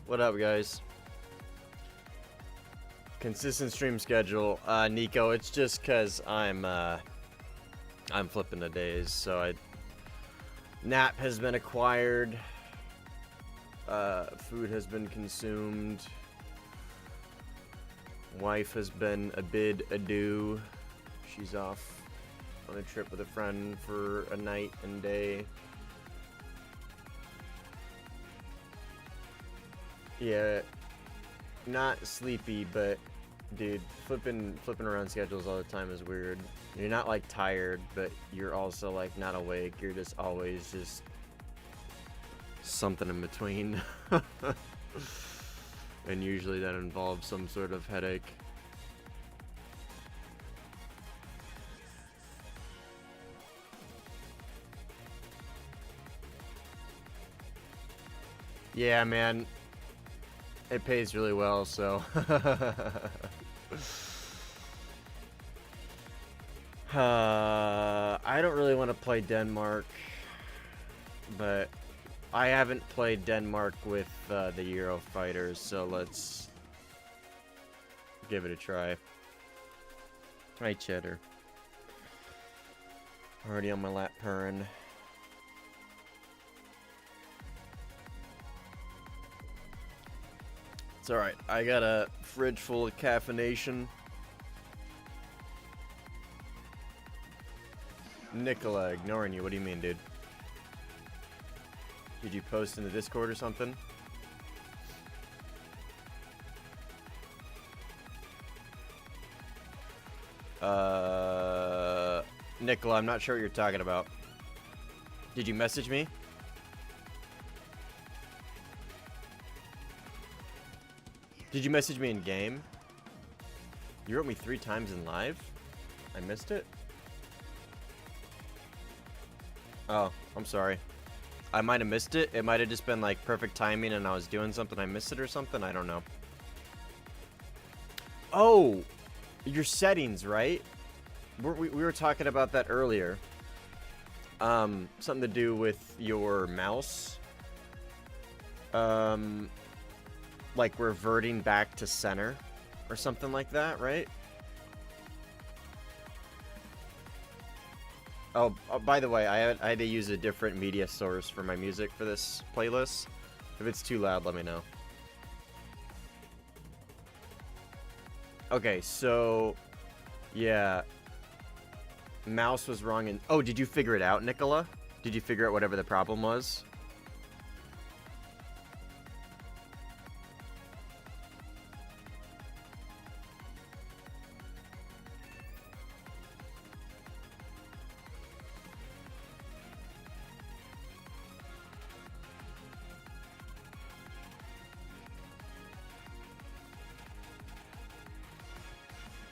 What up, guys? Consistent stream schedule. Nico, it's just cause I'm flipping the days, so nap has been acquired. Food has been consumed. Wife has been a bid adieu. She's off on a trip with a friend for a night and day. Yeah, not sleepy, but dude, flipping around schedules all the time is weird. You're not like tired, but you're also like not awake. You're just always just something in between. And usually that involves some sort of headache. Yeah, man. It pays really well, so. I don't really want to play Denmark, but I haven't played Denmark with the Euro fighters, so let's give it a try. Hi, Cheddar. Already on my lap purring. It's alright. I got a fridge full of caffeination. Nicola, ignoring you. What do you mean, dude? Did you post in the Discord or something? Nicola, I'm not sure what you're talking about. Did you message me? Did you message me in game? You wrote me 3 times in live? I missed it? Oh, I'm sorry. I might have missed it. It might have just been like perfect timing and I was doing something. I missed it or something. I don't know. Oh, your settings, right? We were talking about that earlier. Something to do with your mouse. Like reverting back to center or something like that, right? Oh, by the way, I had to use a different media source for my music for this playlist. If it's too loud, let me know. Okay, so yeah, mouse was wrong in. Oh, did you figure it out, Nicola? Did you figure out whatever the problem was?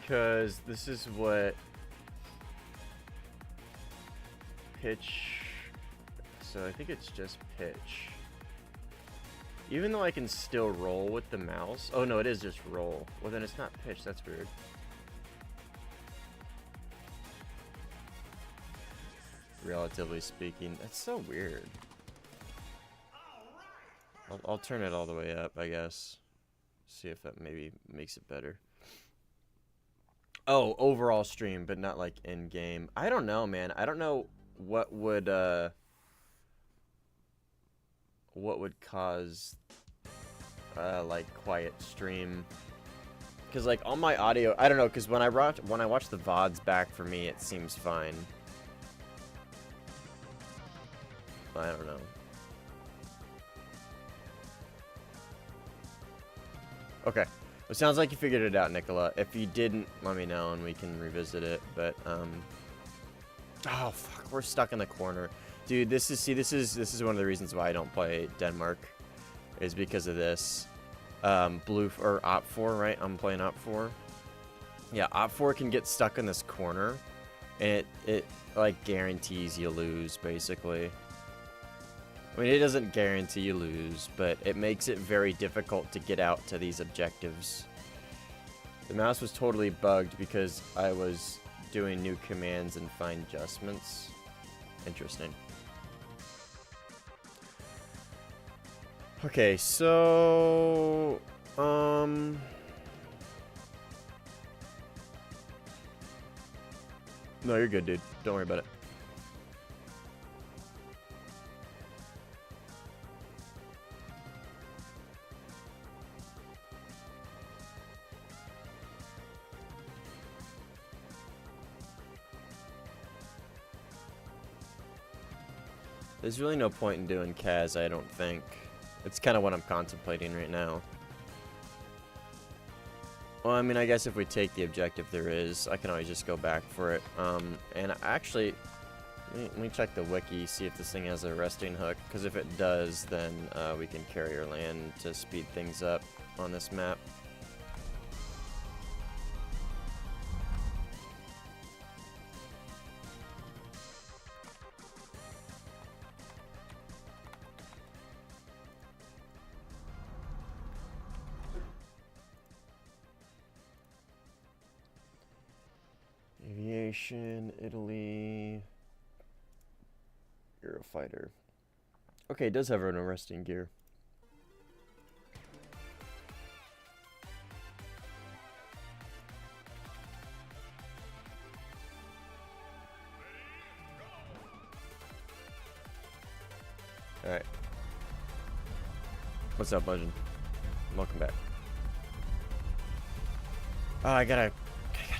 Because this is what pitch. So I think it's just pitch. Even though I can still roll with the mouse. Oh no, it is just roll. Well then it's not pitch, that's weird. Relatively speaking. That's so weird. I'll turn it all the way up, I guess. See if that maybe makes it better. Oh, overall stream, but not like in game. I don't know, man. I don't know what would cause like quiet stream. Cause like on my audio, I don't know. Cause when I watch the VODs back, for me, it seems fine. I don't know. Okay. It sounds like you figured it out, Nicola. If you didn't, let me know and we can revisit it. But Oh fuck, we're stuck in the corner. Dude, this is one of the reasons why I don't play Denmark. Is because of this. Blue or Op 4, right? I'm playing Op 4. Yeah, Op 4 can get stuck in this corner, and it like guarantees you lose, basically. I mean, it doesn't guarantee you lose, but it makes it very difficult to get out to these objectives. The mouse was totally bugged because I was doing new commands and fine adjustments. Interesting. Okay, so no, you're good, dude. Don't worry about it. There's really no point in doing Kaz, I don't think. It's kind of what I'm contemplating right now. Well, I mean, I guess if we take the objective there is, I can always just go back for it. And actually, let me check the wiki, see if this thing has a resting hook. Because if it does, then we can carrier land to speed things up on this map. Aviation, Italy, Eurofighter. Okay, it does have an arresting gear. Alright. What's up, Legend? Welcome back. Oh, I gotta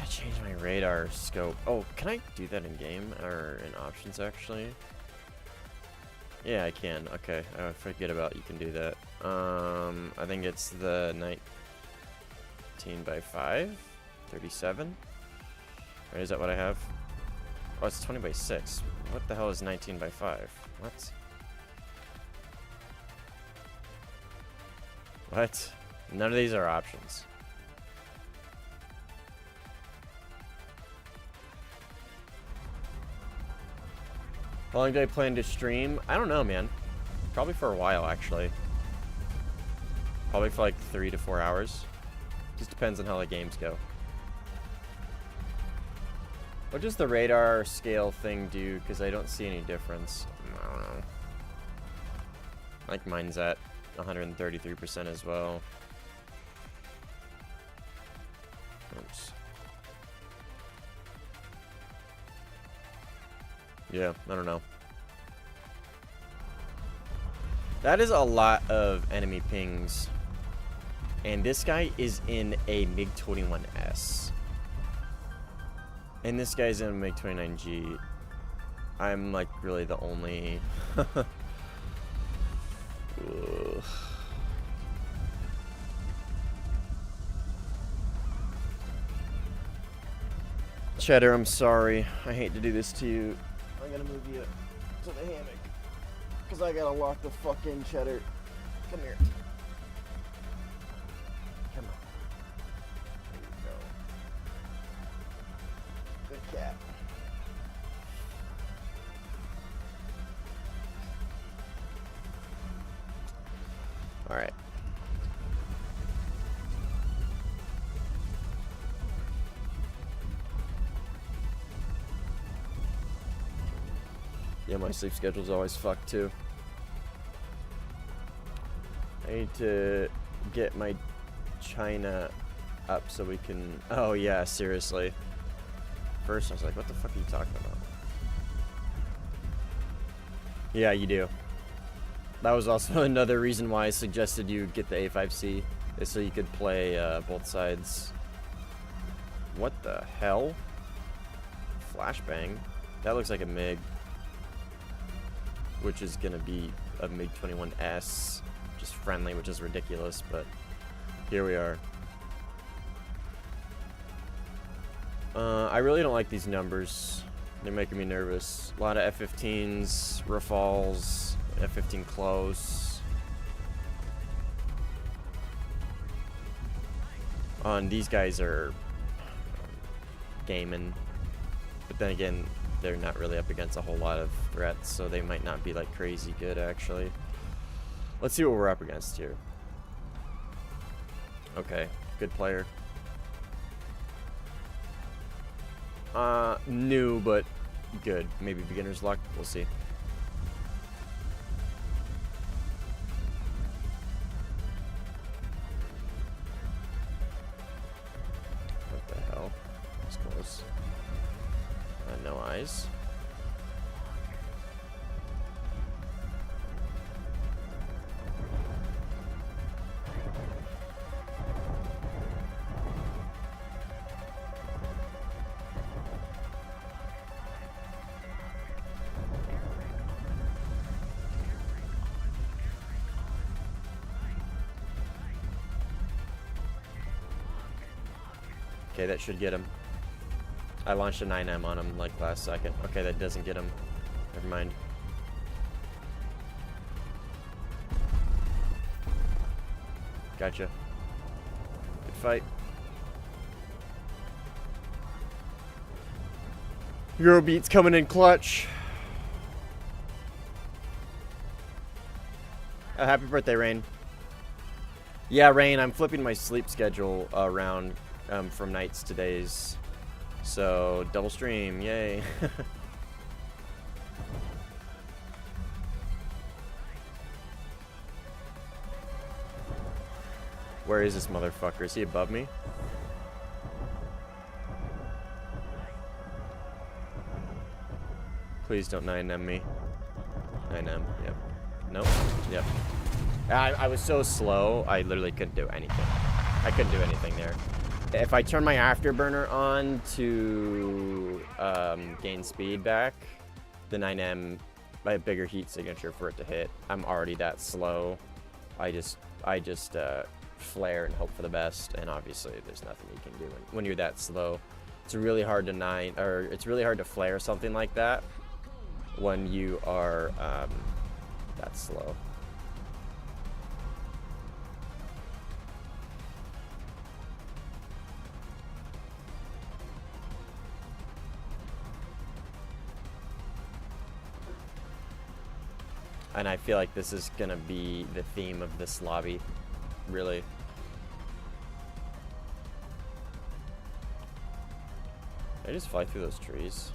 change my radar scope. Oh, can I do that in game or in options actually? Yeah, I can. Okay, I forget about you can do that. I think it's the 19 by 5, 37. Or is that what I have? Oh, it's 20 by 6. What the hell is 19 by 5? What? What? None of these are options. How long do I plan to stream? I don't know, man. Probably for a while, actually. Probably for like 3 to 4 hours. Just depends on how the games go. What does the radar scale thing do? Because I don't see any difference. I don't know. Like mine's at 133% as well. Oops. Yeah, I don't know. That is a lot of enemy pings. And this guy is in a MiG-21S. And this guy's in a MiG-29G. I'm like really the only... Cheddar, I'm sorry. I hate to do this to you. I'm gonna move you to the hammock. Because I gotta lock the fucking Cheddar. Come here. Come on. There you go. Good cat. Alright. Yeah, my sleep schedule's always fucked too. I need to get my China up so we can... Oh yeah, seriously. First I was like, what the fuck are you talking about? Yeah, you do. That was also another reason why I suggested you get the A5C, is so you could play both sides. What the hell? Flashbang? That looks like a MiG. Which is gonna be a MiG-21S, just friendly, which is ridiculous, but here we are. I really don't like these numbers. They're making me nervous. A lot of F-15s, Rafales, F-15 close. And these guys are gaming. But then again, they're not really up against a whole lot of threats, so they might not be like crazy good actually. Let's see what we're up against here. Okay, good player. New, but good. Maybe beginner's luck. We'll see. What the hell? That's close. No eyes. Okay, that should get him. I launched a 9M on him like last second. Okay, that doesn't get him. Never mind. Gotcha. Good fight. Eurobeat's coming in clutch. Happy birthday, Rain. Yeah, Rain, I'm flipping my sleep schedule around from nights to days. So, double stream, yay. Where is this motherfucker? Is he above me? Please don't 9M me. 9M, yep. Nope, yep. I was so slow, I literally couldn't do anything. I couldn't do anything there. If I turn my afterburner on to gain speed back, the 9M, I have bigger heat signature for it to hit. I'm already that slow. I just flare and hope for the best, and obviously there's nothing you can do when you're that slow. It's really hard to it's really hard to flare something like that when you are that slow. And I feel like this is gonna be the theme of this lobby, really. I just fly through those trees.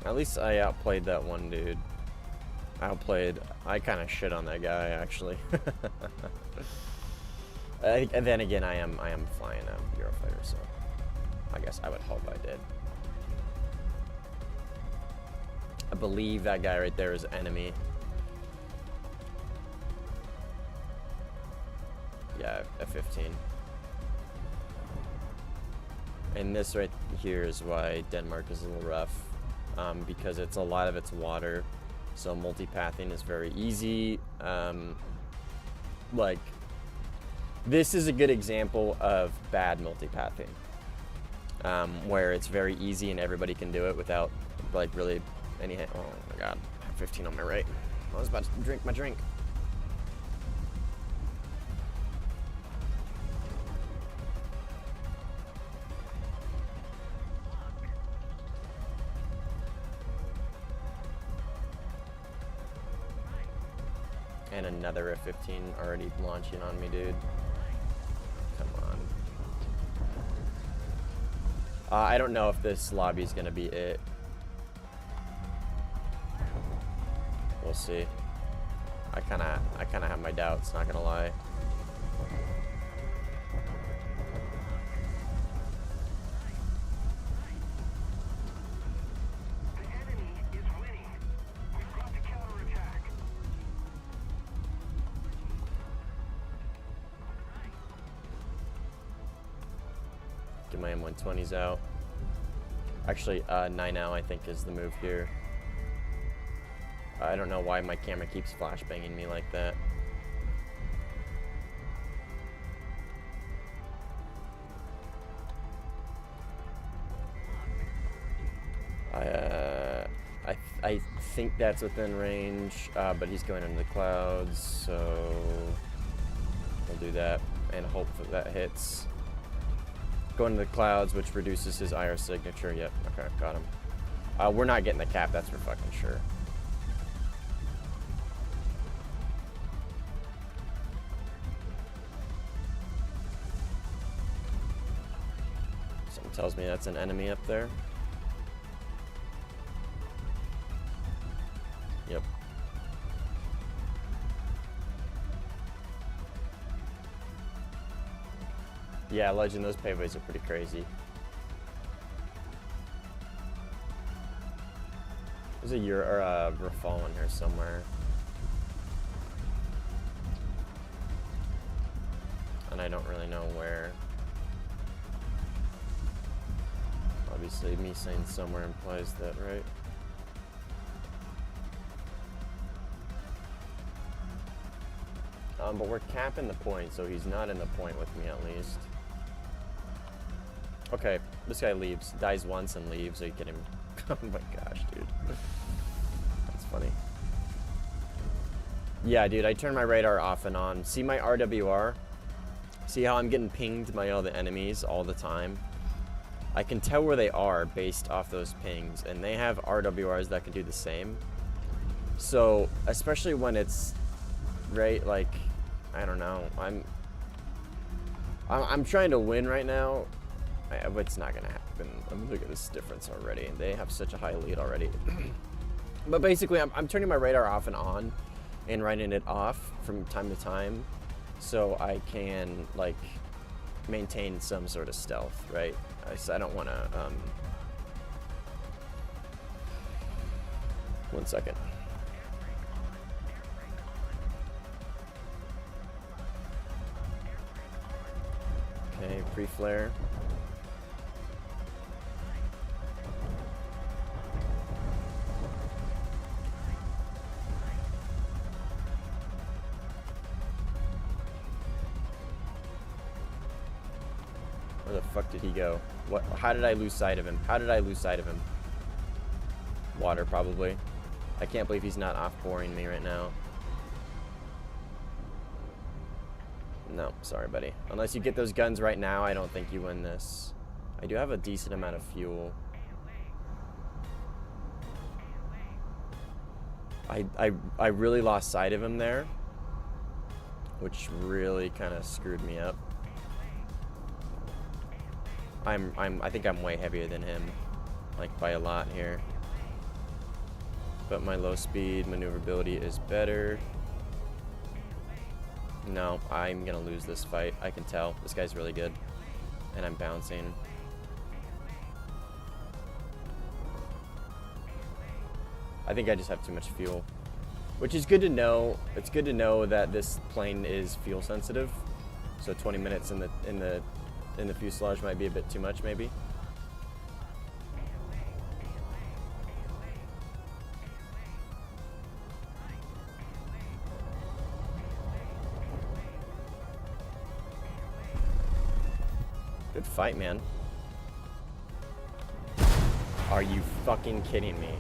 At least I outplayed that one dude. I kind of shit on that guy, actually. And then again, I am flying a Eurofighter, so I guess I would hope I did. I believe that guy right there is enemy. Yeah, F-15. And this right here is why Denmark is a little rough, because a lot of it's water, so multipathing is very easy. Like, this is a good example of bad multipathing, where it's very easy and everybody can do it without, like, really any. Oh my god, 15 on my right. I was about to drink my drink. And another F-15 already launching on me, dude. Come on. I don't know if this lobby is gonna be it. We'll see. I kind of have my doubts, not gonna lie. Get my M120s out. Actually, 9 now I think is the move here. I don't know why my camera keeps flashbanging me like that. I think that's within range, but he's going into the clouds, so we'll do that and hope that hits. Going to the clouds, which reduces his IR signature. Yep, okay, got him. We're not getting the cap, that's for fucking sure. Something tells me that's an enemy up there. Yep. Yeah, Legend, those paveways are pretty crazy. There's a Rafal in here somewhere. And I don't really know where. Obviously, me saying somewhere implies that, right? But we're capping the point, so he's not in the point with me at least. Okay, this guy leaves. Dies once and leaves. Are you kidding me? Oh my gosh, dude. That's funny. Yeah, dude, I turn my radar off and on. See my RWR? See how I'm getting pinged by all the enemies all the time? I can tell where they are based off those pings, and they have RWRs that can do the same. So, especially when it's, right, like, I don't know, I'm trying to win right now, but it's not gonna happen. I mean, look at this difference already. They have such a high lead already. But basically, I'm turning my radar off and on, and writing it off from time to time, so I can, like, maintain some sort of stealth, right? I don't want to, 1 second. Okay, pre-flare. Where the fuck did he go? What? How did I lose sight of him? How did I lose sight of him? Water, probably. I can't believe he's not off-boring me right now. No, sorry, buddy. Unless you get those guns right now, I don't think you win this. I do have a decent amount of fuel. I really lost sight of him there, which really kind of screwed me up. I think I'm way heavier than him, like by a lot here. But my low speed maneuverability is better. No, I'm gonna lose this fight. I can tell. This guy's really good. And I'm bouncing. I think I just have too much fuel. Which is good to know. It's good to know that this plane is fuel sensitive. So 20 minutes in the fuselage might be a bit too much, maybe. Good fight, man. Are you fucking kidding me?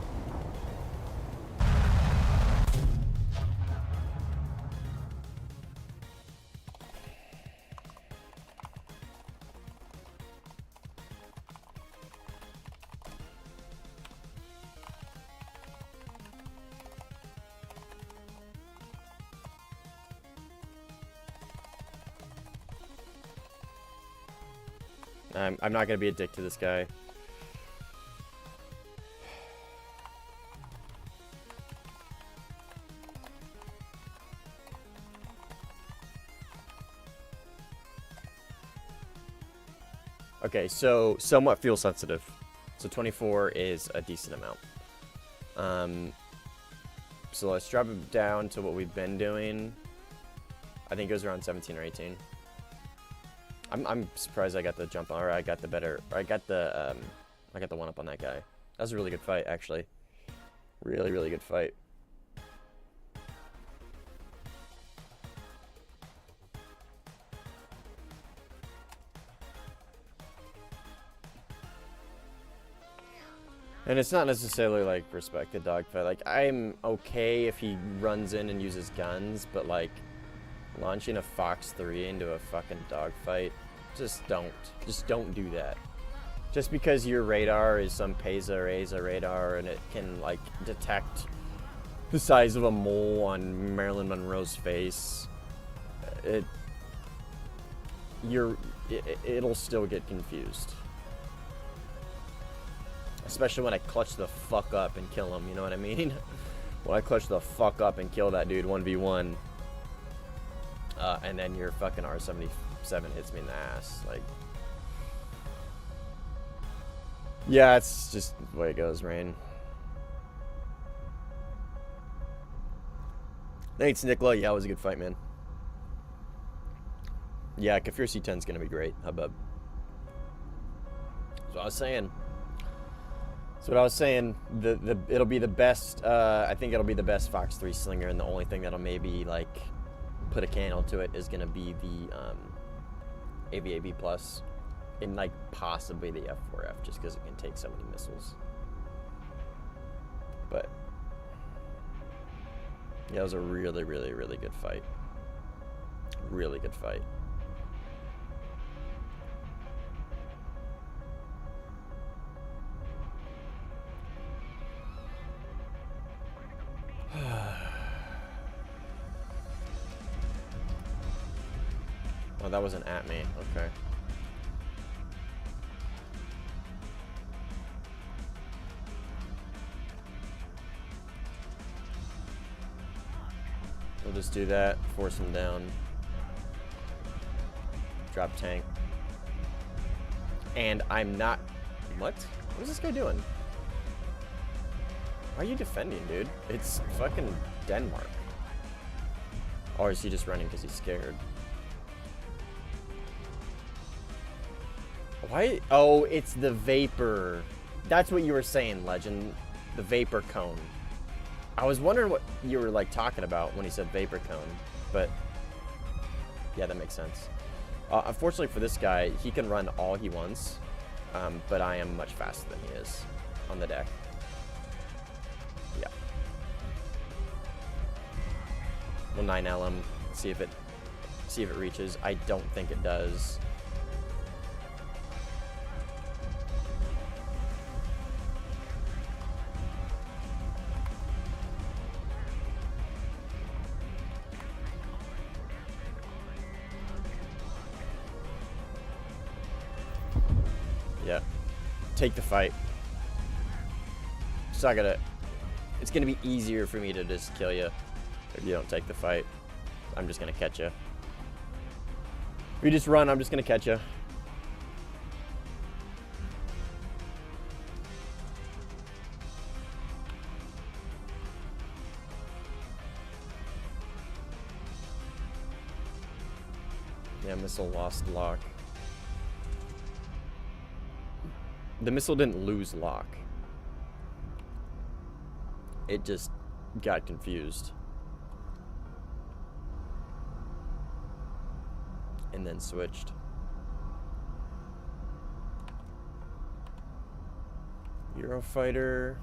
I'm not gonna be a dick to this guy. Okay, so somewhat fuel sensitive. So 24 is a decent amount. So let's drop it down to what we've been doing. I think it was around 17 or 18. I'm surprised I got the jump on, or I got the one up on that guy. That was a really good fight, actually. Really, really good fight. And it's not necessarily like respect the dogfight. Like, I'm okay if he runs in and uses guns, but like launching a Fox 3 into a fucking dogfight, just don't do that. Just because your radar is some PESA or ASA radar and it can like detect the size of a mole on Marilyn Monroe's face, it'll still get confused. Especially when I clutch the fuck up and kill him, you know what I mean? When I clutch the fuck up and kill that dude 1v1, and then your fucking R77 hits me in the ass, like... Yeah, it's just the way it goes, Rain. Thanks, Nicola. Yeah, it was a good fight, man. Yeah, Kafir C10's gonna be great. Hubbub. That's what I was saying. That's what I was saying. It'll be the best. I think it'll be the best Fox 3 slinger, and the only thing that'll maybe like put a candle to it is gonna be the AVAV plus, and like possibly the F4F, just because it can take so many missiles. But yeah, it was a really, really, really good fight. Really good fight. Oh, that wasn't at me. Okay. We'll just do that. Force him down. Drop tank. And I'm not... What? What is this guy doing? Why are you defending, dude? It's fucking Denmark. Or is he just running because he's scared? Why? Oh, it's the vapor. That's what you were saying, Legend. The vapor cone. I was wondering what you were like talking about when he said vapor cone, but yeah, that makes sense. Unfortunately for this guy, he can run all he wants, but I am much faster than he is on the deck. Yeah. We'll 9L him, see if it reaches. I don't think it does. Yeah. Take the fight. It's not gonna... It's gonna be easier for me to just kill you if you don't take the fight. I'm just gonna catch you. If you just run, I'm just gonna catch you. Yeah, missile lost lock. The missile didn't lose lock. It just got confused. And then switched. Eurofighter.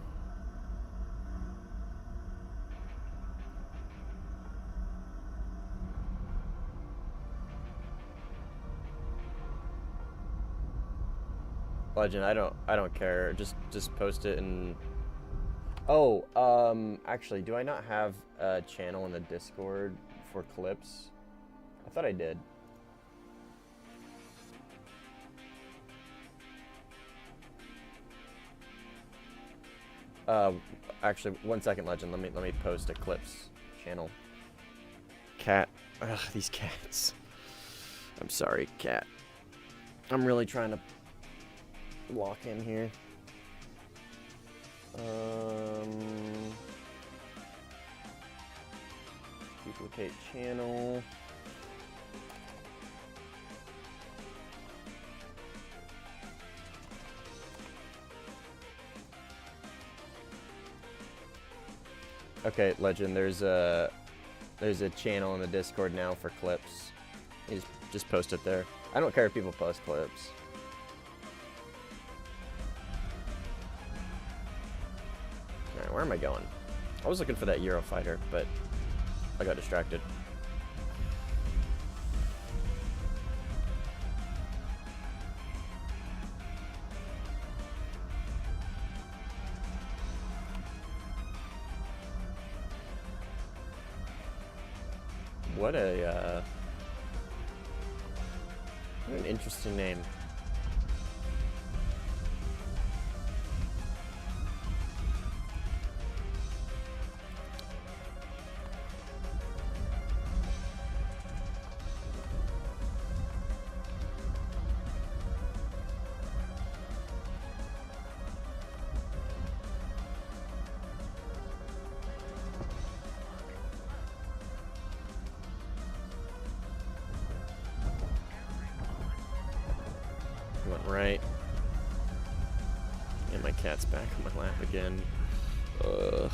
Legend, I don't care. Just post it and... Oh, actually, do I not have a channel in the Discord for clips? I thought I did. Actually, 1 second, Legend. Let me post a clips channel. Cat. Ugh, these cats. I'm sorry, cat. I'm really trying to lock in here. Duplicate channel. Okay, Legend, there's a channel in the Discord now for clips. You just post it there. I don't care if people post clips. am I going? I was looking for that Eurofighter, but I got distracted. What an interesting name. Went right. And my cat's back on my lap again. Ugh.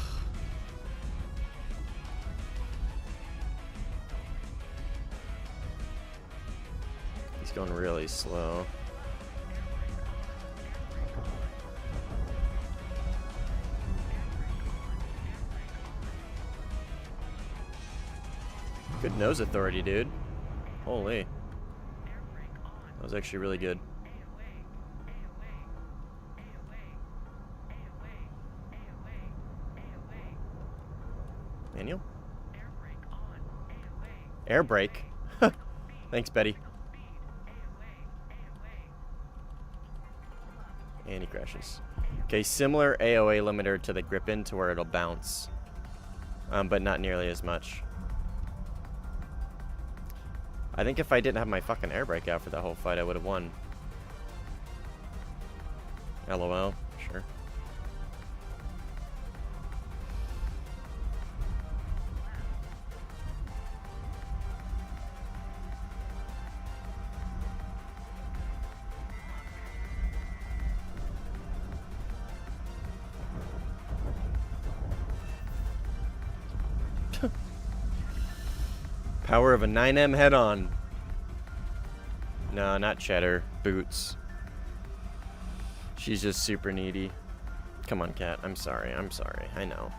He's going really slow. Good nose authority, dude. Holy. That was actually really good. Manual? Air brake. Thanks, Betty. And he crashes. Okay, similar AOA limiter to the Gripen to where it'll bounce. But not nearly as much. I think if I didn't have my fucking air brake out for that whole fight, I would have won. LOL, sure. Power of a 9M head-on. No, not Cheddar. Boots. She's just super needy. Come on, cat. I'm sorry. I'm sorry. I know.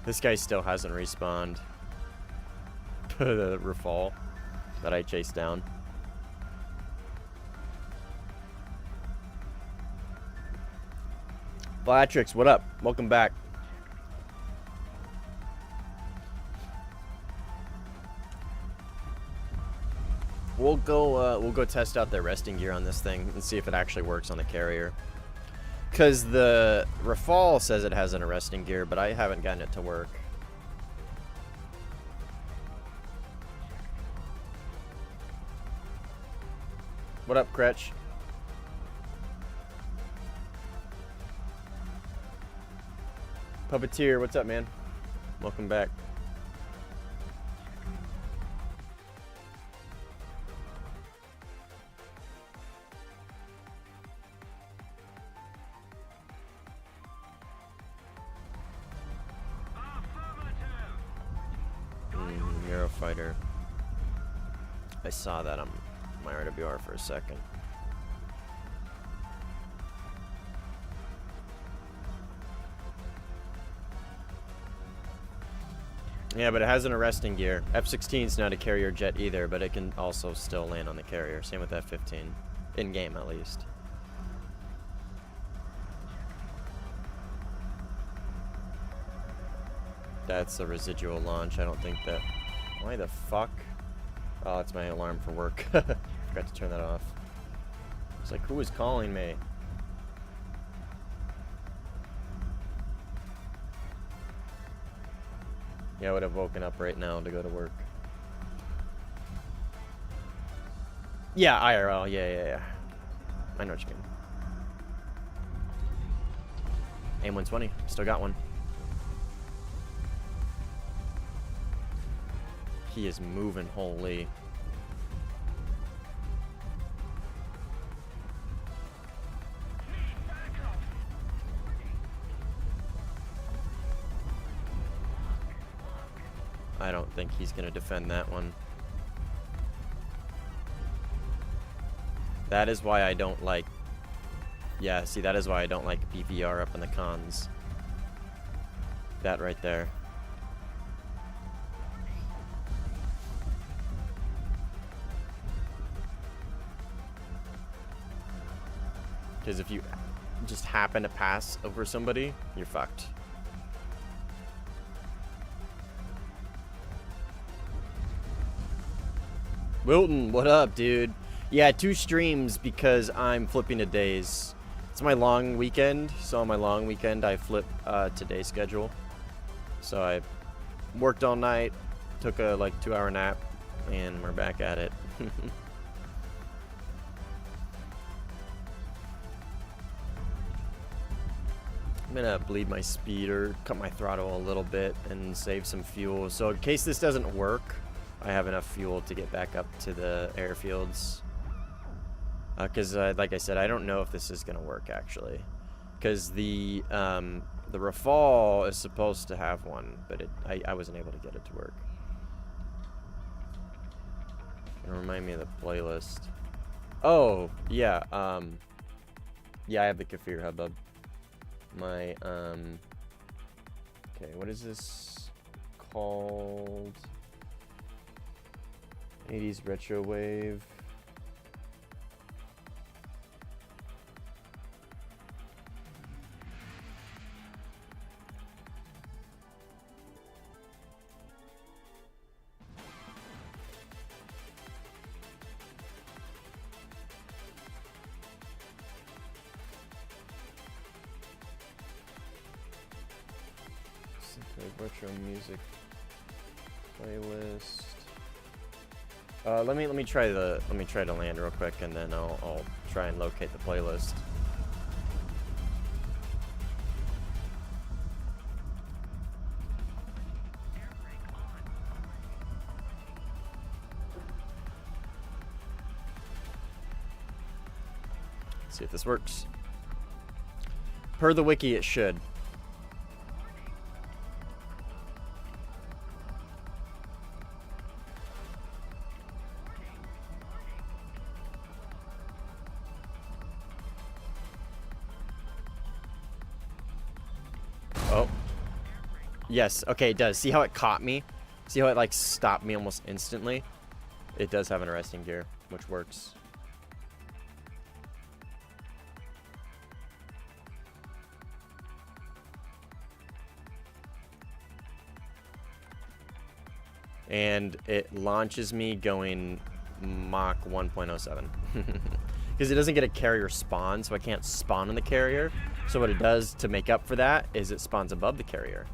This guy still hasn't respawned. The Rafale that I chased down. Blatrix, what up? Welcome back. We'll go test out the resting gear on this thing and see if it actually works on the carrier. Cause the Rafale says it has an arresting gear, but I haven't gotten it to work. What up, Kretsch? Puppeteer, what's up, man? Welcome back. Eurofighter. I saw that on my RWR for a second. Yeah, but it has an arresting gear. F-16 is not a carrier jet either, but it can also still land on the carrier. Same with F-15. In-game, at least. That's a residual launch. I don't think that... Why the fuck? Oh, it's my alarm for work. Forgot to turn that off. It's like, who is calling me? Yeah, I would have woken up right now to go to work. Yeah, IRL. Yeah. I know what you mean. AIM-120. Still got one. He is moving, holy. I don't think he's going to defend that one. That is why I don't like... Yeah, see, that is why I don't like PVR up in the cons. That right there. Because if you just happen to pass over somebody, you're fucked. Wilton, what up, dude? Yeah, 2 streams because I'm flipping to days. It's my long weekend, so on my long weekend I flip today's schedule. So I worked all night, took a like 2-hour nap, and we're back at it. I'm gonna bleed my speed or cut my throttle a little bit and save some fuel. So in case this doesn't work, I have enough fuel to get back up to the airfields. Because like I said, I don't know if this is gonna work actually. Because the Rafale is supposed to have one, but I wasn't able to get it to work. It'll remind me of the playlist. Oh yeah, yeah, I have the Kafir Hubbub. My okay, what is this called? 80s retro wave. Retro music playlist. Let me try to land real quick, and then I'll try and locate the playlist. Let's see if this works. Per the wiki, it should. Yes, okay, it does. See how it caught me? See how it like stopped me almost instantly? It does have an arresting gear, which works. And it launches me going Mach 1.07. Because it doesn't get a carrier spawn, so I can't spawn on the carrier. So what it does to make up for that is it spawns above the carrier.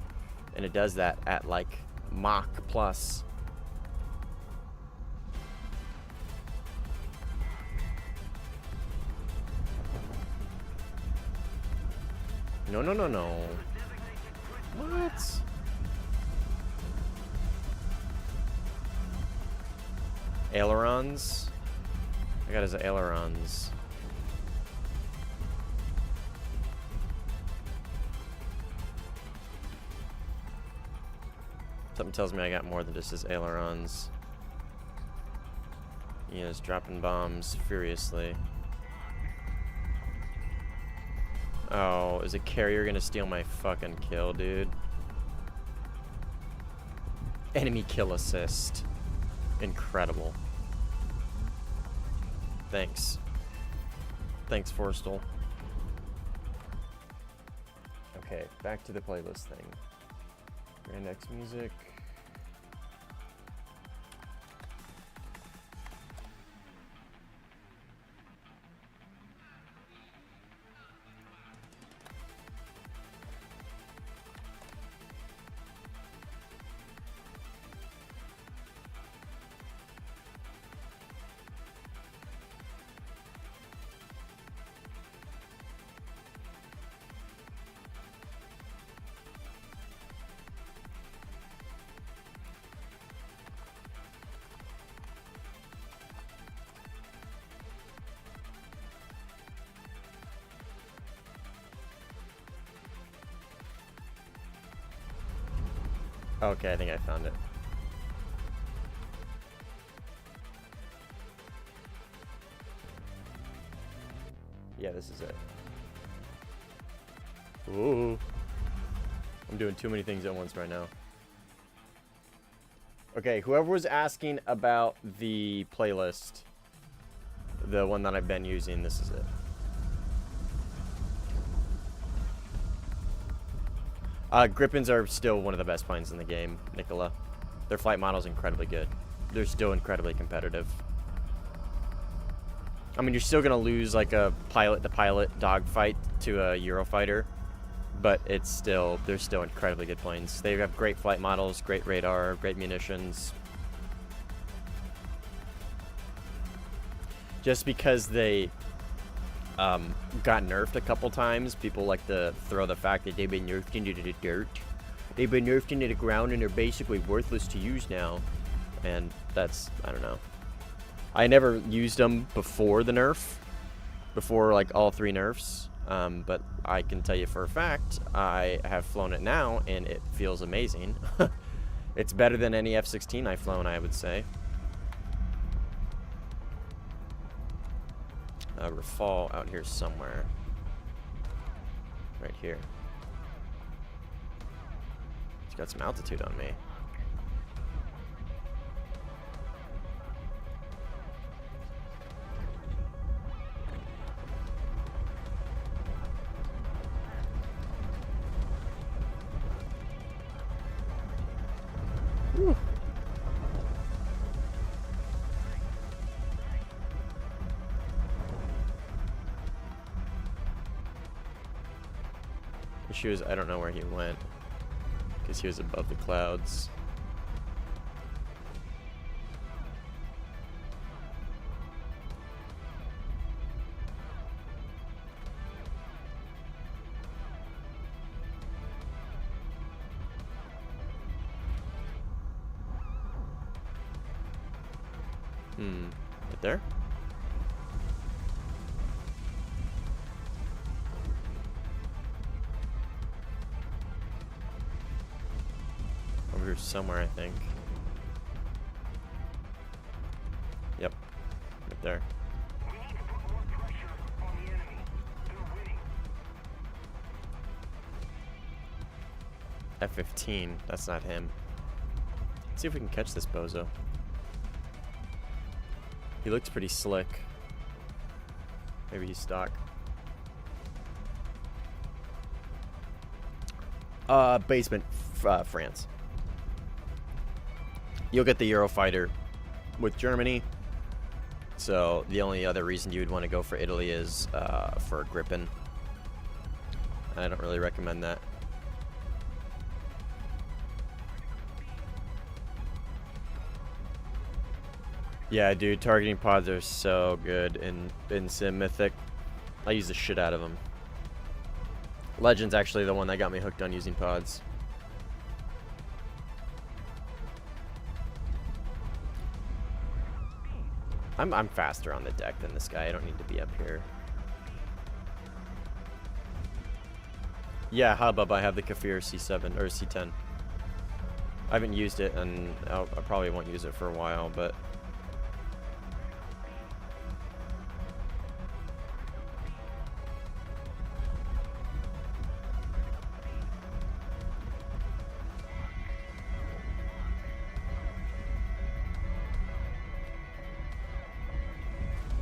And it does that at like Mach plus. No, no, no, no. What? Ailerons? I got his ailerons. Something tells me I got more than just his ailerons. He is dropping bombs furiously. Oh, is a carrier gonna steal my fucking kill, dude? Enemy kill assist. Incredible. Thanks. Thanks, Forstal. Okay, back to the playlist thing. Grand X music. Okay, I think I found it. this is it. Ooh. I'm doing too many things at once right now. Okay, whoever was asking about the playlist, the one that I've been using, this is it. Grippins are still one of the best planes in the game, Nicola. Their flight model is incredibly good. They're still incredibly competitive. I mean, you're still going to lose like a pilot-to-pilot dogfight to a Eurofighter, but it's still, they're still incredibly good planes. They have great flight models, great radar, great munitions. Just because they got nerfed a couple times, people like to throw the fact that they've been nerfed into the dirt. They've been nerfed into the ground and they're basically worthless to use now. And that's, I don't know. I never used them before the nerf, before like all 3 nerfs. But I can tell you for a fact, I have flown it now and it feels amazing. It's better than any F-16 I've flown, I would say. Rafale out here somewhere. Right here. It's got some altitude on me. Whew. Issue is I don't know where he went because he was above the clouds. Right there? Over here somewhere, I think. Yep. Right there. F-15. That's not him. Let's see if we can catch this bozo. He looks pretty slick. Maybe he's stock. Basement, France. You'll get the Eurofighter with Germany. So the only other reason you would want to go for Italy is for a Gripen. I don't really recommend that. Yeah, dude, targeting pods are so good in Sim Mythic. I use the shit out of them. Legend's actually the one that got me hooked on using pods. I'm faster on the deck than this guy. I don't need to be up here. Yeah, Hubbub, I have the Kafir C7 or C10. I haven't used it, and I probably won't use it for a while, but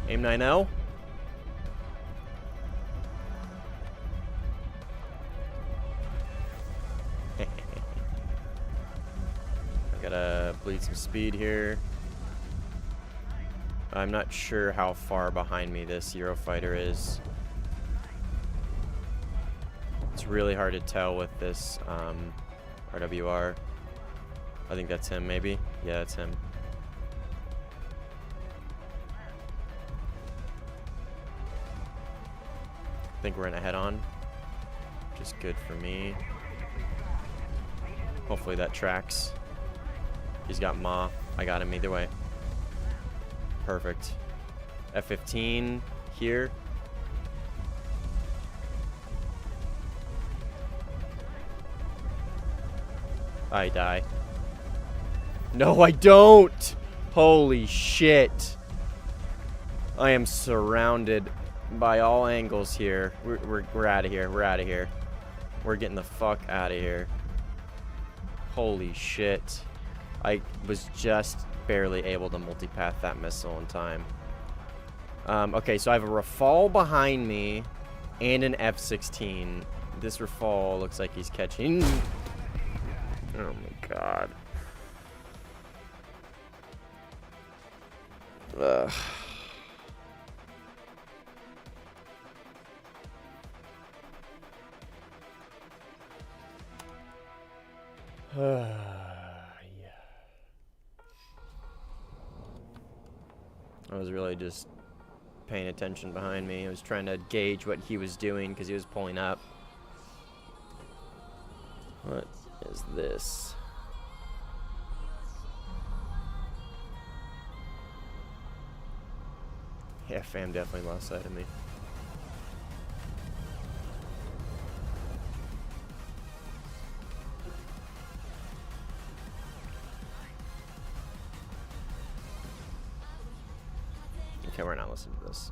AIM 9L. I gotta bleed some speed here. I'm not sure how far behind me this Eurofighter is. It's really hard to tell with this RWR. I think that's him, maybe. Yeah, that's him. I think we're in a head-on, which is good for me. Hopefully that tracks. He's got Ma. I got him either way. Perfect. F-15 here. I die. No, I don't! Holy shit. I am surrounded by all angles here. We're out of here. We're out of here. We're getting the fuck out of here. Holy shit. I was just barely able to multipath that missile in time. Okay, so I have a Rafale behind me and an F-16. This Rafale looks like he's catching. Oh my god. Ugh. Yeah. I was really just paying attention behind me. I was trying to gauge what he was doing because he was pulling up. What is this? Yeah, fam definitely lost sight of me. Okay, we're not listening to this.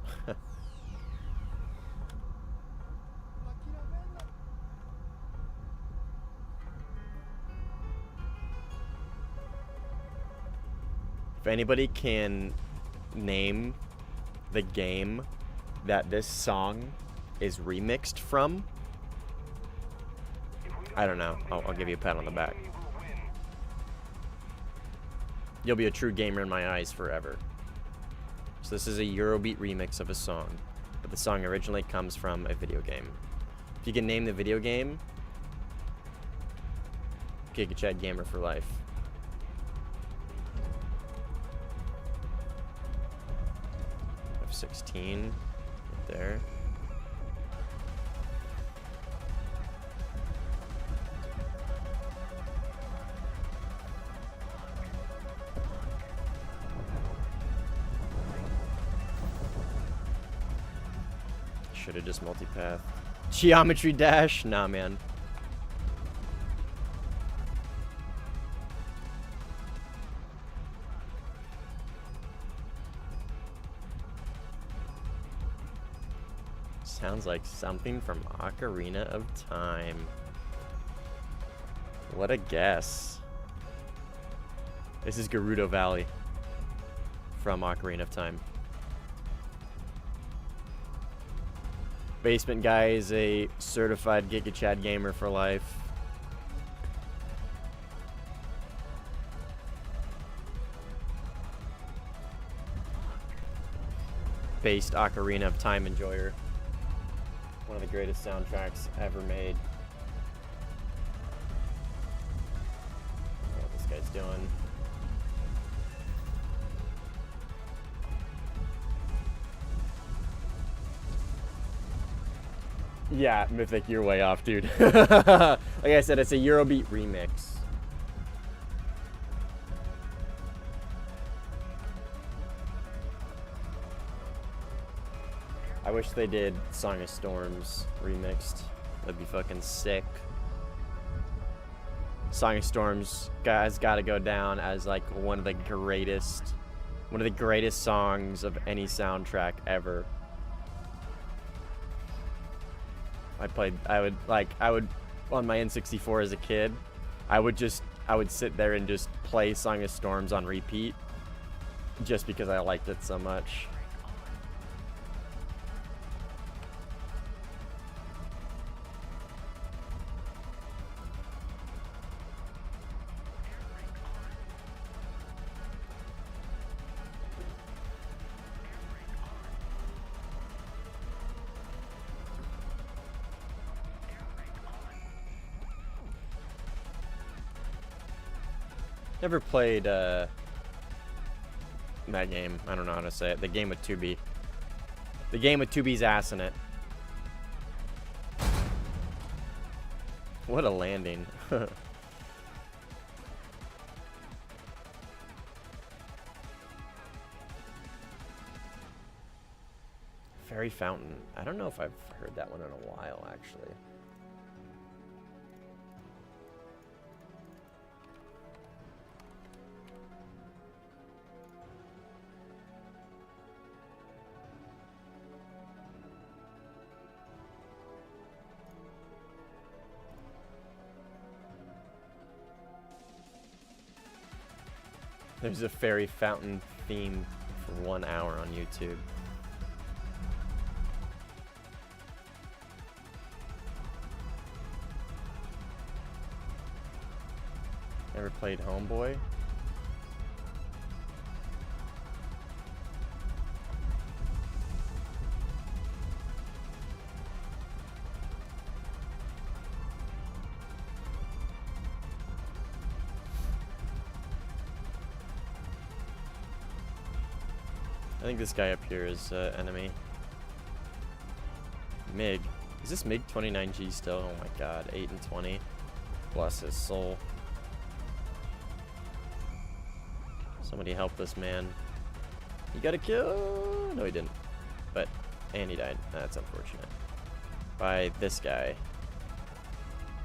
If anybody can name the game that this song is remixed from, I don't know. I'll give you a pat on the back. You'll be a true gamer in my eyes forever. So this is a Eurobeat remix of a song, but the song originally comes from a video game. If you can name the video game, Giga Chad Gamer for life. F-16, right there. Should have just multipath. Geometry dash? Nah, man. Sounds like something from Ocarina of Time. What a guess. This is Gerudo Valley from Ocarina of Time. Basement Guy is a certified Giga Chad gamer for life. Based Ocarina of Time enjoyer. One of the greatest soundtracks ever made. What this guy's doing. Yeah, Mythic, you're way off, dude. Like I said, it's a Eurobeat remix. I wish they did Song of Storms remixed. That'd be fucking sick. Song of Storms has got to go down as like one of the greatest songs of any soundtrack ever. I would on my N64 as a kid, I would sit there and just play Song of Storms on repeat just because I liked it so much. Never played that game. I don't know how to say it. The game with 2B. The game with 2B's ass in it. What a landing. Fairy Fountain. I don't know if I've heard that one in a while, actually. There's a fairy fountain theme for 1 hour on YouTube. Never played Homeboy? I think this guy up here is enemy. Mig. Is this Mig 29G still? Oh my god. 8 and 20. Bless his soul. Somebody help this man. He got a kill. No, he didn't. But, and he died. That's unfortunate. By this guy.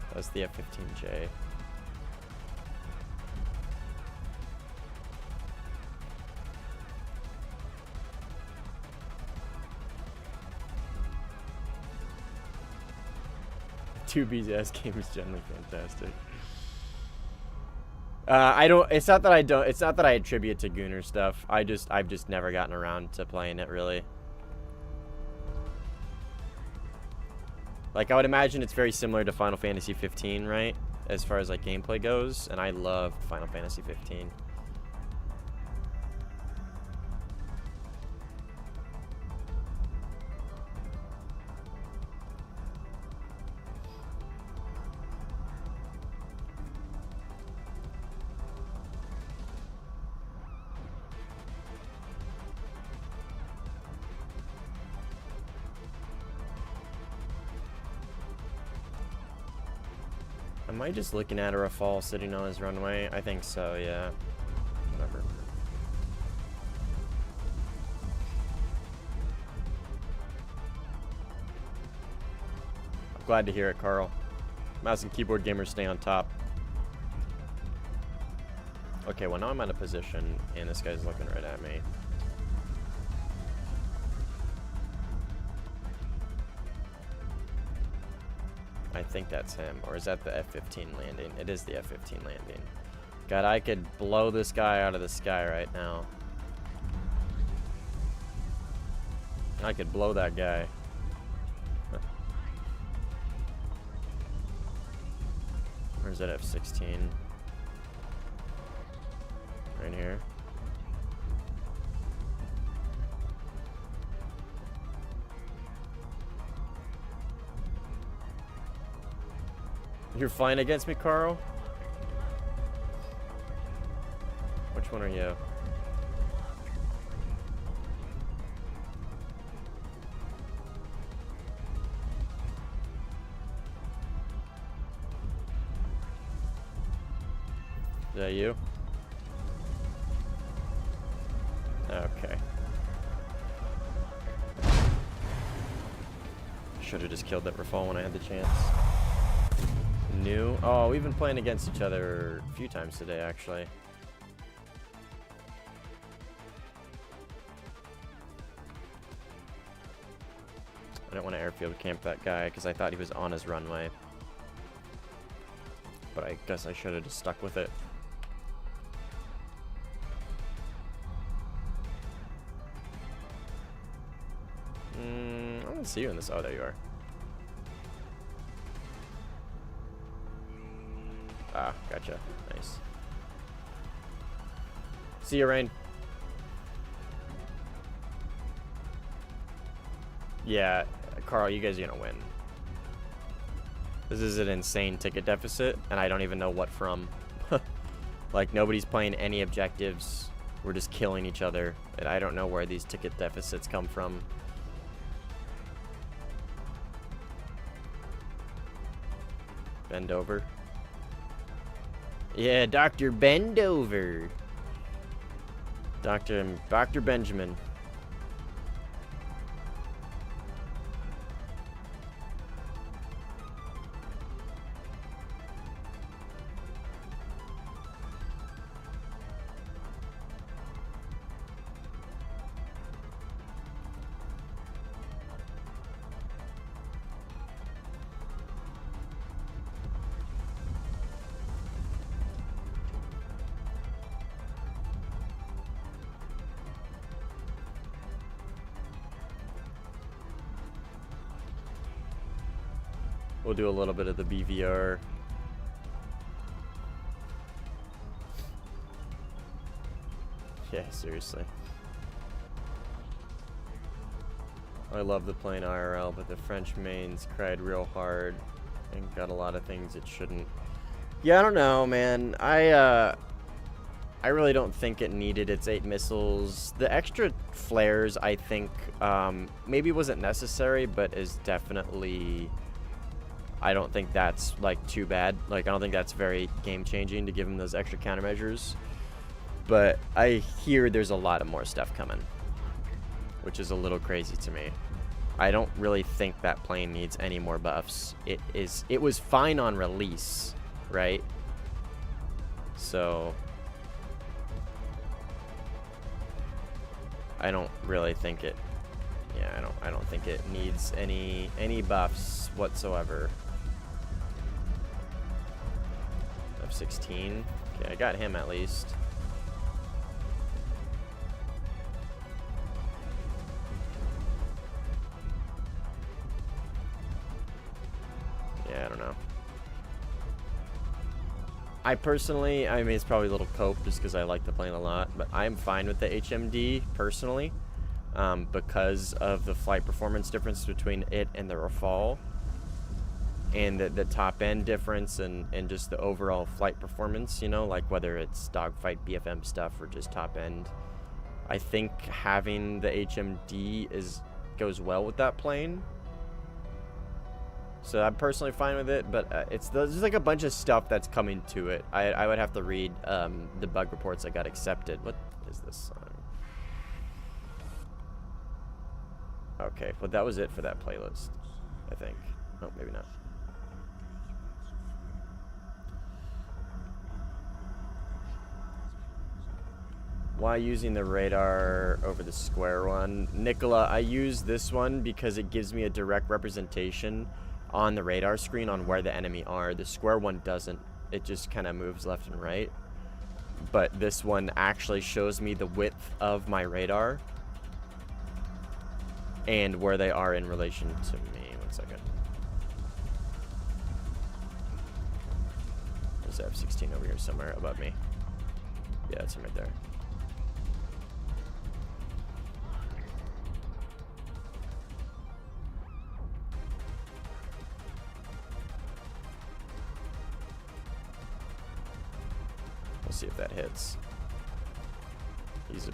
That was the F-15J. Two BS game is generally fantastic. I don't. It's not that I don't. It's not that I attribute to Gooner stuff. I've just never gotten around to playing it really. Like I would imagine it's very similar to Final Fantasy 15, right? As far as like gameplay goes, and I love Final Fantasy 15. Am I just looking at a fall sitting on his runway? I think so, yeah. Whatever. I'm glad to hear it, Carl. Mouse and keyboard gamers stay on top. Okay, well now I'm out of position and this guy's looking right at me. I think that's him, or is that the F-15 landing? It is the F-15 landing. God, I could blow this guy out of the sky right now. I could blow that guy. Where's that F-16? Right here. You're flying against me, Carl? Which one are you? Is that you? Okay. Should have just killed that Rafal when I had the chance. New. Oh, we've been playing against each other a few times today, actually. I don't want to airfield camp that guy because I thought he was on his runway. But I guess I should have just stuck with it. I don't see you in this. Oh, there you are. Ah, gotcha. Nice. See you, Rain. Yeah, Carl, you guys are gonna win. This is an insane ticket deficit, and I don't even know what from. Like, nobody's playing any objectives. We're just killing each other, and I don't know where these ticket deficits come from. Bend over. Yeah, Dr. Bendover. Dr. Benjamin. We'll do a little bit of the BVR. Yeah, seriously. I love the plane IRL, but the French mains cried real hard and got a lot of things it shouldn't. Yeah, I don't know, man. I really don't think it needed its 8 missiles. The extra flares, I think, maybe wasn't necessary, but is definitely... I don't think that's, like, too bad. Like, I don't think that's very game-changing to give them those extra countermeasures. But I hear there's a lot of more stuff coming, which is a little crazy to me. I don't really think that plane needs any more buffs. It was fine on release, right? So I don't really think it, yeah, I don't think it needs any buffs whatsoever. F-16. Okay, I got him at least. Yeah, I don't know. I personally, I mean, it's probably a little cope just because I like the plane a lot, but I'm fine with the HMD personally, because of the flight performance difference between it and the Rafale, and the top end difference, and just the overall flight performance, you know, like whether it's dogfight BFM stuff or just top end. I think having the HMD goes well with that plane. So I'm personally fine with it, but there's like a bunch of stuff that's coming to it. I would have to read the bug reports that got accepted. What is this song? Okay, well that was it for that playlist, I think. Oh, maybe not. Why using the radar over the square one? Nicola, I use this one because it gives me a direct representation on the radar screen on where the enemy are. The square one doesn't. It just kind of moves left and right. But this one actually shows me the width of my radar and where they are in relation to me. 1 second. There's the F-16 over here somewhere above me. Yeah, that's him right there. We'll see if that hits. He's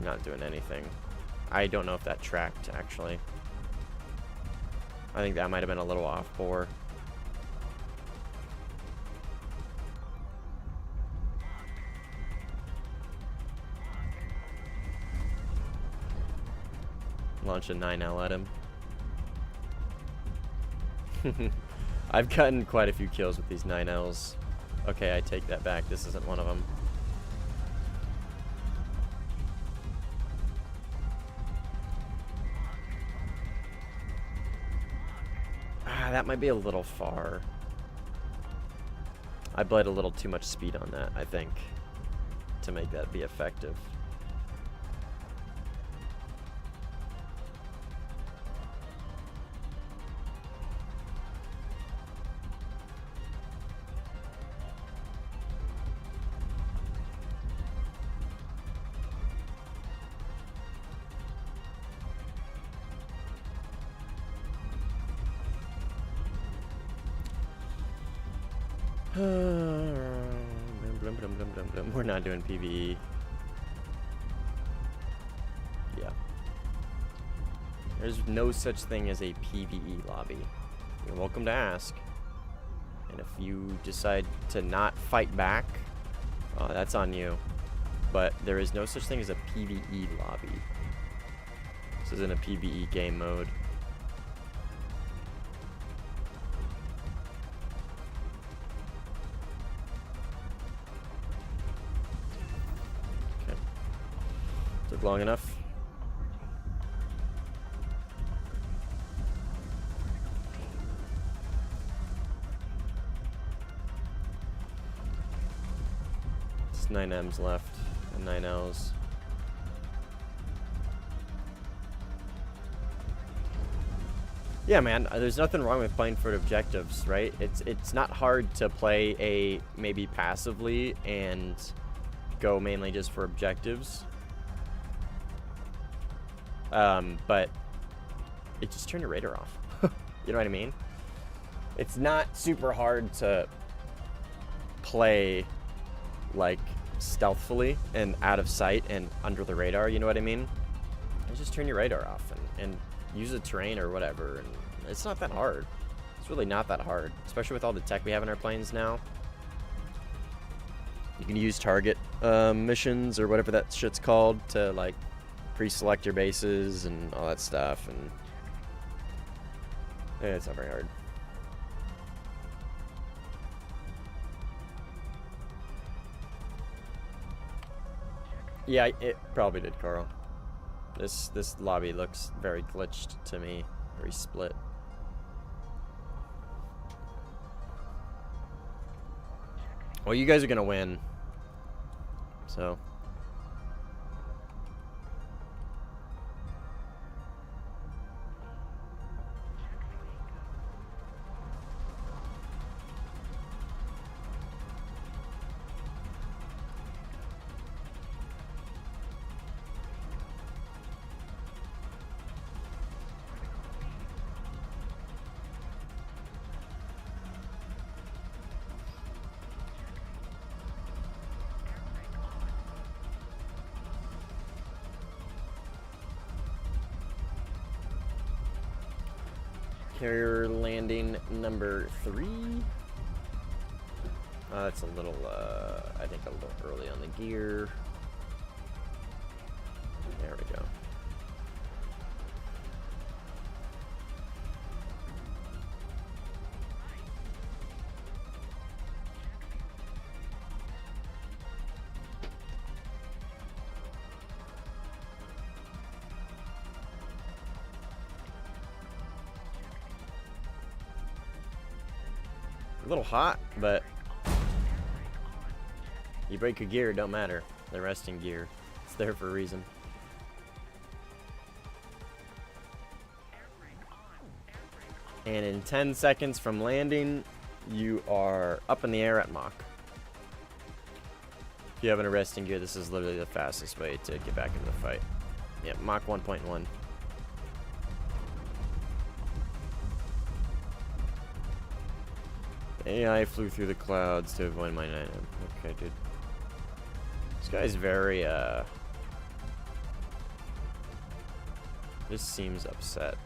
not doing anything. I don't know if that tracked, actually. I think that might have been a little off bore. Launch a 9L at him. I've gotten quite a few kills with these 9Ls. Okay, I take that back. This isn't one of them. That might be a little far. I bled a little too much speed on that, I think, to make that be effective. We're not doing PvE. Yeah. There's no such thing as a PvE lobby. You're welcome to ask. And if you decide to not fight back, that's on you. But there is no such thing as a PvE lobby. This isn't a PvE game mode. Long enough. It's 9 M's left and 9 L's. Yeah, man, there's nothing wrong with playing for objectives, right? It's not hard to play a maybe passively and go mainly just for objectives. But it just turn your radar off. You know what I mean? It's not super hard to play like stealthily and out of sight and under the radar, you know what I mean? And just turn your radar off and use the terrain or whatever, and it's not that hard. It's really not that hard, especially with all the tech we have in our planes now. You can use target missions or whatever that shit's called to like pre-select your bases and all that stuff, and yeah, it's not very hard. Yeah, it probably did, Carl. This lobby looks very glitched to me, very split. Well, you guys are gonna win, so. Carrier landing number 3. That's a little, I think a little early on the gear. There we go. A little hot, but you break your gear, it don't matter. The resting gear, it's there for a reason. And in 10 seconds from landing, you are up in the air at Mach. If you have an arresting gear, this is literally the fastest way to get back into the fight. Yeah, Mach 1.1. AI flew through the clouds to avoid my 9M. Okay, dude. This guy's very, this seems upset.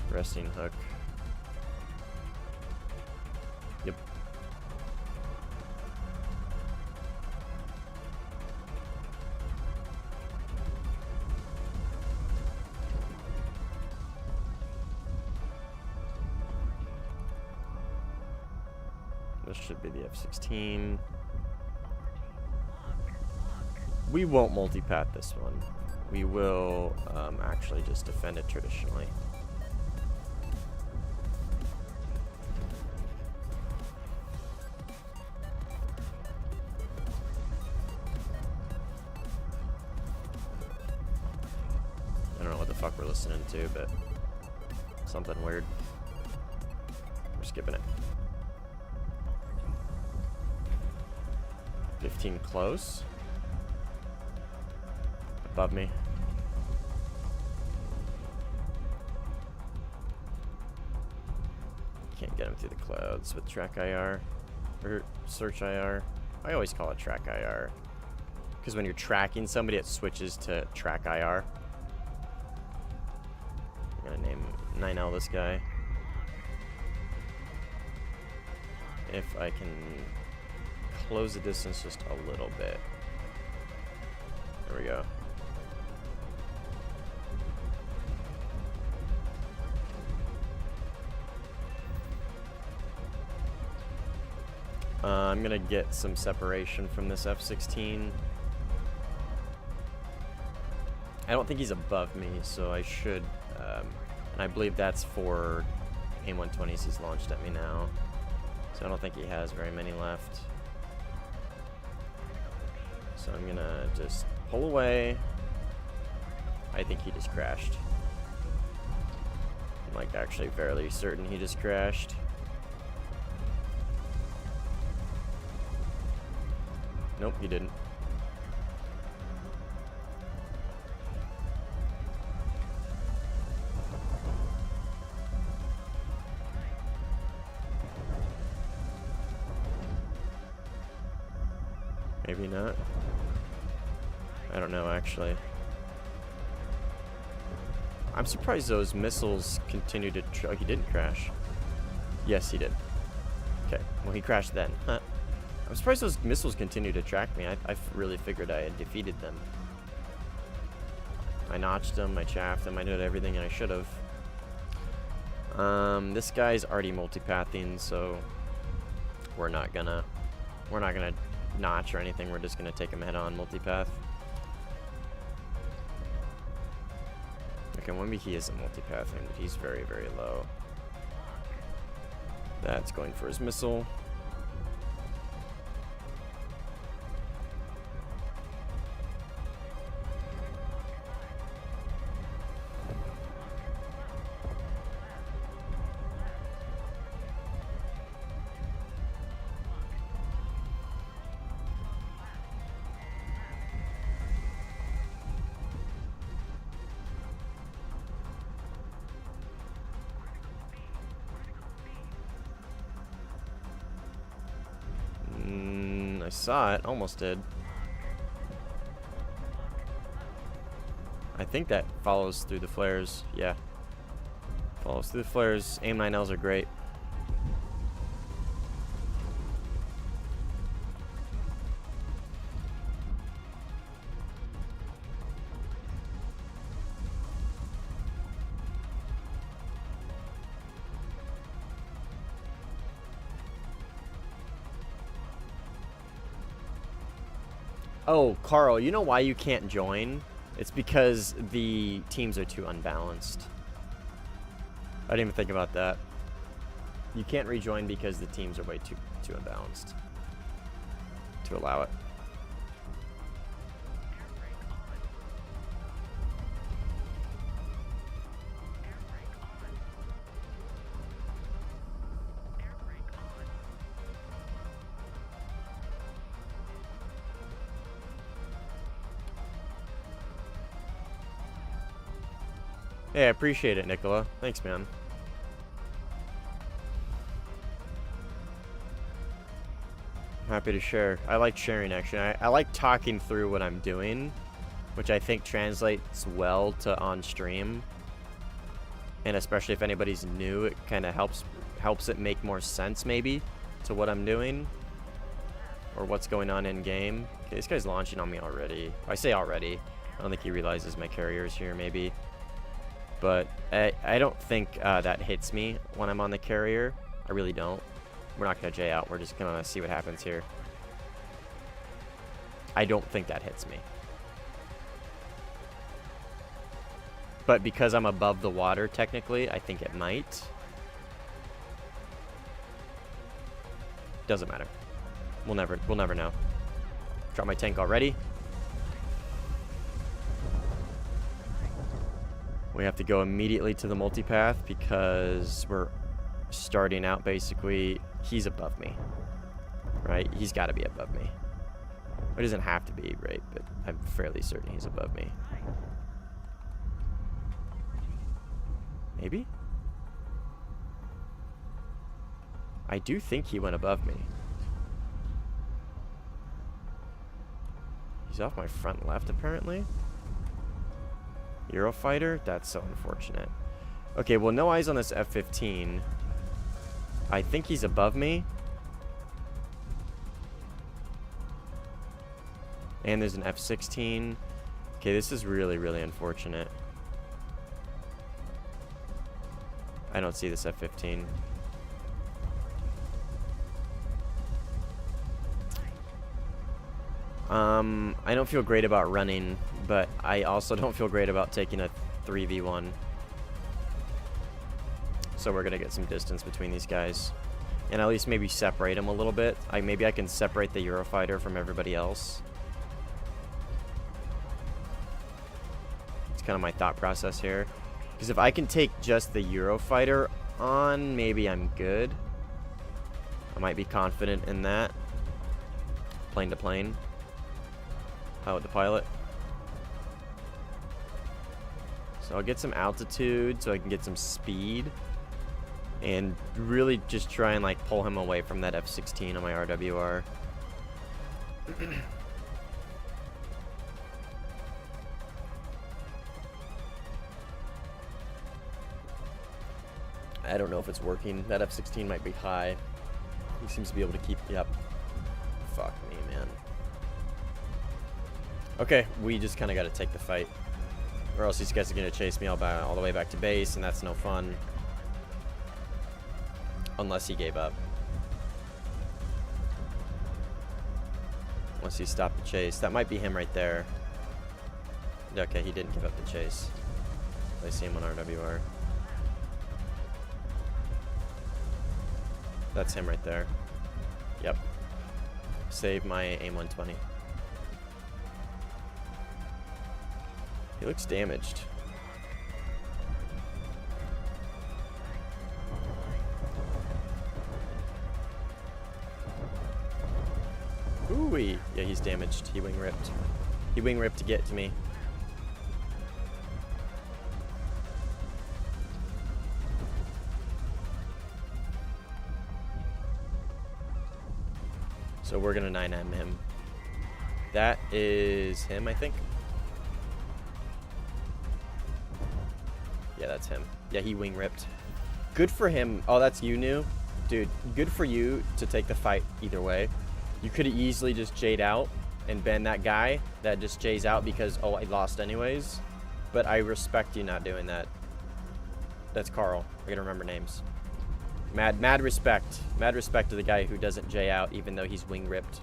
Resting hook. Yep. This should be the F-16. We won't multi-pat this one. We will actually just defend it traditionally. I don't know what the fuck we're listening to, but something weird. We're skipping it. 15 close. Above me. Can't get him through the clouds with track IR. Or search IR. I always call it track IR. Because when you're tracking somebody, it switches to track IR. I'm gonna name 9L this guy. If I can close the distance just a little bit. There we go. I'm gonna get some separation from this F-16. I don't think he's above me, so I should, and I believe that's for AIM-120s he's launched at me now. So I don't think he has very many left. So I'm gonna just pull away. I think he just crashed. I'm like actually fairly certain he just crashed. Nope, he didn't. Maybe not. I don't know, actually. I'm surprised those missiles continue to... Oh, he didn't crash. Yes, he did. Okay, well, he crashed then. Huh. I'm surprised those missiles continue to track me. I really figured I had defeated them. I notched them, I chaffed them, I did everything I should have. This guy's already multipathing, so we're not gonna notch or anything. We're just gonna take him head on multipath. Okay, maybe he isn't multipathing, but he's very, very low. That's going for his missile. I saw it, almost did. I think that follows through the flares. Yeah. Follows through the flares. Aim 9Ls are great. Oh, Carl, you know why you can't join? It's because the teams are too unbalanced. I didn't even think about that. You can't rejoin because the teams are way too unbalanced to allow it. Hey, I appreciate it, Nicola. Thanks, man. Happy to share. I like sharing, actually. I like talking through what I'm doing, which I think translates well to on stream. And especially if anybody's new, it kind of helps it make more sense, maybe, to what I'm doing or what's going on in game. Okay, this guy's launching on me already. I say already. I don't think he realizes my carrier's here, maybe. But I don't think that hits me when I'm on the carrier. I really don't. We're not going to J out. We're just going to see what happens here. I don't think that hits me. But because I'm above the water, technically, I think it might. Doesn't matter. We'll never know. Drop my tank already. We have to go immediately to the multipath because we're starting out basically. He's above me, right? He's got to be above me. It doesn't have to be, right? But I'm fairly certain he's above me. Maybe? I do think he went above me. He's off my front left, apparently. Eurofighter? That's so unfortunate. Okay, well, no eyes on this F-15. I think he's above me. And there's an F-16. Okay, this is really, really unfortunate. I don't see this F-15. I don't feel great about running, but I also don't feel great about taking a 3v1. So we're gonna get some distance between these guys. And at least maybe separate them a little bit. Maybe I can separate the Eurofighter from everybody else. It's kind of my thought process here. Because if I can take just the Eurofighter on, maybe I'm good. I might be confident in that. Plane to plane. Pilot to pilot. So I'll get some altitude so I can get some speed. And really just try and like pull him away from that F-16 on my RWR. I don't know if it's working. That F-16 might be high. He seems to be able to keep... Yep. Fuck me, man. Okay, we just kind of got to take the fight. Or else these guys are going to chase me all the way back to base, and that's no fun. Unless he gave up. Unless he stopped the chase. That might be him right there. Okay, he didn't give up the chase. I see him on RWR. That's him right there. Yep. Save my AIM-120. He looks damaged. Ooh-wee. Yeah, he's damaged. He wing ripped. He wing ripped to get to me. So we're gonna 9M him. That is him, I think. Yeah, that's him. Yeah, he wing ripped. Good for him. Oh, that's you, New? Dude, good for you to take the fight either way. You could have easily just J'd out and been that guy that just J's out because, oh, I lost anyways. But I respect you not doing that. That's Carl. I gotta remember names. Mad respect. Mad respect to the guy who doesn't J out even though he's wing ripped.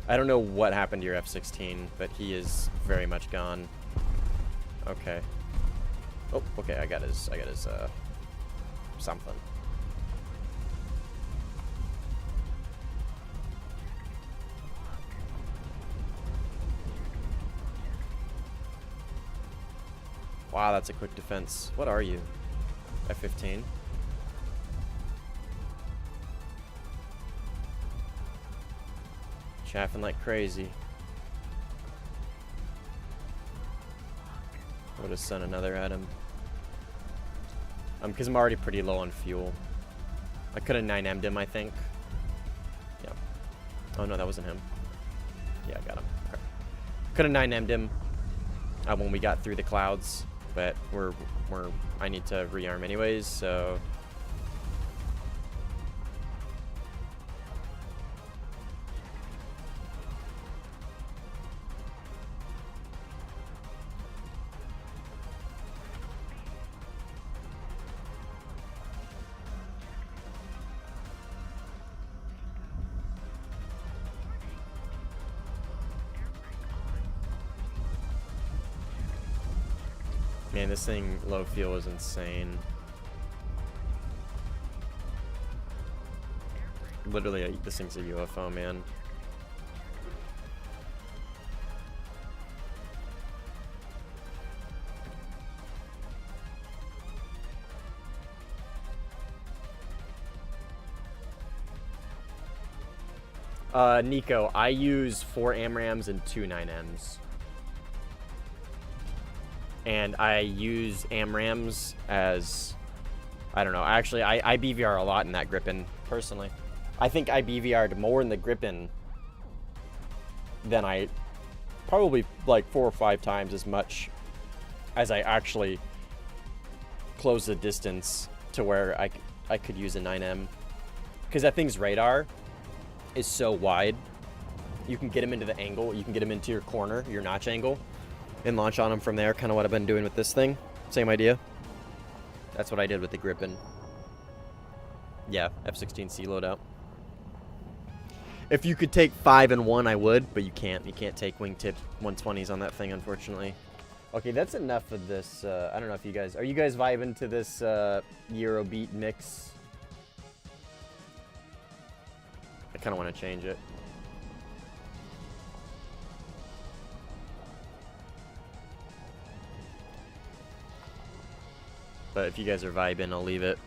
I don't know what happened to your F-16, but he is very much gone. Okay. Oh, okay, I got his something. Wow, that's a quick defense. What are you? F-15? Chaffing like crazy. I would have sent another at him. Because I'm already pretty low on fuel. I could have 9M'd him, I think. Yeah. Oh, no, that wasn't him. Yeah, I got him. Okay. Could have 9M'd him when we got through the clouds. But I need to rearm anyways, so... Man, this thing, low fuel, is insane. Literally, this thing's a UFO, man. Nico, I use 4 AMRAMs and 2 9Ms. And I use AMRAMs as, I don't know, actually I BVR a lot in that Gripen, personally. I think I BVR'd more in the Gripen than I, probably like 4 or 5 times as much as I actually close the distance to where I could use a 9M. Because that thing's radar is so wide, you can get him into the angle, you can get him into your corner, your notch angle, and launch on them from there. Kind of what I've been doing with this thing. Same idea. That's what I did with the Gripen. Yeah, F-16C loadout. If you could take 5 and 1, I would, but you can't. You can't take wingtip 120s on that thing, unfortunately. Okay, that's enough of this. I don't know if you guys... Are you guys vibing to this Eurobeat mix? I kind of want to change it. But if you guys are vibing, I'll leave it.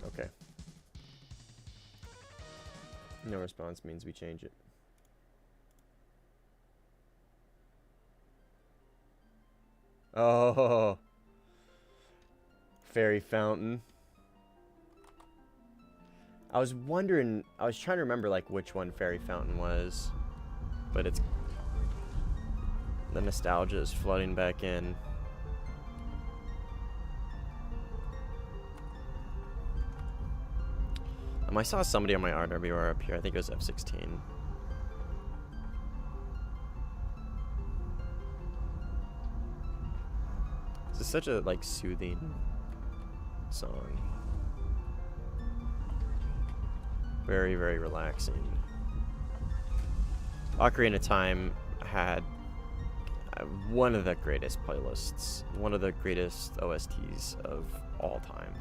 Okay. No response means we change it. Oh. Fairy Fountain. I was wondering, I was trying to remember like which one Fairy Fountain was. But it's... The nostalgia is flooding back in. I saw somebody on my RWR up here. I think it was F16. This is such a like soothing song. Very, very relaxing. Ocarina of Time had one of the greatest playlists, one of the greatest OSTs of all time.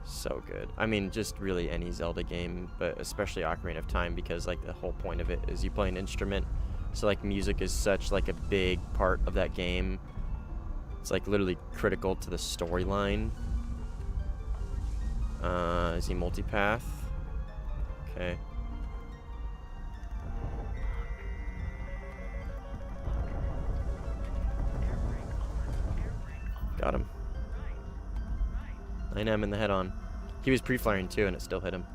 So good. I mean, just really any Zelda game, but especially Ocarina of Time, because like the whole point of it is you play an instrument. So like music is such like a big part of that game. It's like literally critical to the storyline. Is he multipath? Okay. Got him. 9M in the head on. He was pre-flaring too, and it still hit him.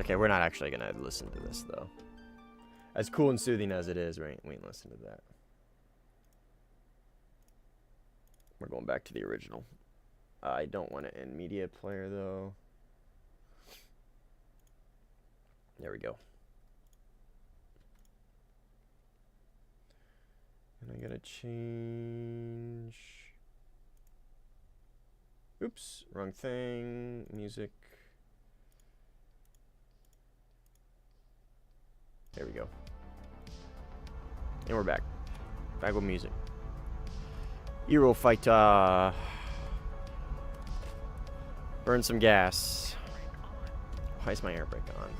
Okay, we're not actually gonna listen to this though. As cool and soothing as it is, we ain't listen to that. We're going back to the original. I don't want to end media player though. There we go. And I gotta change. Oops, wrong thing. Music. There we go. And we're back. Back with music. Eurofighter. Burn some gas. Why is my air brake on?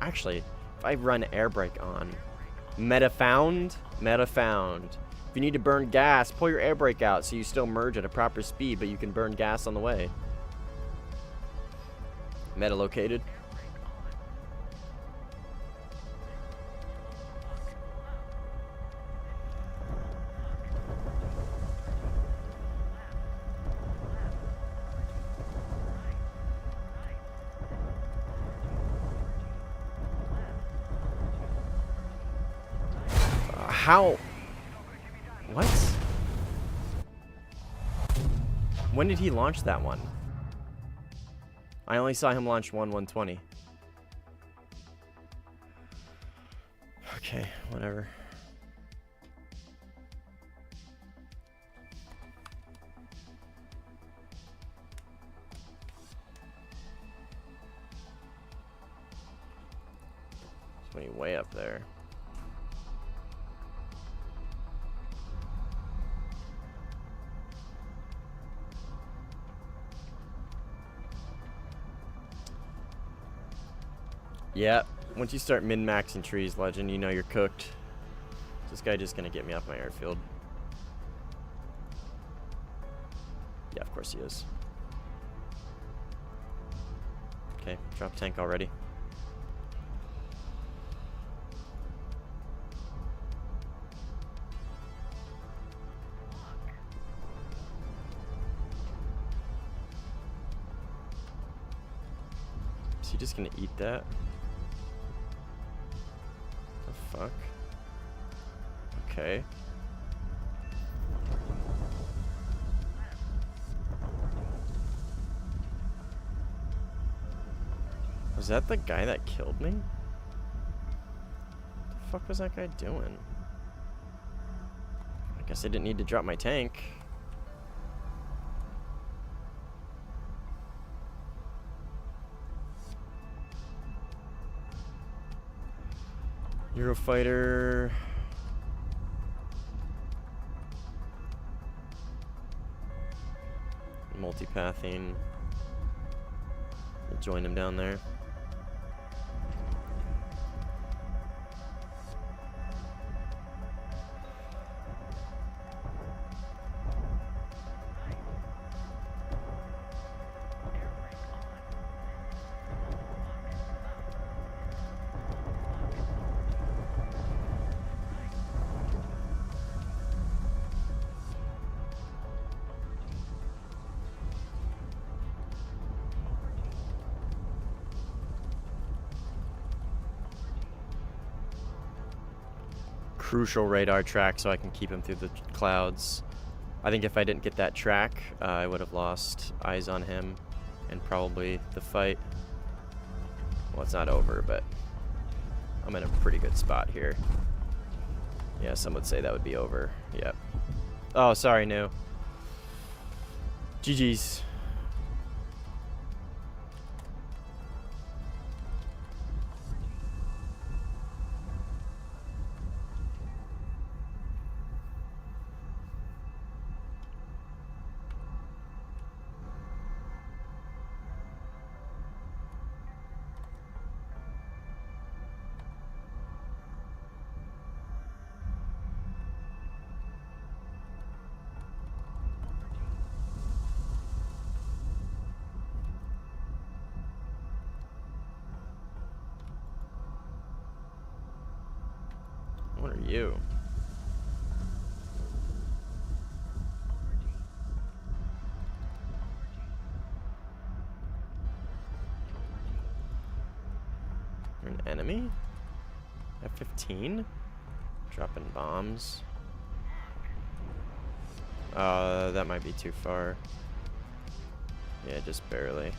Actually, if I run air brake on, meta found. If you need to burn gas, pull your air brake out so you still merge at a proper speed, but you can burn gas on the way. Meta located. How? What? When did he launch that one? I only saw him launch 120. Okay, whatever. Somebody way up there. Yeah, once you start min-maxing trees, Legend, you know you're cooked. Is this guy just gonna get me off my airfield? Yeah, of course he is. Okay, drop tank already. Is he just gonna eat that? Fuck. Okay. Was that the guy that killed me? What the fuck was that guy doing? I guess I didn't need to drop my tank. Eurofighter. Multipathing. We'll join him down there. Crucial radar track so I can keep him through the clouds. I think if I didn't get that track, I would have lost eyes on him and probably the fight. Well, it's not over, but I'm in a pretty good spot here. Yeah, some would say that would be over. Yep. Oh, sorry, no. GG's. What are you? You're an enemy? F-15? Dropping bombs. That might be too far. Yeah, just barely.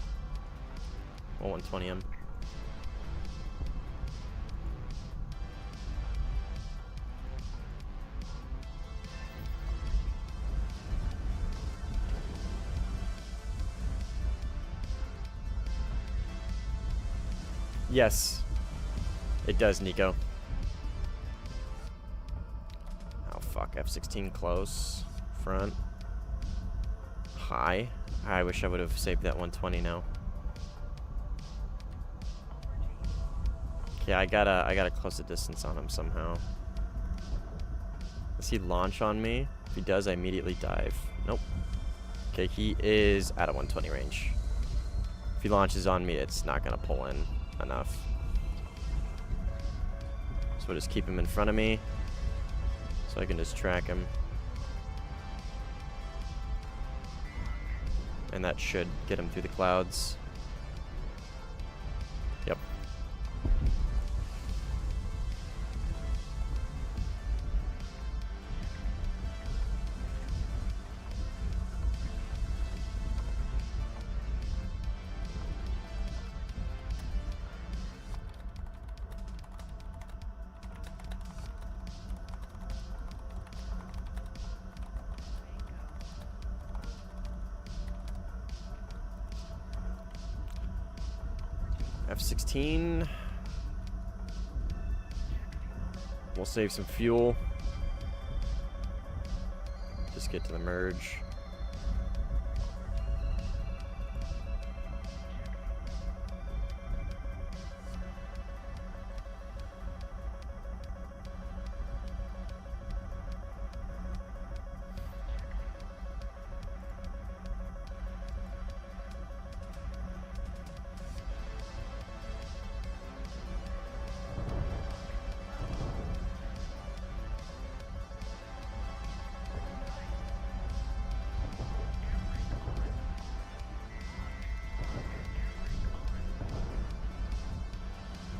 Well, 120 him. Yes, it does, Nico. Oh, fuck. F-16 close. Front. High. I wish I would have saved that 120 now. Yeah, I gotta close the distance on him somehow. Does he launch on me? If he does, I immediately dive. Nope. Okay, he is out of 120 range. If he launches on me, it's not gonna pull in enough. So we'll just keep him in front of me so I can just track him. And that should get him through the clouds. Yep. F-16. We'll save some fuel. Just get to the merge.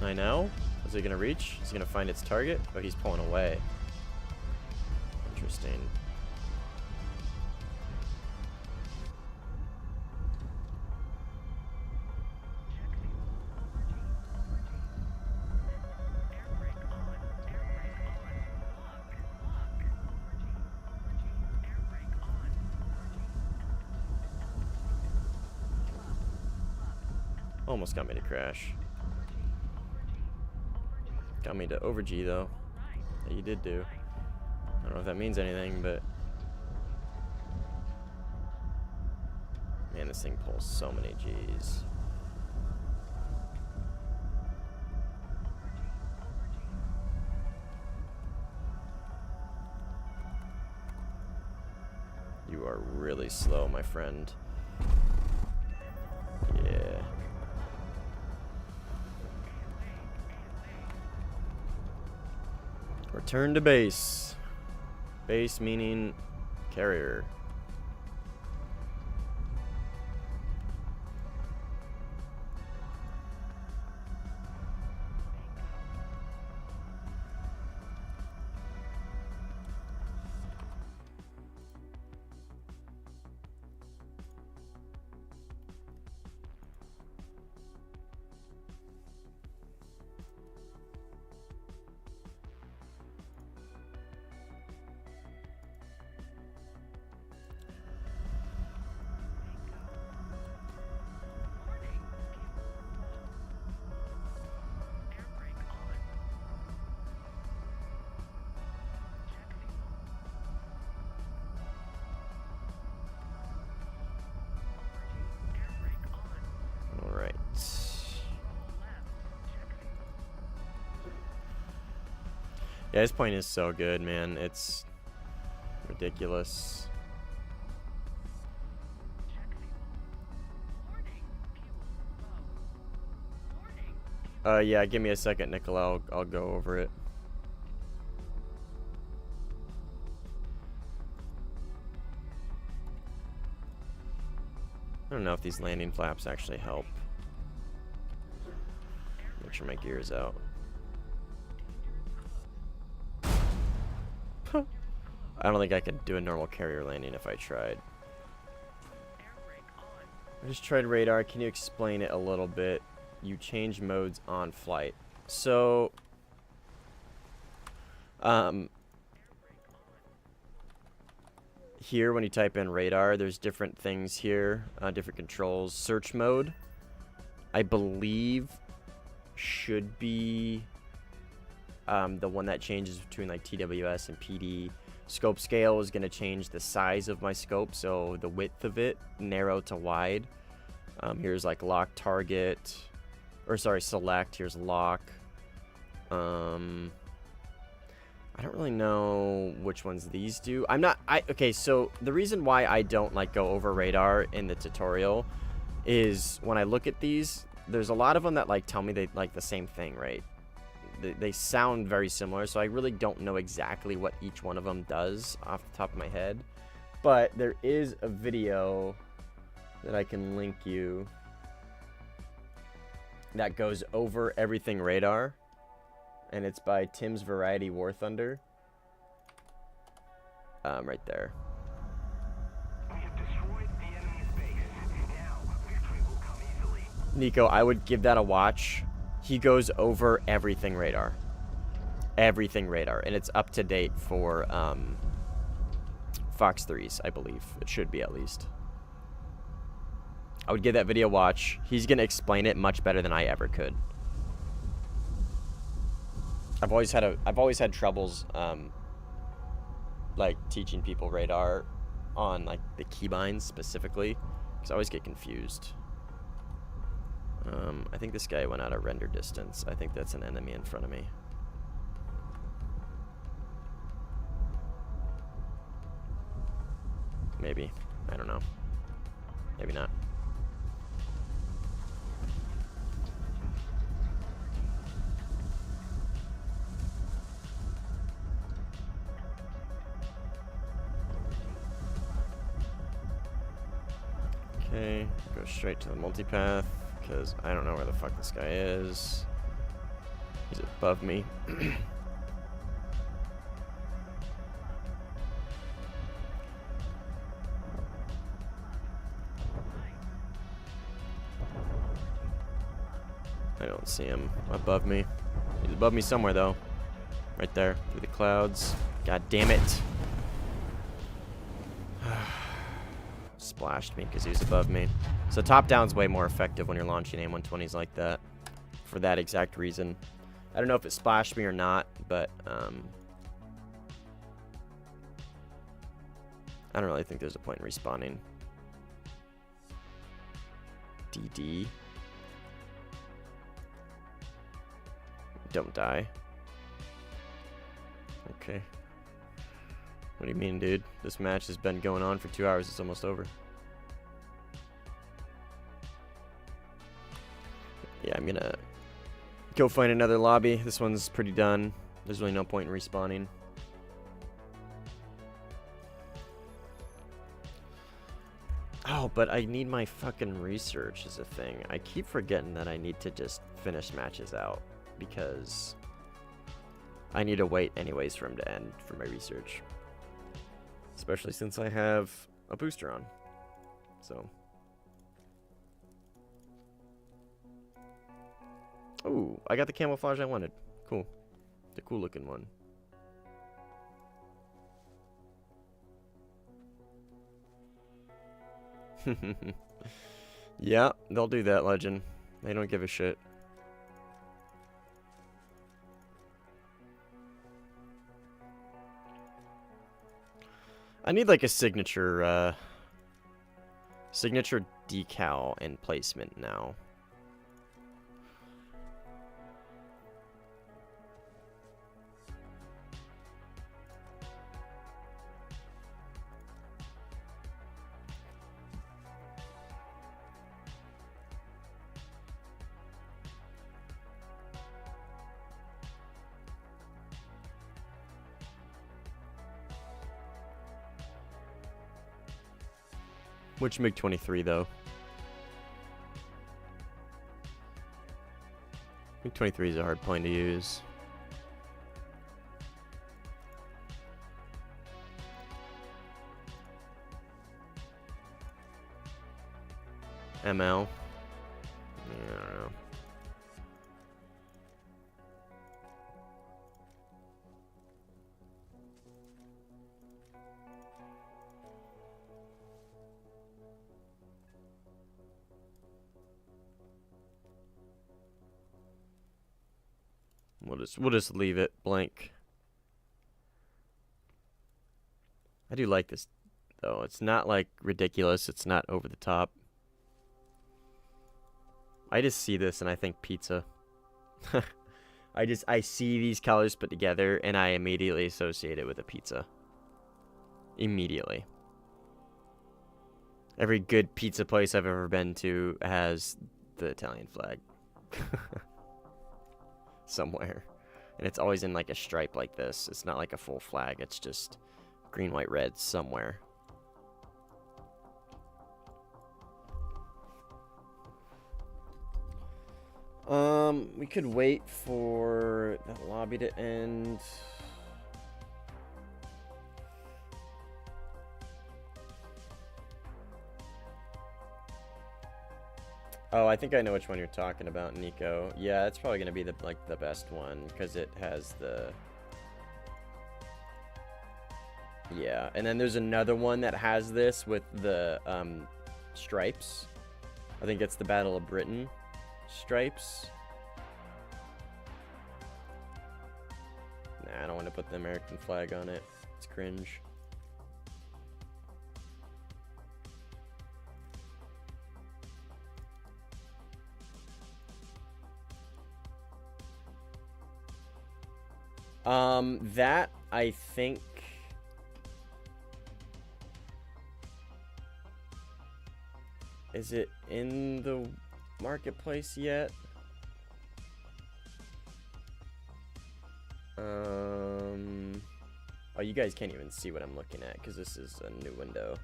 I know. Is he gonna reach? Is he gonna find its target? Oh, he's pulling away. Interesting. Almost got me to crash. Got me to over G though. Yeah, you did do. I don't know if that means anything, but man, this thing pulls so many G's. You are really slow, my friend. Yeah. Return to base. Base meaning carrier. Yeah, this point is so good, man. It's ridiculous. Yeah, give me a second, Nicola. I'll go over it. I don't know if these landing flaps actually help. Make sure my gear is out. I don't think I could do a normal carrier landing if I tried. I just tried radar. Can you explain it a little bit? You change modes on flight. So, here when you type in radar, there's different things here, different controls. Search mode, I believe, should be the one that changes between like TWS and PD. Scope scale is going to change the size of my scope, so the width of it, narrow to wide. Here's like lock target, or sorry, select. Here's lock. I don't really know which ones these do. Okay, so the reason why I don't like go over radar in the tutorial is when I look at these, there's a lot of them that like tell me they like the same thing, right? They sound very similar, so I really don't know exactly what each one of them does off the top of my head. But there is a video that I can link you that goes over everything radar, and it's by Tim's Variety War Thunder. Right there. We have destroyed the enemy's base. Now, victory will come easily. Nico, I would give that a watch. He goes over everything radar. Everything radar. And it's up to date for Fox 3s, I believe. It should be, at least. I would give that video a watch. He's going to explain it much better than I ever could. I've always had troubles like teaching people radar on like the keybinds specifically, because I always get confused. I think this guy went out of render distance. I think that's an enemy in front of me. Maybe. I don't know. Maybe not. Okay, go straight to the multipath, because I don't know where the fuck this guy is. He's above me. I don't see him above me. He's above me somewhere, though. Right there, through the clouds. God damn it. splashed me because he was above me. So top down's way more effective when you're launching AIM-120s like that. For that exact reason. I don't know if it splashed me or not, but I don't really think there's a point in respawning. DD. Don't die. Okay. What do you mean, dude? This match has been going on for 2 hours. It's almost over. Yeah, I'm gonna go find another lobby. This one's pretty done. There's really no point in respawning. Oh, but I need my fucking research is a thing. I keep forgetting that I need to just finish matches out because I need to wait anyways for him to end for my research. Especially since I have a booster on. So. Ooh, I got the camouflage I wanted. Cool. The cool looking one. Yeah, they'll do that, Legend. They don't give a shit. I need like a signature decal and placement now. Which MiG-23 though? MiG-23 is a hard plane to use. ML. Yeah, I don't know. We'll just leave it blank. I do like this though. It's not like ridiculous. It's not over the top. I just see this and I think pizza. I see these colors put together and I immediately associate it with a pizza. Immediately. Every good pizza place I've ever been to has the Italian flag. Somewhere. And it's always in like a stripe like this. It's not like a full flag. It's just green, white, red somewhere. We could wait for that lobby to end. Oh, I think I know which one you're talking about, Nico. Yeah, it's probably gonna be the best one because it has the. Yeah, and then there's another one that has this with the stripes. I think it's the Battle of Britain stripes. Nah, I don't want to put the American flag on it. It's cringe. That I think is it in the marketplace yet? Oh, you guys can't even see what I'm looking at because this is a new window.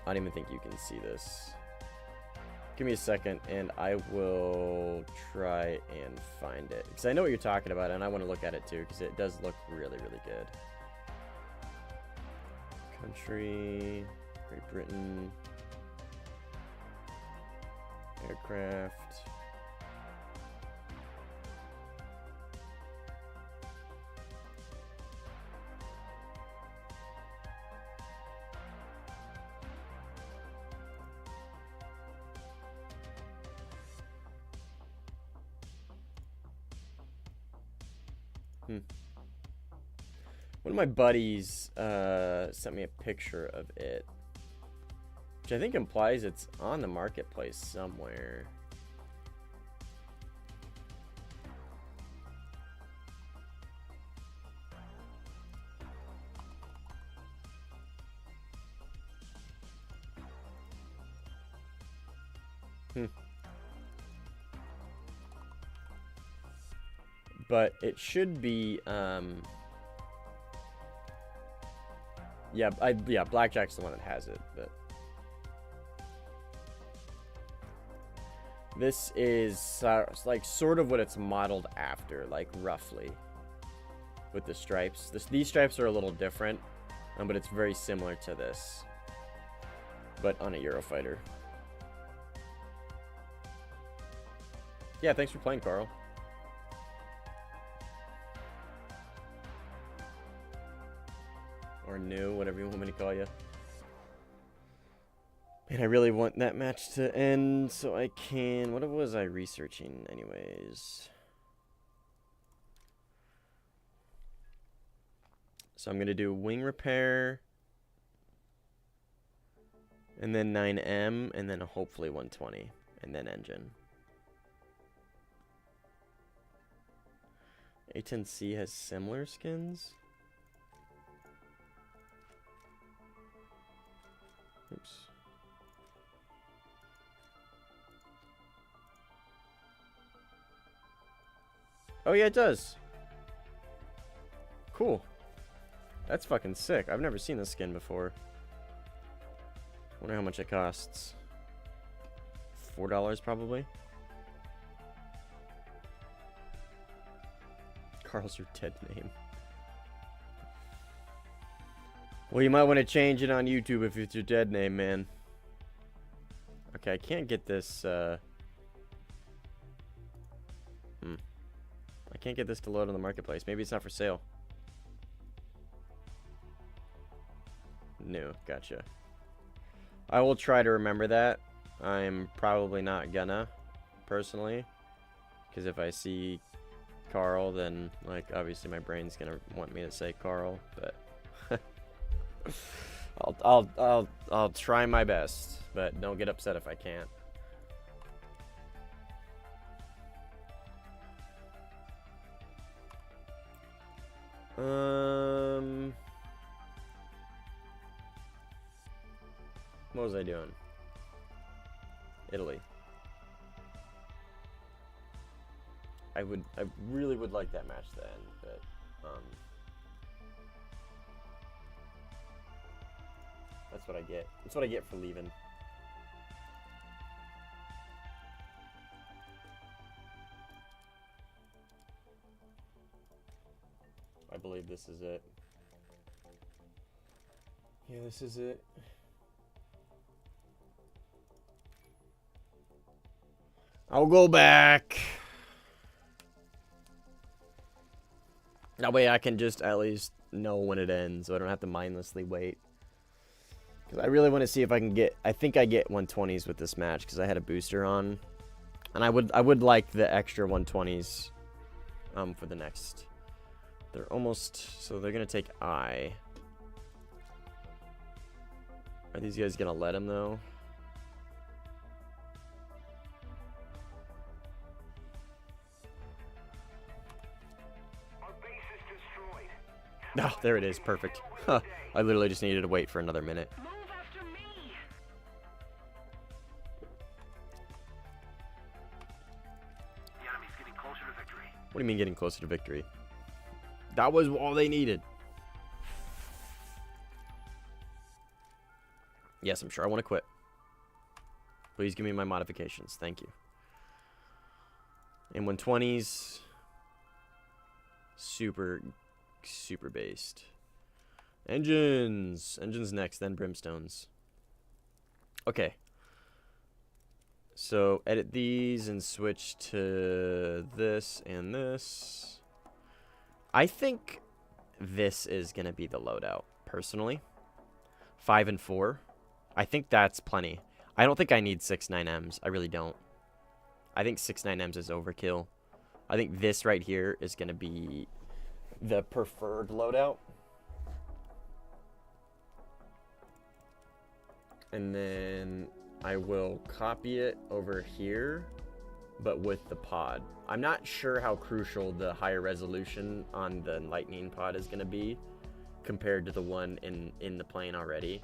I don't even think you can see this. Give me a second and I will try and find it because I know what you're talking about and I want to look at it too because it does look really, really good. Country, Great Britain, aircraft. One of my buddies sent me a picture of it, which I think implies it's on the marketplace somewhere. But it should be, yeah, Blackjack's the one that has it, but this is like sort of what it's modeled after, like roughly, with the stripes. These stripes are a little different, but it's very similar to this, but on a Eurofighter. Yeah, thanks for playing, Carl. Or new, whatever you want me to call you. Man, I really want that match to end so I can... What was I researching anyways? So I'm going to do wing repair. And then 9M. And then hopefully 120. And then engine. A10C has similar skins. Oops. Oh yeah, it does. Cool. That's fucking sick. I've never seen this skin before. Wonder how much it costs. $4 probably. Carl's your dead name. Well, you might want to change it on YouTube if it's your dead name, man. Okay, I can't get this, I can't get this to load on the marketplace. Maybe it's not for sale. No, gotcha. I will try to remember that. I'm probably not gonna, personally. Because if I see Carl, then, like, obviously my brain's gonna want me to say Carl, but... I'll try my best, but don't get upset if I can't. What was I doing? Italy. I really would like that match to end, but that's what I get. That's what I get for leaving. I believe this is it. Yeah, this is it. I'll go back. That way I can just at least know when it ends, so I don't have to mindlessly wait. Because I really want to see if I can get... I think I get 120s with this match, because I had a booster on. And I would like the extra 120s for the next... They're almost... So they're going to take I. Are these guys going to let him, though? Oh, there it is. Perfect. Huh. I literally just needed to wait for another minute. Move after me. The enemy's getting closer to victory. What do you mean getting closer to victory? That was all they needed. Yes, I'm sure I want to quit. Please give me my modifications. Thank you. And 120s. Super based. Engines next, then brimstones. Okay, so edit these and switch to this and this. I think this is gonna be the loadout personally. 5 and 4, I think that's plenty. I don't think I need 6 9Ms. I really don't. I think 6 9Ms is overkill. I think this right here is gonna be the preferred loadout. And then I will copy it over here, but with the pod. I'm not sure how crucial the higher resolution on the lightning pod is going to be compared to the one in the plane already.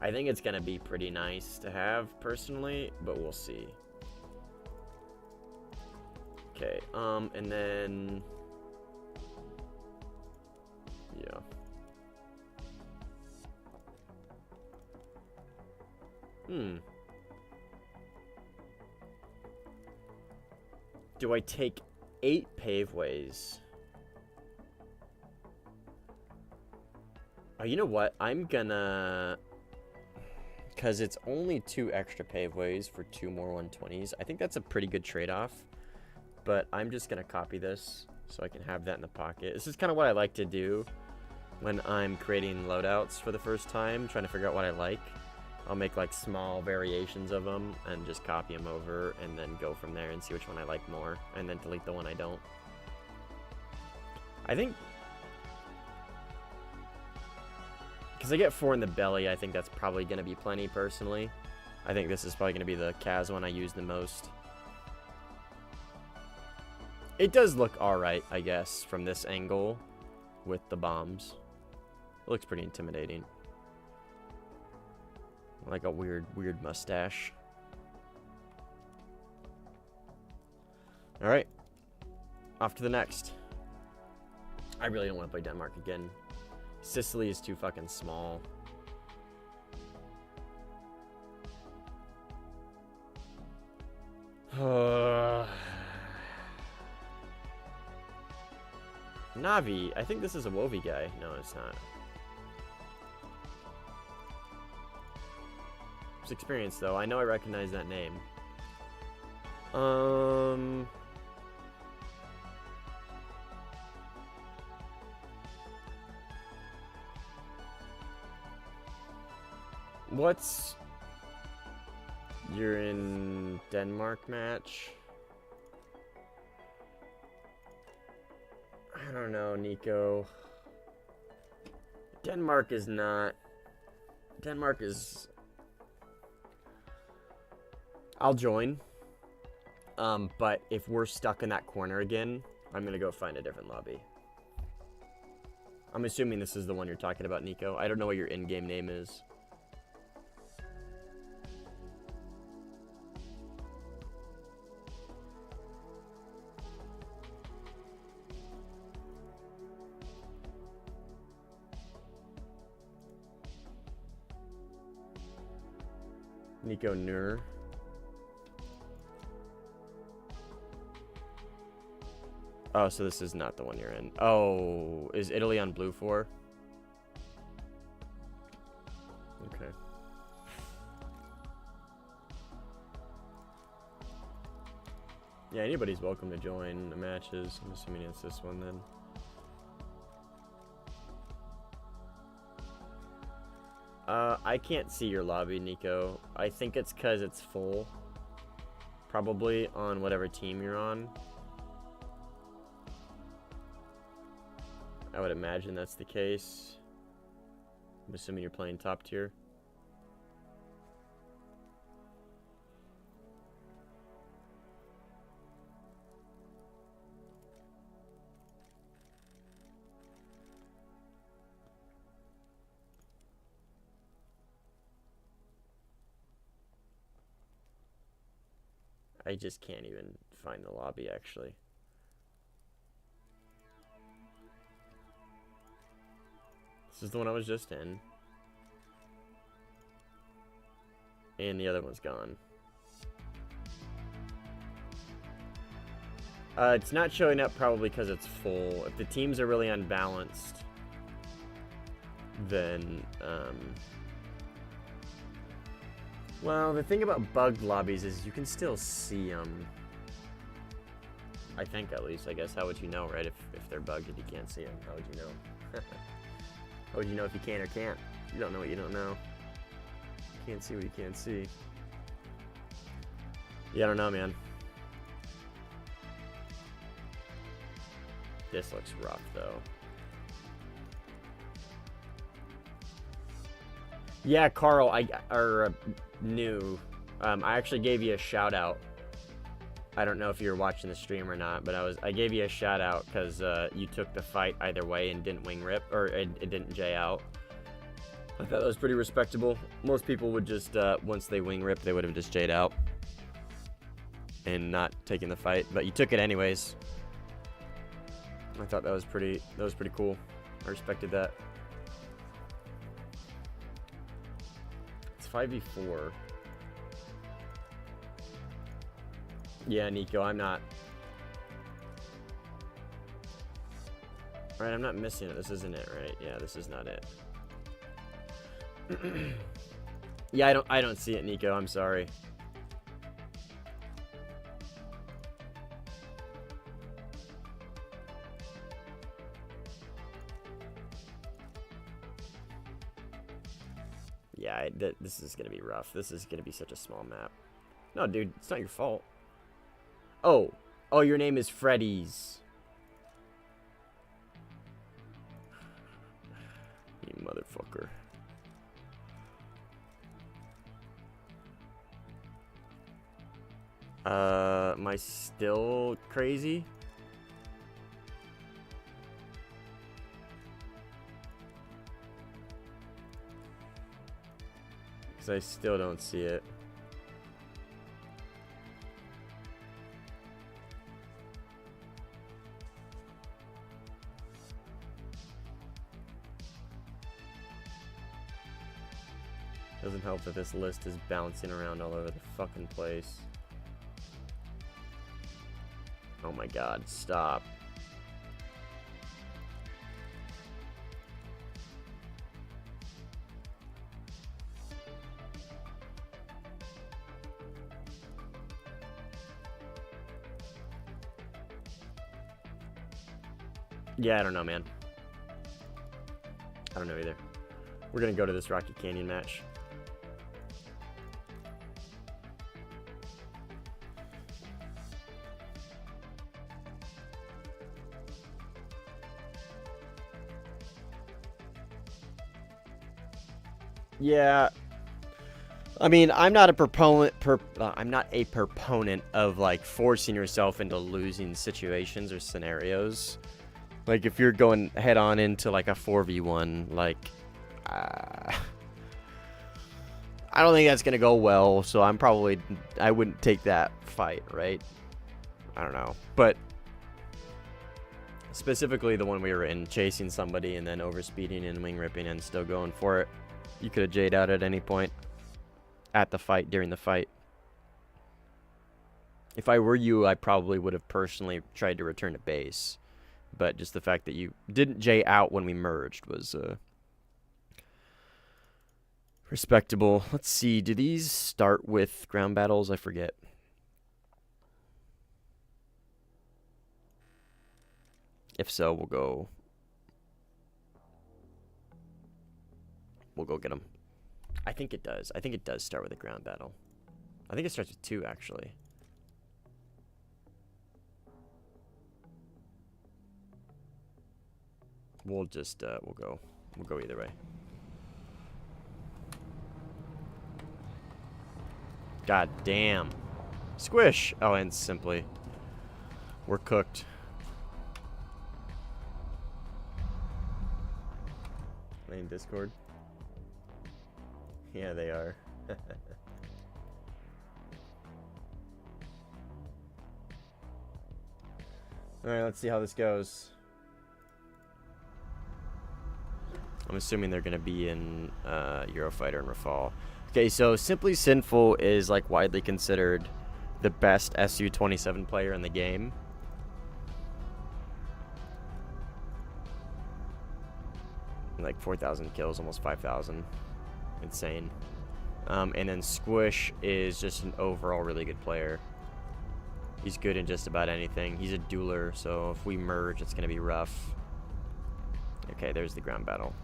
I think it's going to be pretty nice to have personally, but we'll see. Okay, and then yeah. Do I take 8 paveways? Oh, you know what? I'm gonna... Because it's only 2 extra paveways for 2 more 120s. I think that's a pretty good trade-off. But I'm just gonna copy this so I can have that in the pocket. This is kind of what I like to do when I'm creating loadouts for the first time, trying to figure out what I like. I'll make like small variations of them and just copy them over and then go from there and see which one I like more and then delete the one I don't. I think because I get 4 in the belly, I think that's probably going to be plenty personally. I think this is probably going to be the Kaz one I use the most. It does look alright, I guess, from this angle with the bombs. It looks pretty intimidating. Like a weird mustache. Alright. Off to the next. I really don't want to play Denmark again. Sicily is too fucking small. Navi. I think this is a Wovi guy. No, it's not. It's experience though. I know I recognize that name. What's... You're in Denmark match? I don't know, Nico. Denmark is not... Denmark is... I'll join. But if we're stuck in that corner again, I'm gonna go find a different lobby. I'm assuming this is the one you're talking about, Nico. I don't know what your in-game name is. Nico Nur. Oh, so this is not the one you're in. Oh, is Italy on blue 4? Okay. Yeah, anybody's welcome to join the matches. I'm assuming it's this one then. I can't see your lobby, Nico. I think it's because it's full. Probably on whatever team you're on. I would imagine that's the case. I'm assuming you're playing top tier. I just can't even find the lobby, actually. This is the one I was just in. And the other one's gone. It's not showing up probably because it's full. If the teams are really unbalanced, then, well, the thing about bugged lobbies is you can still see them. I think, at least. I guess, how would you know, right? If they're bugged, if you can't see them, how would you know? How would you know if you can or can't? You don't know what you don't know. You can't see what you can't see. Yeah, I don't know, man. This looks rough, though. Yeah, Carl, new. I actually gave you a shout out. I don't know if you were watching the stream or not, but I gave you a shout out because you took the fight either way and didn't wing rip, or it didn't J out. I thought that was pretty respectable. Most people would just once they wing rip, they would have just J'd out and not taken the fight, but you took it anyways. I thought that was pretty cool. I respected that. It's 5v4. Yeah, Nico, I'm not. Alright, I'm not missing it. This isn't it, right? Yeah, this is not it. Yeah, I don't see it, Nico. I'm sorry. Yeah, this is gonna be rough. This is gonna be such a small map. No, dude, it's not your fault. Oh, your name is Freddy's. You motherfucker. Am I still crazy? Because I still don't see it. Doesn't help that this list is bouncing around all over the fucking place. Oh my god, stop. Yeah, I don't know, man. I don't know either. We're gonna go to this Rocky Canyon match. Yeah, I mean, I'm not a proponent. I'm not a proponent of like forcing yourself into losing situations or scenarios. Like if you're going head on into like a 4v1, like I don't think that's gonna go well. So I wouldn't take that fight, right? I don't know, but specifically the one we were in, chasing somebody and then overspeeding and wing ripping and still going for it. You could have J'd out at any point at the fight, during the fight. If I were you, I probably would have personally tried to return to base. But just the fact that you didn't J out when we merged was respectable. Let's see, do these start with ground battles? I forget. If so, we'll go get them. I think it does. I think it does start with a ground battle. I think it starts with 2, actually. We'll just, we'll go either way. God damn. Squish! Oh, and simply. We're cooked. Are they in Discord? Yeah, they are. Alright, let's see how this goes. I'm assuming they're going to be in Eurofighter and Rafale. Okay, so Simply Sinful is like widely considered the best Su-27 player in the game. Like 4,000 kills, almost 5,000. Insane. And then Squish is just an overall really good player. He's good in just about anything. He's a dueler, so if we merge, it's going to be rough. Okay, there's the ground battle.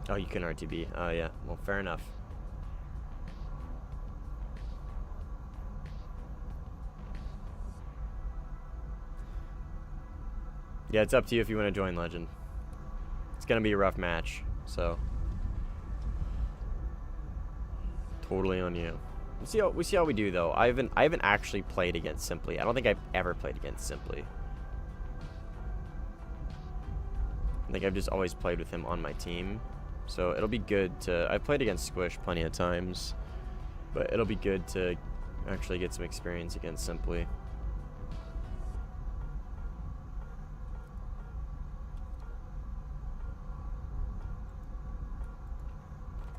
Oh, you can RTB. Oh, yeah. Well, fair enough. Yeah, it's up to you if you want to join Legend. It's gonna be a rough match, so totally on you. We see how we do though. I haven't actually played against Simply. I don't think I've ever played against Simply. I think I've just always played with him on my team. So it'll be good to... I've played against Squish plenty of times. But it'll be good to actually get some experience against Simply.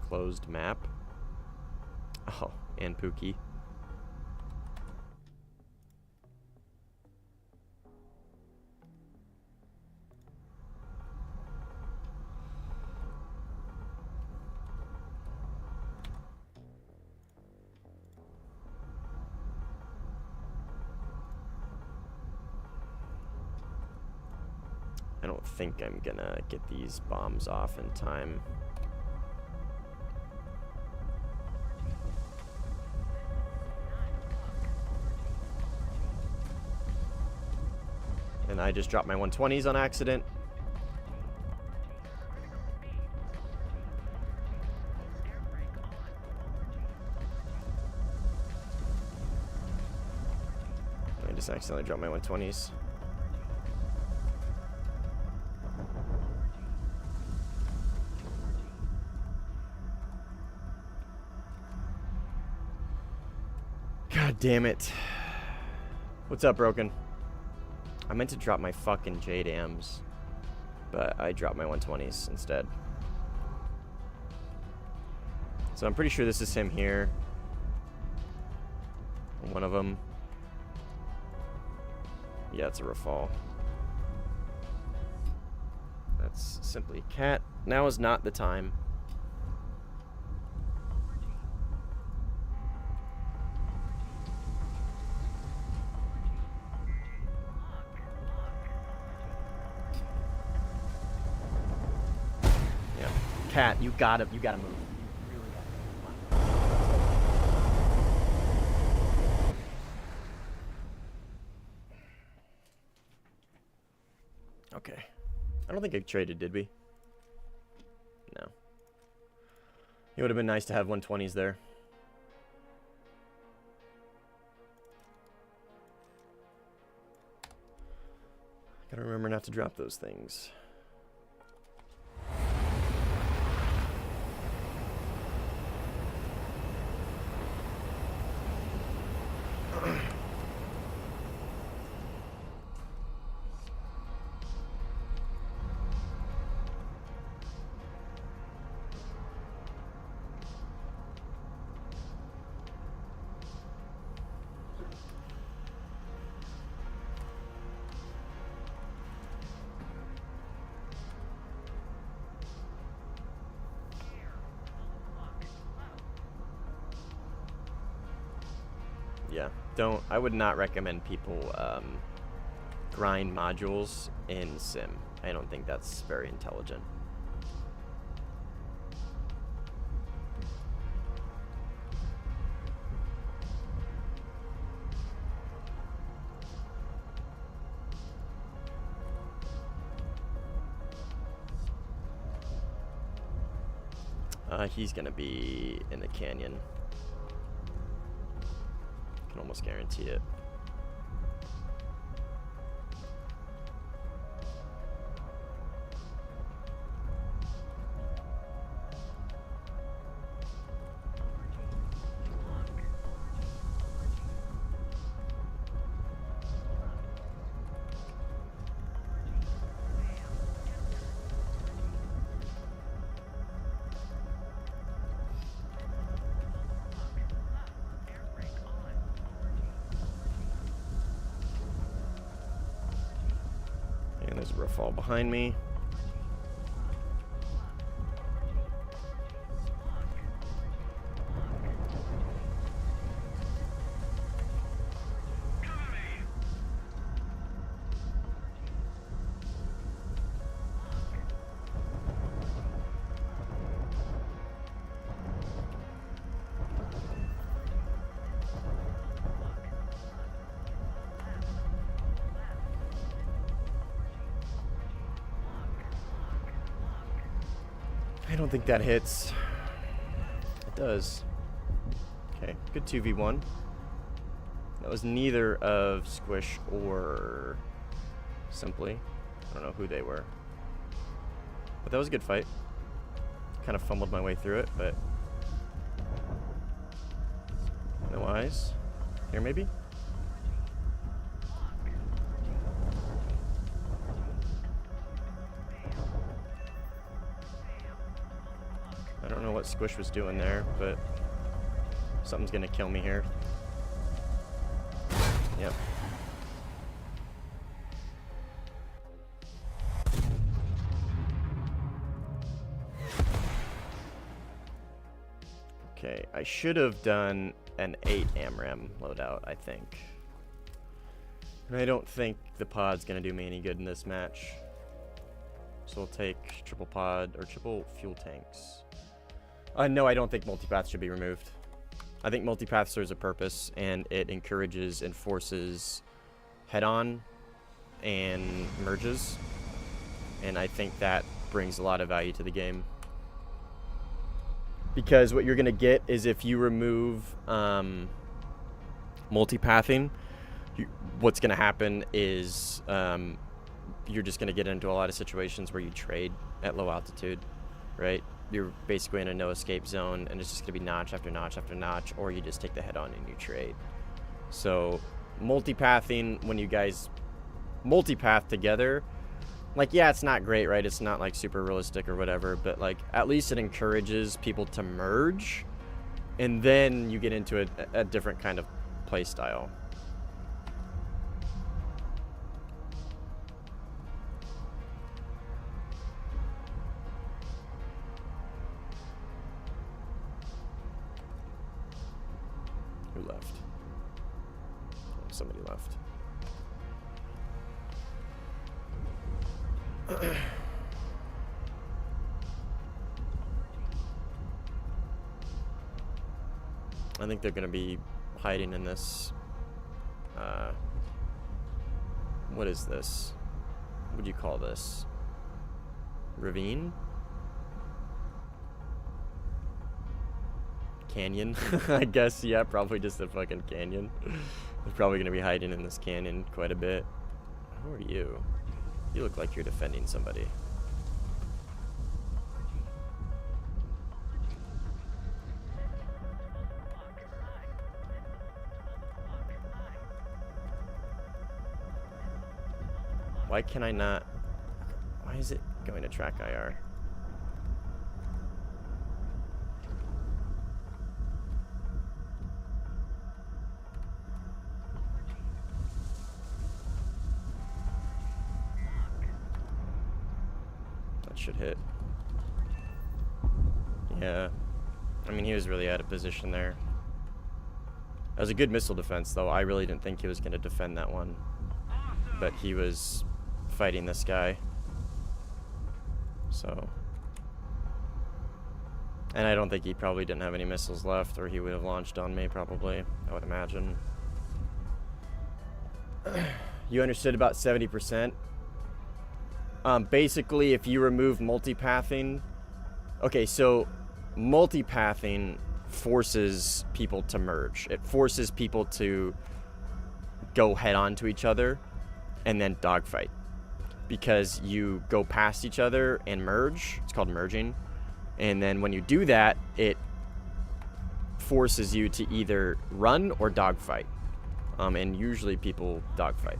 Closed map. Oh, and Pookie. I don't think I'm gonna get these bombs off in time. And I just dropped my 120s on accident. I just accidentally dropped my 120s. God damn it. What's up, Broken? I meant to drop my fucking J-Dams, but I dropped my 120s instead. So I'm pretty sure this is him here. One of them. Yeah, it's a Rafal. That's simply Cat. Now is not the time. Cat, you gotta move. You really gotta move. Okay. I don't think I traded, did we? No. It would have been nice to have 120s there. Gotta remember not to drop those things. Yeah, I would not recommend people grind modules in Sim. I don't think that's very intelligent. He's gonna be in the canyon. Can almost guarantee it. There's a Rafal behind me. I don't think that hits. It does. Okay, good 2v1. That was neither of Squish or Simply. I don't know who they were. But that was a good fight. Kind of fumbled my way through it, but... No eyes. Here, maybe? I don't know what Squish was doing there, but... Something's gonna kill me here. Yep. Okay, I should have done an 8 AMRAM loadout, I think. And I don't think the pod's gonna do me any good in this match. So we'll take triple pod, or triple fuel tanks. No, I don't think multipath should be removed. I think multipath serves a purpose, and it encourages and forces head-on and merges. And I think that brings a lot of value to the game. Because what you're going to get is if you remove multipathing, what's going to happen is you're just going to get into a lot of situations where you trade at low altitude, right? You're basically in a no escape zone, and it's just going to be notch after notch after notch, or you just take the head on and you trade. So multipathing, when you guys multipath together, like, yeah, it's not great, right? It's not like super realistic or whatever, but like at least it encourages people to merge, and then you get into a different kind of play style. Who left? Oh, somebody left. I think they're going to be hiding in this. What is this? What do you call this? Ravine? Canyon? I guess, yeah, probably just a fucking canyon. They're probably going to be hiding in this canyon quite a bit. Who are you? You look like you're defending somebody. Why can I not? Why is it going to track IR? Should hit. Yeah. I mean, he was really out of position there. That was a good missile defense, though. I really didn't think he was going to defend that one. But he was fighting this guy. So. And I don't think he probably didn't have any missiles left, or he would have launched on me, probably. I would imagine. You understood about 70%? Basically, if you remove multipathing... Okay, so multipathing forces people to merge. It forces people to go head-on to each other and then dogfight. Because you go past each other and merge. It's called merging. And then when you do that, it forces you to either run or dogfight. And usually people dogfight.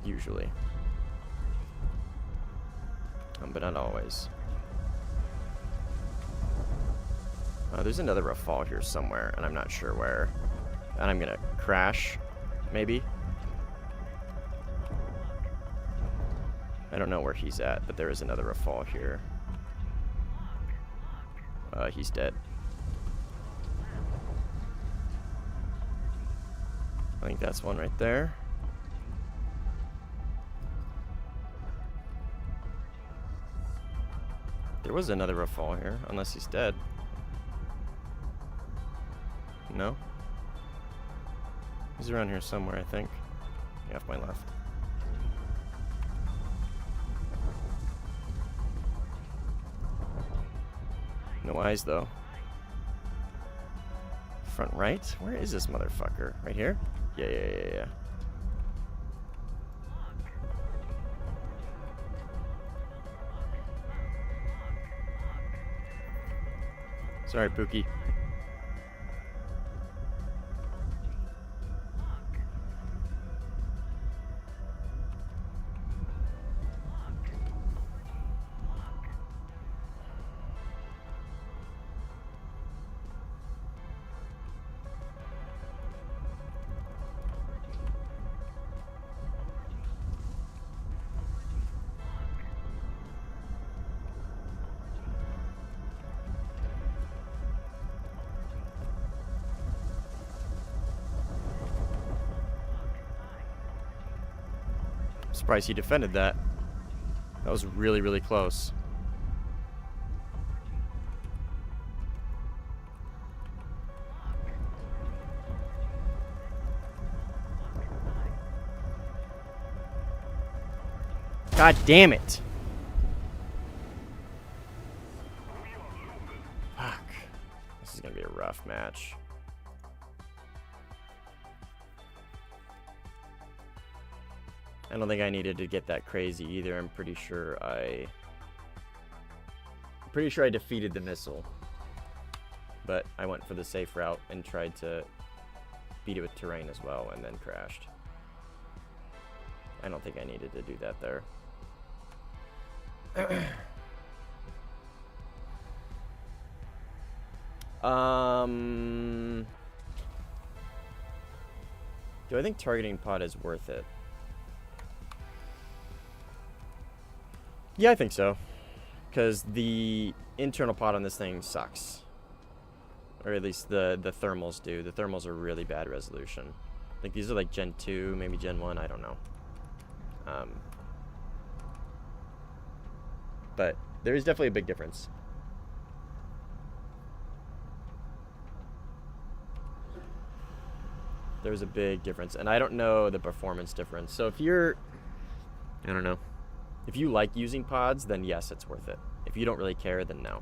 Usually. But not always. There's another Rafale here somewhere, and I'm not sure where. And I'm gonna crash, maybe. I don't know where he's at, but there is another Rafale here. He's dead. I think that's one right there. There was another Rafale here, unless he's dead. No? He's around here somewhere, I think. Yeah, off my left. No eyes, though. Front right? Where is this motherfucker? Right here? Yeah. Sorry, Pookie. Surprised he defended that. That was really, really close. God damn it. Fuck. This is gonna be a rough match. I don't think I needed to get that crazy either. I'm pretty sure I defeated the missile. But I went for the safe route and tried to beat it with terrain as well and then crashed. I don't think I needed to do that there. Do I think targeting pod is worth it? Yeah, I think so. Because the internal pod on this thing sucks. Or at least the thermals do. The thermals are really bad resolution. I think these are like Gen 2, maybe Gen 1, I don't know. But there is definitely a big difference. There's a big difference. And I don't know the performance difference. So if you're... I don't know. If you like using pods, then yes, it's worth it. If you don't really care, then no.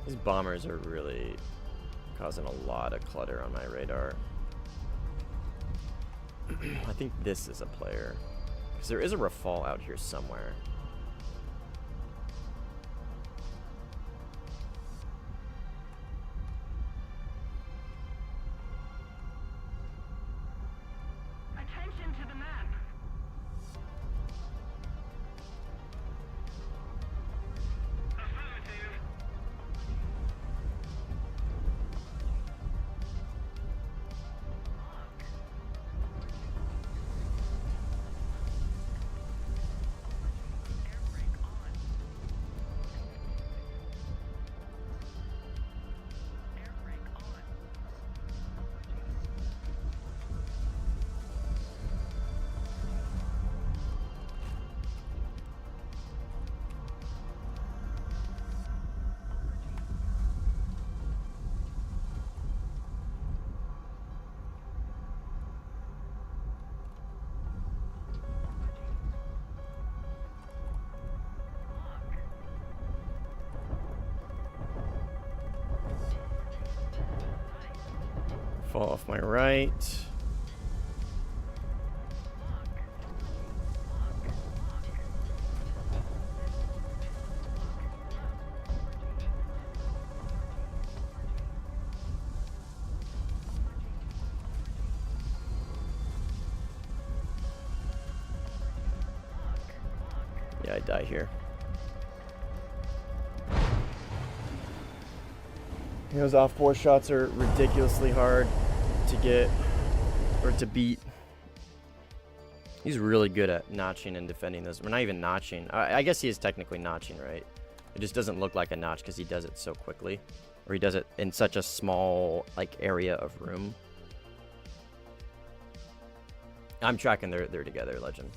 These bombers are really causing a lot of clutter on my radar. I think this is a player. Because there is a Rafale out here somewhere. Attention to the map. Affirmative. Fall off my right. Yeah, I die here. Those off-bore shots are ridiculously hard to get or to beat. He's really good at notching and defending those. We're not even notching. I guess he is technically notching, right? It just doesn't look like a notch because he does it so quickly. Or he does it in such a small, like, area of room. I'm tracking they're together, Legend.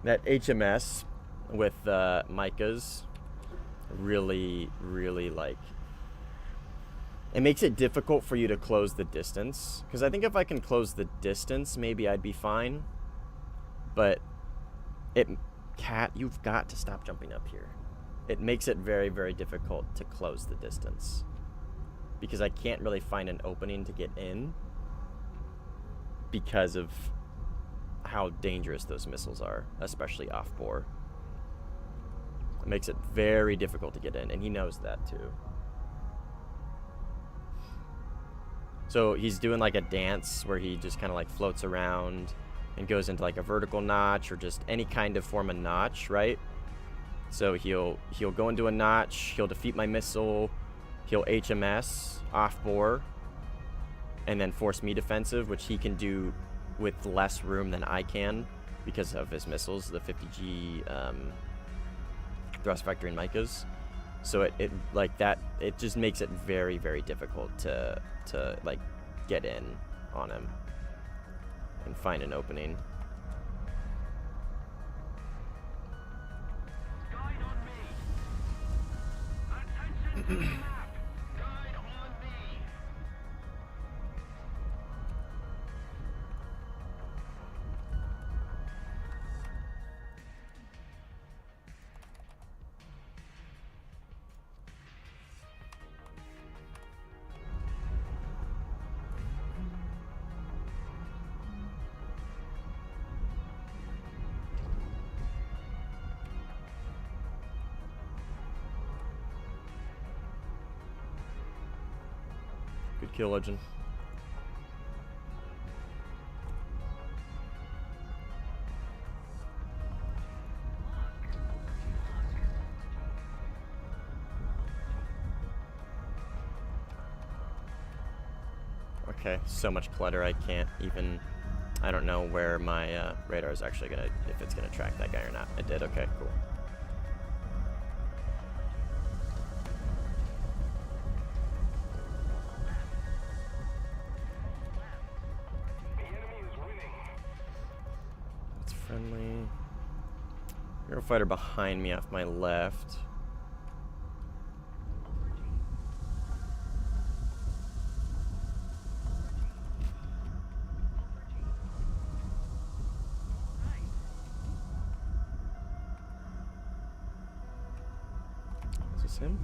That HMS with Micah's really, like, it makes it difficult for you to close the distance. Because I think if I can close the distance, maybe I'd be fine. But Cat, you've got to stop jumping up here. It makes it very, very difficult to close the distance. Because I can't really find an opening to get in because of how dangerous those missiles are, especially off-bore. It makes it very difficult to get in, and he knows that too. So he's doing like a dance where he just kind of like floats around and goes into like a vertical notch or just any kind of form of notch, right? So he'll go into a notch, he'll defeat my missile, he'll HMS off-bore, and then force me defensive, which he can do with less room than I can because of his missiles, the 50G thrust vector in Micah's. So it like that, it just makes it very, very difficult to like get in on him and find an opening. Guide on me. Attention to the map. Guide on me. Good kill, Legend. Okay, so much clutter I can't even, I don't know where my radar is actually gonna, if it's gonna track that guy or not. It did, okay, cool. The enemy is winning. It's friendly. Eurofighter behind me off my left. Is this him?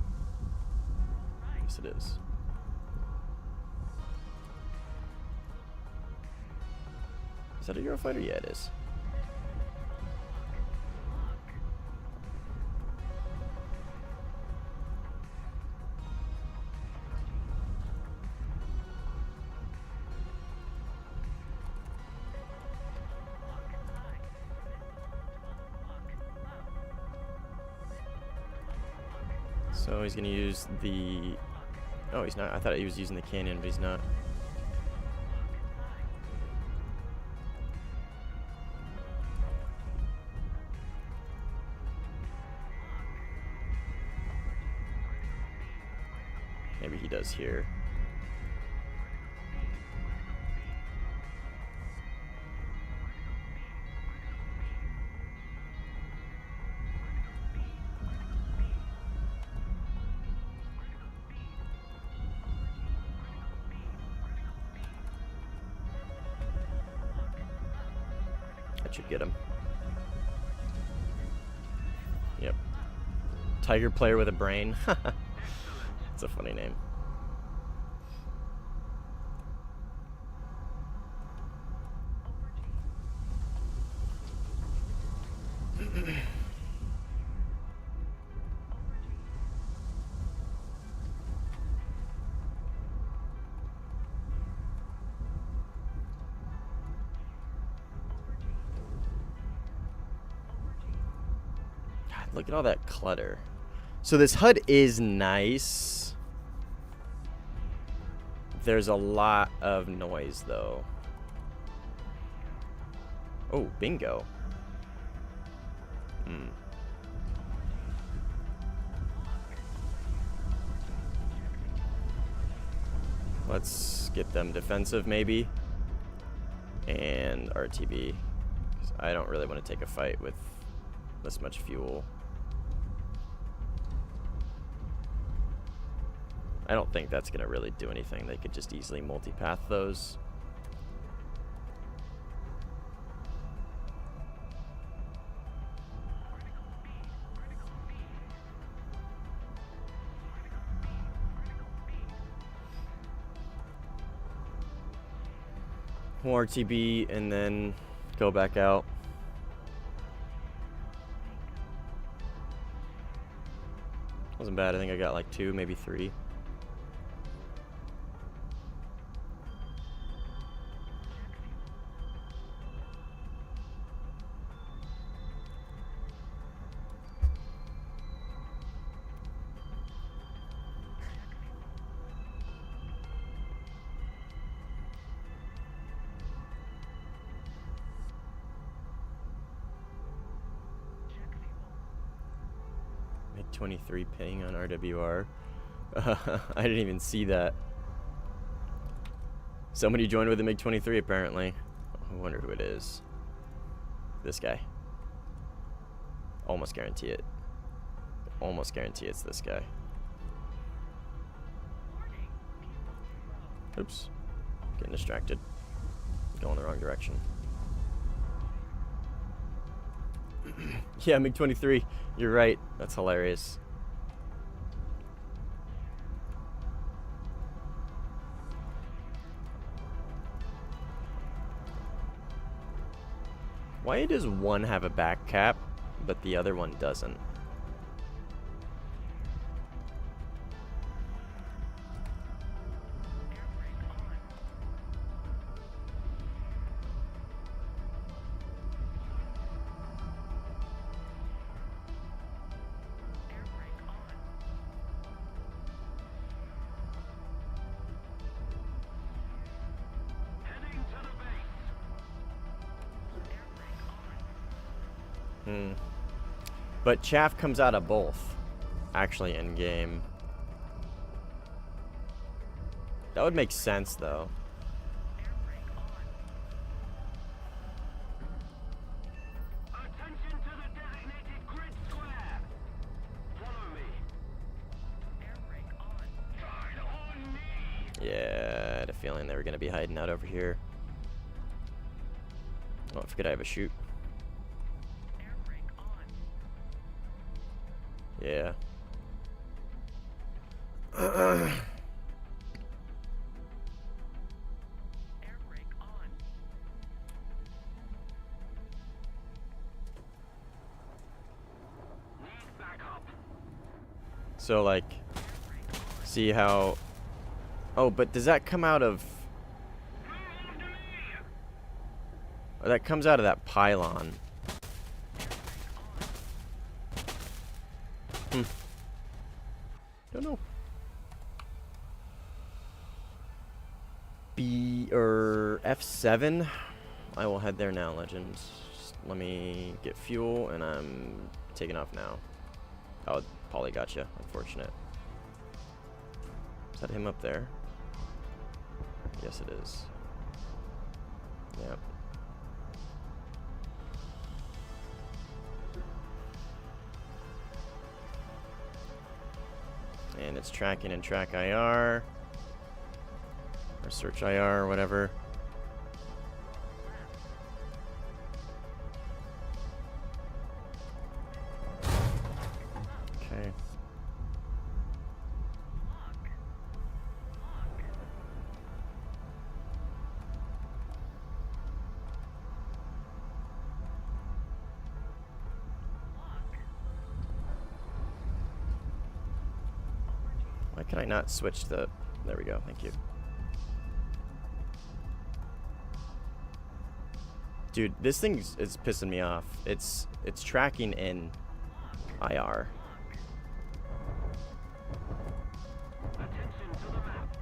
Yes, it is. Is that a Eurofighter? Yeah, it is. So he's gonna use the... Oh, he's not. I thought he was using the cannon, but he's not. Maybe he does here. That should get him. Yep. Tiger player with a brain. That's a funny name. Look at all that clutter. So this HUD is nice. There's a lot of noise, though. Oh, bingo. Let's get them defensive, maybe. And RTB. 'Cause I don't really want to take a fight with this much fuel. I don't think that's going to really do anything. They could just easily multipath those. More RTB and then go back out. Wasn't bad. I think I got like 2, maybe 3. Make 23 ping on RWR. I didn't even see that. Somebody joined with a MiG-23 apparently. I wonder who it is. This guy. Almost guarantee it. Almost guarantee it's this guy. Oops. Getting distracted. Going the wrong direction. Yeah, MiG-23. You're right. That's hilarious. Why does one have a back cap, but the other one doesn't? But chaff comes out of both, actually, in game. That would make sense, though. Attention to the designated grid square. Follow me. Air brake on. Guard on me. Yeah, I had a feeling they were going to be hiding out over here. Oh, I forget I have a shoot. Air brake on. Yeah. Air brake on. Need backup. So, like, see how... Oh, but does that come out of... Oh, that comes out of that pylon. Don't know. F7. I will head there now, legends. Just let me get fuel, and I'm taking off now. Oh, Polly gotcha. Unfortunate. Is that him up there? Yes, it is. Yep. And it's tracking in track IR. Or search IR or whatever. Okay. Why can I not switch the... There we go, thank you. Dude, this thing is pissing me off. It's tracking in. IR. Attention to the map.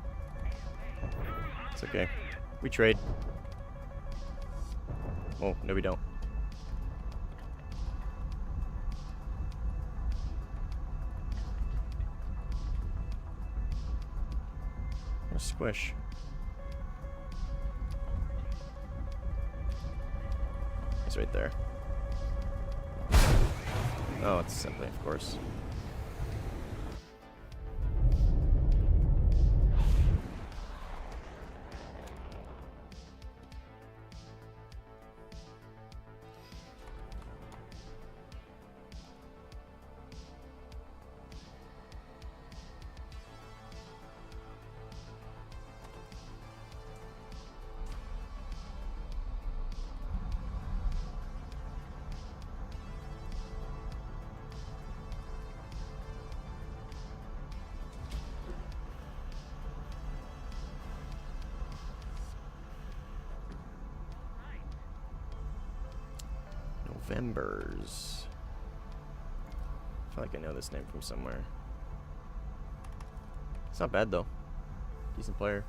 It's okay. We trade. Oh, no we don't. Or squish. It's right there. Oh, it's simply, of course. Novembers. I feel like I know this name from somewhere. It's not bad though. Decent player.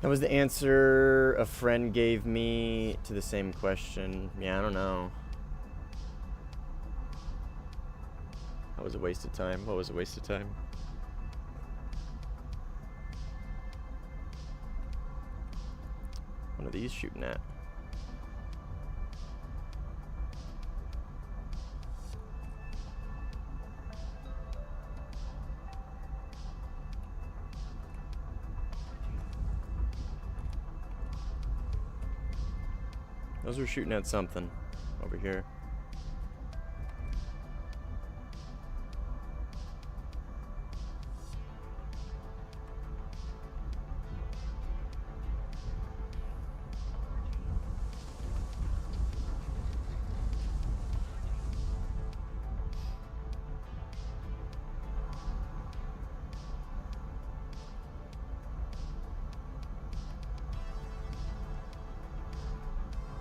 That was the answer a friend gave me to the same question. Yeah, I don't know. That was a waste of time. What was a waste of time? One of these shooting at. Those were shooting at something over here.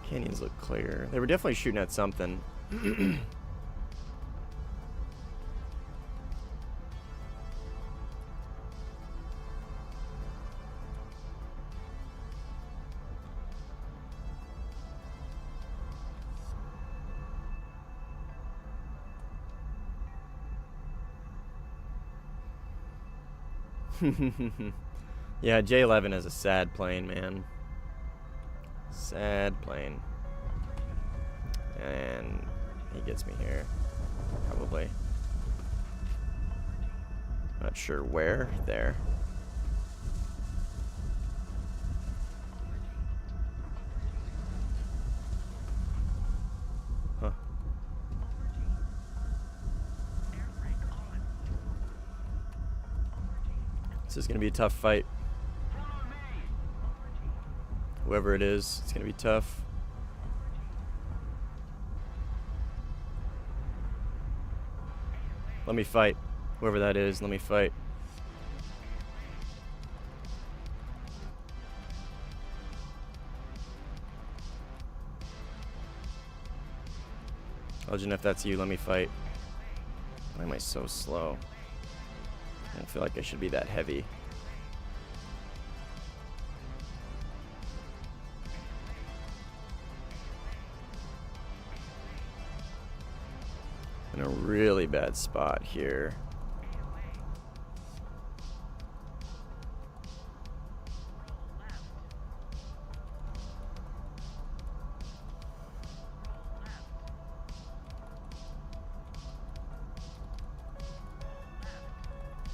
Canyons look clear. They were definitely shooting at something. Yeah, J11 is a sad plane, man. Sad plane. And he gets me here. Probably. Not sure where. There. Huh. This is going to be a tough fight. Whoever it is, it's going to be tough. Let me fight. Whoever that is, let me fight. Legend, if that's you, let me fight. Why am I so slow? I don't feel like I should be that heavy. In a really bad spot here.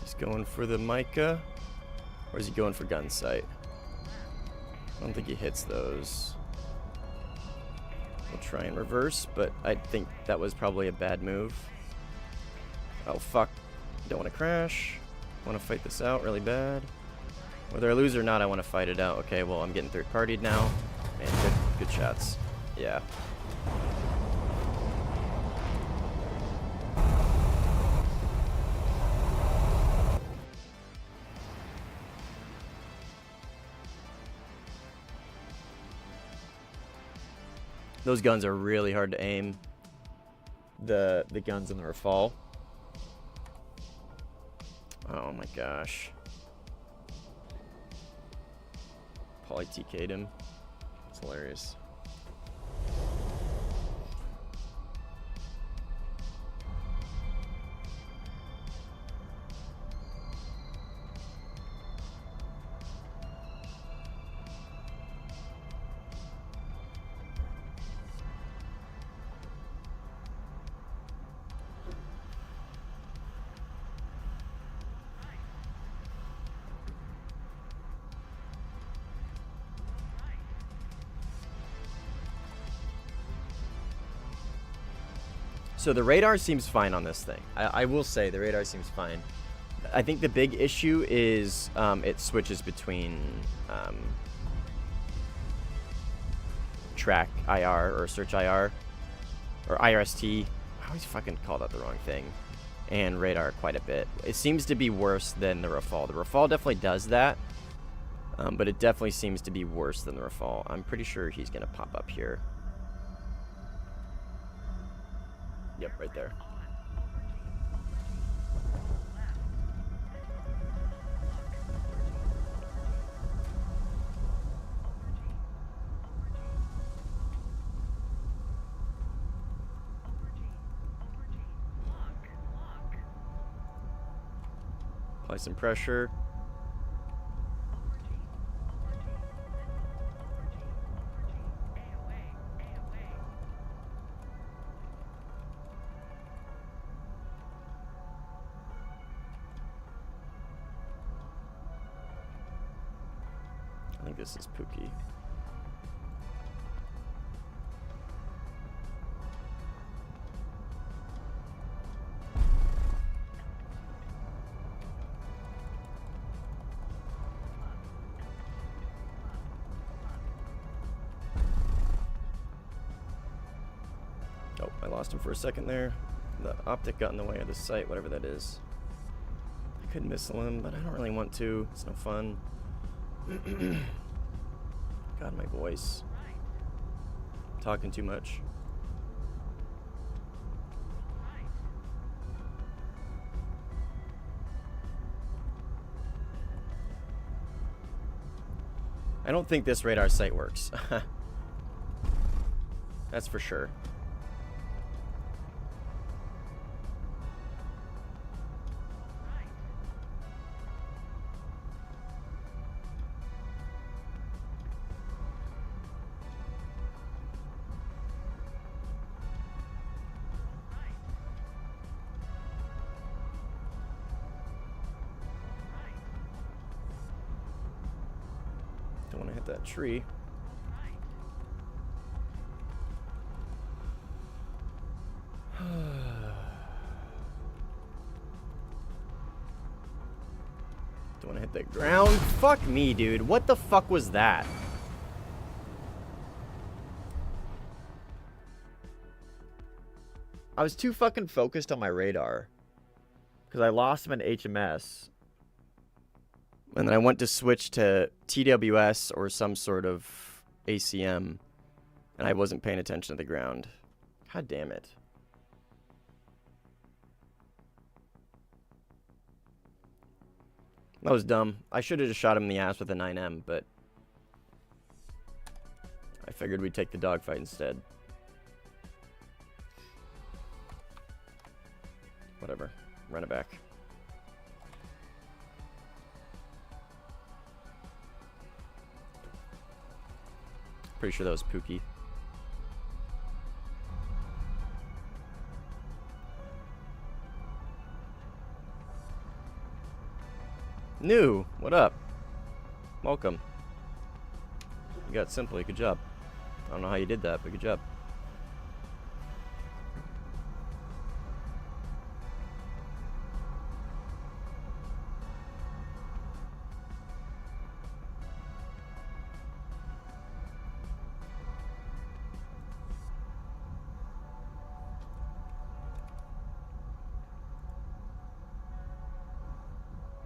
He's going for the mica, or is he going for gun sight? I don't think he hits those. We'll try and reverse, but I think that was probably a bad move. Oh, fuck. Don't want to crash. Want to fight this out really bad. Whether I lose or not, I want to fight it out. Okay, well, I'm getting third-partied now. And good shots. Yeah. Those guns are really hard to aim. the guns in the Rafale. Oh my gosh. Poly TK'd him. It's hilarious. So the radar seems fine on this thing. I will say the radar seems fine. I think the big issue is it switches between track IR or search IR or IRST. I always fucking call that the wrong thing. And radar quite a bit. It seems to be worse than the Rafale. The Rafale definitely does that, but it definitely seems to be worse than the Rafale. I'm pretty sure he's gonna pop up here. Yep, right there. Apply some pressure. I think this is Pookie. Oh, I lost him for a second there. The optic got in the way of the sight, whatever that is. I could missile him, but I don't really want to. It's no fun. God, my voice. Talking too much. I don't think this radar sight works. That's for sure. Don't want to hit that tree. Don't want to hit the ground. Fuck me, dude. What the fuck was that? I was too fucking focused on my radar. Because I lost him at HMS. And then I went to switch to TWS or some sort of ACM. And I wasn't paying attention to the ground. God damn it. That was dumb. I should have just shot him in the ass with a 9M, but I figured we'd take the dogfight instead. Whatever. Run it back. Pretty sure that was Pookie. New, what up? Welcome. You got simply, good job. I don't know how you did that, but good job.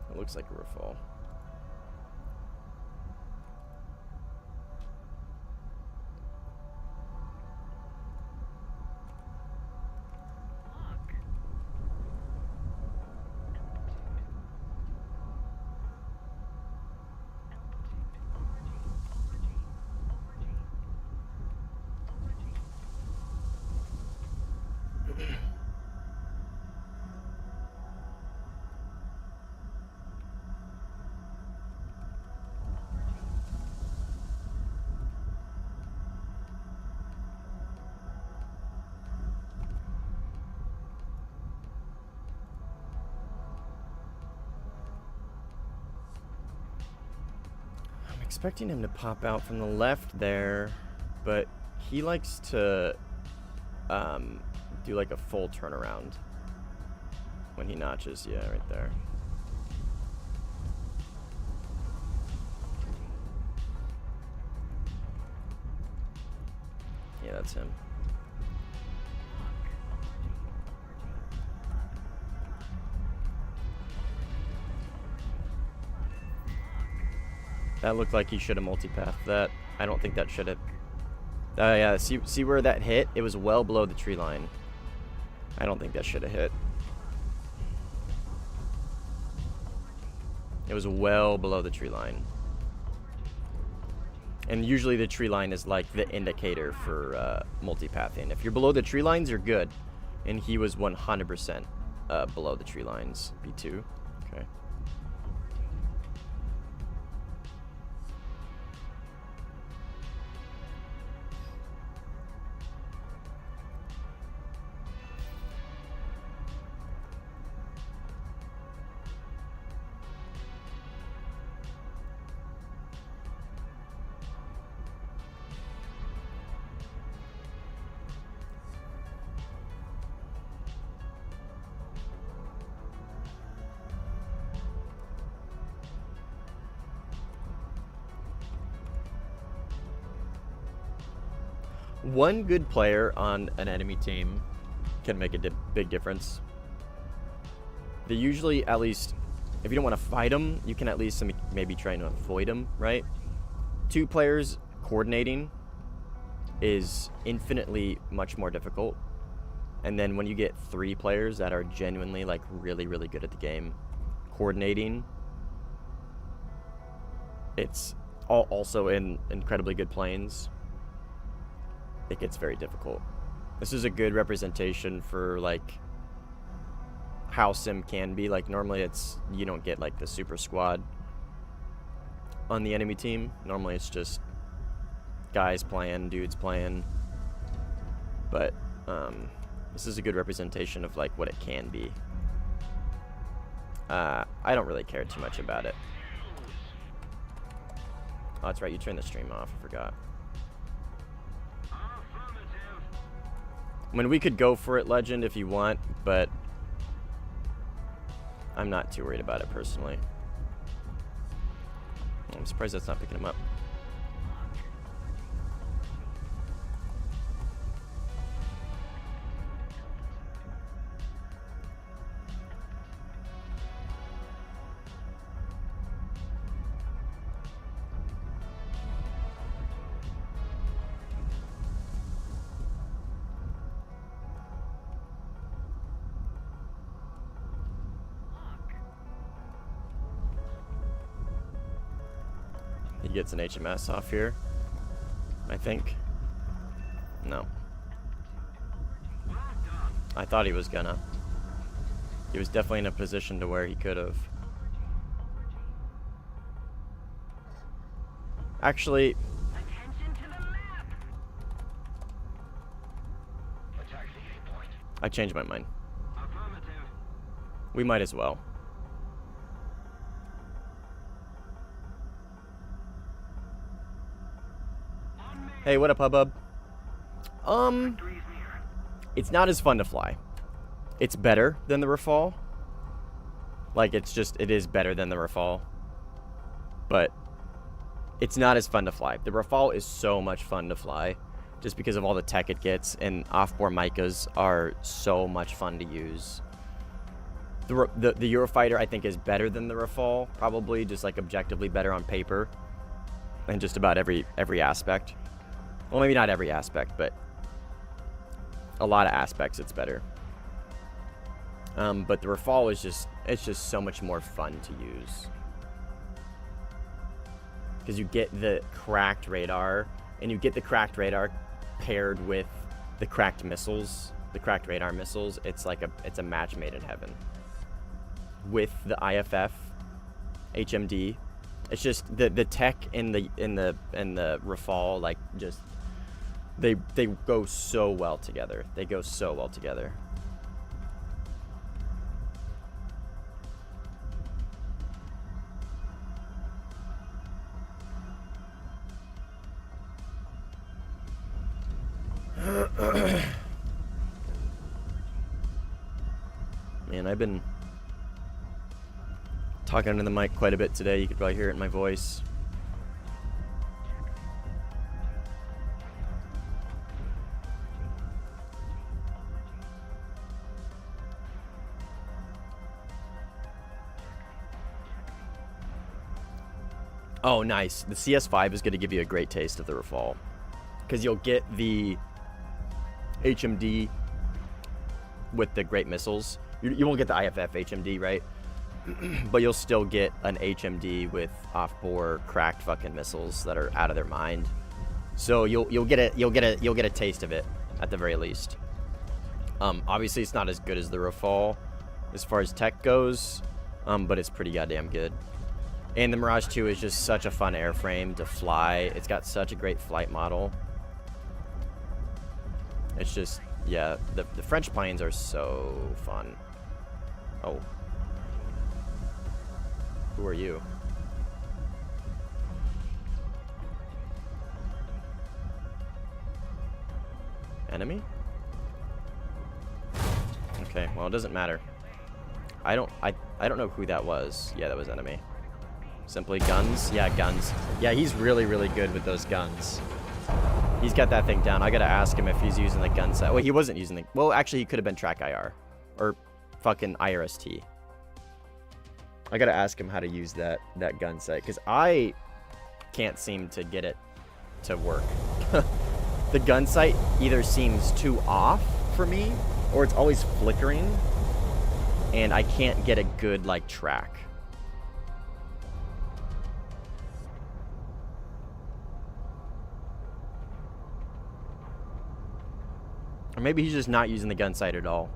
It looks like a Rafale. expecting him to pop out from the left there, but he likes to do like a full turnaround when he notches. Yeah, right there. Yeah, that's him. That looked like he should have multipathed that. I don't think that should have. Yeah, see where that hit? It was well below the tree line. I don't think that should have hit. It was well below the tree line. And usually the tree line is like the indicator for multipathing. If you're below the tree lines, you're good. And he was 100% below the tree lines. B2. Okay. One good player on an enemy team can make a big difference. They usually, at least, if you don't want to fight them, you can at least maybe try to avoid them, right? 2 players coordinating is infinitely much more difficult. And then when you get 3 players that are genuinely like really, really good at the game, coordinating, it's also in incredibly good planes. It gets very difficult. This is a good representation for like how sim can be. Like normally it's, you don't get like the super squad on the enemy team. Normally it's just guys playing, dudes playing. But this is a good representation of like what it can be. I don't really care too much about it. Oh, that's right, you turned the stream off, I forgot. I mean, we could go for it, Legend, if you want, but I'm not too worried about it personally. I'm surprised that's not picking him up. He gets an HMS off here, I think. No. I thought he was gonna. He was definitely in a position to where he could have. Actually, I changed my mind. We might as well. Hey, what up, hubbub? It's not as fun to fly. It's better than the Rafale. Like, it is better than the Rafale. But it's not as fun to fly. The Rafale is so much fun to fly, just because of all the tech it gets, and off-bore micas are so much fun to use. The Eurofighter, I think, is better than the Rafale, probably, just like objectively better on paper, in just about every aspect. Well, maybe not every aspect, but a lot of aspects it's better. But the Rafale is just so much more fun to use. Because you get the cracked radar, and you get the cracked radar paired with the cracked missiles, the cracked radar missiles. It's a match made in heaven. With the IFF, HMD, it's just the tech in the Rafale, like, just they go so well together. They go so well together. Man, I've been talking into the mic quite a bit today. You could probably hear it in my voice. Oh, nice. The CS5 is going to give you a great taste of the Rafale. Because you'll get the HMD with the great missiles. You won't get the IFF HMD, right? But you'll still get an HMD with off-bore cracked fucking missiles that are out of their mind. So you'll get a taste of it at the very least. Obviously it's not as good as the Rafale as far as tech goes, but it's pretty goddamn good. And the Mirage 2 is just such a fun airframe to fly. It's got such a great flight model. It's just, yeah, the French planes are so fun. Oh. Who are you? Enemy? Okay, well, it doesn't matter. I don't know who that was. Yeah, that was enemy. Simply guns? Yeah, guns. Yeah, he's really, really good with those guns. He's got that thing down. I gotta ask him if he's using the gun set. Well, he wasn't using the... Well, actually, he could have been track IR. Or fucking IRST. I gotta ask him how to use that gun set. Because I can't seem to get it to work. The gun sight either seems too off for me, or it's always flickering. And I can't get a good, like, track. Or maybe he's just not using the gun sight at all.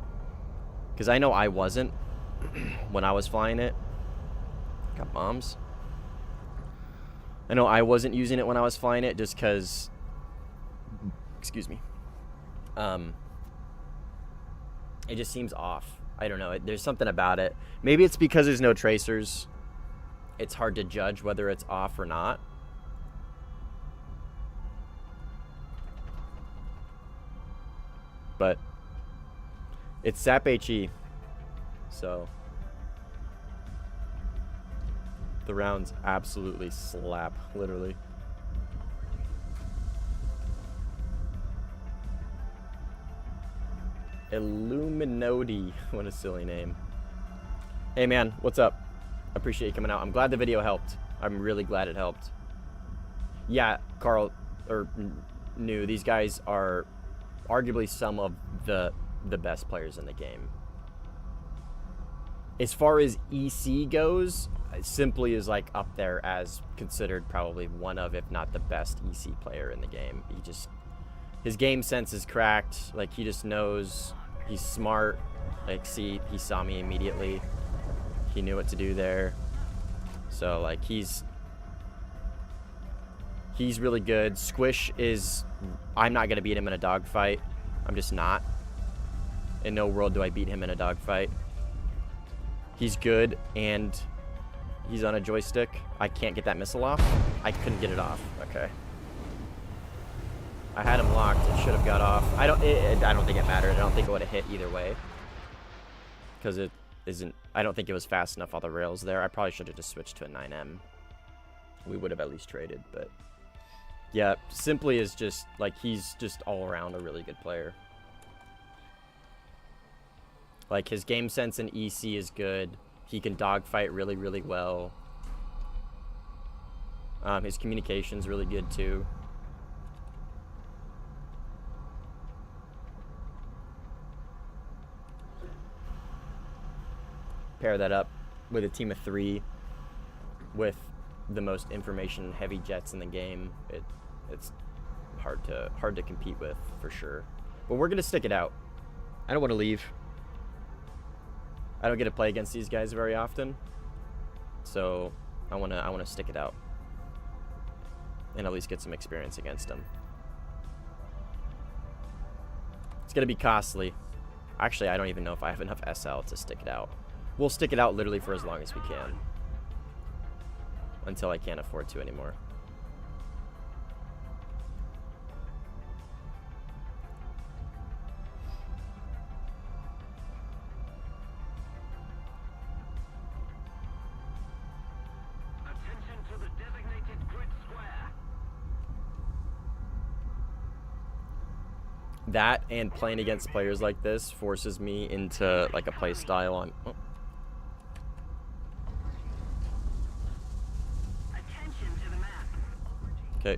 Because I know I wasn't when I was flying it. Got bombs. I know I wasn't using it when I was flying it just because... Excuse me. It just seems off. I don't know. There's something about it. Maybe it's because there's no tracers. It's hard to judge whether it's off or not. But it's SAP HE, so the rounds absolutely slap, literally. Illuminati, what a silly name. Hey man, what's up? Appreciate you coming out. I'm glad the video helped. I'm really glad it helped. Yeah, Carl, or New, these guys are arguably some of the best players in the game. As far as EC goes, Simply is like up there as considered probably one of, if not the best EC player in the game. His game sense is cracked. Like, he just knows, he's smart. Like, he saw me immediately. He knew what to do there. So like, he's really good. Squish is, I'm not gonna beat him in a dogfight. I'm just not. In no world do I beat him in a dogfight. He's good, and he's on a joystick. I can't get that missile off. I couldn't get it off. Okay. I had him locked. It should have got off. I don't think it mattered. I don't think it would have hit either way. Because it isn't, I don't think it was fast enough on the rails there. I probably should have just switched to a 9M. We would have at least traded, but yeah, Simply is just, like, he's just all around a really good player. Like, his game sense in EC is good. He can dogfight really, really well. His communication's really good, too. Pair that up with a team of 3 with the most information-heavy jets in the game. It's hard to compete with, for sure. But we're gonna stick it out. I don't want to leave. I don't get to play against these guys very often, so I wanna stick it out and at least get some experience against them. It's gonna be costly. Actually, I don't even know if I have enough SL to stick it out. We'll stick it out literally for as long as we can, until I can't afford to anymore. that and playing against players like this forces me into like a play style on. Oh. Attention to the map. Okay.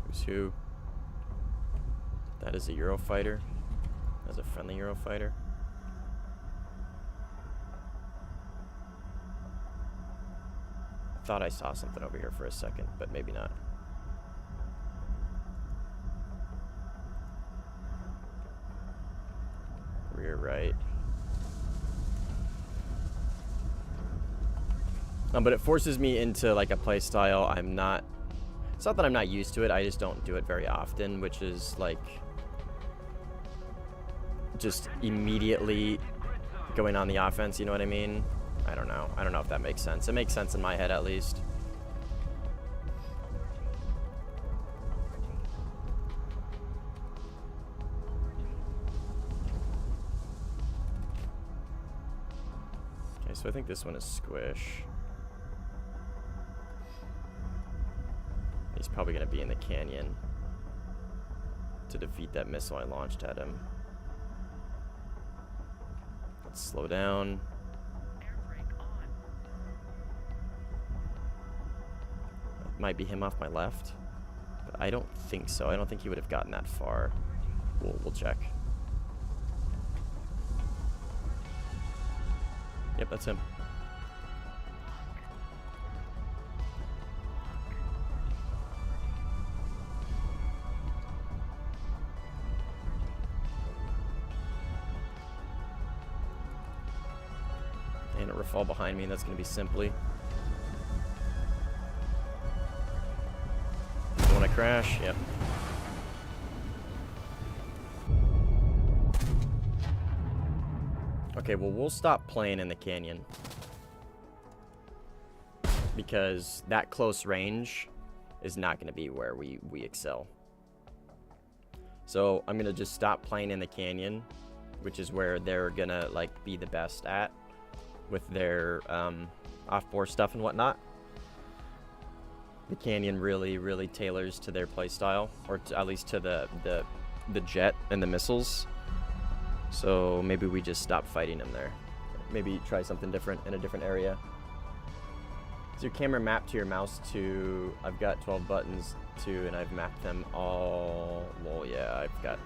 Who's who? That is a Eurofighter. That's a friendly Eurofighter. Thought I saw something over here for a second, but maybe not. Rear right. But it forces me into like a play style I'm not. It's not that I'm not used to it. I just don't do it very often, which is like just immediately going on the offense. You know what I mean? I don't know. I don't know if that makes sense. It makes sense in my head at least. Okay, so I think this one is squish. He's probably going to be in the canyon to defeat that missile I launched at him. Let's slow down. Might be him off my left, but I don't think so. I don't think he would have gotten that far. We'll check. Yep, that's him. And a fall behind me, and that's going to be simply. When I crash, yep. Okay, well, we'll stop playing in the canyon. Because that close range is not going to be where we excel. So I'm going to just stop playing in the canyon, which is where they're going to like be the best at with their off-board stuff and whatnot. The canyon really tailors to their play style, or at least to the jet and the missiles. So maybe we just stop fighting them there. Maybe try something different in a different area. Is your camera mapped to your mouse too? I've got 12 buttons too, and I've mapped them all. Well, yeah, I've got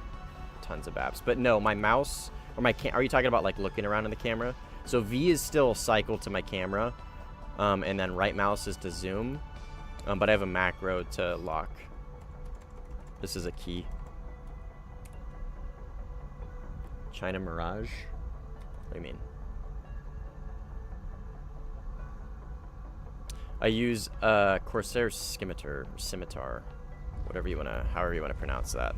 tons of apps. But no, my mouse or my are you talking about like looking around in the camera? So V is still cycled to my camera, and then right mouse is to zoom. But I have a macro to lock. This is a key. China Mirage? What do you mean? I use Corsair Scimitar, whatever you wanna, however you wanna pronounce that.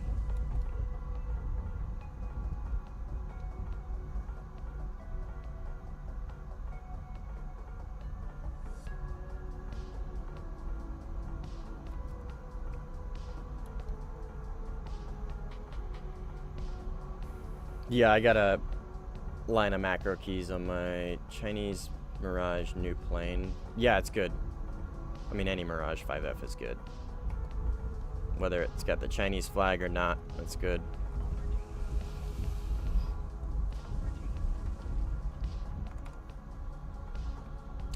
Yeah, I got a line of macro keys on my Chinese Mirage new plane. Yeah, it's good. I mean, any Mirage 5F is good. Whether it's got the Chinese flag or not, it's good.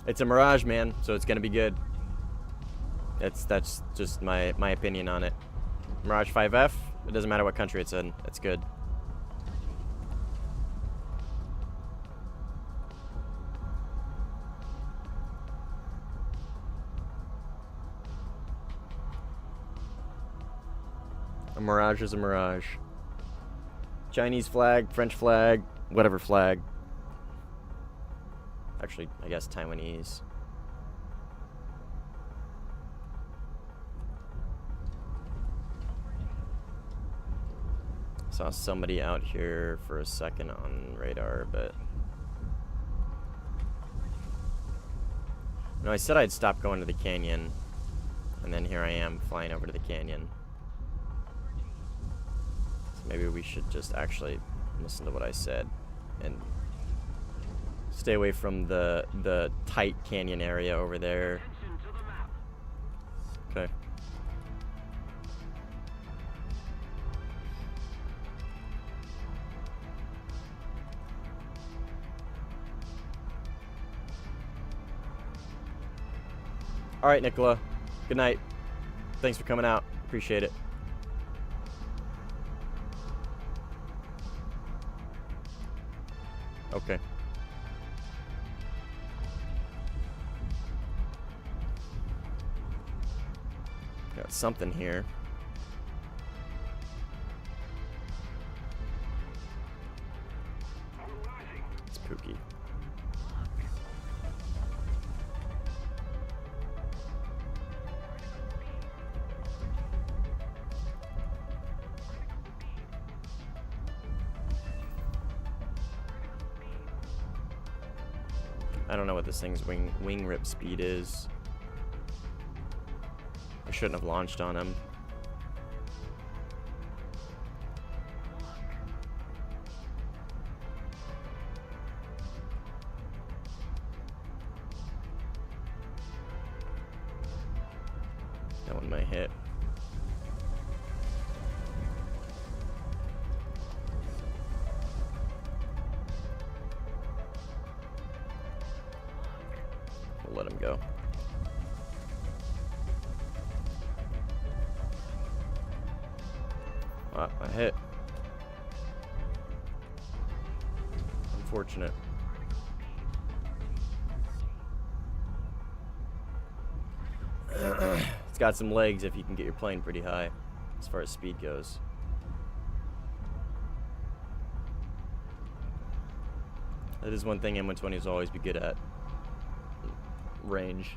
It's a Mirage, man, so it's gonna be good. That's just my opinion on it. Mirage 5F, it doesn't matter what country it's in, it's good. A Mirage is a Mirage. Chinese flag, French flag, whatever flag. Actually, I guess Taiwanese. Saw somebody out here for a second on radar, but... No, I said I'd stop going to the canyon, and then here I am flying over to the canyon. Maybe we should just actually listen to what I said and stay away from the tight canyon area over there. Okay. All right, Nicola. Good night. Thanks for coming out. Appreciate it. Okay. Got something here. It's Pookie. I don't know what this thing's wing rip speed is. I shouldn't have launched on him. That one might hit. We'll let him go. I hit. Unfortunate. It's got some legs if you can get your plane pretty high as far as speed goes. That is one thing M120s will always be good at. Range.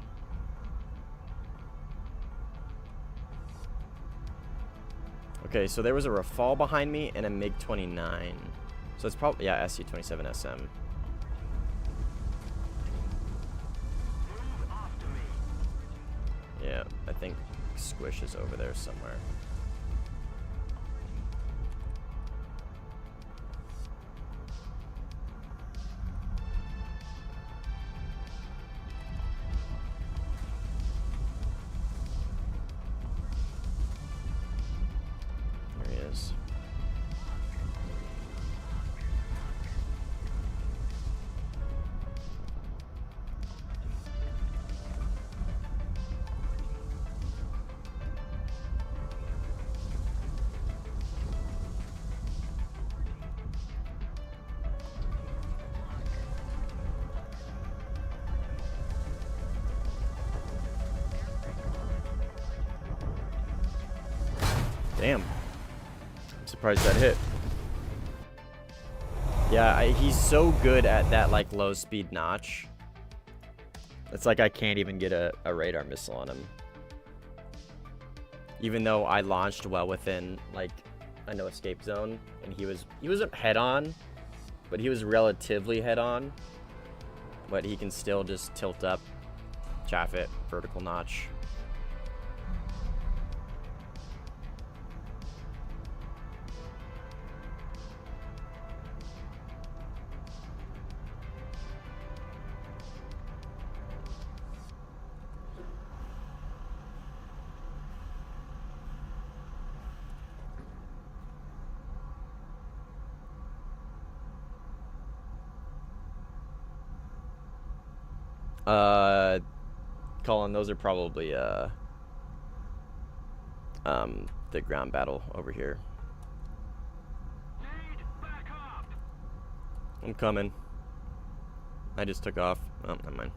Okay, so there was a Rafale behind me and a MiG-29. So it's probably, yeah, SU-27 SM. Move after me. Yeah, I think Squish is over there somewhere. There he is. Damn. I'm surprised that hit. Yeah, he's so good at that, like, low speed notch. It's like I can't even get a radar missile on him. Even though I launched well within, like, a no escape zone. And he wasn't head on, but he was relatively head on. But he can still just tilt up, chaff it, vertical notch. Colin, those are probably the ground battle over here. Need backup. I'm coming. I just took off. Oh, never mind.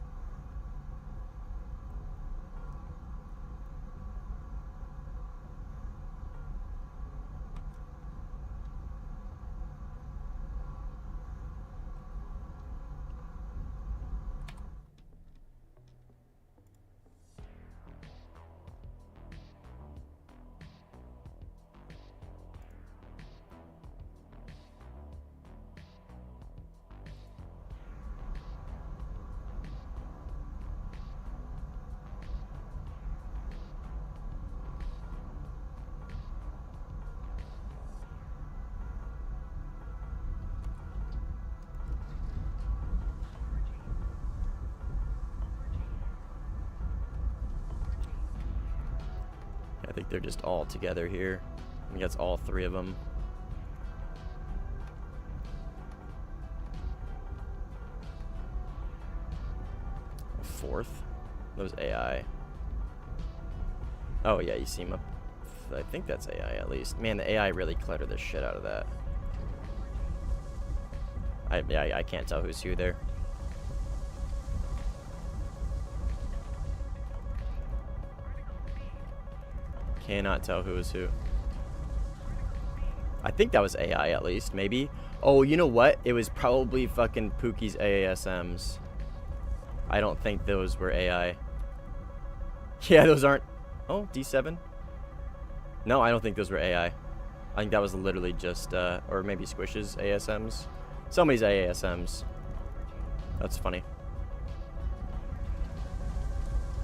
I think they're just all together here. I think that's all three of them. A fourth? That was AI. Oh yeah, you see him up. I think that's AI at least. Man, the AI really cluttered the shit out of that. I can't tell who's who there. Cannot tell who is who. I think that was AI at least, maybe. Oh, you know what? It was probably fucking Pookie's AASMs. I don't think those were AI. Yeah, those aren't. Oh, D7? No, I don't think those were AI. I think that was literally just, or maybe Squish's ASMs. Somebody's ASMs. That's funny.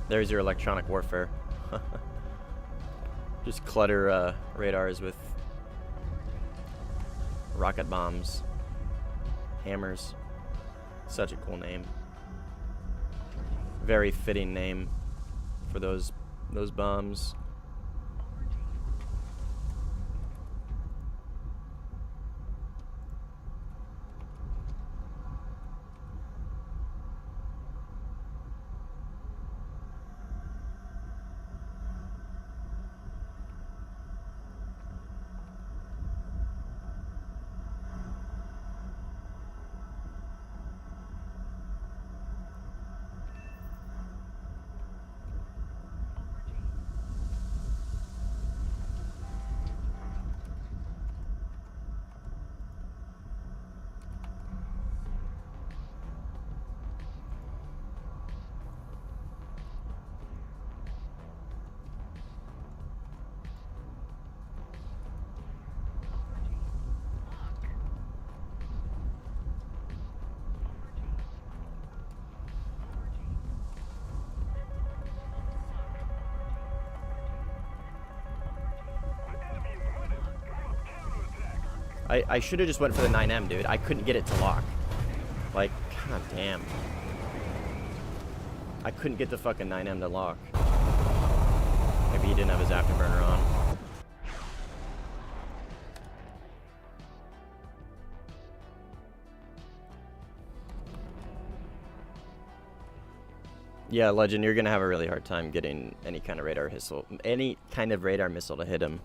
There's your electronic warfare. Just clutter radars with rocket bombs, hammers. Such a cool name. Very fitting name for those bombs. I should have just went for the 9M, dude. I couldn't get it to lock. Like, god damn. I couldn't get the fucking 9M to lock. Maybe he didn't have his afterburner on. Yeah, Legend, you're gonna have a really hard time getting any kind of radar missile to hit him.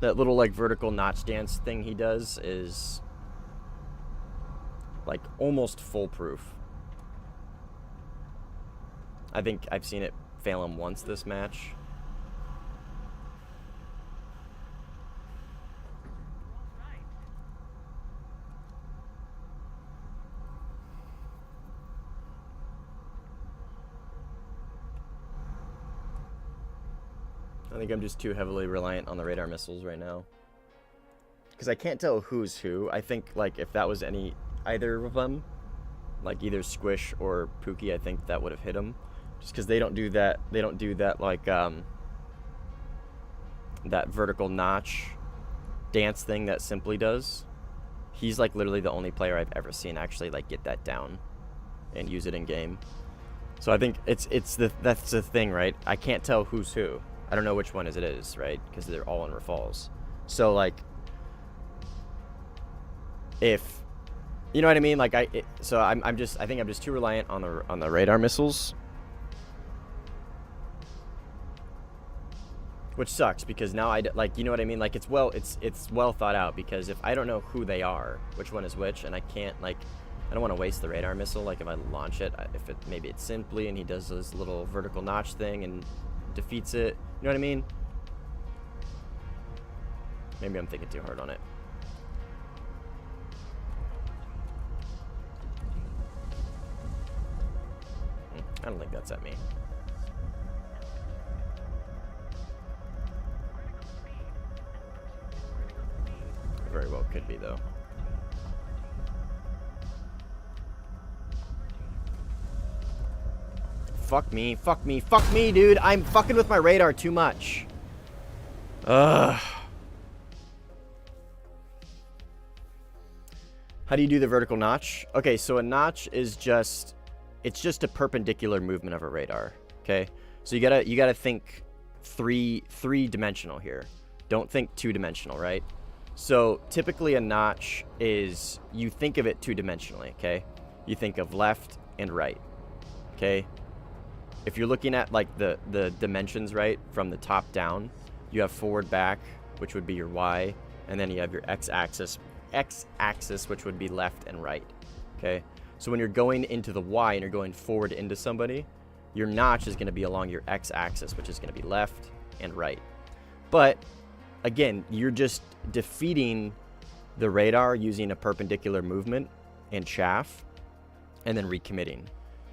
That little, like, vertical notch dance thing he does is, like, almost foolproof. I think I've seen it fail him once this match. I think I'm just too heavily reliant on the radar missiles right now. Because I can't tell who's who. I think, like, if that was either of them, like either Squish or Pookie, I think that would have hit him. Just because they don't do that, like, that vertical notch dance thing that Simply does. He's, like, literally the only player I've ever seen actually, like, get that down and use it in game. So I think that's the thing, right? I can't tell who's who. I don't know which one it is, right? Because they're all in Rafals. So, like, if you know what I mean, like, I think I'm just too reliant on the radar missiles, which sucks because now like, you know what I mean, like, it's well thought out, because if I don't know who they are, which one is which, and I can't, like, I don't want to waste the radar missile. Like, if I launch it, maybe it's Simply and he does this little vertical notch thing and defeats it. You know what I mean? Maybe I'm thinking too hard on it. I don't think that's at me. Very well could be, though. Fuck me, fuck me, fuck me, dude. I'm fucking with my radar too much. Ugh. How do you do the vertical notch? Okay, so a notch is just, it's just a perpendicular movement of a radar. Okay, so you gotta think three-dimensional here. Don't think two-dimensional, right? So typically a notch is, you think of it two-dimensionally. Okay, you think of left and right. Okay. if you're looking at like the dimensions, right, from the top down, you have forward, back, which would be your Y, and then you have your x-axis, which would be left and right. Okay, so when you're going into the Y and you're going forward into somebody, your notch is going to be along your x-axis, which is going to be left and right. But again, you're just defeating the radar using a perpendicular movement and chaff, and then recommitting.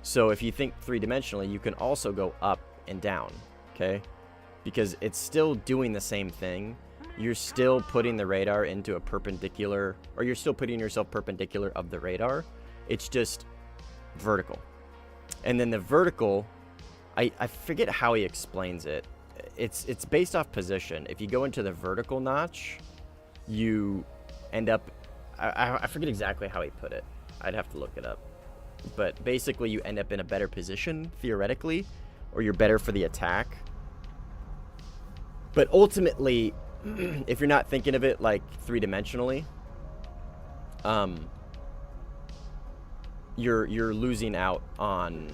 So if you think three-dimensionally, you can also go up and down, okay? Because it's still doing the same thing. You're still putting the radar into a perpendicular, or you're still putting yourself perpendicular of the radar. It's just vertical. And then the vertical, I forget how he explains it. It's based off position. If you go into the vertical notch, you end up, I forget exactly how he put it. I'd have to look it up. But basically you end up in a better position, theoretically, or you're better for the attack. But ultimately, if you're not thinking of it like three-dimensionally, you're losing out on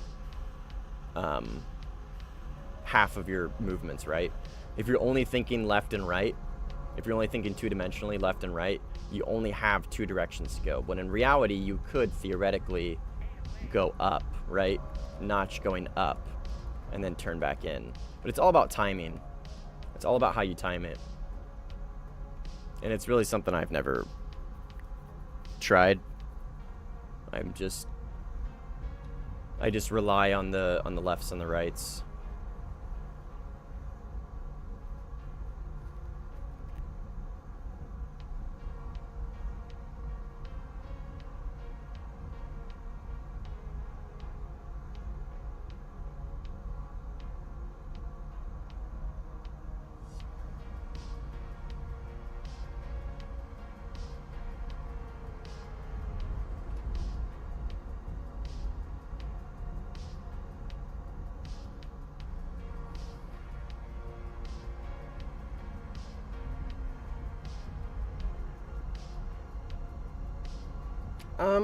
half of your movements, right? If you're only thinking left and right, if you're only thinking two-dimensionally left and right, you only have two directions to go. When in reality, you could theoretically go up, right? Notch going up and then turn back in. But it's all about timing. It's all about how you time it. And it's really something I've never tried. I just rely on the lefts and the rights.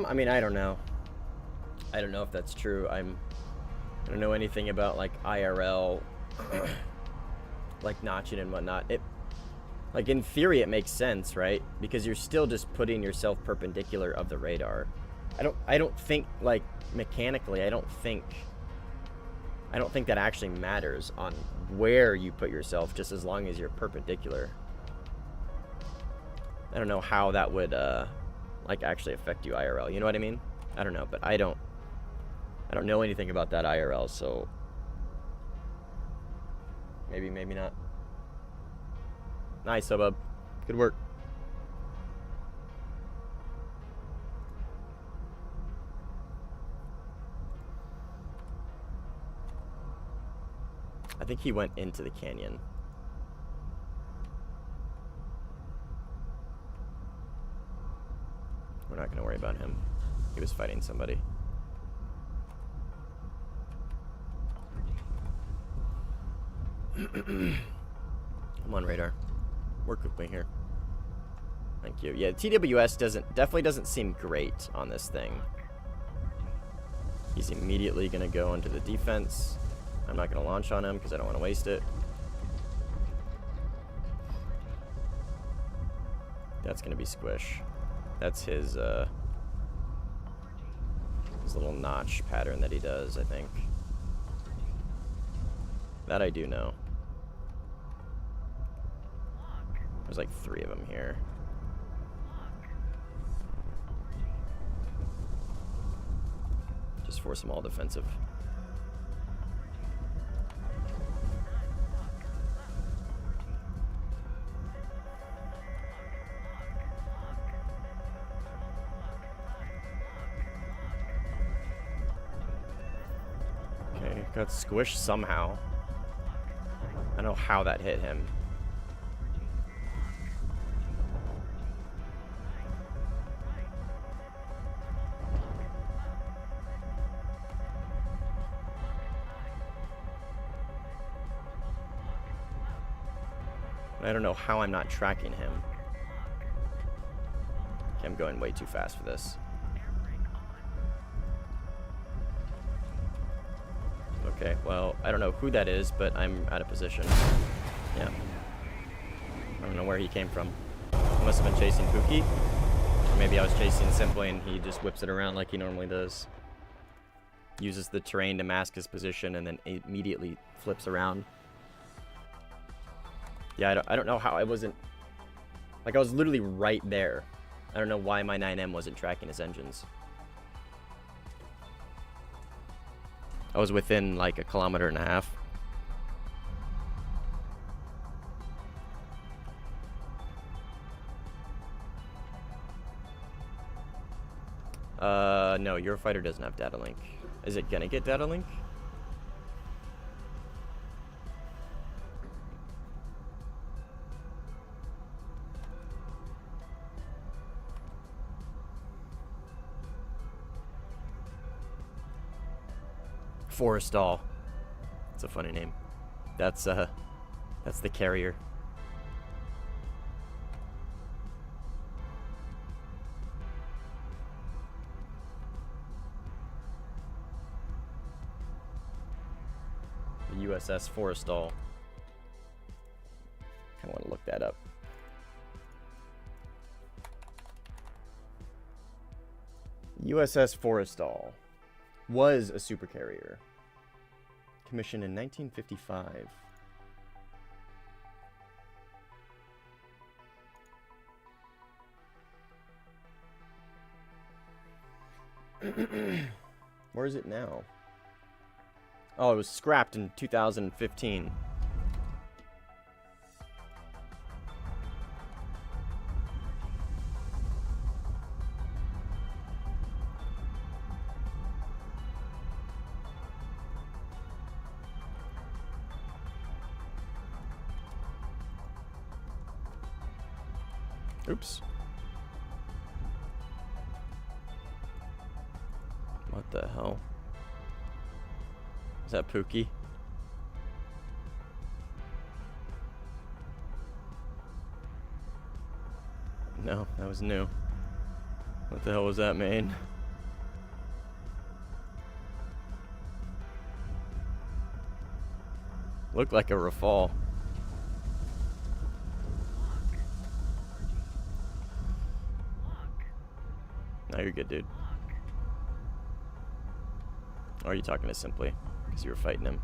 I mean, I don't know. I don't know if that's true. I don't know anything about like IRL, like notching and whatnot. Like in theory, it makes sense, right? Because you're still just putting yourself perpendicular of the radar. I don't think like mechanically. I don't think that actually matters on where you put yourself, just as long as you're perpendicular. I don't know how that would like actually affect you IRL. You know what I mean? I don't know, but I don't know anything about that IRL, so maybe not. Nice, Subub. Good work. I think he went into the canyon. We're not going to worry about him. He was fighting somebody. Come on, radar. Work with me here. Thank you. Yeah, TWS definitely doesn't seem great on this thing. He's immediately going to go into the defense. I'm not going to launch on him because I don't want to waste it. That's going to be squish. That's his little notch pattern that he does, I think. That I do know. There's like 3 of them here. Just force them all defensive. Okay, got squished somehow. I don't know how that hit him. I don't know how I'm not tracking him. Okay, I'm going way too fast for this. Okay, well, I don't know who that is, but I'm out of position. Yeah. I don't know where he came from. He must have been chasing Pookie. Or maybe I was chasing Simply and he just whips it around like he normally does. Uses the terrain to mask his position and then immediately flips around. Yeah, I don't know how I wasn't... Like, I was literally right there. I don't know why my 9M wasn't tracking his engines. I was within, like, 1.5 kilometers. No, Eurofighter doesn't have data link. Is it gonna get data link? Forrestal. It's a funny name. That's the carrier. The USS Forrestal. I want to look that up. USS Forrestal was a supercarrier. Commissioned in 1955. Where is it now? Oh, it was scrapped in 2015. Oops. What the hell? Is that Pookie? No, that was new. What the hell was that, man? Looked like a Rafale. No, you're good, dude. Or are you talking to Simply? Because you were fighting him.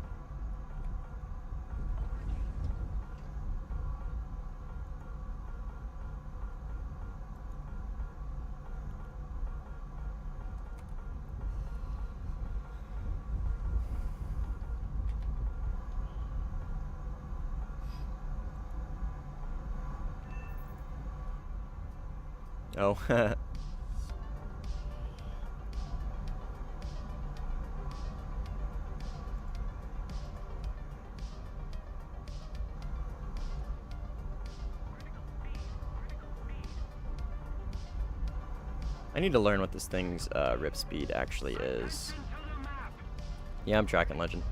Oh, I need to learn what this thing's rip speed actually is. Yeah, I'm tracking Legend.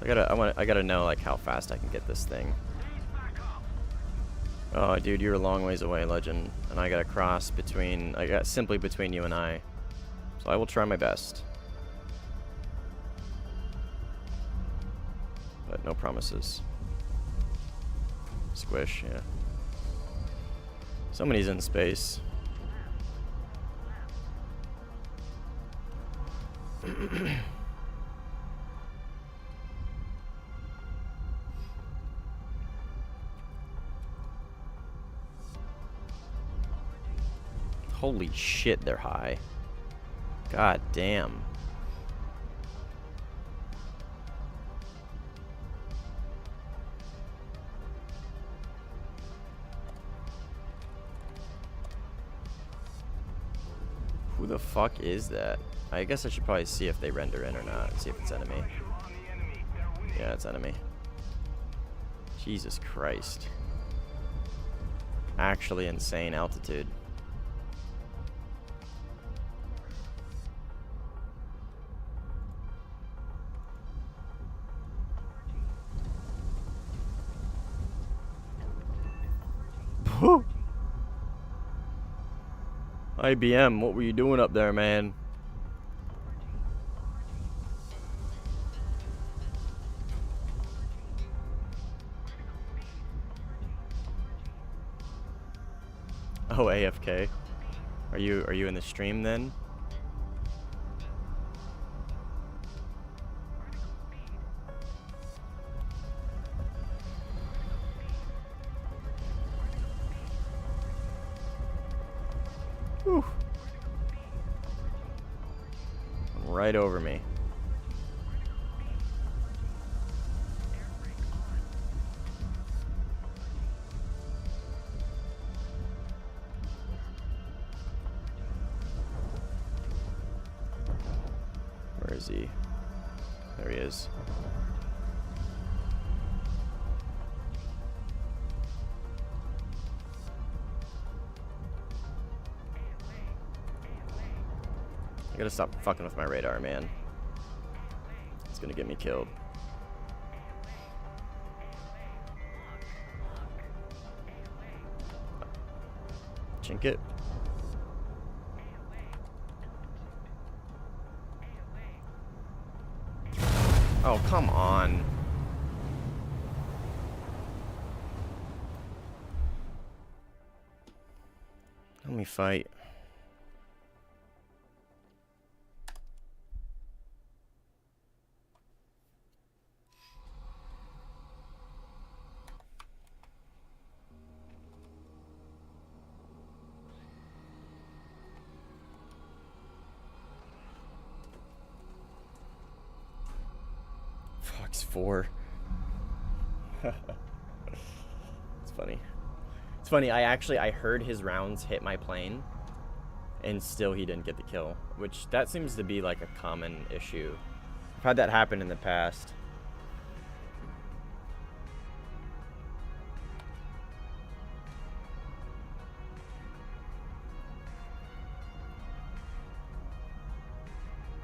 I gotta know like how fast I can get this thing. Oh, dude, you're a long ways away, Legend, and I gotta cross between. I got simply between you and I, so I will try my best, but no promises. Squish, yeah. Somebody's in space. Holy shit, they're high. God damn. Who the fuck is that? I guess I should probably see if they render in or not and see if it's enemy. Yeah, it's enemy. Jesus Christ. Actually insane altitude. IBM, what were you doing up there, man? Oh, AFK. Are you in the stream then? Whew. Right over me. Where is he? There he is. I gotta stop fucking with my radar, man. It's gonna get me killed. Chink it. Oh, come on. Let me fight. Fox 4. It's funny. It's funny, I heard his rounds hit my plane, and still he didn't get the kill, which that seems to be like a common issue. I've had that happen in the past.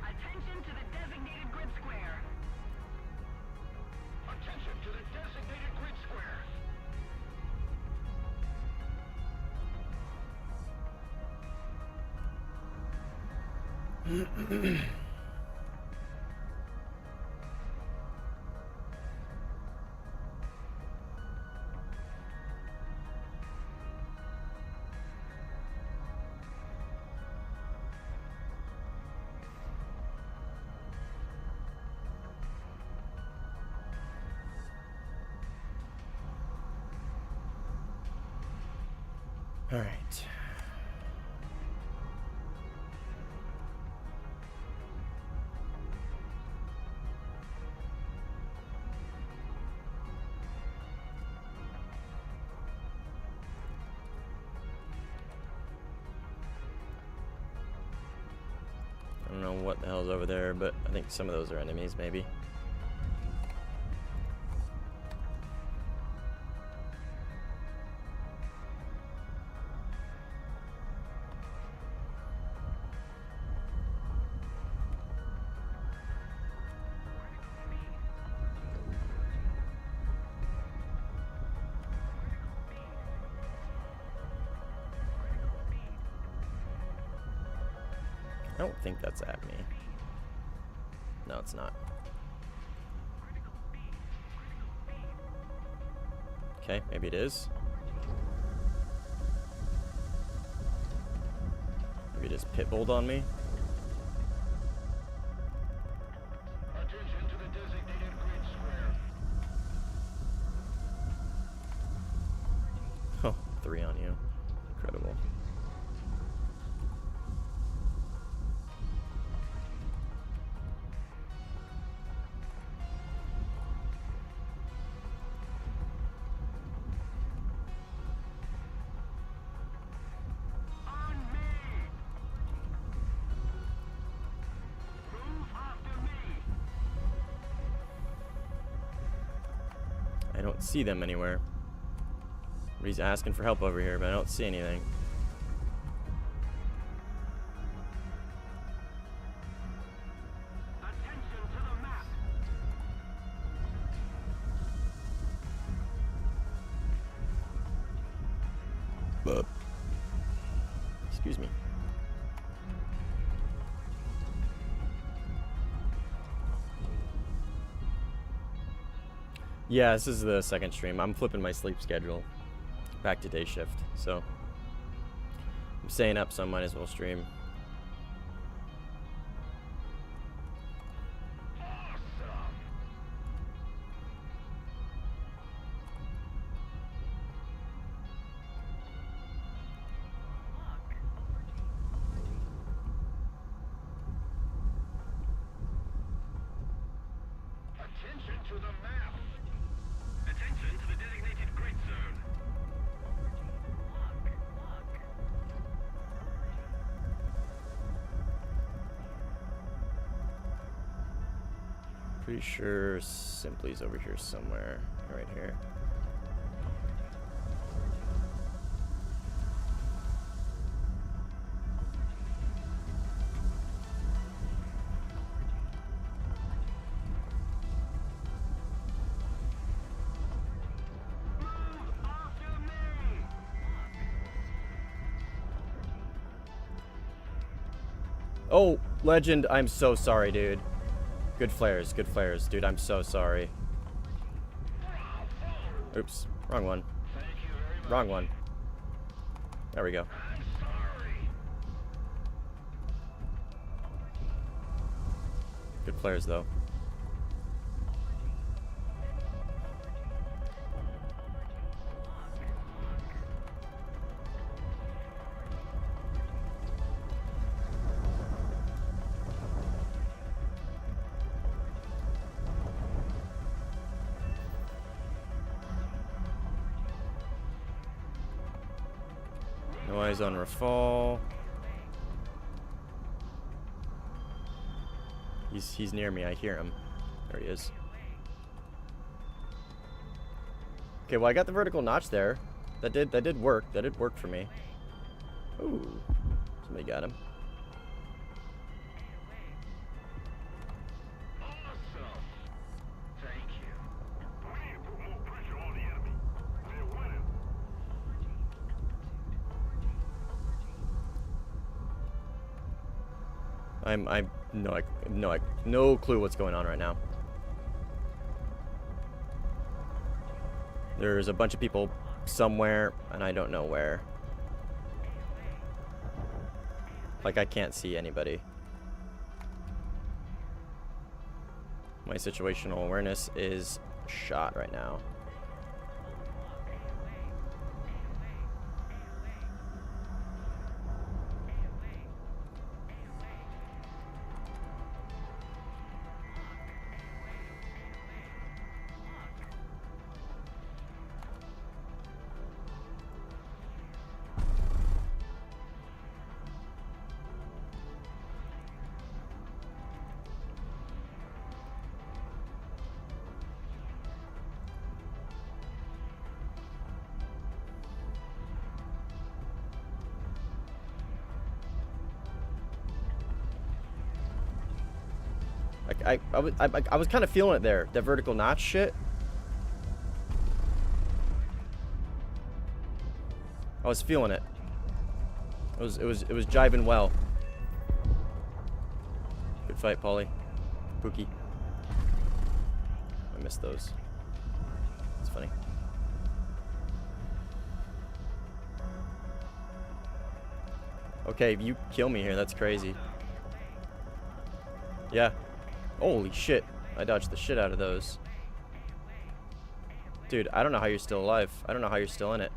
Attention to the designated grid square. Attention to the designated grid square. All right. I don't know what the hell's over there, but I think some of those are enemies, maybe. I don't think that's at me. No, it's not. Okay, maybe it is. Maybe it just pitbulled on me. Attention to the designated grid square. Oh, 3 on you. Incredible. On me. Move after me. I don't see them anywhere. He's asking for help over here, but I don't see anything. Attention to the map. Excuse me. Yeah, this is the second stream. I'm flipping my sleep schedule back to day shift, so I'm staying up, so I might as well stream. Attention to the map. Attention to the designated grid zone. Pretty sure Simply's over here somewhere. Right here. After me. Oh, Legend, I'm so sorry, dude. Good flares, dude. I'm so sorry. Oops, wrong one. Thank you very much. Wrong one. There we go. I'm sorry. Good flares, though. No eyes on Rafal. He's near me. I hear him. There he is. Okay, well I got the vertical notch there. That did work. That did work for me. Ooh, somebody got him. Awesome. Thank you. We need to put more pressure on the enemy. We're winning. I'm no clue what's going on right now. There's a bunch of people somewhere, and I don't know where. Like, I can't see anybody. My situational awareness is shot right now. I was kind of feeling it there, that vertical notch shit. I was feeling it. It was jiving well. Good fight, Paulie. Pookie. I missed those. It's funny. Okay, you kill me here. That's crazy. Yeah. Holy shit. I dodged the shit out of those. Dude, I don't know how you're still alive. I don't know how you're still in it.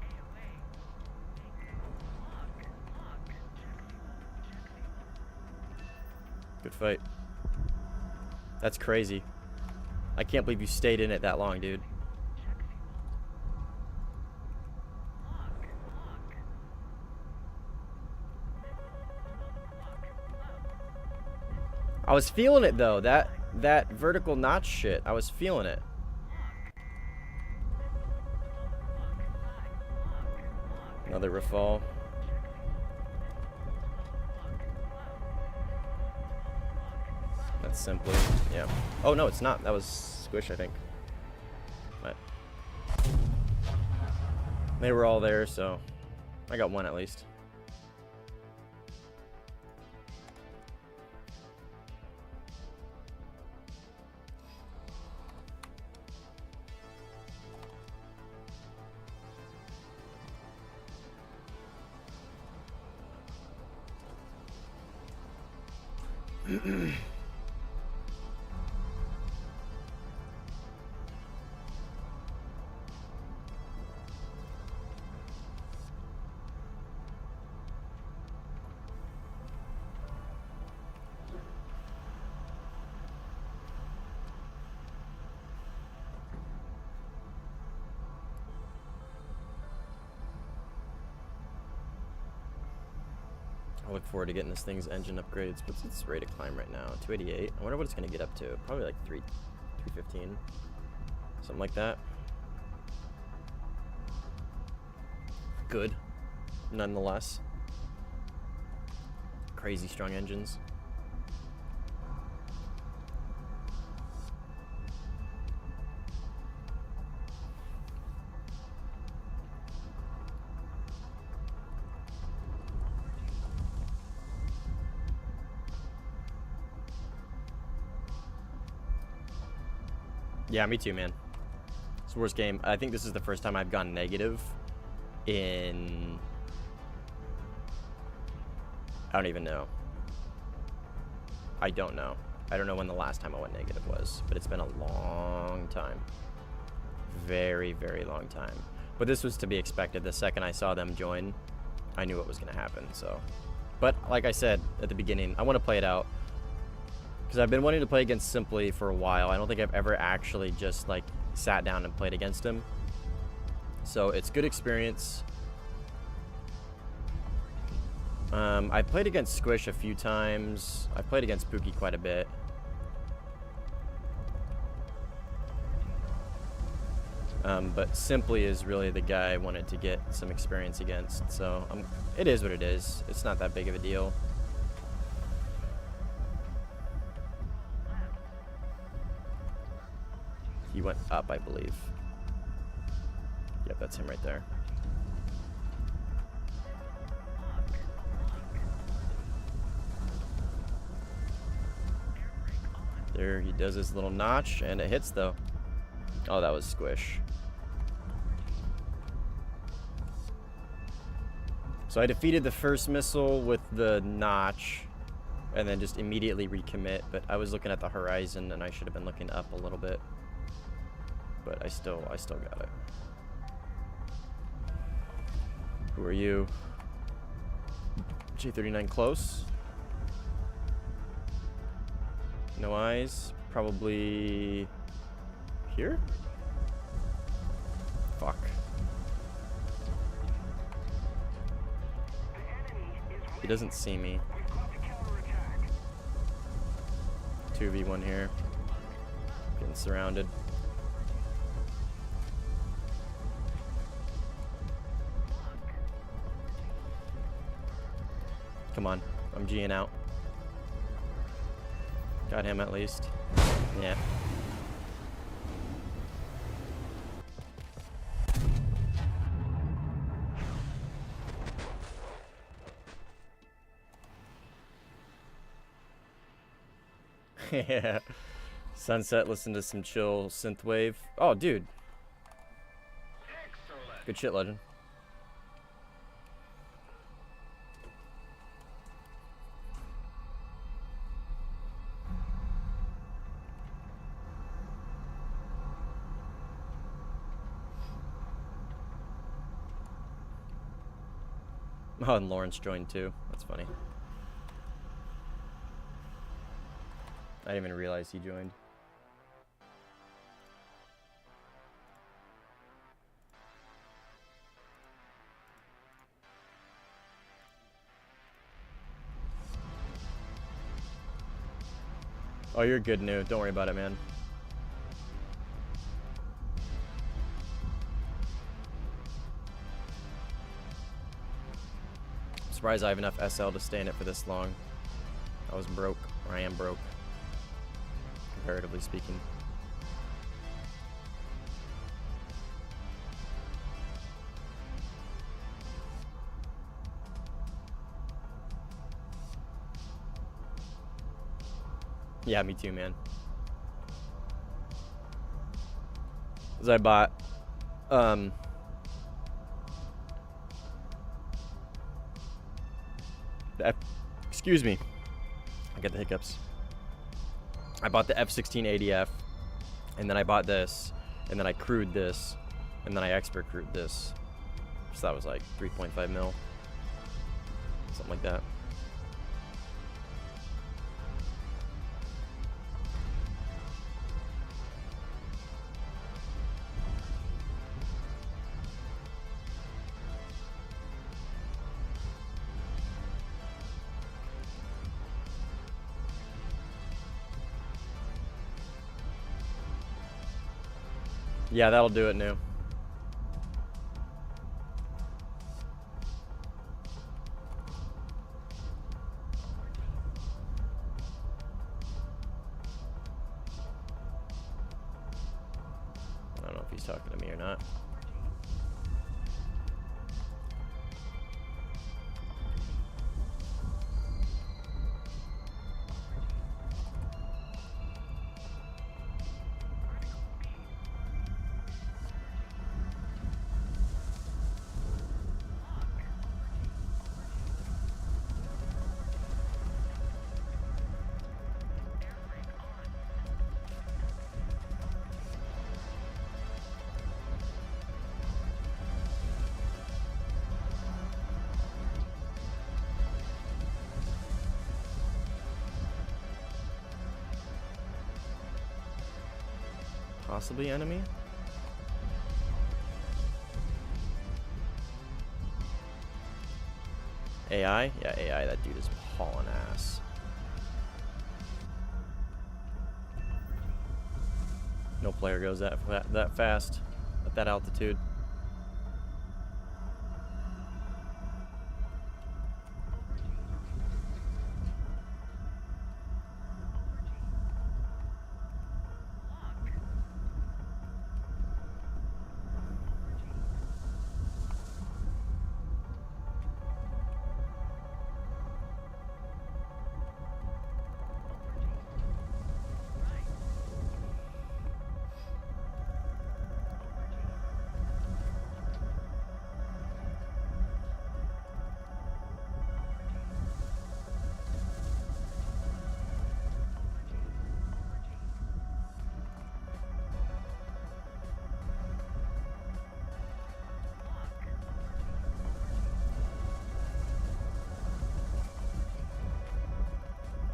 Good fight. That's crazy. I can't believe you stayed in it that long, dude. I was feeling it though. That vertical notch shit. I was feeling it. Another Rafal. That's simply, yeah. Oh no, it's not. That was Squish, I think. But they were all there, so I got one at least. I look forward to getting this thing's engine upgrades. What's its rate of climb right now? 288. I wonder what it's going to get up to. Probably like 315. Something like that. Good. Nonetheless. Crazy strong engines. Yeah, me too, man. It's the worst game. I think this is the first time I've gone negative in... I don't even know. I don't know. I don't know when the last time I went negative was, but it's been a long time. Very, very long time. But this was to be expected. The second I saw them join, I knew what was going to happen, so... But, like I said at the beginning, I want to play it out. Because I've been wanting to play against Simply for a while. I don't think I've ever actually just, like, sat down and played against him. So, it's good experience. I've played against Squish a few times. I've played against Pookie quite a bit. But Simply is really the guy I wanted to get some experience against. So, it is what it is. It's not that big of a deal. He went up, I believe. Yep, that's him right there. There he does his little notch, and it hits, though. Oh, that was Squish. So I defeated the first missile with the notch, and then just immediately recommit, but I was looking at the horizon, and I should have been looking up a little bit. But I still got it. Who are you? J39 close. No eyes. Probably here? Fuck. He doesn't see me. 2v1 here. Getting surrounded. Come on, I'm G'ing out. Got him at least. Yeah. Yeah. Sunset, listen to some chill synthwave. Oh, dude. Excellent. Good shit, Legend. Oh, and Lawrence joined too. That's funny. I didn't even realize he joined. Oh, you're good, New. Don't worry about it, man. I'm surprised I have enough SL to stay in it for this long. I was broke, or I am broke, comparatively speaking. Yeah, me too, man. Because I bought, excuse me. get the hiccups. I bought the F-16 ADF, and then I bought this, and then I crewed this, and then I expert crewed this. So that was like 3.5 mil. Something like that. Yeah, that'll do it, New. I don't know if he's talking to me or not. Possibly enemy? AI? Yeah, AI. That dude is hauling ass. No player goes that fast at that altitude.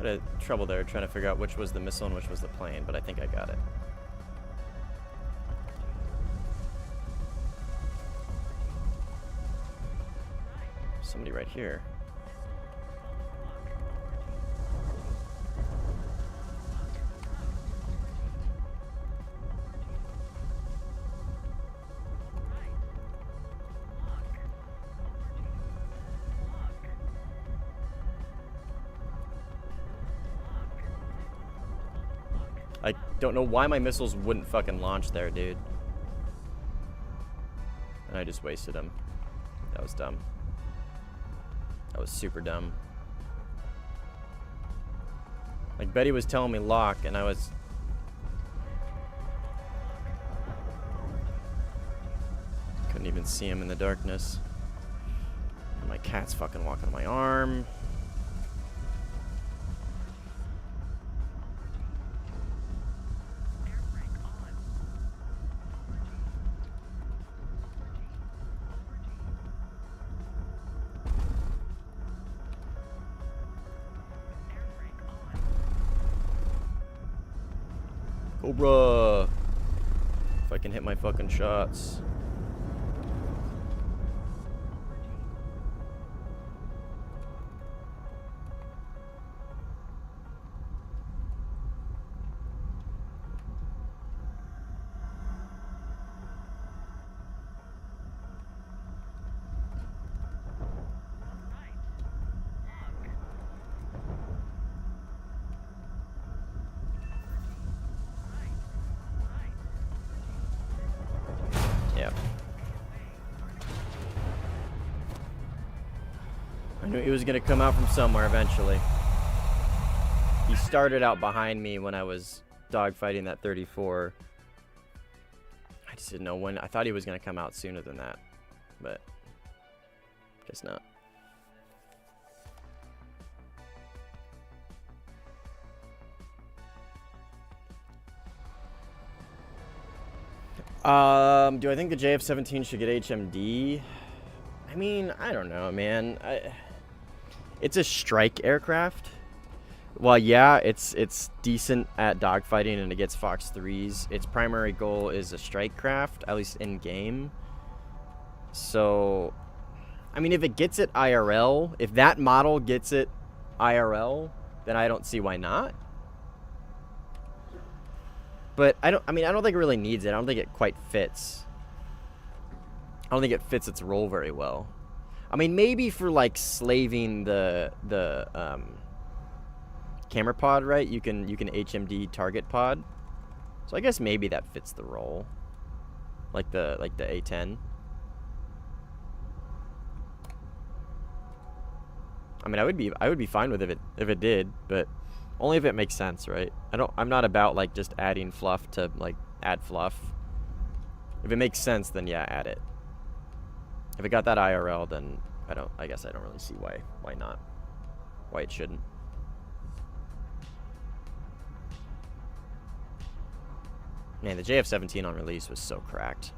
I had trouble there trying to figure out which was the missile and which was the plane, but I think I got it. Somebody right here. I don't know why my missiles wouldn't fucking launch there, dude. And I just wasted them. That was dumb. That was super dumb. Like, Betty was telling me lock, and I was... couldn't even see him in the darkness. And my cat's fucking walking on my arm. Cobra! If I can hit my fucking shots. Yeah. I knew he was gonna come out from somewhere eventually. He started out behind me when I was dogfighting that 34. I just didn't know when. I thought he was gonna come out sooner than that, but guess not. Do I think the JF-17 should get HMD? I mean, I don't know, man. It's a strike aircraft. Well, yeah, it's decent at dogfighting and it gets Fox 3s. Its primary goal is a strike craft, at least in game. So, I mean, if it gets it IRL, if that model gets it IRL, then I don't see why not. But I don't think it really needs it. I don't think it quite fits. I don't think it fits its role very well. I mean, maybe for like slaving the camera pod, right? You can HMD target pod. So I guess maybe that fits the role. Like the A10. I mean, I would be fine with it if it did, but only if it makes sense, right? I'm not about like just adding fluff to like add fluff. If it makes sense, then yeah, add it. If it got that IRL, then I guess I don't really see why not. Why it shouldn't. Man, the JF-17 on release was so cracked.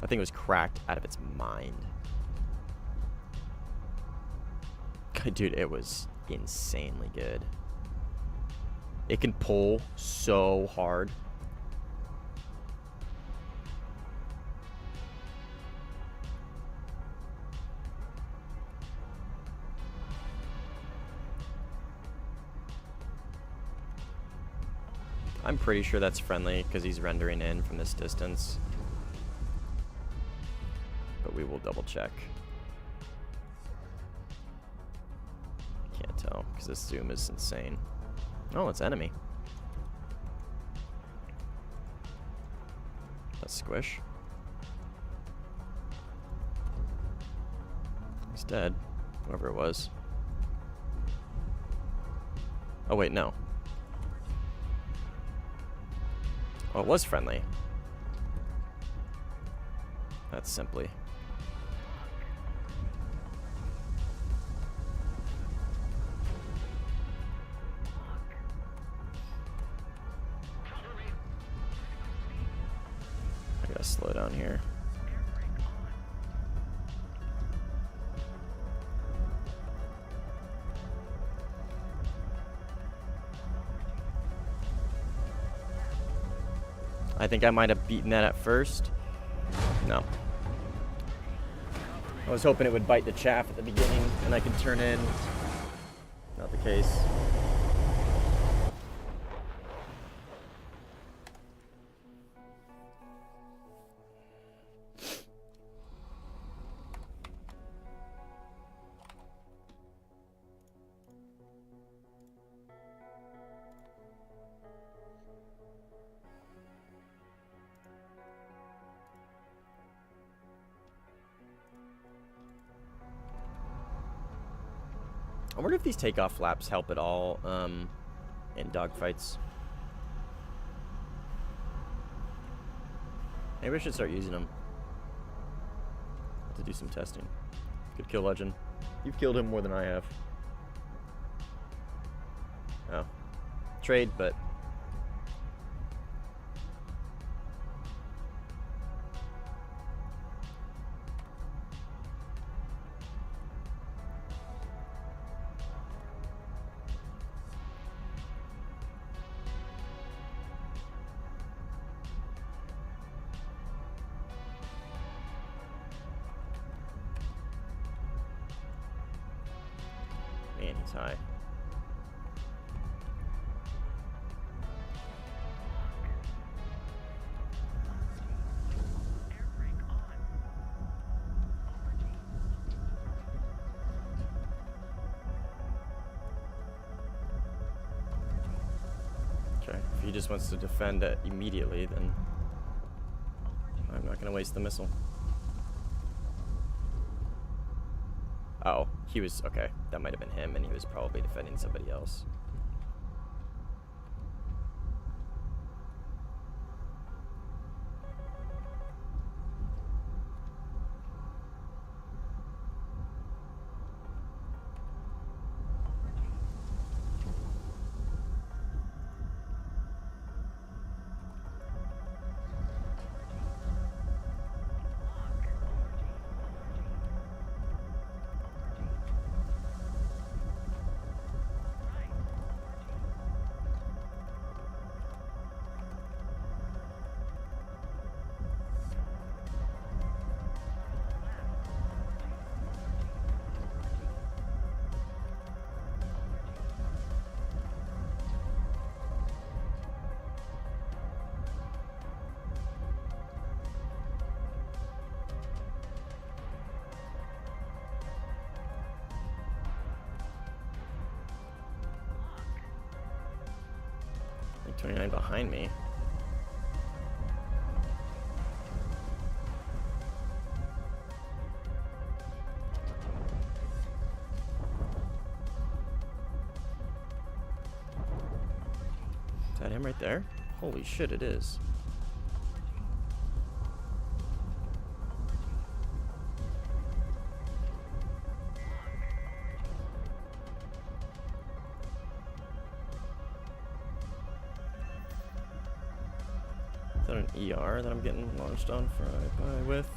That thing was cracked out of its mind. Dude, it was insanely good. It can pull so hard. I'm pretty sure that's friendly because he's rendering in from this distance. But we will double check. Can't tell because this zoom is insane. Oh, it's enemy. That's squish. He's dead. Whoever it was. Oh, wait, no. Oh, it was friendly. That's simply. I gotta slow down here. I think I might have beaten that at first. No. I was hoping it would bite the chaff at the beginning and I could turn in. Not the case. I wonder if these takeoff flaps help at all in dogfights. Maybe I should start using them to do some testing. Good kill, Legend. You've killed him more than I have. Oh. Trade, but... Man, he's high. Okay, if he just wants to defend it immediately, then I'm not gonna waste the missile. Oh, he was, okay, that might have been him, and he was probably defending somebody else. 29 behind me. Is that him right there? Holy shit, it is. Is that an ER that I'm getting launched on by with?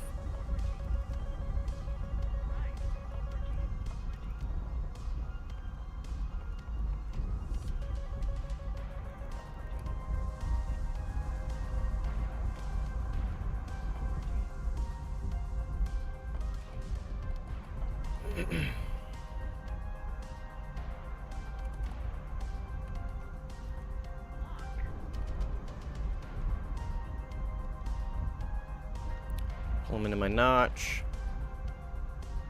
Pull him into my notch.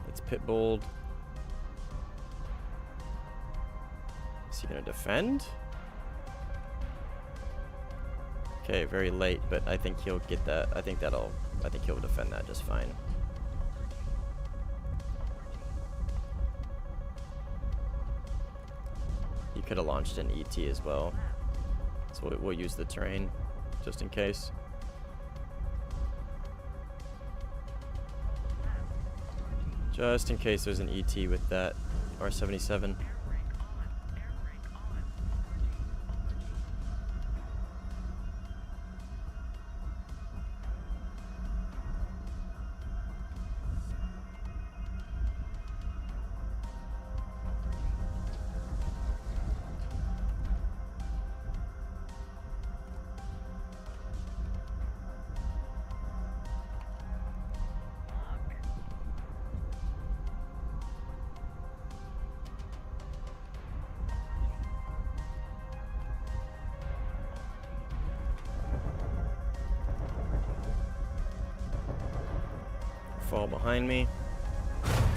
It's Pitbulled. Is he gonna defend? Okay, very late, but I think he'll get that. I think he'll defend that just fine. He could have launched an ET as well. So we'll use the terrain just in case. Just in case there's an ET with that R77. Fall behind me.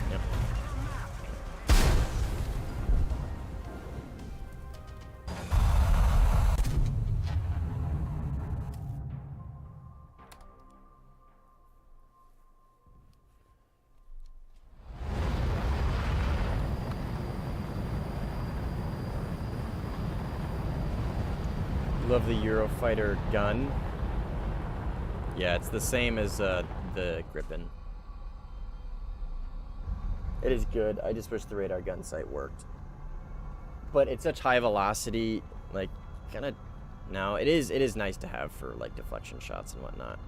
Yep. Love the Eurofighter gun. Yeah, it's the same as the Gripen. It is good. I just wish the radar gun sight worked. But it's such high velocity, like, kind of. No, it is nice to have for like deflection shots and whatnot.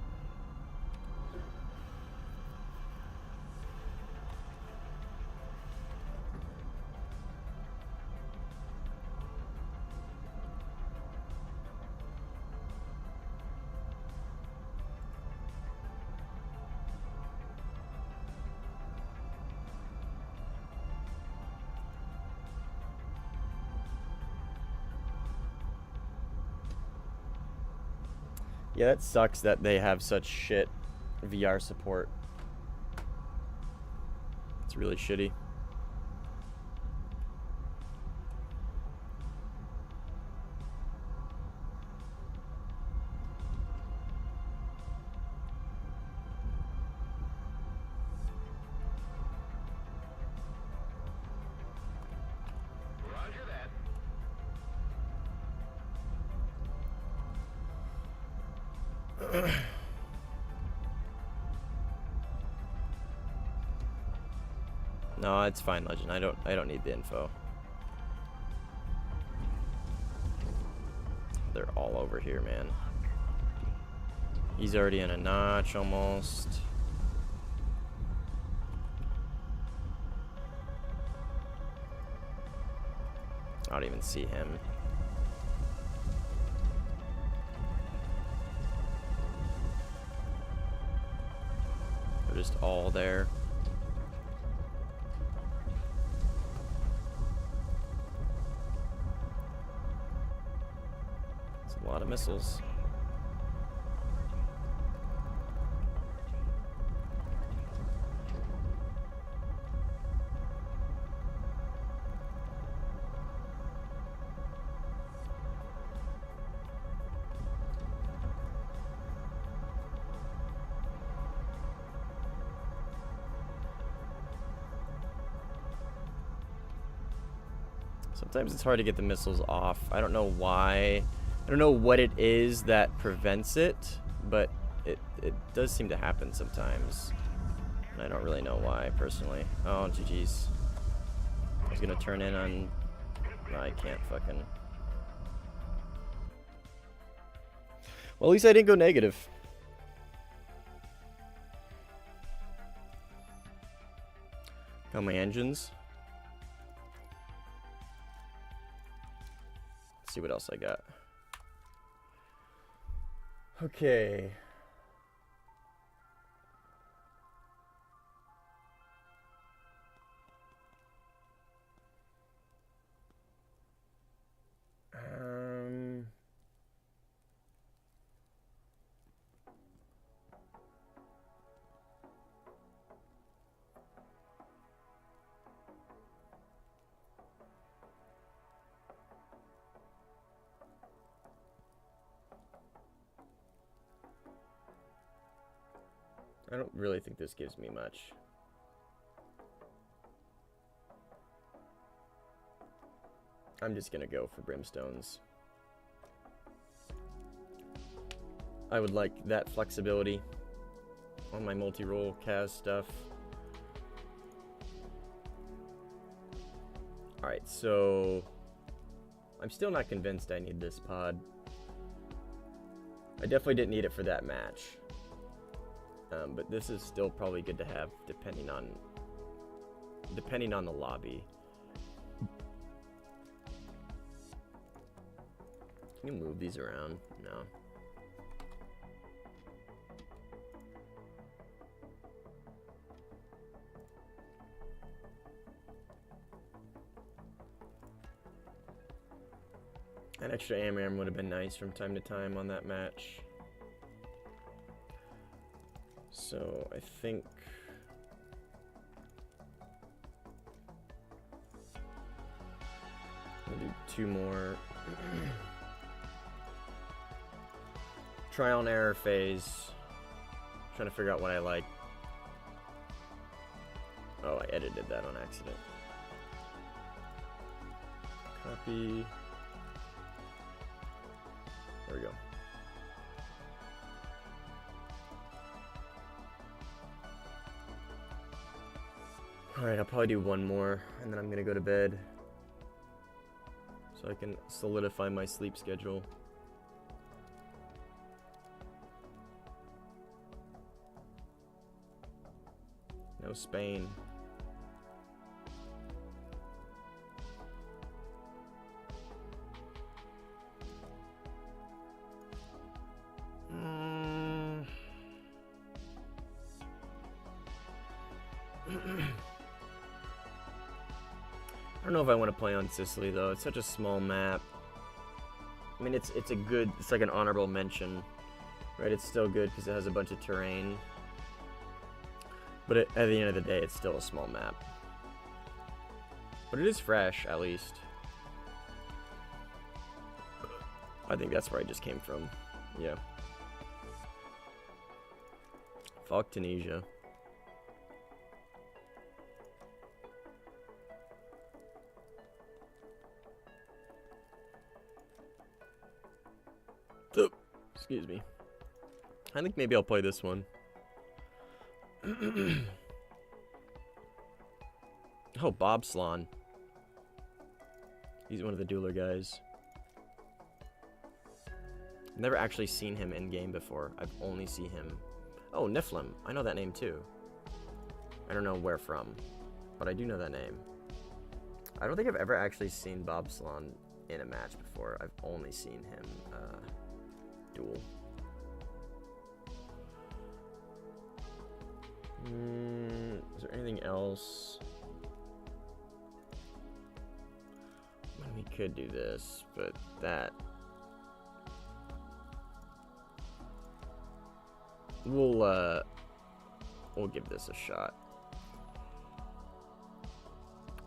Yeah, that sucks that they have such shit VR support. It's really shitty. Roger that. No, it's fine, Legend. I don't need the info. They're all over here, man. He's already in a notch almost. I don't even see him. They're just all there. It's a lot of missiles. Sometimes it's hard to get the missiles off. I don't know why. I don't know what it is that prevents it, but it does seem to happen sometimes. And I don't really know why, personally. Oh, GG's. I was gonna turn in on... No, I can't fucking... Well, at least I didn't go negative. Got my engines. Let's see what else I got. Okay. I don't really think this gives me much. I'm just gonna go for brimstones. I would like that flexibility on my multi-role Kaz stuff. Alright, so I'm still not convinced I need this pod. I definitely didn't need it for that match. But this is still probably good to have depending on the lobby. Can you move these around? No. An extra AMRAM would have been nice from time to time on that match. So I think we'll do 2 more. Trial and error phase. Trying to figure out what I like. Oh, I edited that on accident. Copy. There we go. Alright, I'll probably do 1 more, and then I'm gonna go to bed. So I can solidify my sleep schedule. No Spain. I don't know if I want to play on Sicily though. It's such a small map. I mean, it's a good. It's like an honorable mention, right? It's still good because it has a bunch of terrain. But at the end of the day, it's still a small map. But it is fresh, at least. I think that's where I just came from. Yeah. Fuck Tunisia. Excuse me. I think maybe I'll play this one. Oh, Bob Slon. He's one of the dueler guys. I've never actually seen him in game before. I've only seen him. Oh, Niflheim. I know that name too. I don't know where from, but I do know that name. I don't think I've ever actually seen Bob Slon in a match before. I've only seen him duel. Is there anything else? We could do this, but that... We'll give this a shot.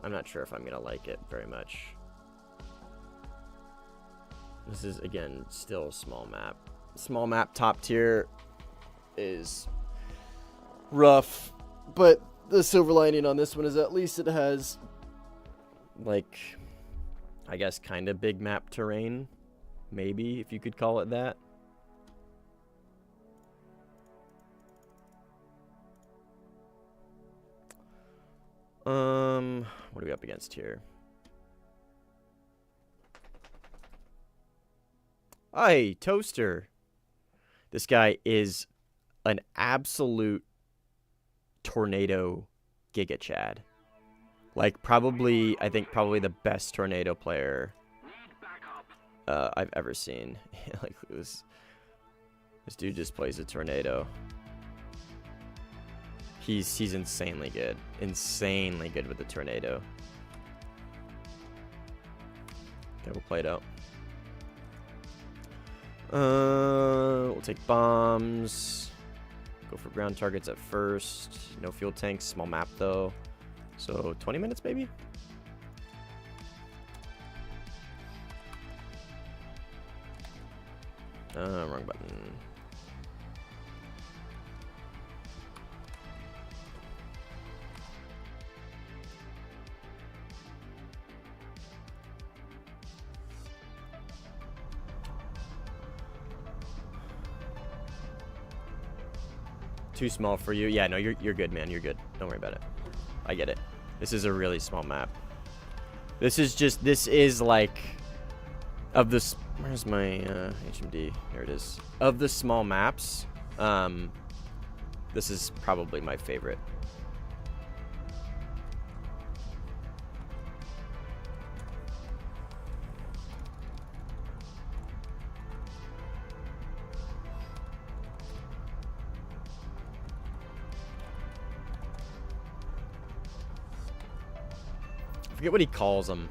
I'm not sure if I'm gonna like it very much. This is, again, still a small map. Small map top tier is rough, but the silver lining on this one is at least it has, like, I guess, kind of big map terrain. Maybe, if you could call it that. What are we up against here? Hey, Toaster. This guy is an absolute tornado Giga Chad. Like, probably, I think probably the best tornado player I've ever seen. Like, this dude just plays a tornado. He's insanely good. Insanely good with the tornado. Okay, we'll play it out. We'll take bombs. Go for ground targets at first. No fuel tanks. Small map, though. So, 20 minutes, maybe? Wrong button. Too small for you? Yeah, no, you're good, man. You're good. Don't worry about it. I get it. This is a really small map. This is like, of this, where's my HMD? Here it is. Of the small maps, this is probably my favorite. I forget what he calls them.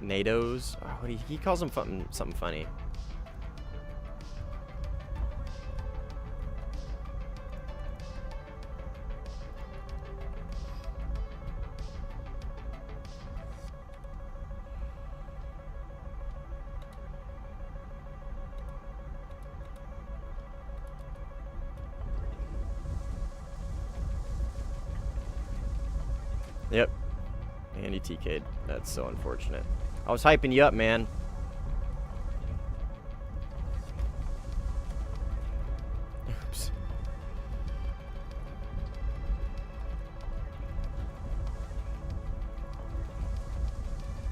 NATOs? Oh, what he calls them something funny. Yep. And he TK'd. That's so unfortunate. I was hyping you up, man. Oops.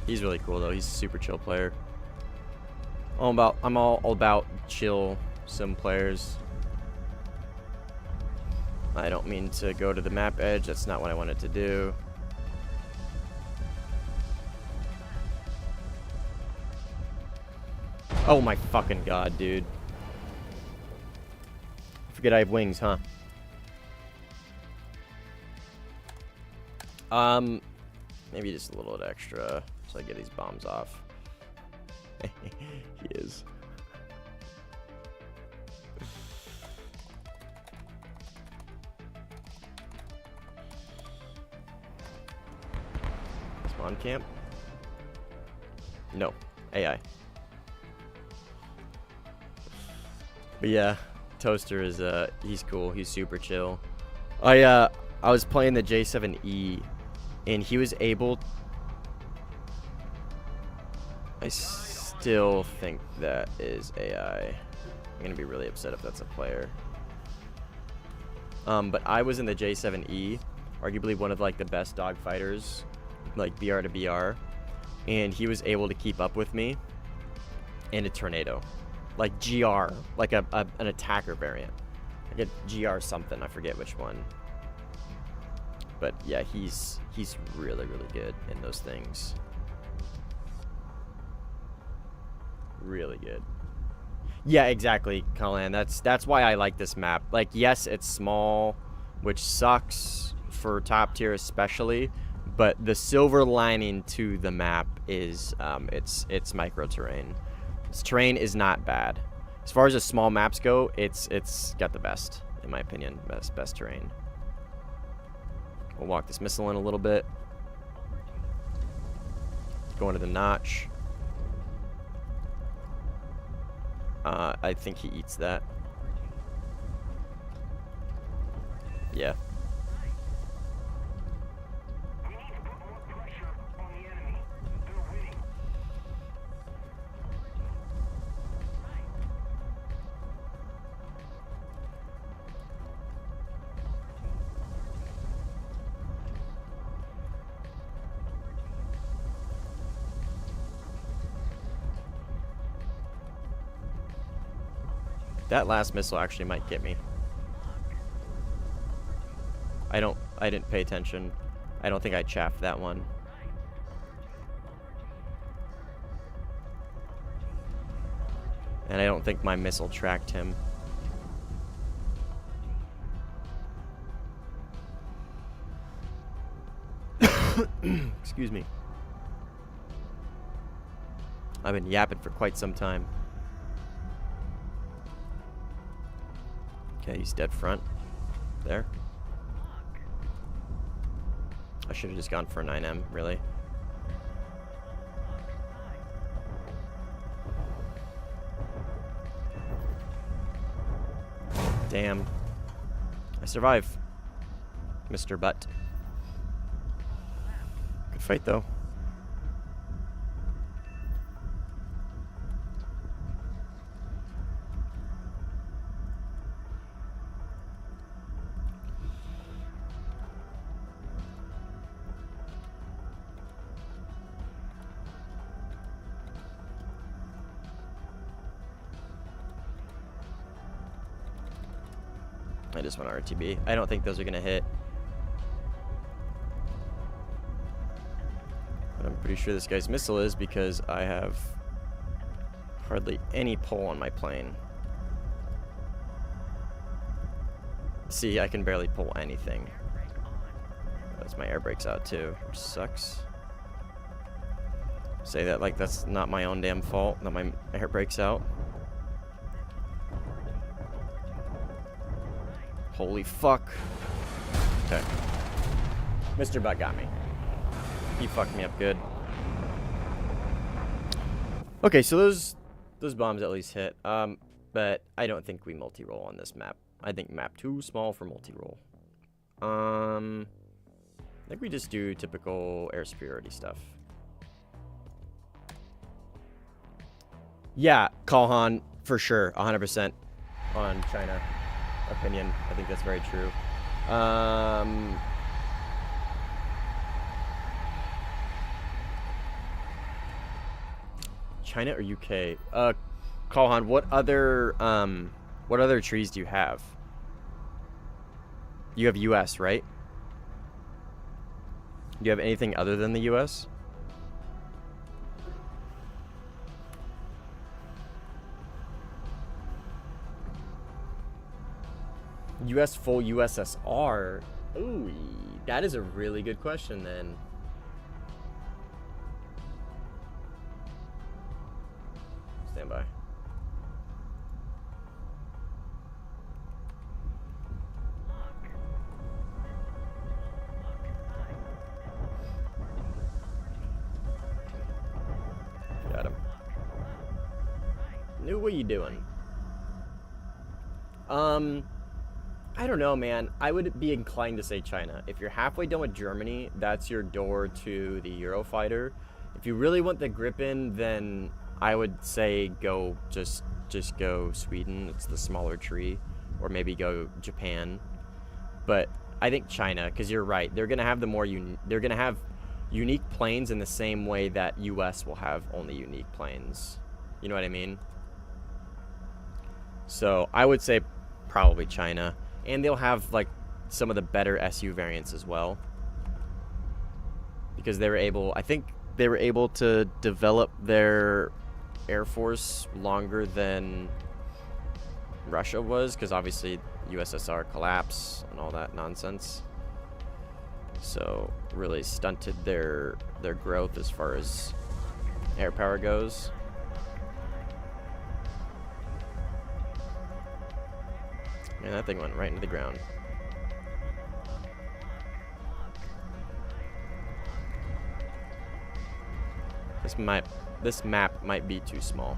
He's really cool, though. He's a super chill player. I'm all about chill sim players. I don't mean to go to the map edge. That's not what I wanted to do. Oh my fucking god, dude. Forget I have wings, huh? Maybe just a little bit extra so I get these bombs off. He is. Spawn camp? No. AI. But yeah, Toaster is he's cool. He's super chill. I was playing the J7E and he was able, I still think that is AI. I'm going to be really upset if that's a player. But I was in the J7E, arguably one of like the best dogfighters, like BR to BR, and he was able to keep up with me in a tornado. Like GR, like an attacker variant. Like a GR something, I forget which one. But yeah, he's really, really good in those things. Really good. Yeah, exactly, Colin. That's why I like this map. Like, yes, it's small, which sucks for top tier especially, but the silver lining to the map is it's micro terrain. This terrain is not bad. As far as the small maps go, it's got the best, in my opinion. Best terrain. We'll walk this missile in a little bit. Going to the notch. I think he eats that. Yeah. That last missile actually might get me. I didn't pay attention. I don't think I chaffed that one. And I don't think my missile tracked him. Excuse me. I've been yapping for quite some time. Okay, he's dead front. There. I should have just gone for a 9M, really. Damn. I survive, Mr. Butt. Good fight, though. I just want RTB. I don't think those are gonna hit. But I'm pretty sure this guy's missile is because I have hardly any pull on my plane. See, I can barely pull anything. That's my air brakes out too, which sucks. Say that like that's not my own damn fault that my air brakes out. Holy fuck. Okay. Mr. Butt got me. He fucked me up good. Okay, so those bombs at least hit. But I don't think we multi-roll on this map. I think map too small for multi-roll. I think we just do typical air superiority stuff. Yeah, Kalhan, for sure, 100% on China. Opinion. I think that's very true. China or UK? Kalhan, what other trees do you have? You have US, right? Do you have anything other than the US? US full USSR? Ooh, that is a really good question then. Stand by. Got him. Knew what you doing. I don't know, man. I would be inclined to say China. If you're halfway done with Germany, that's your door to the Eurofighter. If you really want the Gripen, then I would say go just go Sweden. It's the smaller tree, or maybe go Japan. But I think China, because you're right. They're gonna have they're gonna have unique planes in the same way that US will have only unique planes. You know what I mean? So I would say probably China. And they'll have, like, some of the better SU variants as well. Because they were able, I think they were able to develop their Air Force longer than Russia was. Because obviously USSR collapse and all that nonsense. So really stunted their growth as far as air power goes. And that thing went right into the ground. This map might be too small.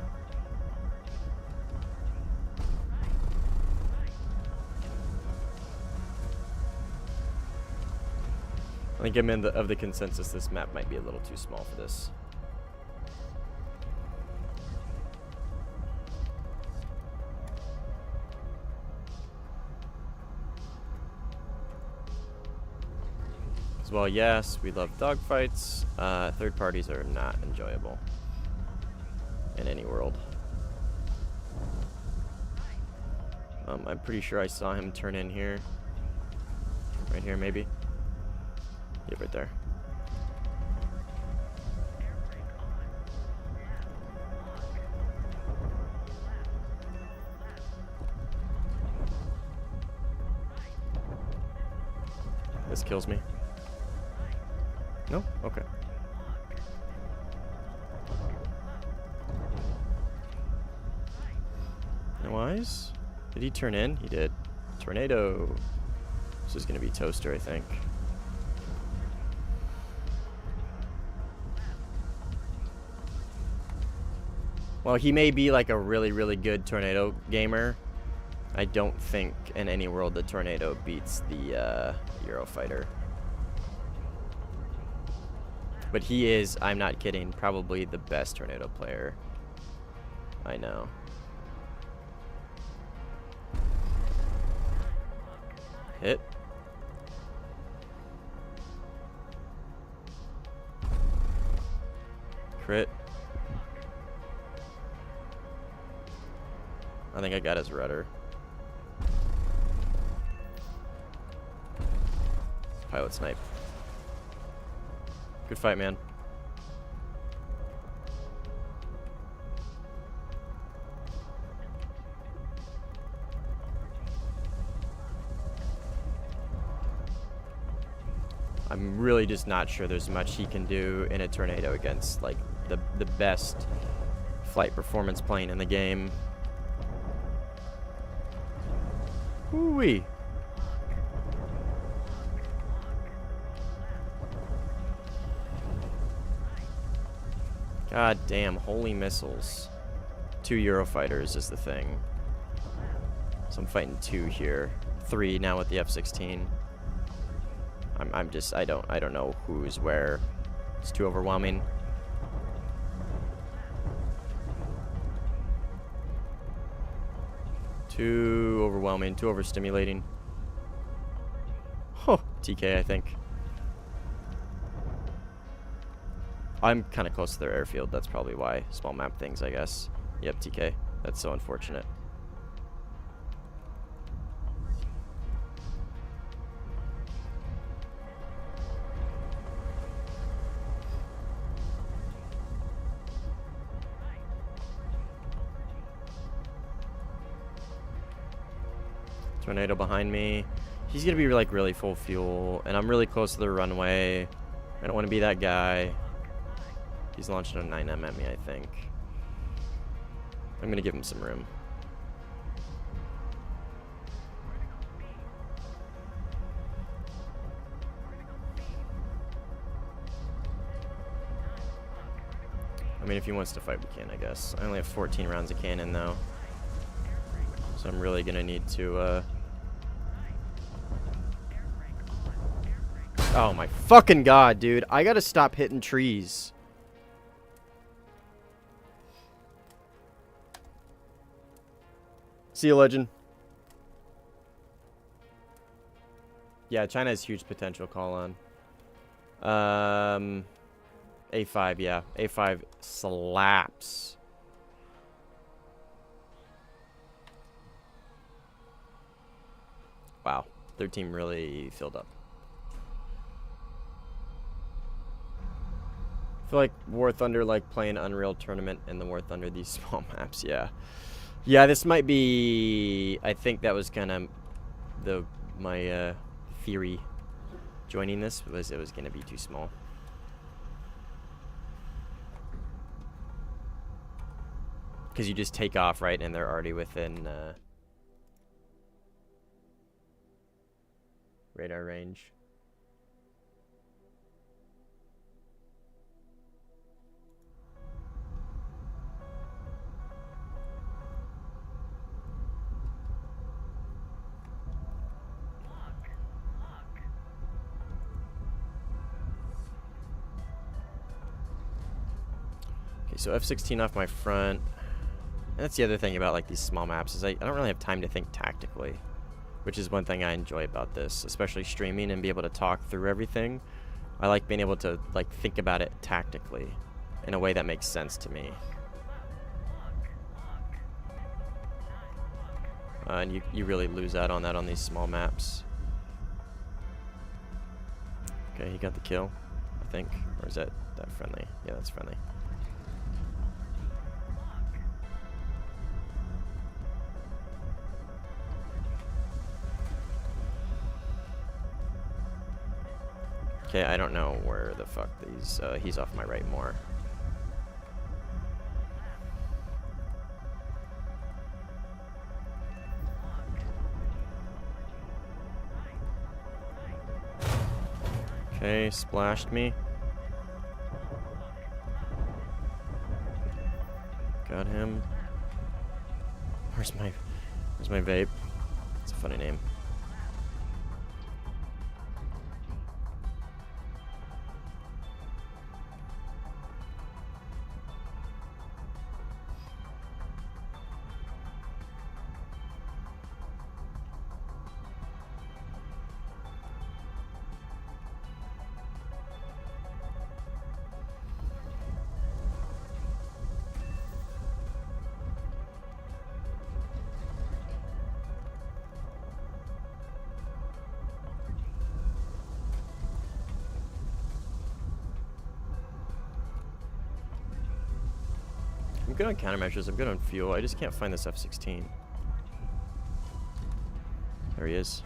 I think I'm of the consensus this map might be a little too small for this. As well, yes, we love dogfights. Third parties are not enjoyable in any world. I'm pretty sure I saw him turn in here. Right here, maybe. Yep, right there. This kills me. No? Okay. Wise? Did he turn in? He did. Tornado. This is going to be Toaster, I think. Well, he may be like a really, really good Tornado gamer. I don't think in any world the Tornado beats the Eurofighter. But he is, I'm not kidding, probably the best Tornado player I know. Hit. Crit. I think I got his rudder. Pilot snipe. Good fight, man. I'm really just not sure there's much he can do in a Tornado against like the best flight performance plane in the game. Woo-wee. God damn, holy missiles. 2 Eurofighters is the thing. So I'm fighting 2 here. 3 now with the F-16. I'm just, I don't know who's where. It's too overwhelming. Too overwhelming, too overstimulating. Oh, TK, I think. I'm kind of close to their airfield. That's probably why. Small map things, I guess. Yep, TK. That's so unfortunate. Tornado behind me. He's gonna be like really full fuel, and I'm really close to the runway. I don't want to be that guy. He's launching a 9M at me, I think. I'm gonna give him some room. I mean, if he wants to fight, we can, I guess. I only have 14 rounds of cannon, though. So I'm really gonna need to, Oh my fucking god, dude. I gotta stop hitting trees. See you, legend. Yeah, China has huge potential, call on. A5, yeah. A5 slaps. Wow. Their team really filled up. I feel like War Thunder like playing Unreal Tournament in the War Thunder, these small maps, yeah. Yeah, this might be, I think that was kind of my theory joining this, was it was going to be too small. Because you just take off, right, and they're already within radar range. So F-16 off my front. And that's the other thing about like these small maps is I don't really have time to think tactically, which is one thing I enjoy about this, especially streaming and be able to talk through everything. I like being able to like think about it tactically in a way that makes sense to me. and you really lose out on that on these small maps. Okay, he got the kill, I think. Or is that friendly? Yeah, that's friendly. Okay, I don't know where the fuck these, he's off my right more. Okay, splashed me. Got him. Where's my vape? It's a funny name. I'm good on countermeasures, I'm good on fuel, I just can't find this F-16. There he is.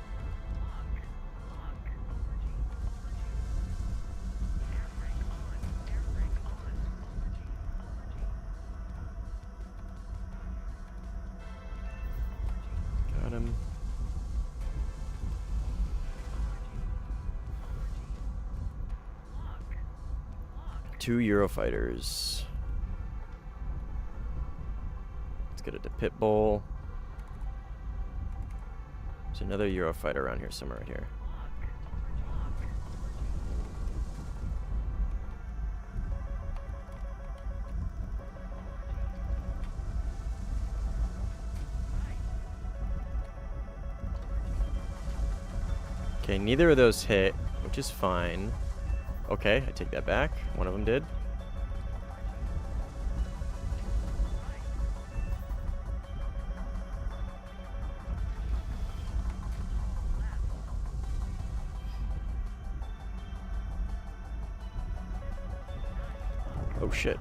Got him. Two Eurofighters. Get it to pit bowl. There's another Eurofighter around here somewhere right here. Okay, neither of those hit, which is fine. Okay, I take that back. One of them did. Oh shit.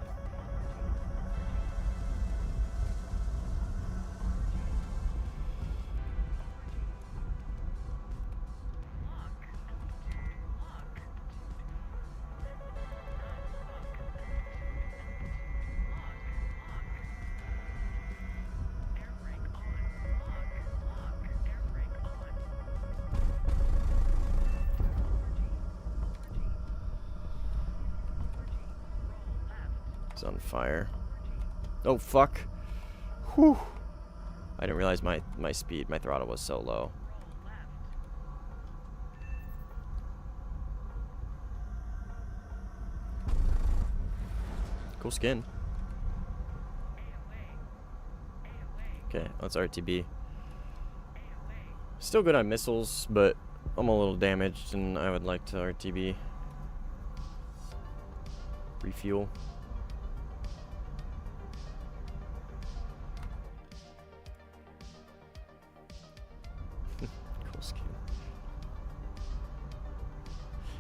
On fire. Oh fuck. Whew. I didn't realize my speed, my throttle was so low. Cool skin. Okay, let's RTB. Still good on missiles, but I'm a little damaged and I would like to RTB. Refuel.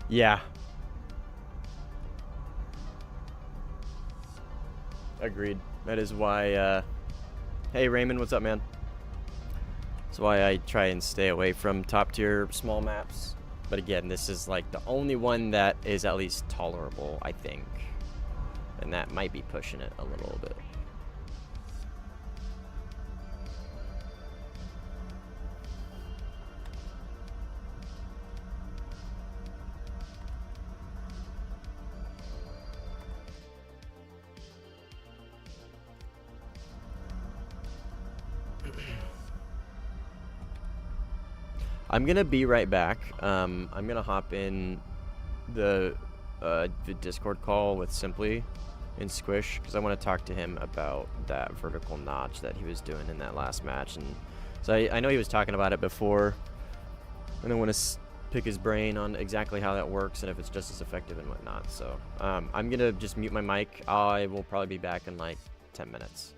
Yeah. Agreed. That is why, hey Raymond, what's up, man? That's why I try and stay away from top tier small maps. But again, this is like the only one that is at least tolerable, I think. And that might be pushing it a little bit. I'm gonna be right back. I'm gonna hop in the Discord call with Simply and Squish because I want to talk to him about that vertical notch that he was doing in that last match. And so I know he was talking about it before, and I want to pick his brain on exactly how that works and if it's just as effective and whatnot. So I'm gonna just mute my mic. I will probably be back in like 10 minutes.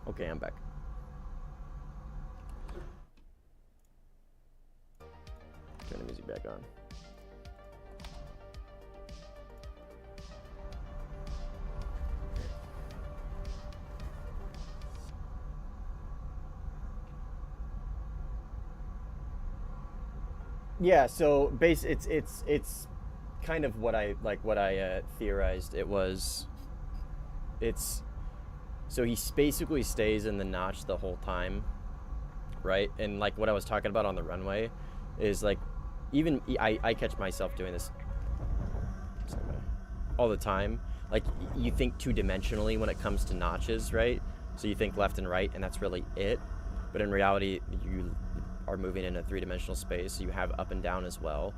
Okay, I'm back. Turn the music back on. Yeah, so it's kind of what I theorized. So he basically stays in the notch the whole time, right? And like what I was talking about on the runway is like, even I catch myself doing this all the time. Like you think two-dimensionally when it comes to notches, right? So you think left and right, and that's really it. But in reality, you are moving in a three-dimensional space. So you have up and down as well.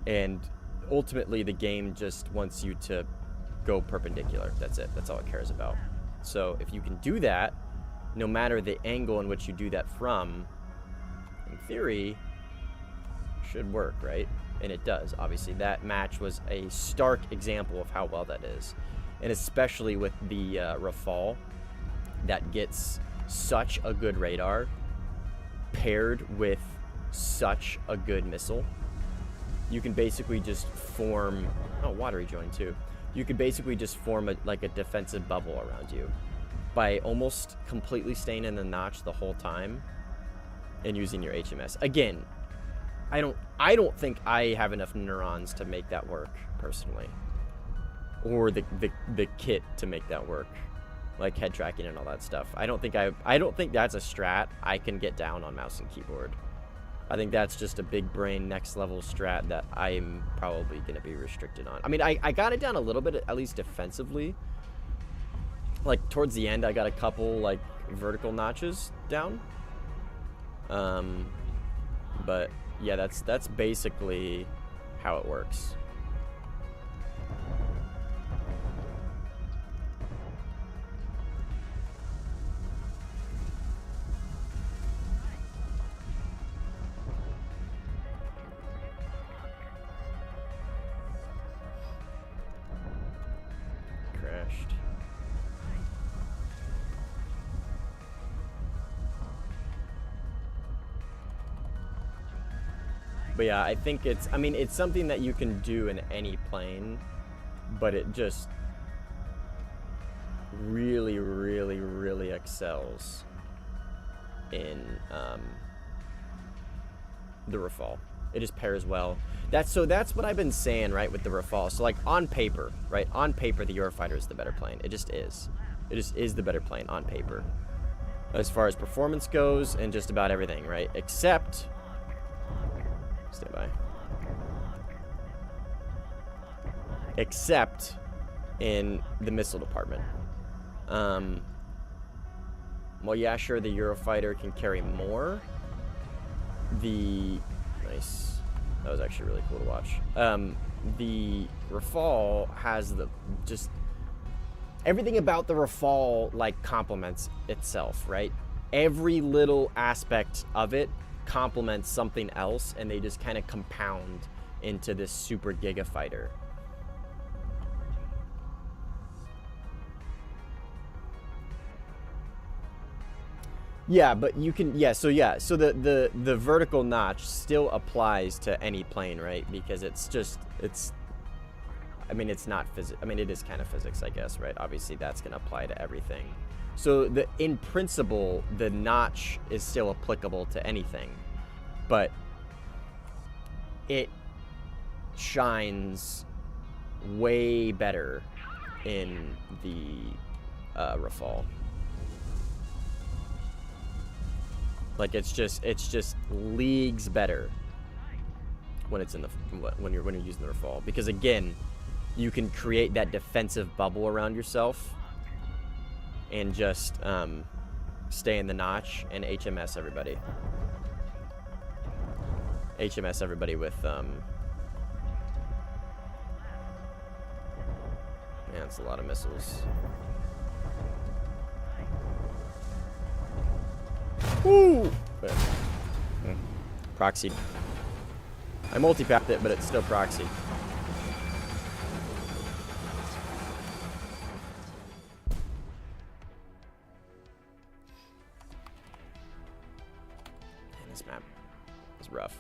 And ultimately, the game just wants you to go perpendicular. That's it. That's all it cares about. So if you can do that, no matter the angle in which you do that from, in theory, should work, right? And it does. Obviously, that match was a stark example of how well that is. And especially with the Rafale that gets such a good radar paired with such a good missile. You can basically just form, water rejoin too. You could basically just form a defensive bubble around you by almost completely staying in the notch the whole time and using your HMS. Again, I don't think I have enough neurons to make that work personally, or the kit to make that work, like head tracking and all that stuff. I don't think that's a strat I can get down on mouse and keyboard. I think that's just a big brain next level strat that I'm probably going to be restricted on. I mean, I got it down a little bit, at least defensively. Like towards the end, I got a couple like vertical notches down. But yeah, that's basically how it works. Crashed. But yeah, I think it's something that you can do in any plane, but it just really, really, really excels in the Rafale. It just pairs well. That's what I've been saying, right, with the Rafale. So like on paper, right? On paper, the Eurofighter is the better plane. It just is. It just is the better plane on paper. As far as performance goes and just about everything, right? Except, stand by. Except in the missile department. Well, yeah, sure, the Eurofighter can carry more. Nice. That was actually really cool to watch. The Rafale has everything about the Rafale like complements itself, right? Every little aspect of it complements something else, and they just kind of compound into this super giga fighter. Yeah, but you can, so the vertical notch still applies to any plane, right? Because it's not physics. I mean, it is kind of physics, I guess, right? Obviously, that's going to apply to everything. So in principle, the notch is still applicable to anything, but it shines way better in the Rafale. Like it's just leagues better when it's when you're using the Rafale, because again, you can create that defensive bubble around yourself and just stay in the notch and HMS everybody. HMS everybody with man, it's a lot of missiles. Woo! Proxied. I multi-papped it, but it's still proxied. This map is rough.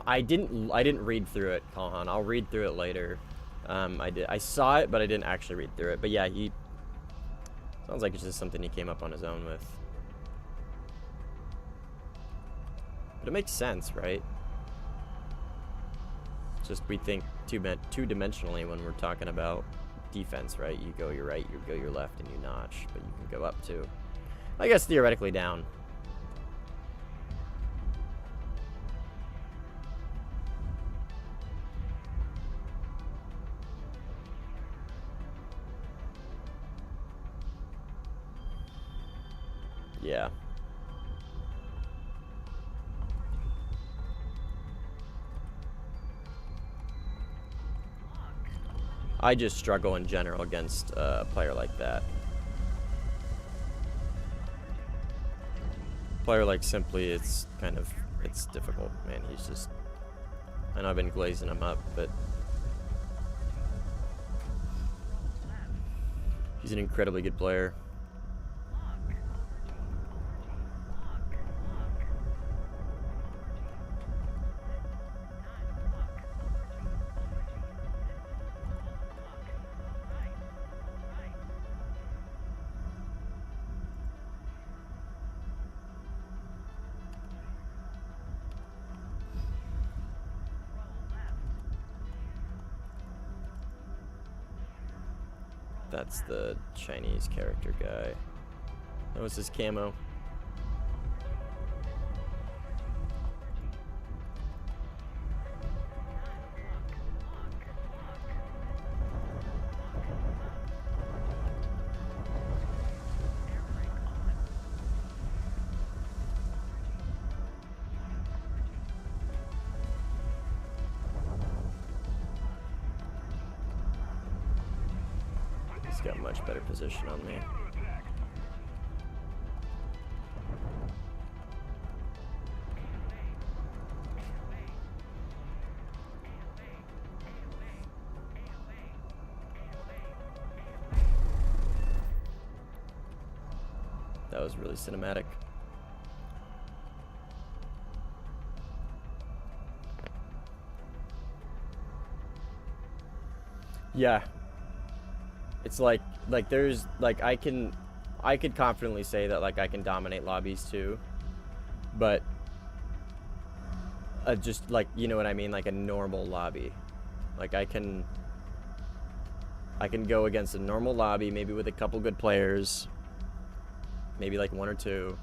I didn't read through it, Kalhan. I'll read through it later. I saw it, but I didn't actually read through it. But yeah, he sounds like it's just something he came up on his own with. But it makes sense, right? It's just we think two-dimensionally when we're talking about defense, right? You go your right, you go your left, and you notch, but you can go up too. I guess theoretically down. Yeah. I just struggle in general against a player like that. Player like Simply, it's difficult, man. He's just, I know I've been glazing him up, but he's an incredibly good player. That's the Chinese character guy. That was his camo. He's got much better position on me. That was really cinematic. Yeah. It's like there's like I could confidently say that like I can dominate lobbies too, but just like, you know what I mean, like a normal lobby, like I can go against a normal lobby, maybe with a couple good players, maybe like one or two,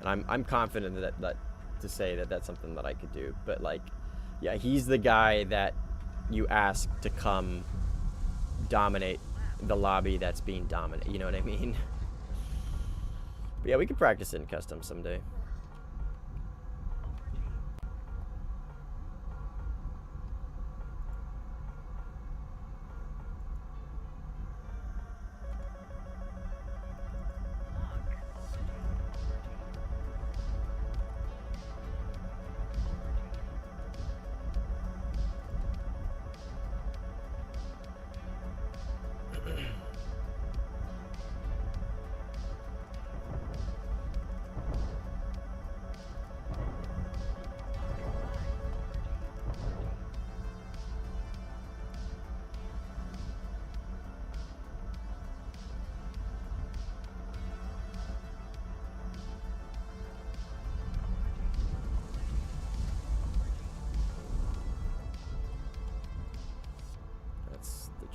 and I'm confident that to say that that's something that I could do. But like, yeah, he's the guy that you ask to come dominate the lobby that's being dominated, you know what I mean? But yeah, we could practice it in custom someday.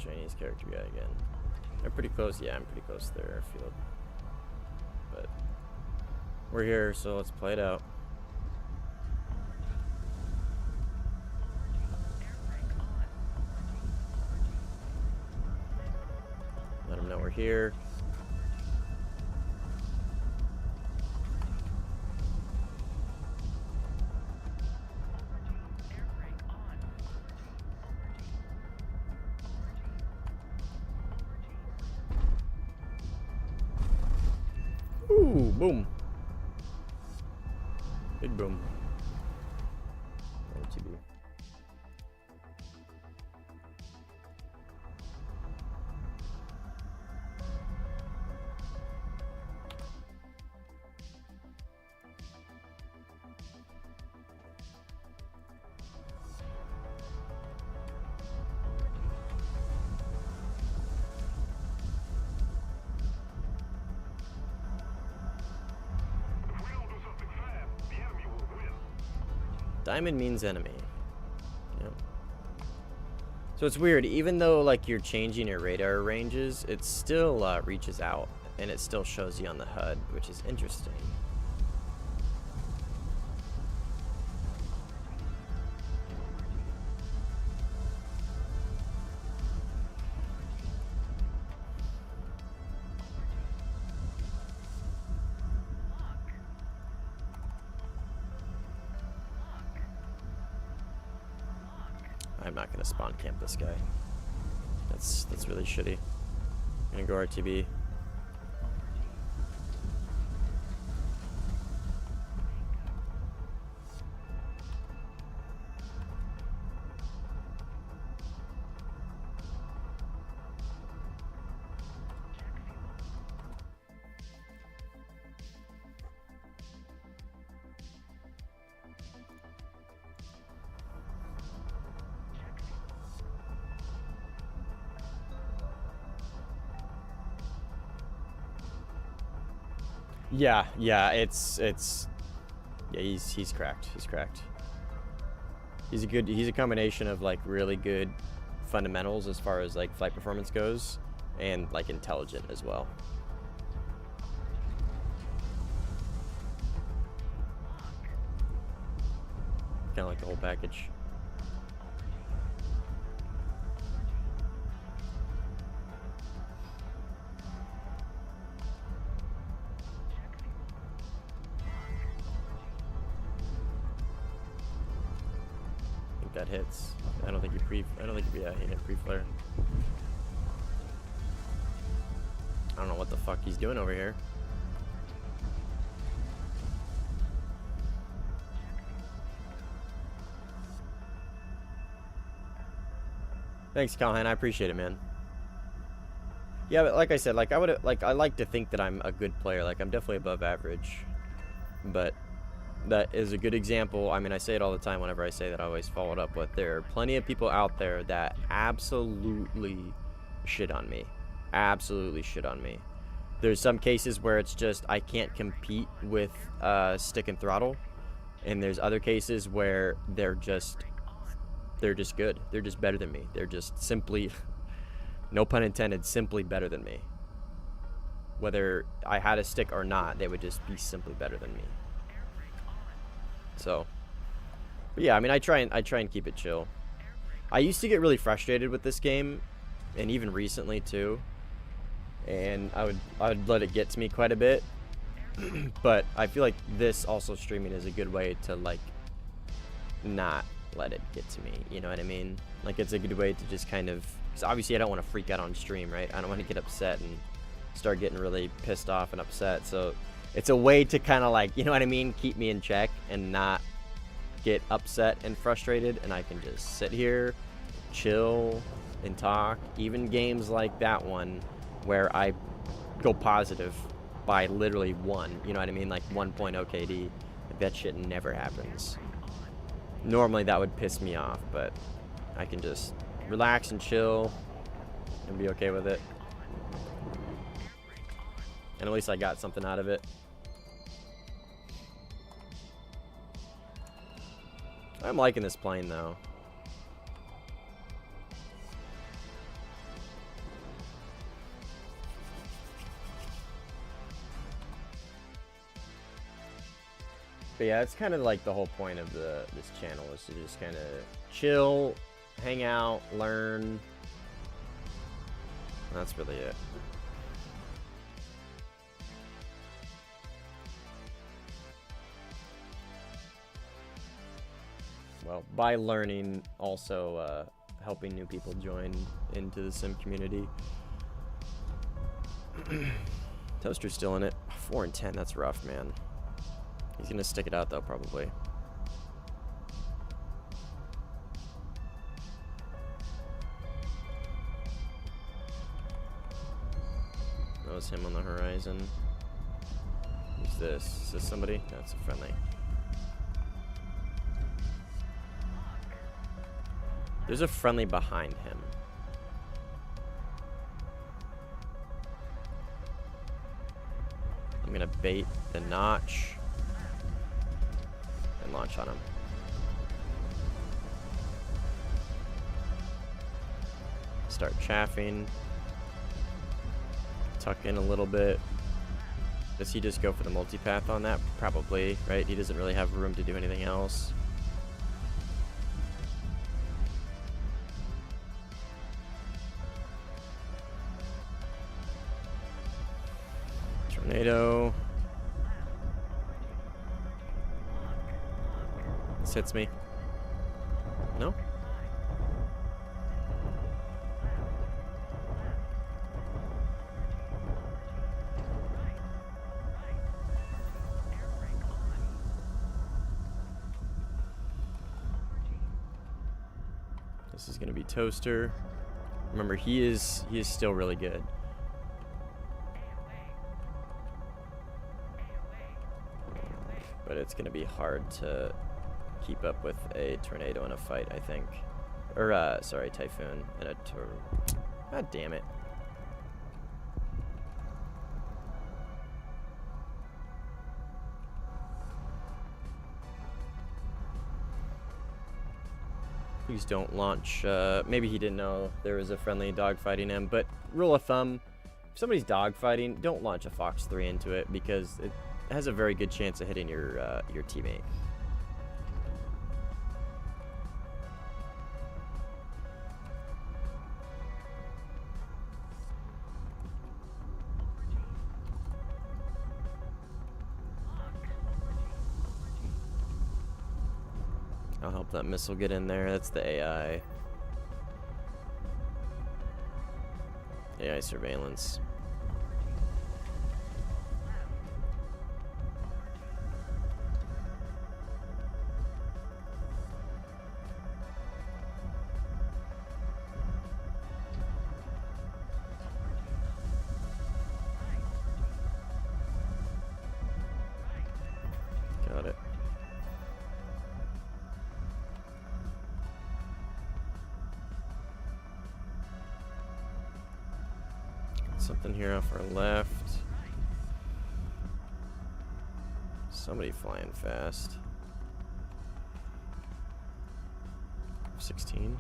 Chinese character guy again. They're pretty close. Yeah, I'm pretty close to their airfield. But we're here, so let's play it out. Let them know we're here. Ooh, boom. Big boom. RTB. Diamond means enemy. Yep. So it's weird, even though like you're changing your radar ranges, it still reaches out and it still shows you on the HUD, which is interesting. I'm not gonna spawn camp this guy. That's really shitty. I'm gonna go RTB. Yeah, yeah, yeah, he's cracked. He's cracked. He's a combination of like really good fundamentals as far as like flight performance goes and like intelligent as well. Kind of like the whole package. That hits. I don't think you hit pre-flare. I don't know what the fuck he's doing over here. Thanks, Callahan. I appreciate it, man. Yeah, but like I said, like I like to think that I'm a good player. Like I'm definitely above average, but that is a good example. I mean, I say it all the time whenever I say that. I always follow it up with there are plenty of people out there that absolutely shit on me. Absolutely shit on me. There's some cases where it's just I can't compete with stick and throttle, and there's other cases where they're just good. They're just better than me. They're just simply, no pun intended, simply better than me. Whether I had a stick or not, they would just be simply better than me. So, but yeah, I mean, I try and keep it chill. I used to get really frustrated with this game, and even recently too. And I would let it get to me quite a bit. But I feel like this also streaming is a good way to like not let it get to me. You know what I mean? Like it's a good way to just kind of, because obviously I don't want to freak out on stream, right? I don't want to get upset and start getting really pissed off and upset. So it's a way to kind of like, you know what I mean, keep me in check and not get upset and frustrated, and I can just sit here, chill, and talk. Even games like that one where I go positive by literally 1, you know what I mean, like 1.0 KD, like that shit never happens. Normally that would piss me off, but I can just relax and chill and be okay with it. And at least I got something out of it. I'm liking this plane though. But yeah, it's kind of like the whole point of this channel is to just kind of chill, hang out, learn. That's really it. Well, by learning, also helping new people join into the sim community. Toaster's still in it. 4 and 10. That's rough, man. He's gonna stick it out though, probably. That was him on the horizon. Who's this? Is this somebody? That's a friendly. There's a friendly behind him. I'm gonna bait the notch and launch on him. Start chaffing. Tuck in a little bit. Does he just go for the multipath on that? Probably, right? He doesn't really have room to do anything else. Tornado. This hits me. No? This is going to be Toaster. Remember, he is still really good. But it's going to be hard to keep up with a tornado in a fight, I think. Or, sorry, Typhoon and a God damn it. Please don't launch. Maybe he didn't know there was a friendly dogfighting him, but rule of thumb, if somebody's dogfighting, don't launch a Fox 3 into it because it has a very good chance of hitting your teammate. I'll help that missile get in there. That's the AI. AI surveillance. Got it. Something here off our left. Somebody flying fast. 16.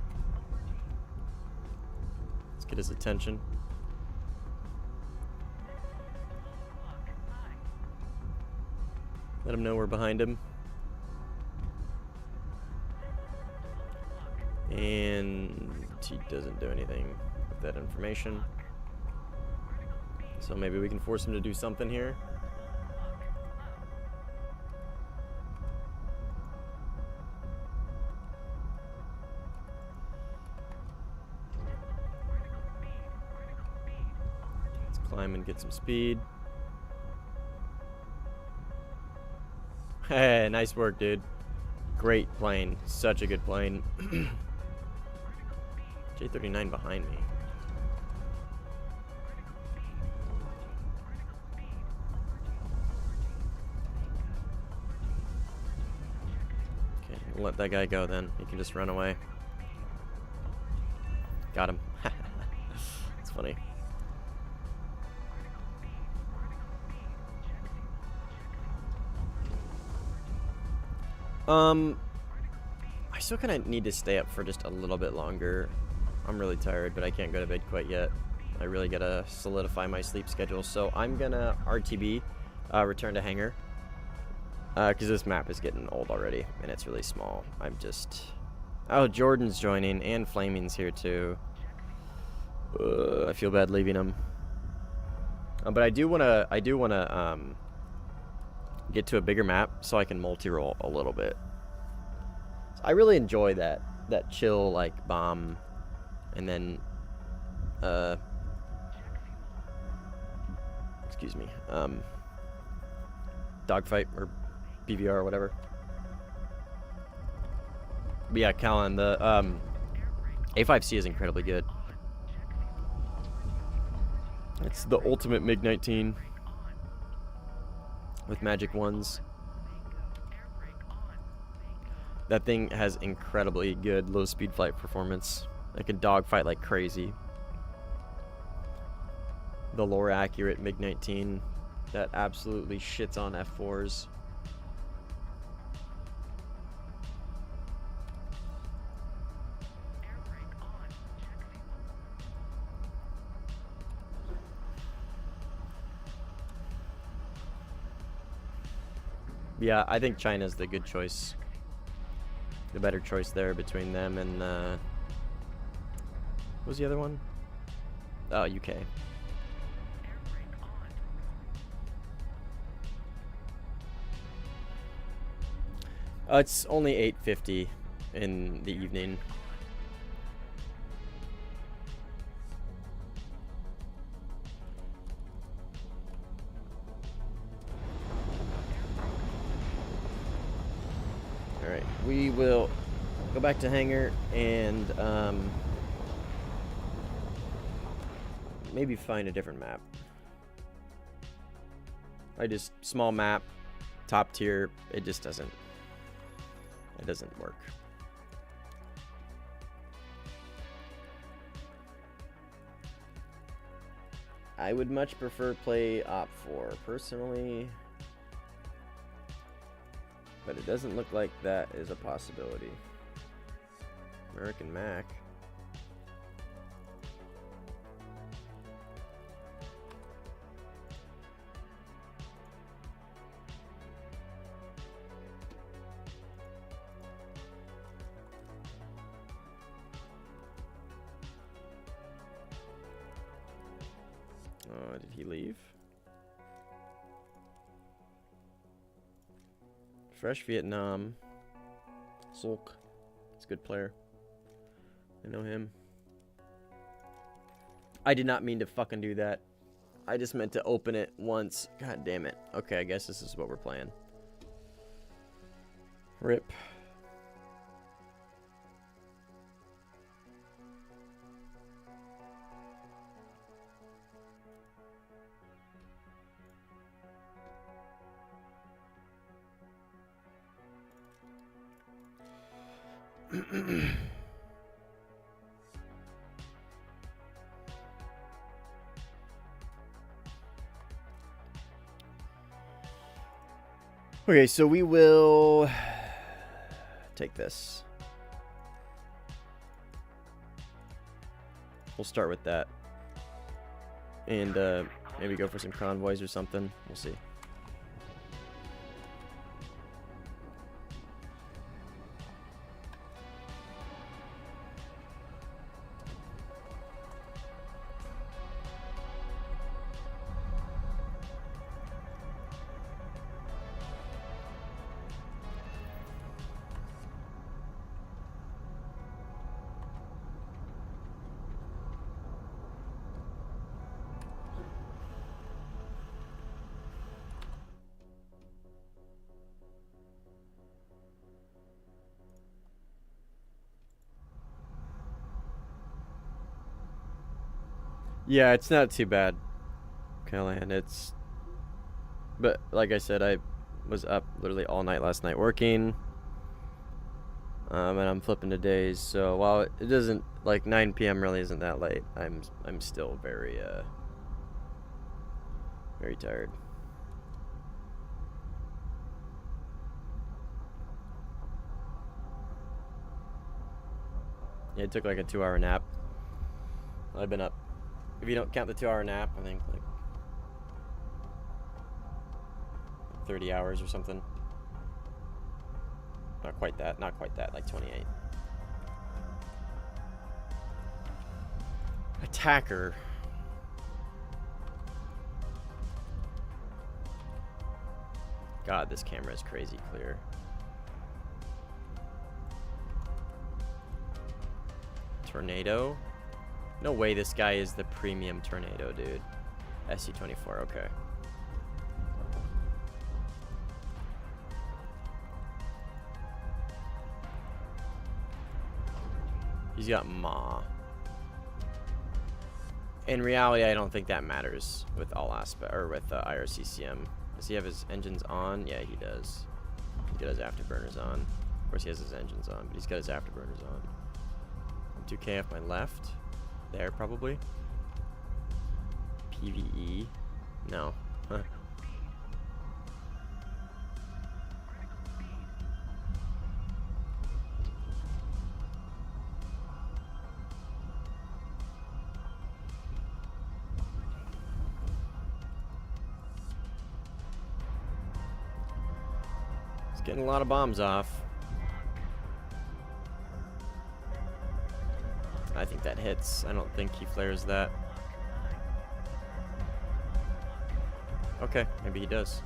Let's get his attention. Let him know we're behind him. And he doesn't do anything with that information. So maybe we can force him to do something here. Let's climb and get some speed. Hey, nice work, dude. Great plane. Such a good plane. J39 behind me. Okay, we'll let that guy go then. He can just run away. Got him. It's funny. I still kind of need to stay up for just a little bit longer. I'm really tired, but I can't go to bed quite yet. I really gotta solidify my sleep schedule. So I'm gonna RTB, return to hangar, because this map is getting old already, and it's really small. I'm just... Oh, Jordan's joining, and Flaming's here too. I feel bad leaving him. But I do wanna get to a bigger map so I can multi-roll a little bit. So I really enjoy that chill like bomb, and then excuse me, dogfight or BVR or whatever. But yeah, Callan, the A5C is incredibly good. It's the ultimate MiG-19 with magic ones. That thing has incredibly good low-speed flight performance. It can dogfight like crazy. The lore-accurate MiG-19 that absolutely shits on F4s. Yeah, I think China's the good choice. The better choice there between them and what was the other one? Oh, UK. It's only 8:50 in the evening. Alright, we will go back to hangar and maybe find a different map. I just, small map, top tier, it just doesn't work. I would much prefer play Op 4 personally, but it doesn't look like that is a possibility. American Mac. Did he leave? Fresh Vietnam. Sulk. He's a good player. I know him. I did not mean to fucking do that. I just meant to open it once. God damn it. Okay, I guess this is what we're playing. RIP. Okay, so we will take this. We'll start with that. And maybe go for some convoys or something. We'll see. Yeah, it's not too bad, Callahan. But like I said, I was up literally all night last night working, and I'm flipping to days. So while it doesn't, like 9 p.m. really isn't that late, I'm still very very tired. Yeah, it took like a 2-hour nap. I've been up. If you don't count the 2-hour nap, I think like 30 hours or something. Not quite that, like 28. Attacker. God, this camera is crazy clear. Tornado? No way this guy is the premium Tornado, dude. SC-24, okay. He's got Ma. In reality, I don't think that matters with all aspect or with IRCCM. Does he have his engines on? Yeah, he does. He's got his afterburners on. Of course, he has his engines on, but he's got his afterburners on. 2K off my left. There, probably. PVE. No. Huh. He's getting a lot of bombs off. I think that hits. I don't think he flares that. Okay, maybe he does.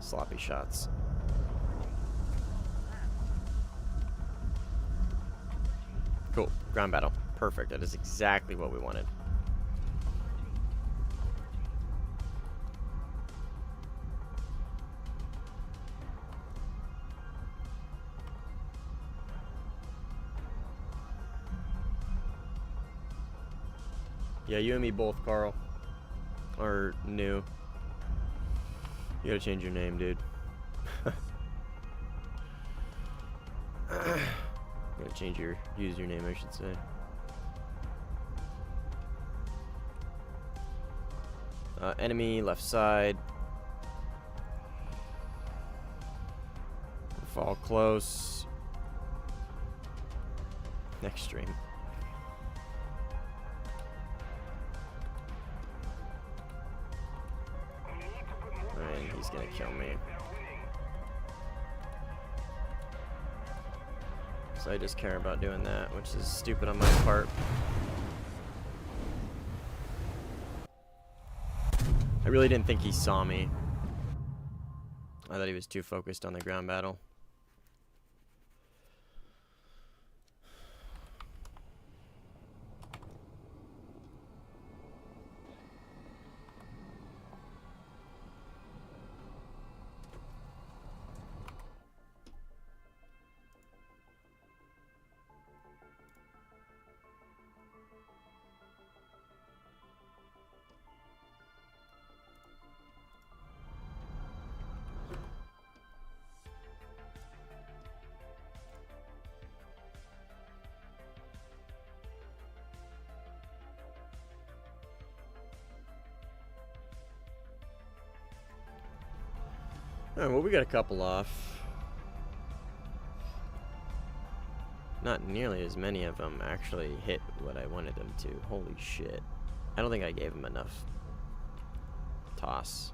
Sloppy shots. Cool. Ground battle. Perfect. That is exactly what we wanted. Yeah, you and me both, Carl. Or new. You gotta change your name, dude. You gotta change your username, I should say. Enemy, left side. Fall close. Next stream. And he's gonna kill me. So I just care about doing that, which is stupid on my part. I really didn't think he saw me. I thought he was too focused on the ground battle. Alright, well, we got a couple off. Not nearly as many of them actually hit what I wanted them to. Holy shit. I don't think I gave them enough toss.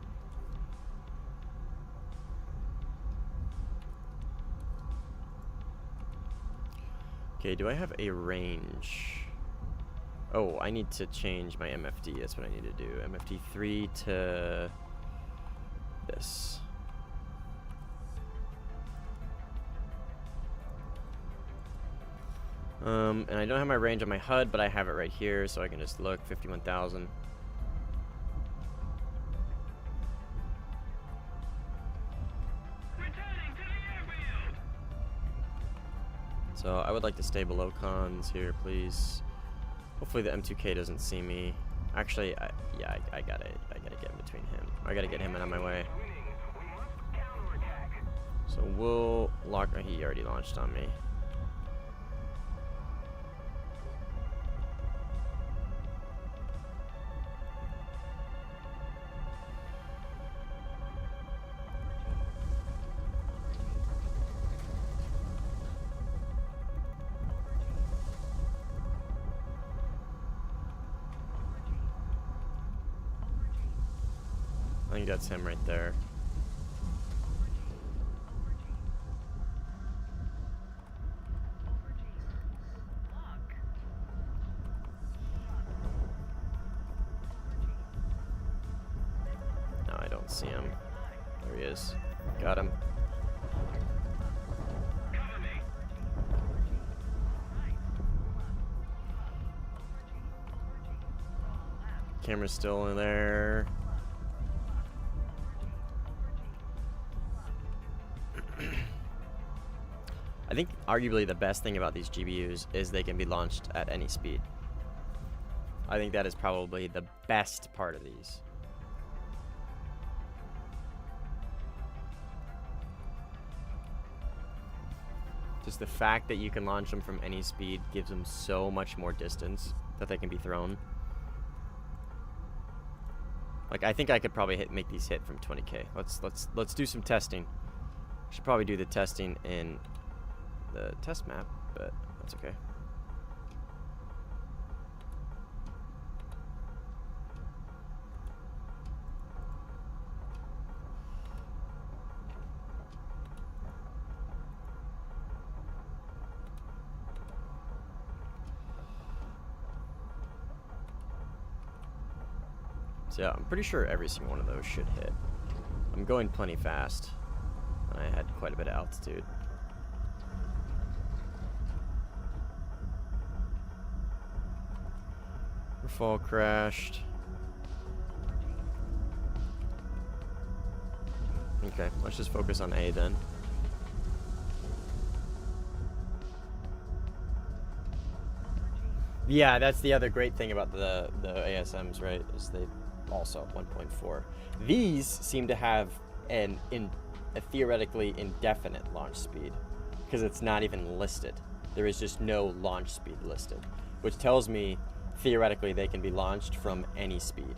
Okay, do I have a range? Oh, I need to change my MFD. That's what I need to do. MFD 3 to this. And I don't have my range on my HUD, but I have it right here, so I can just look. 51,000. So I would like to stay below cons here, please. Hopefully the M2K doesn't see me. Actually, I gotta get in between him. I gotta get him out of my way. So we'll lock. He already launched on me. I think that's him right there. Let's see him. There he is. Got him. Cover me. Camera's still in there. I think arguably the best thing about these GPUs is they can be launched at any speed. I think that is probably the best part of these. Just the fact that you can launch them from any speed gives them so much more distance that they can be thrown. Like, I think I could probably make these hit from 20K. Let's do some testing. Should probably do the testing in the test map, but that's okay. So yeah, I'm pretty sure every single one of those should hit. I'm going plenty fast. I had quite a bit of altitude. Fall crashed. Okay, let's just focus on A then. Yeah, that's the other great thing about the ASMs, right? Is they also 1.4. These seem to have a theoretically indefinite launch speed because it's not even listed. There is just no launch speed listed, which tells me theoretically they can be launched from any speed.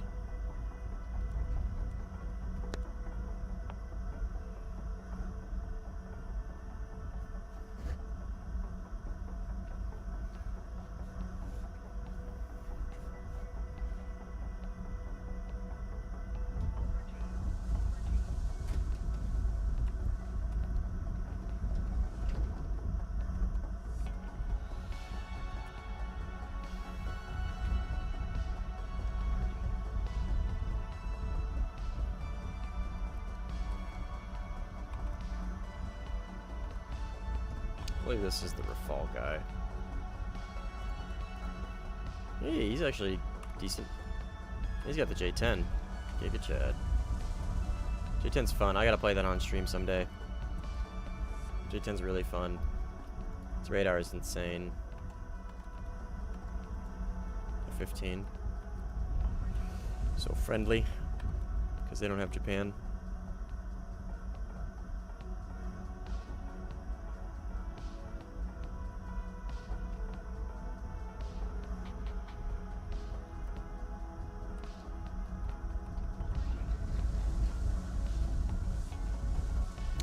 I believe this is the Rafal guy. Hey, he's actually decent. He's got the J10. Giga Chad. J10's fun. I gotta play that on stream someday. J10's really fun. Its radar is insane. 15. So friendly. Because they don't have Japan.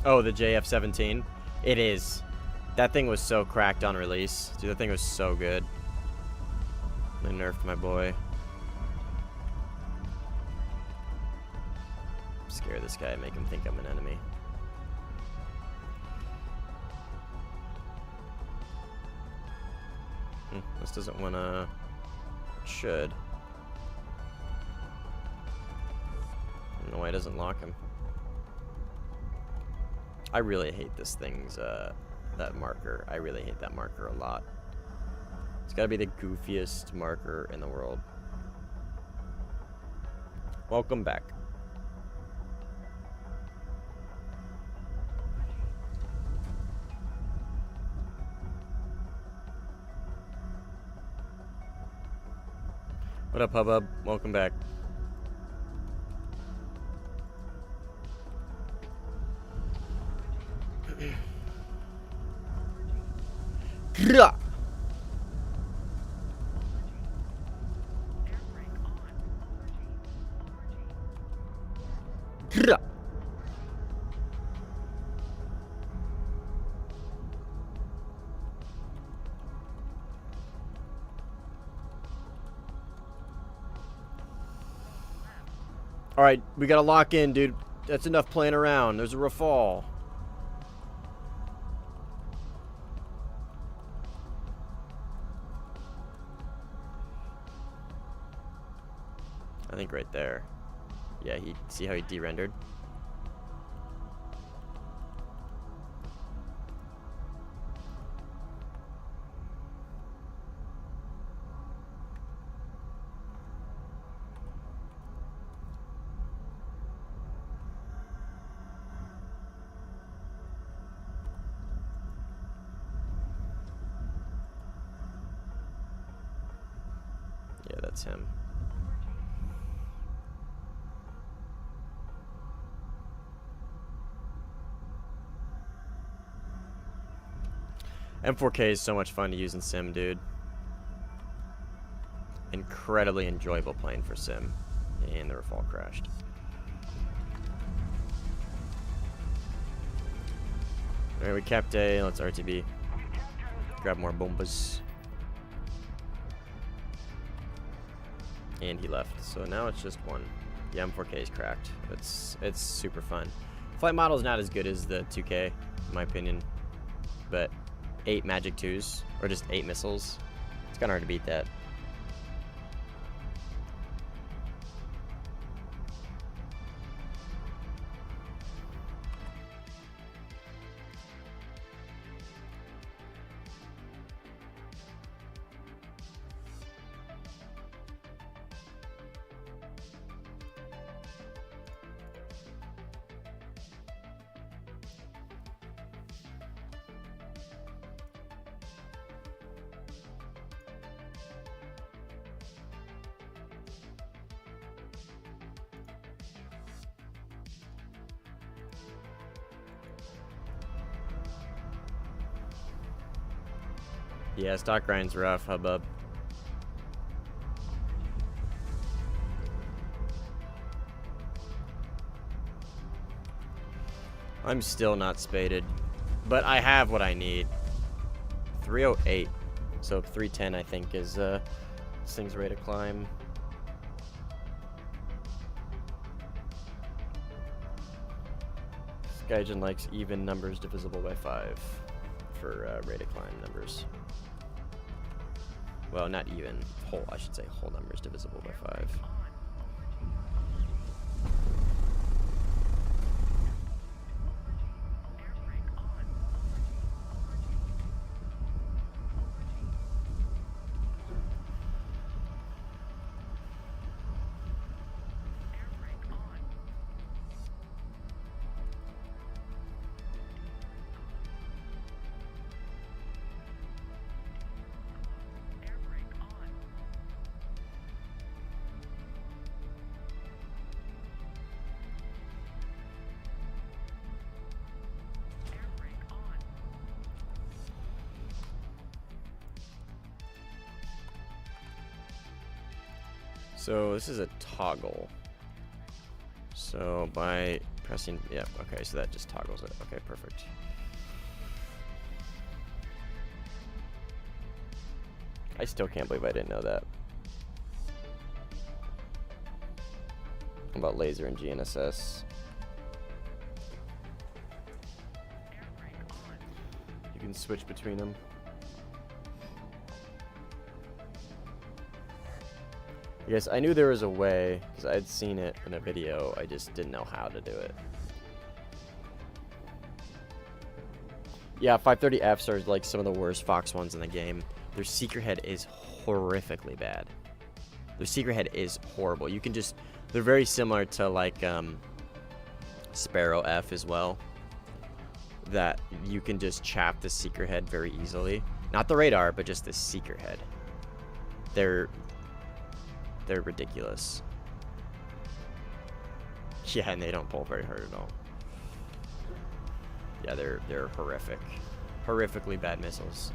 Oh, the JF-17. It is. That thing was so cracked on release. Dude, that thing was so good. They nerfed my boy. Scare this guy, make him think I'm an enemy. This doesn't wanna... Should. I don't know why it doesn't lock him. I really hate this thing's, that marker. I really hate that marker a lot. It's gotta be the goofiest marker in the world. Welcome back. What up, Hubbub? Welcome back. Grah! Grah! All right, we gotta lock in, dude. That's enough playing around. There's a Rafal. I think right there. Yeah, he see how he de-rendered? Yeah, that's him. M4K is so much fun to use in Sim, dude. Incredibly enjoyable playing for Sim. And the roof all crashed. Alright, we capped A. Let's RTB. Grab more bombas. And he left. So now it's just one. Yeah, M4K is cracked. It's super fun. Flight model is not as good as the 2K, in my opinion. But 8 Magic 2s, or just 8 missiles, it's kind of hard to beat that. Yeah, stock grind's rough, hubbub. I'm still not spaded, but I have what I need. 308, so 310 I think is this thing's ready to climb. Skygen likes even numbers divisible by 5 for rate of climb numbers. Well, not even. Whole, I should say whole numbers divisible by 5. So this is a toggle. So by pressing, yeah, okay, so that just toggles it. Okay, perfect. I still can't believe I didn't know that. About laser and GNSS. You can switch between them. Yes, I knew there was a way, because I had seen it in a video, I just didn't know how to do it. Yeah, 530Fs are like some of the worst Fox ones in the game. Their secret head is horrifically bad. Their secret head is horrible. You can just, they're very similar to like Sparrow F as well. That you can just chap the secret head very easily. Not the radar, but just the secret head. They're ridiculous. Yeah, and they don't pull very hard at all. Yeah, they're horrific. Horrifically bad missiles.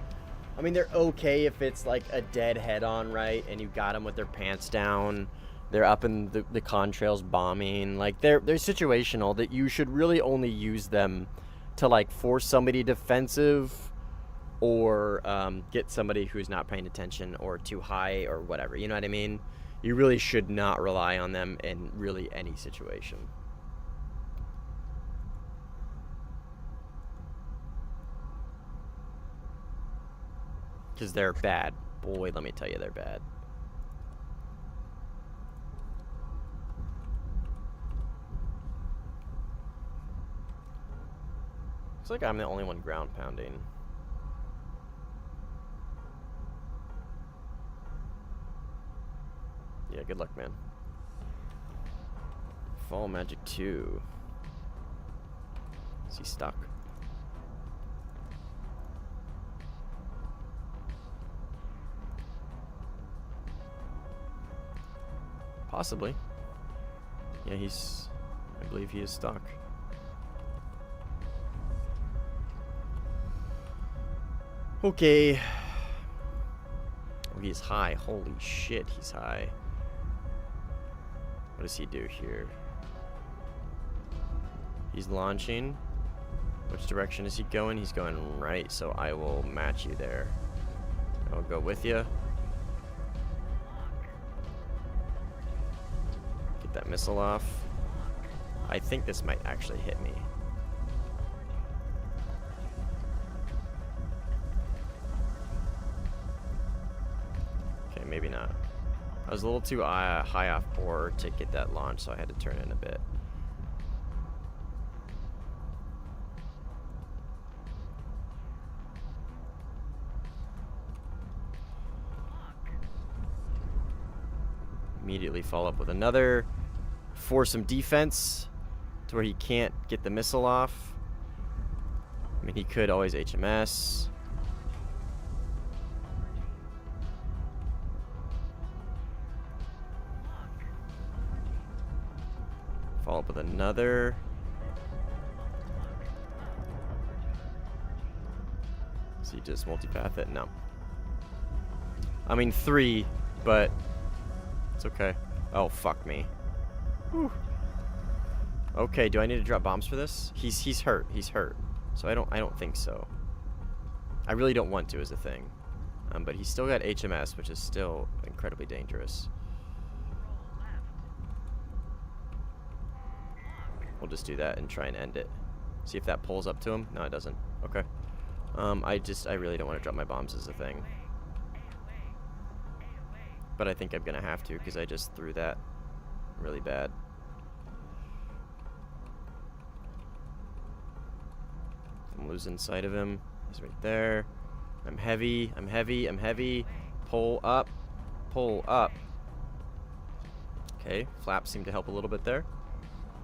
I mean, they're okay if it's like a dead head-on, right? And you got them with their pants down. They're up in the contrails bombing. Like, they're situational that you should really only use them to, like, force somebody defensive or get somebody who's not paying attention or too high or whatever. You know what I mean? You really should not rely on them in really any situation. Because they're bad. Boy, let me tell you, they're bad. Looks like I'm the only one ground pounding. Yeah, good luck, man. Fall Magic 2. Is he stuck? Possibly. Yeah, I believe he is stuck. Okay. Oh, he's high. Holy shit, he's high. What does he do here? He's launching. Which direction is he going? He's going right, so I will match you there. I'll go with you. Get that missile off. I think this might actually hit me. Okay, maybe not. I was a little too high off ore to get that launch, so I had to turn in a bit. Immediately follow up with another for some defense to where he can't get the missile off. I mean, he could always HMS. Follow up with another. Does he just multipath it? No. I mean 3, but it's okay. Oh, fuck me. Whew. Okay, do I need to drop bombs for this? He's hurt. He's hurt. So I don't think so. I really don't want to is the thing. But he's still got HMS, which is still incredibly dangerous. We'll just do that and try and end it. See if that pulls up to him. No, it doesn't. Okay. I really don't want to drop my bombs as a thing. But I think I'm gonna have to because I just threw that really bad. I'm losing sight of him. He's right there. I'm heavy. I'm heavy. I'm heavy. Pull up. Pull up. Okay, flaps seem to help a little bit there.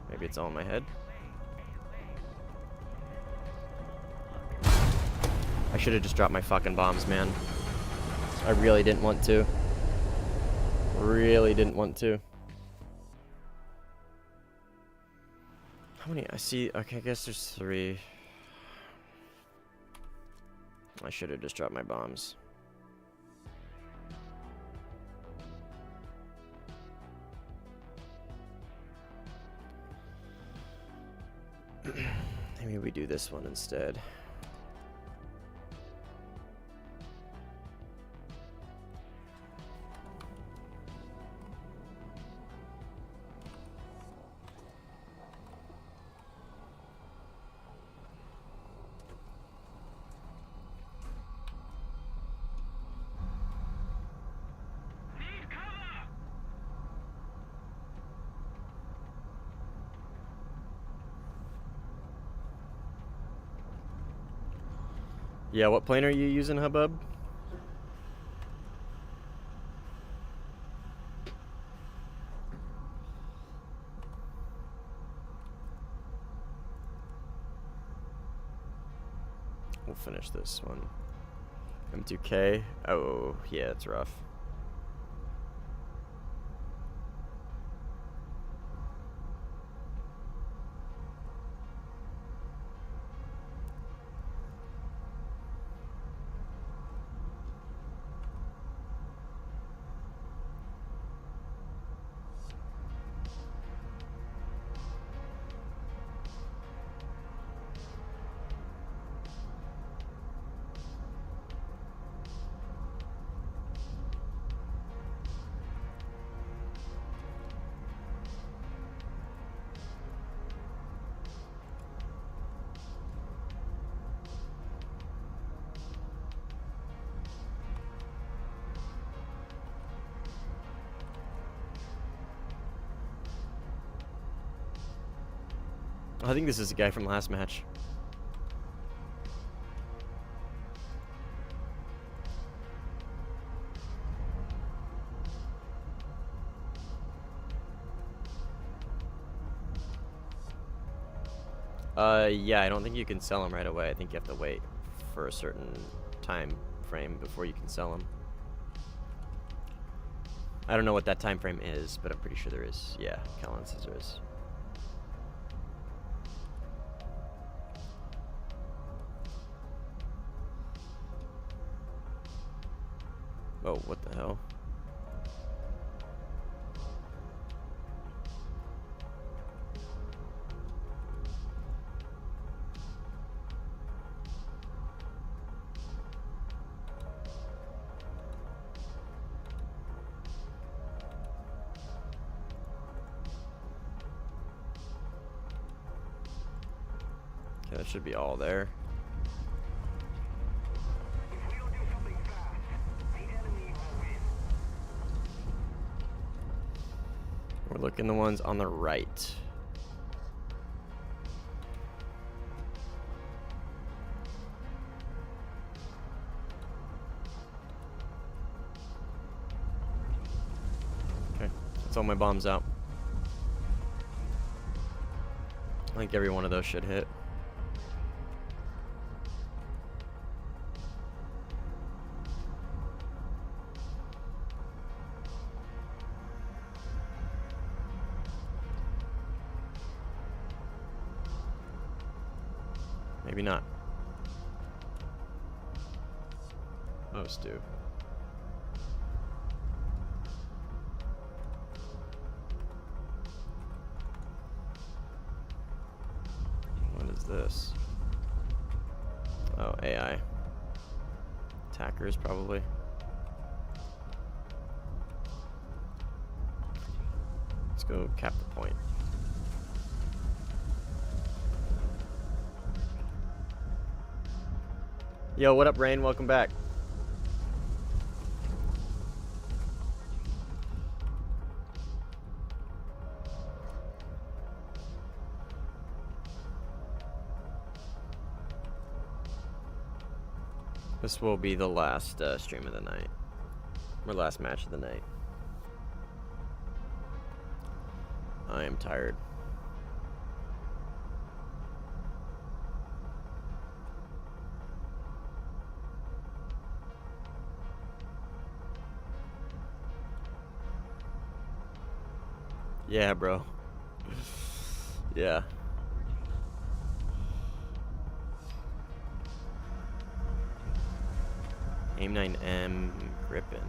Maybe it's all in my head. I should have just dropped my fucking bombs, man. I really didn't want to. Really didn't want to. How many? I see. Okay, I guess there's 3. I should have just dropped my bombs. Maybe we do this one instead. Need cover! Yeah, what plane are you using, Hubbub? We'll finish this one. M2K. Oh, yeah, it's rough. I think this is the guy from last match. Yeah, I don't think you can sell them right away. I think you have to wait for a certain time frame before you can sell them. I don't know what that time frame is, but I'm pretty sure there is. Yeah, Callan says there is. Oh, what the hell? Okay, that should be all there. If we don't do something fast, the enemy will win. We're looking the ones on the right. Okay, that's all my bombs out. I think every one of those should hit. Maybe not. Oh, Stu. What is this? Oh, AI. Attackers, probably. Let's go cap the point. Yo, what up, Rain? Welcome back. This will be the last stream of the night. Or last match of the night. I am tired. Yeah, bro. Yeah. Aim 9M Grippin.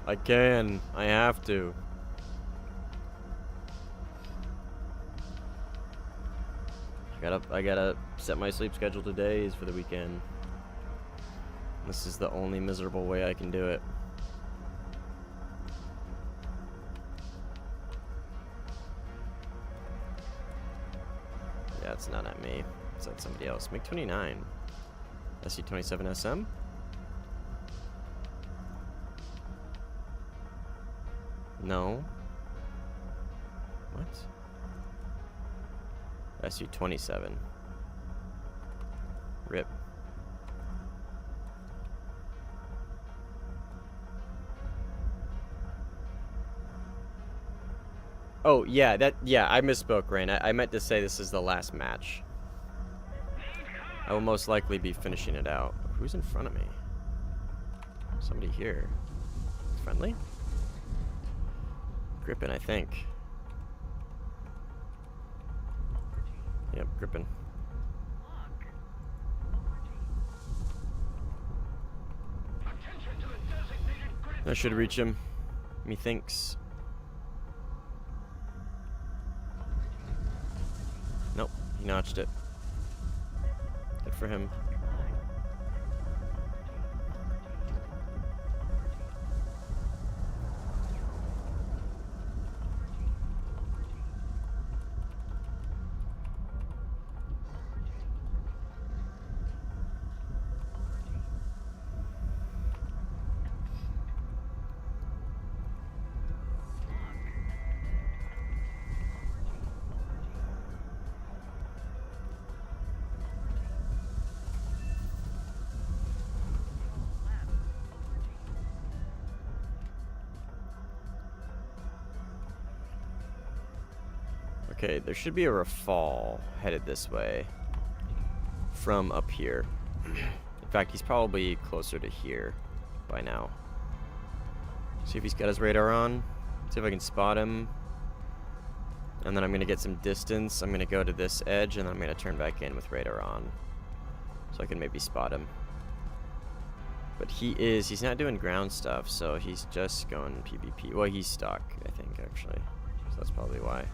I can. I have to. I gotta set my sleep schedule to days for the weekend. This is the only miserable way I can do it. Yeah, it's not at me. It's at somebody else. MiG-29. SU-27 SM? No. What? SU-27. RIP. Oh, yeah, I misspoke, Rain. I meant to say this is the last match. I will most likely be finishing it out. Who's in front of me? Somebody here. Friendly? Grippin, I think. Yep, Grippin. That should reach him. Methinks. Nope, he notched it. Good for him. Okay, there should be a Rafale headed this way from up here. In fact, he's probably closer to here by now. See if he's got his radar on. See if I can spot him. And then I'm going to get some distance. I'm going to go to this edge, and then I'm going to turn back in with radar on. So I can maybe spot him. But he's not doing ground stuff, so he's just going PvP. Well, he's stock, I think, actually. So that's probably why.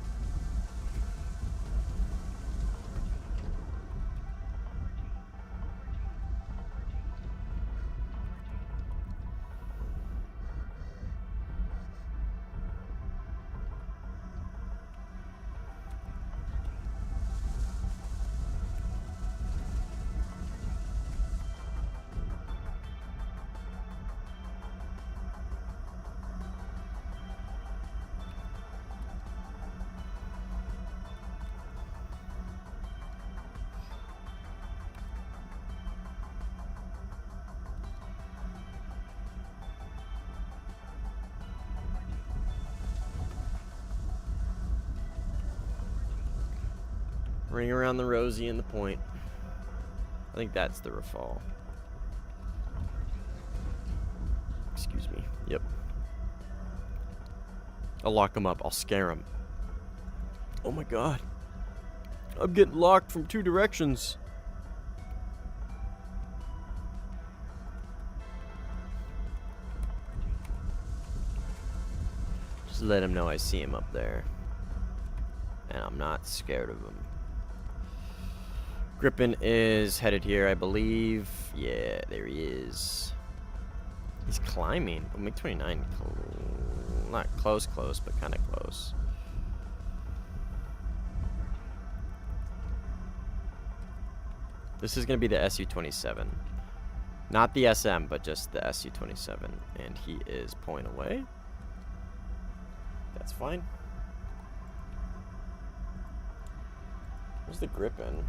Ring around the Rosie and the point. I think that's the Rafale. Excuse me. Yep. I'll lock him up. I'll scare him. Oh my god. I'm getting locked from 2 directions. Just let him know I see him up there. And I'm not scared of him. Gripen is headed here, I believe. Yeah, there he is. He's climbing. Oh, MiG-29, not close, but kind of close. This is going to be the Su-27. Not the SM, but just the Su-27. And he is pulling away. That's fine. Where's the Gripen?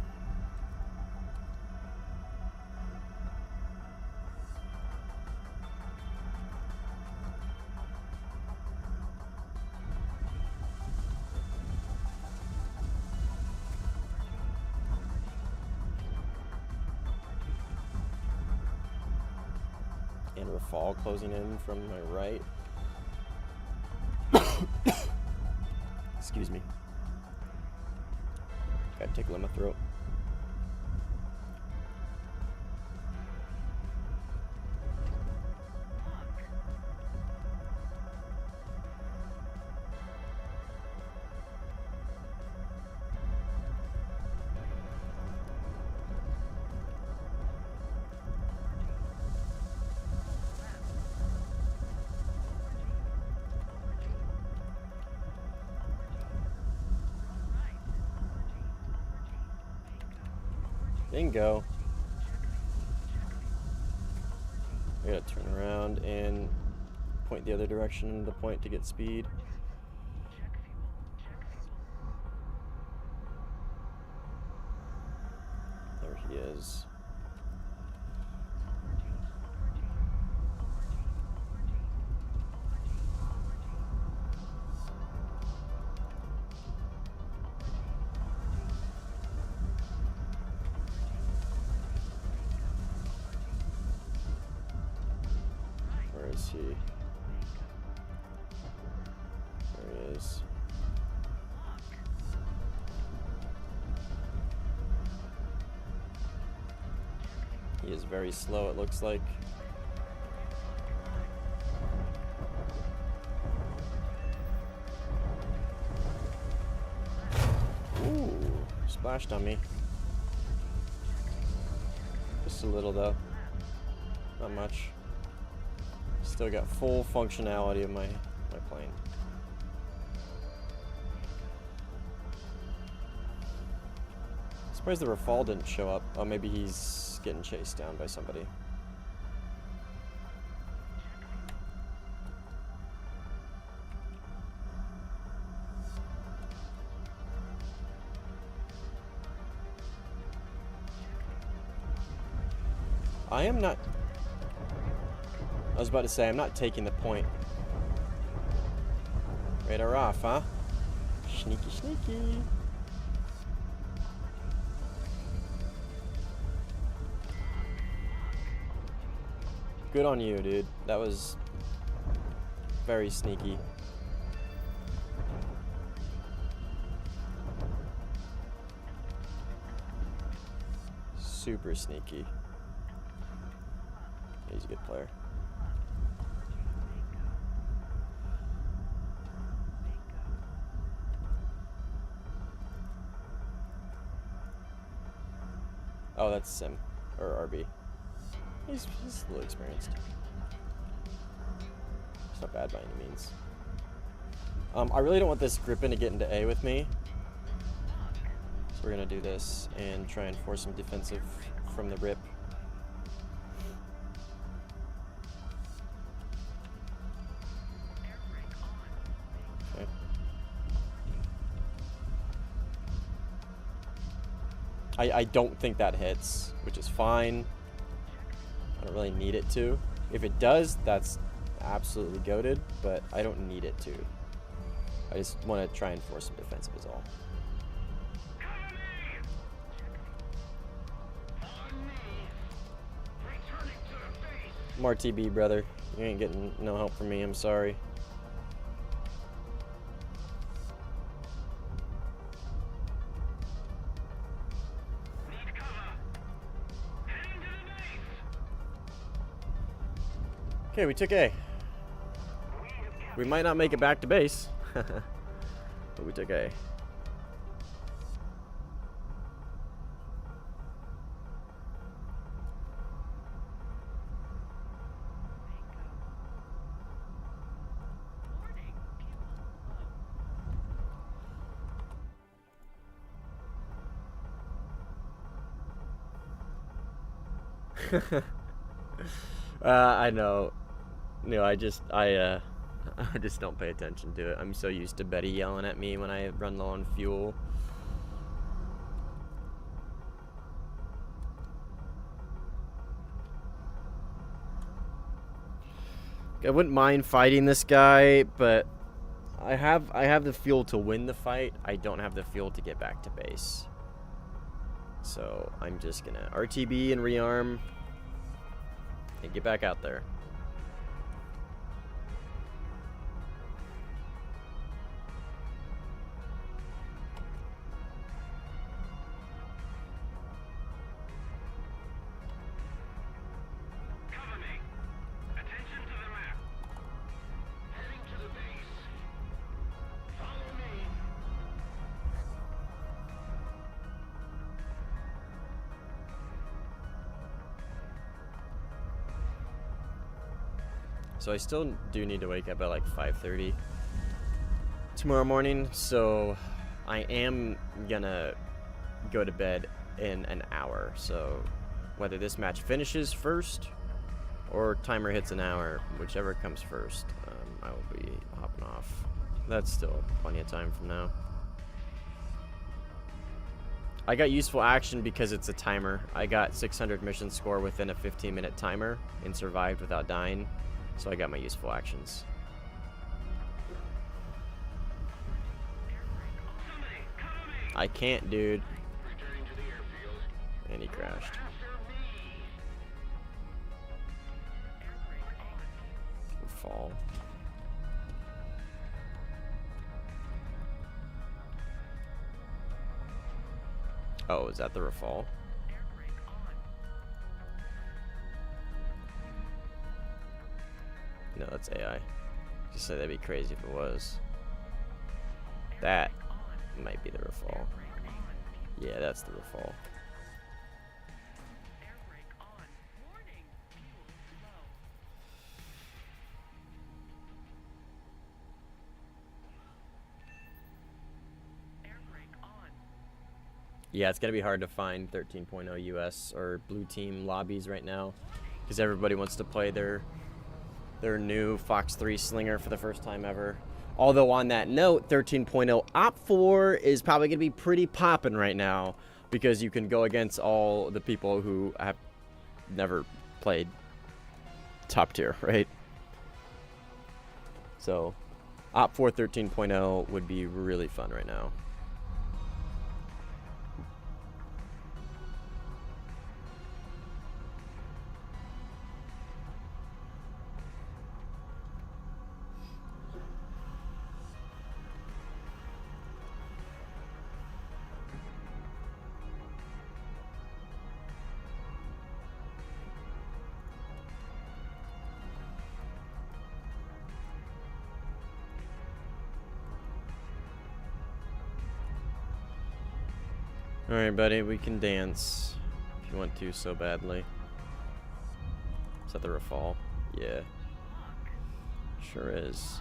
And Rafale closing in from my right. Excuse me. Got a tickle in my throat. Bingo. I gotta turn around and point the other direction into the point to get speed. There he is. Where is he? There he is. He is very slow, it looks like. Ooh, splashed on me. Just a little though. Not much. Still got full functionality of my plane. Surprised the Rafale didn't show up. Oh, maybe he's getting chased down by somebody. I am not... I was about to say, I'm not taking the point. Radar off, huh? Sneaky, sneaky. Good on you, dude. That was very sneaky. Super sneaky. He's a good player. Oh, that's Sim. Or RB. He's a little experienced. It's not bad by any means. I really don't want this Grippin to get into A with me. So we're going to do this and try and force some defensive from the rip. Okay. I don't think that hits, which is fine. I don't really need it to. If it does, that's absolutely goated, but I don't need it to. I just want to try and force some defensive is all. I'm RTB, brother. You ain't getting no help from me, I'm sorry. Okay, we took A. We might not make it back to base, but we took A. I know. No, I just don't pay attention to it. I'm so used to Betty yelling at me when I run low on fuel. I wouldn't mind fighting this guy, but I have the fuel to win the fight. I don't have the fuel to get back to base. So I'm just gonna RTB and rearm and get back out there. So I still do need to wake up at like 5:30 tomorrow morning, so I am gonna go to bed in an hour. So whether this match finishes first or timer hits an hour, whichever comes first, I will be hopping off. That's still plenty of time from now. I got useful action because it's a timer. I got 600 mission score within a 15-minute timer and survived without dying. So I got my useful actions. I can't, dude. And he crashed. Fall. Oh, is that the refall? No, that's AI. Just say that'd be crazy if it was. That might be the refall. Yeah, that's the refall. Yeah, it's gonna be hard to find 13.0 US or blue team lobbies right now because everybody wants to play their new Fox 3 Slinger for the first time ever. Although on that note, 13.0 Op4 is probably going to be pretty popping right now because you can go against all the people who have never played top tier, right? So Op 4 13.0 would be really fun right now. Alright, buddy, we can dance if you want to so badly. Is that the Rafale? Yeah. Sure is.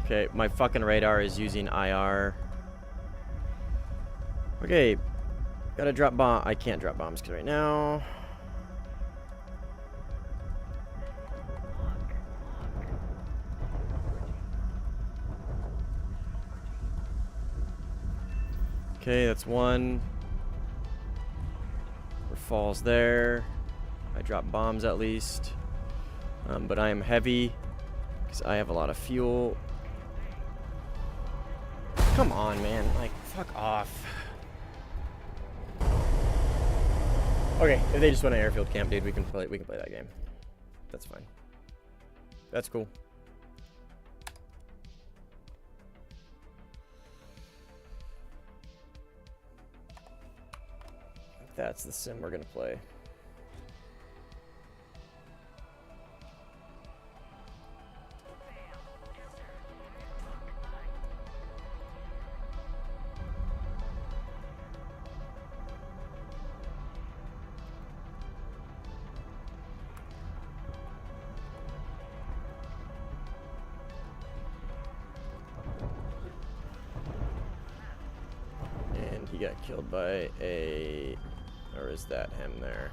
Okay, my fucking radar is using IR. Okay, gotta drop bomb. I can't drop bombs right now. Okay, that's one. Falls there. I drop bombs at least. But I am heavy because I have a lot of fuel. Come on, man. Like, fuck off. Okay, if they just want an airfield camp, dude, we can play that game. That's fine. That's cool. That's the sim we're gonna play. And he got killed by a... Or is that him there?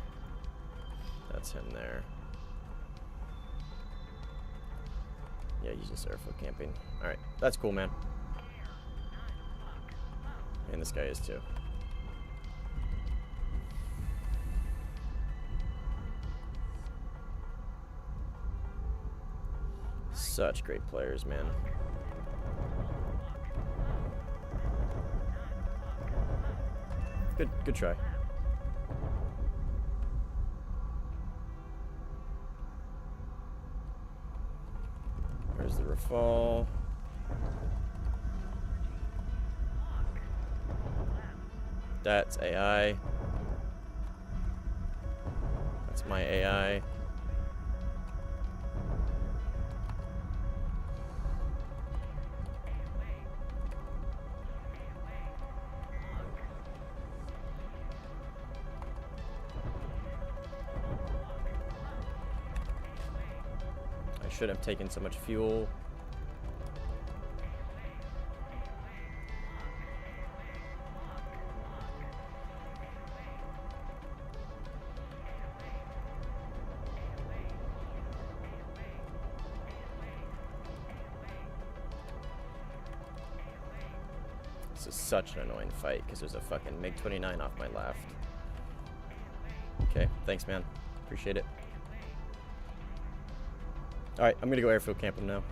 That's him there. Yeah, he's just airfield camping. Alright, that's cool, man. And this guy is too. Such great players, man. Good try. There's the Rafale. That's AI. That's my AI. I shouldn't have taken so much fuel. This is such an annoying fight because there's a fucking MiG-29 off my left. Okay, thanks, man. Appreciate it. Alright, I'm gonna go airfield camp him now.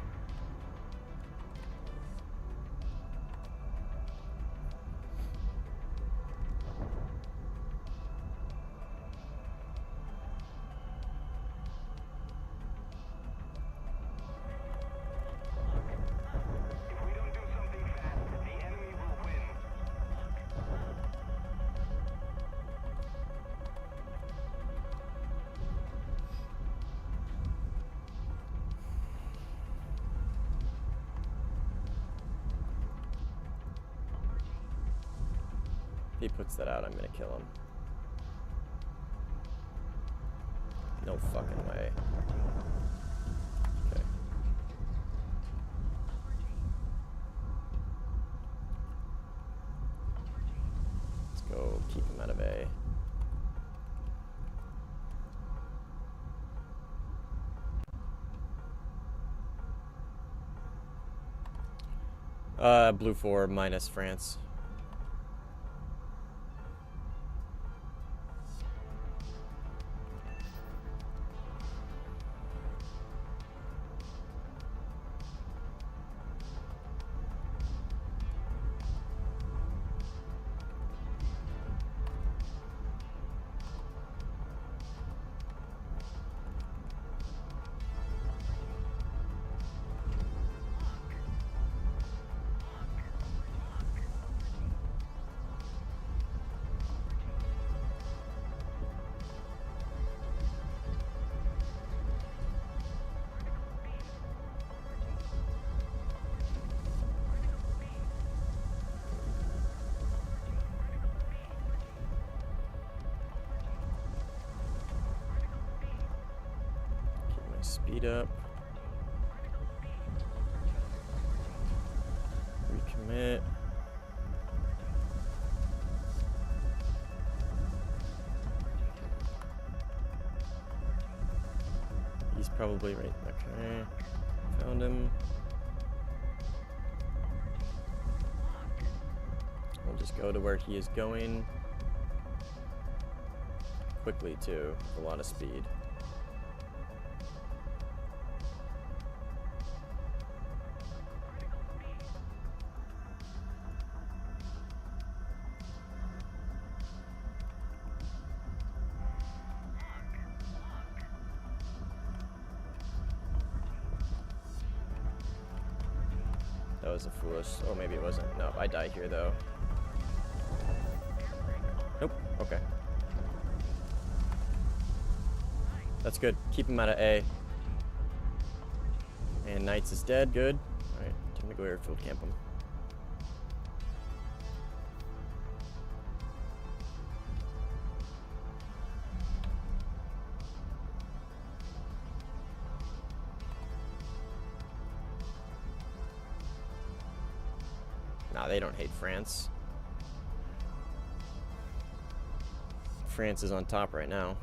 If we don't do something fast, the enemy will win. If he puts that out, I'm gonna kill him. No fucking way. Okay. Keep him out of A. Blue 4 minus France. Speed up. Recommit. He's probably right. Okay. Found him. We'll just go to where he is going. Quickly, too. With a lot of speed. That was a foolish. Oh, maybe it wasn't. No, I die here though. Nope. Okay. That's good. Keep him out of A. And Knights is dead. Good. All right. Time to go airfield camp him. Nah, they don't hate France. France is on top right now.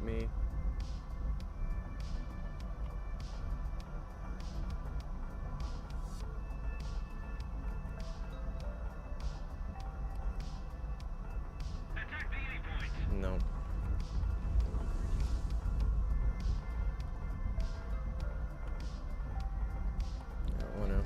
Me. Attack the A point. No. I don't want to.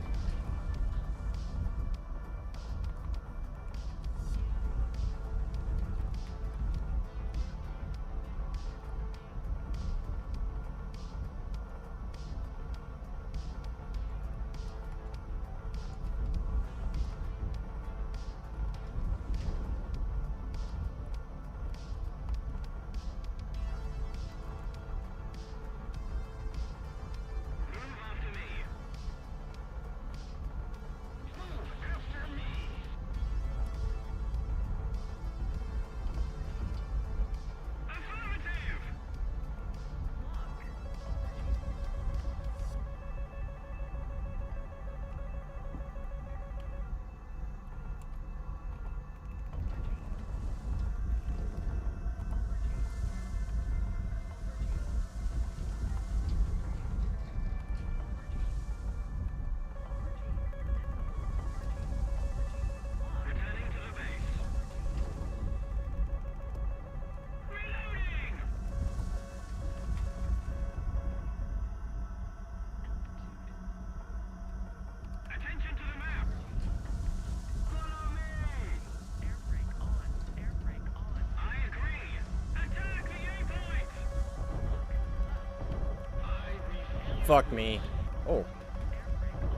Fuck me. Oh.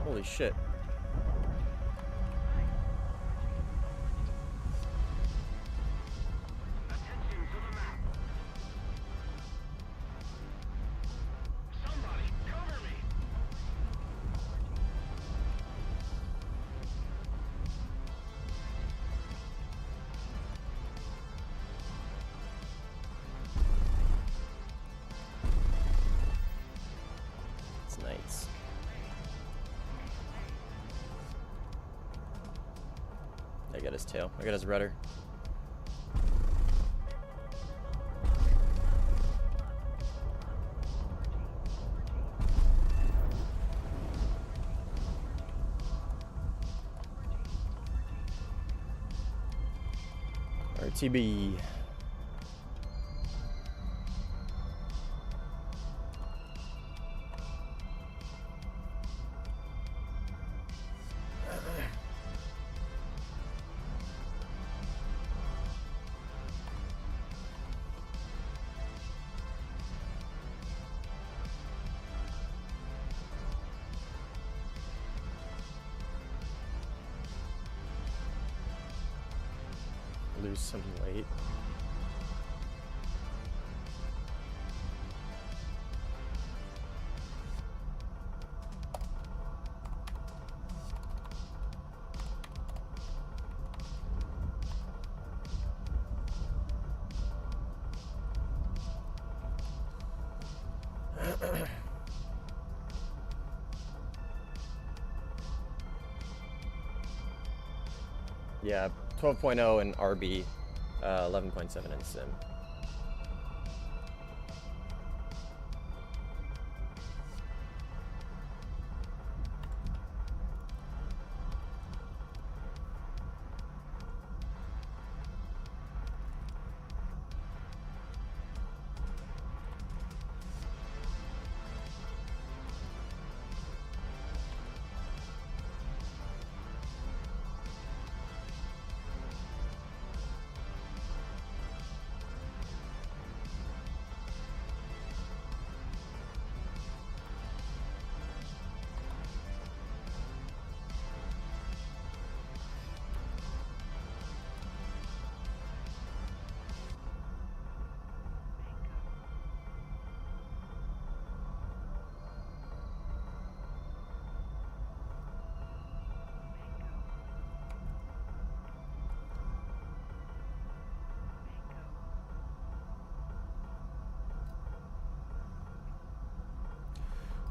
Holy shit. Knights. I got his tail. I got his rudder. RTB. Lose some weight. Yeah, 12.0 in RB, 11.7 in Sim.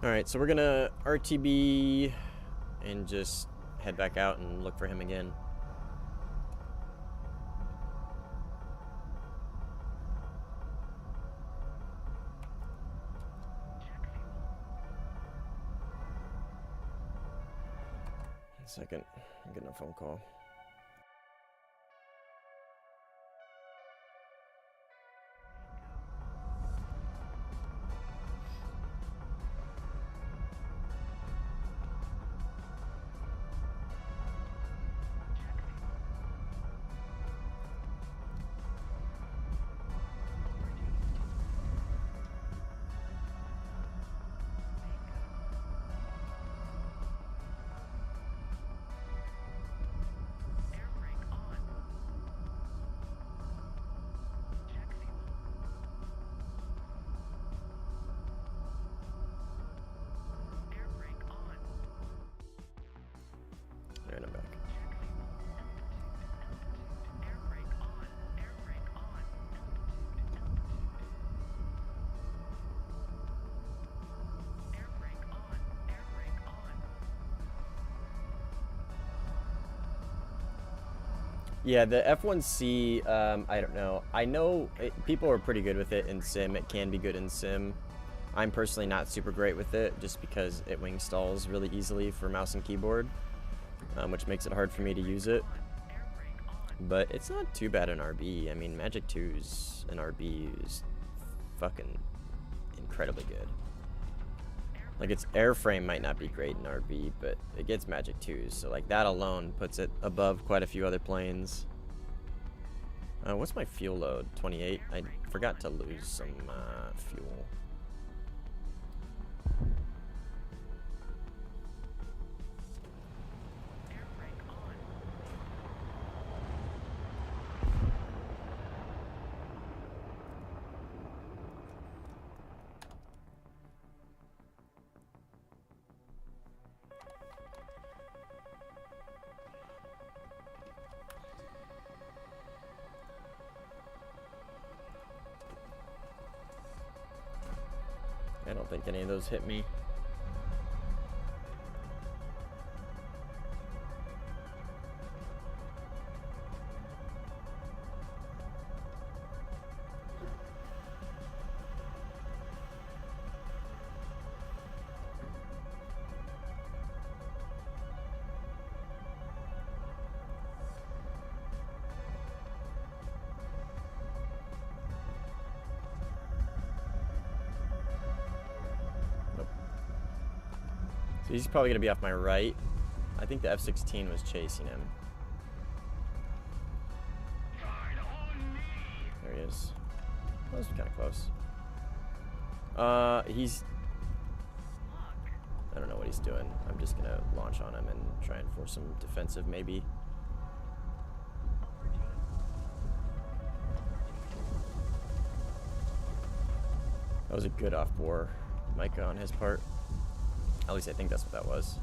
Alright, so we're gonna RTB and just head back out and look for him again. One second, I'm getting a phone call. Alright, I'm back. Yeah, the F1C, I don't know. I know people are pretty good with it in Sim. It can be good in Sim. I'm personally not super great with it just because it wing stalls really easily for mouse and keyboard, which makes it hard for me to use it. But it's not too bad in RB. I mean, Magic 2's in RB is fucking incredibly good. Like, its airframe might not be great in RB, but it gets Magic 2's, so like that alone puts it above quite a few other planes. What's my fuel load? 28? I forgot to lose some fuel. I don't think any of those hit me. So he's probably gonna be off my right. I think the F-16 was chasing him. There he is. That was kind of close. He's... I don't know what he's doing. I'm just gonna launch on him and try and force him defensive, maybe. That was a good off-bore Micah on his part. At least I think that's what that was.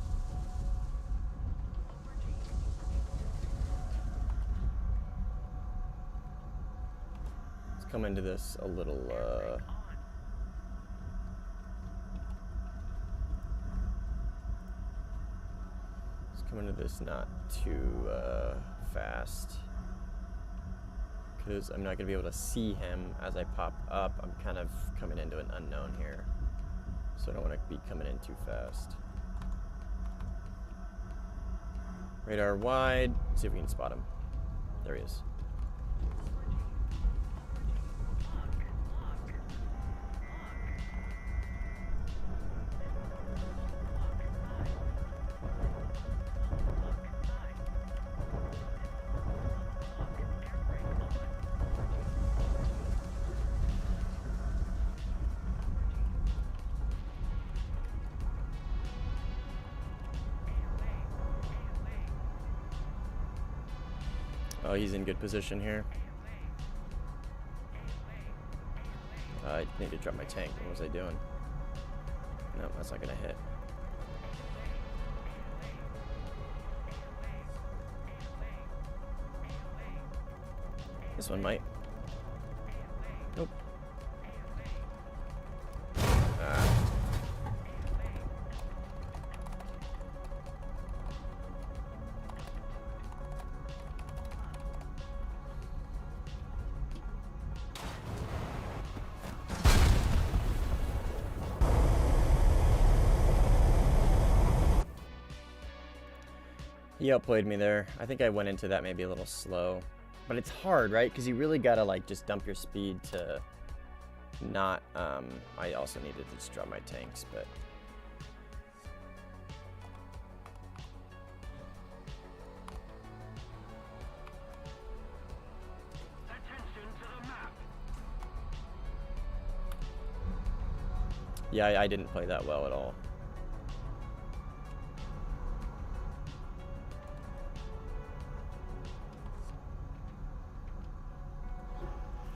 Let's come into this a little, let's come into this not too, fast. Because I'm not going to be able to see him as I pop up. I'm kind of coming into an unknown here. So I don't want to be coming in too fast. Radar wide. See if we can spot him. There he is. Oh, he's in good position here. I need to drop my tank. What was I doing? No, that's not gonna hit. This one might. Nope. Ah. He outplayed me there. I think I went into that maybe a little slow. But it's hard, right? Because you really gotta like just dump your speed to not, I also needed to just drop my tanks, but. Attention to the map. Yeah, I didn't play that well at all.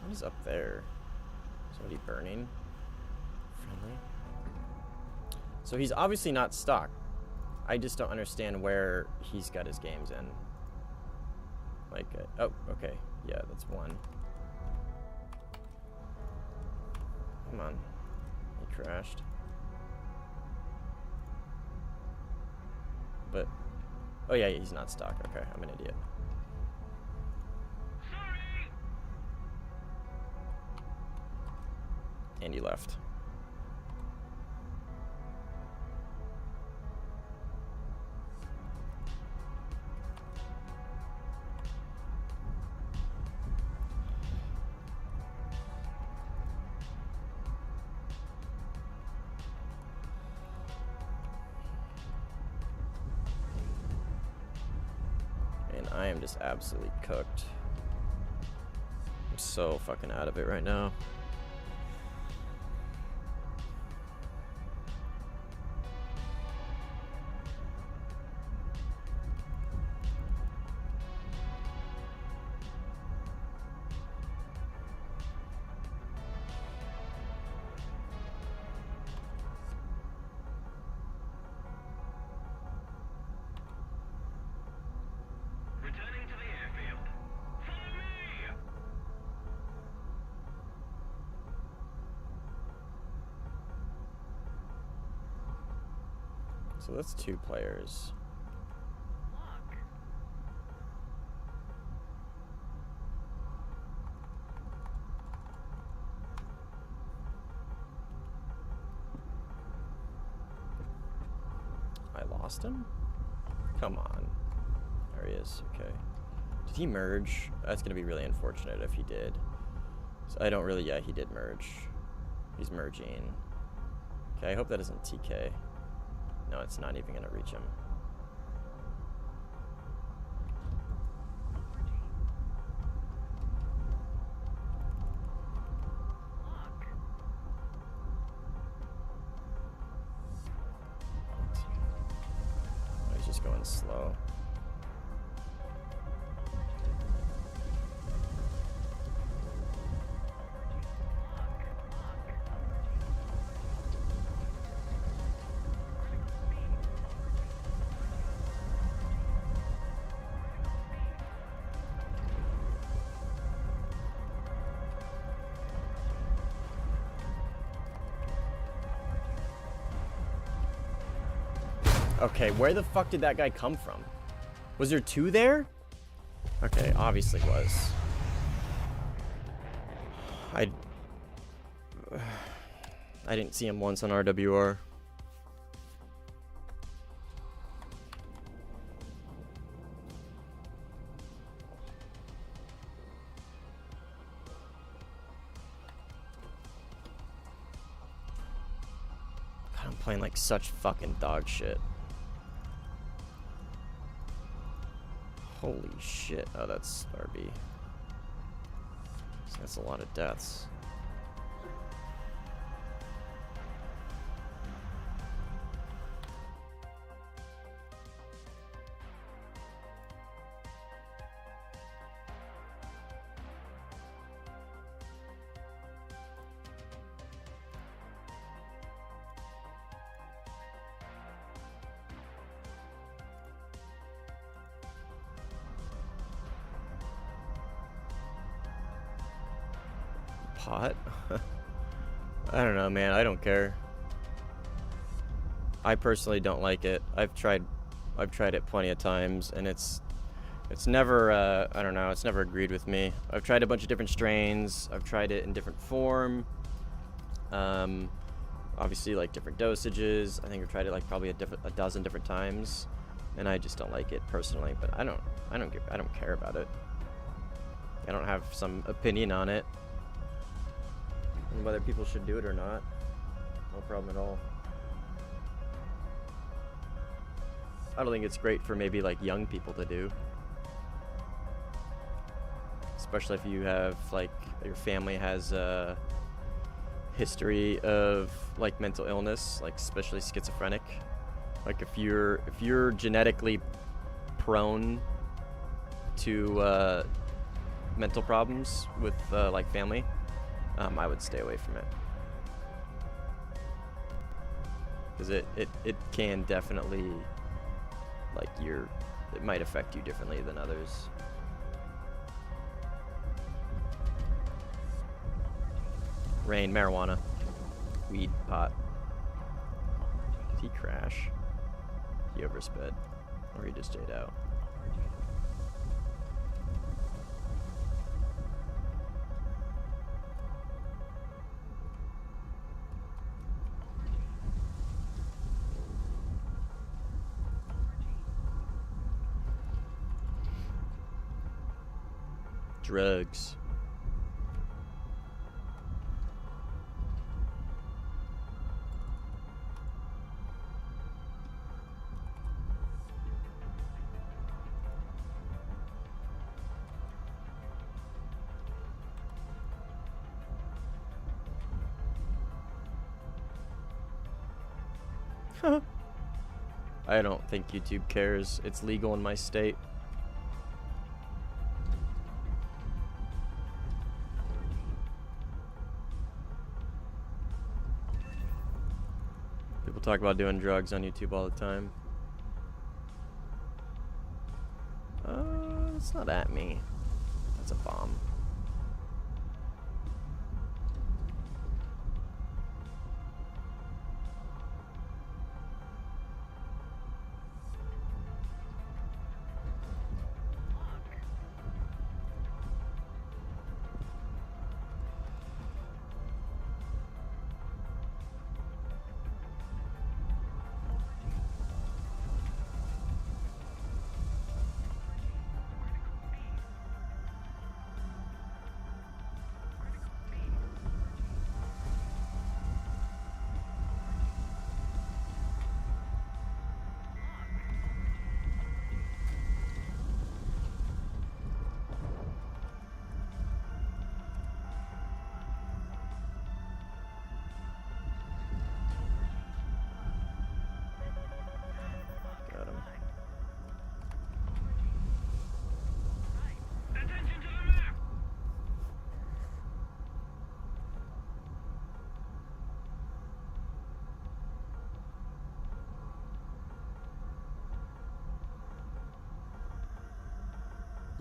What is up there? Somebody burning? Friendly? So he's obviously not stock. I just don't understand where he's got his games in. Like, oh, okay. Yeah, that's one. Come on. He crashed. But, oh yeah, he's not stock. Okay, I'm an idiot. And he left. And I am just absolutely cooked. I'm so fucking out of it right now. Returning to the airfield. Follow me! So that's two players. I lost him? Come on. There he is. Okay. Did he merge? That's going to be really unfortunate if he did. So I don't really... Yeah, he did merge. He's merging. Okay, I hope that isn't TK. No, it's not even gonna reach him. Oh, he's just going slow. Okay, where the fuck did that guy come from? Was there two there? Okay, obviously was. I didn't see him once on RWR. God, I'm playing like such fucking dog shit. Holy shit. Oh, that's RB. That's a lot of deaths. Pot? I don't know, man. I don't care. I personally don't like it. I've tried it plenty of times, and it's never I don't know, it's never agreed with me. I've tried a bunch of different strains. I've tried it in different form. Obviously like different dosages. I think I've tried it like probably a dozen different times, and I just don't like it personally, but I don't care about it. I don't have some opinion on it. And whether people should do it or not, no problem at all. I don't think it's great for maybe like young people to do. Especially if you have like your family has a history of like mental illness, like especially schizophrenic. Like if you're genetically prone to mental problems with like family, I would stay away from it. Because it can definitely, like, it might affect you differently than others. Rain, marijuana, weed, pot. Did he crash? He oversped. Or he just jayed out. Drugs. I don't think YouTube cares. It's legal in my state. People talk about doing drugs on YouTube all the time. It's not at me. That's a bomb.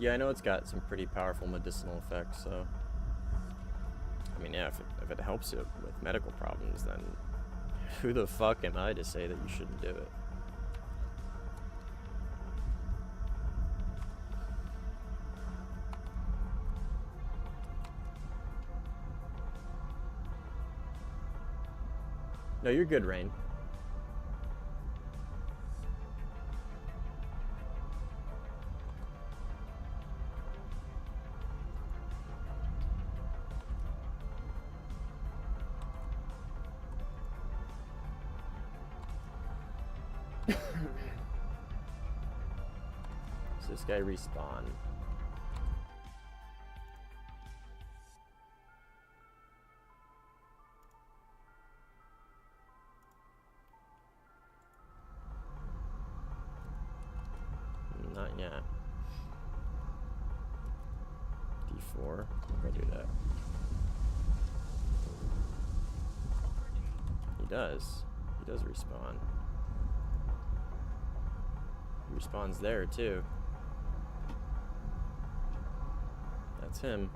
Yeah, I know it's got some pretty powerful medicinal effects, so... I mean, yeah, if it helps you with medical problems, then who the fuck am I to say that you shouldn't do it? No, you're good, Rain. So this guy respawn. Not yet. D4. I'm gonna do that. He does. He does respawn. He respawns there too. That's him.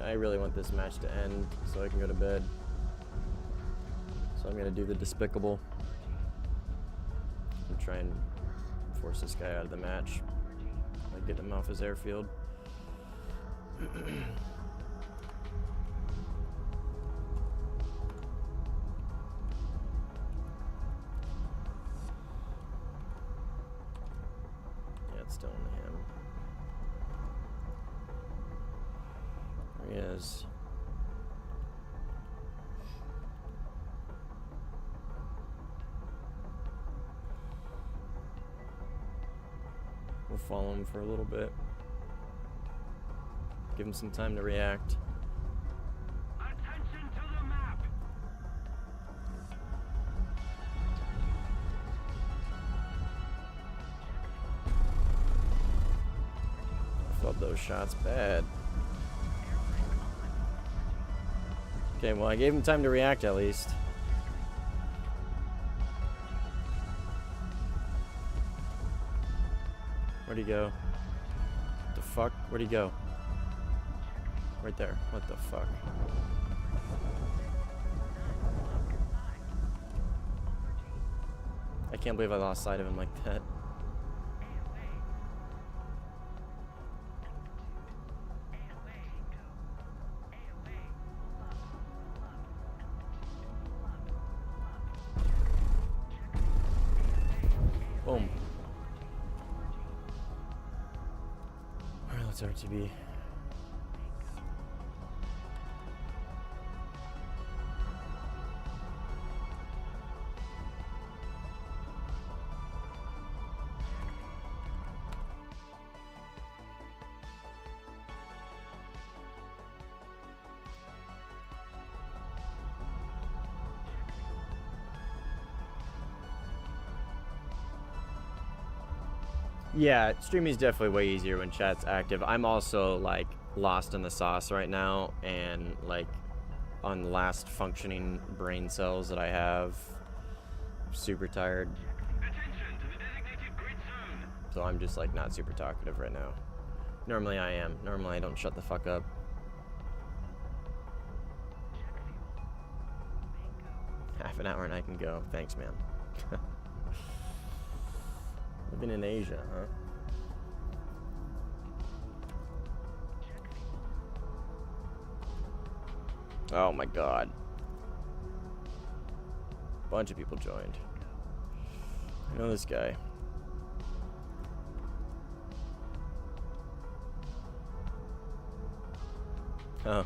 I really want this match to end so I can go to bed. So I'm gonna do the despicable and try and force this guy out of the match. Like get him off his airfield. Yeah, it's still only him. There he is. We'll follow him for a little bit. Give him some time to react. Attention to the map. I felt those shots bad. Okay, well I gave him time to react at least. Where'd he go? What the fuck? Where'd he go? Right there. What the fuck? I can't believe I lost sight of him like that. Boom. Alright, let's RTB. Yeah, streaming is definitely way easier when chat's active. I'm also like lost in the sauce right now and like on the last functioning brain cells that I have. Super tired. Attention to the designated grid zone. So I'm just like not super talkative right now. Normally I am. Normally I don't shut the fuck up. Half an hour and I can go. Thanks, man. Living in Asia, huh? Oh my god. Bunch of people joined. I know this guy. Oh.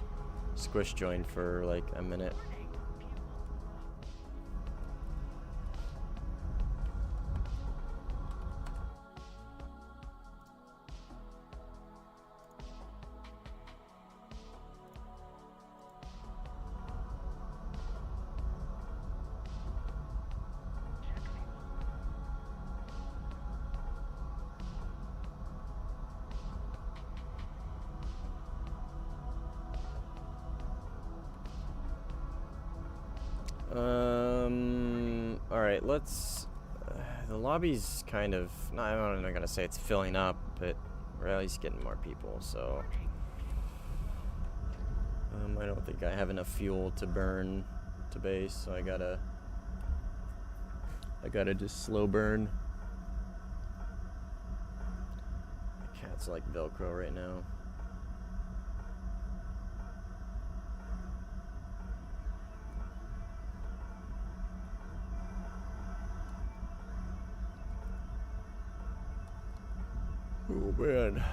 Squish joined for like a minute. All right, let's. The lobby's kind of. I'm not gonna say it's filling up, but we're at least getting more people. So I don't think I have enough fuel to burn to base, so I gotta just slow burn. The cat's like Velcro right now. Oh man.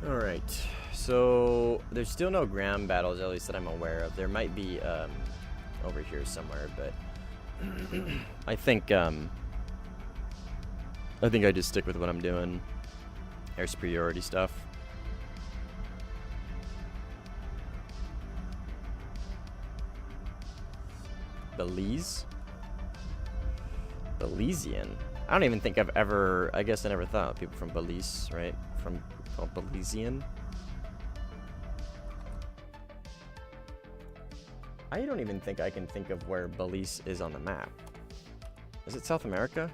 All right, so there's still no ground battles, at least that I'm aware of. There might be over here somewhere, but I think I just stick with what I'm doing. Air superiority stuff. Belize? Belizean? I don't even think I've ever, I guess I never thought of people from Belize, right? From called Belizean. I don't even think I can think of where Belize is on the map. Is it South America?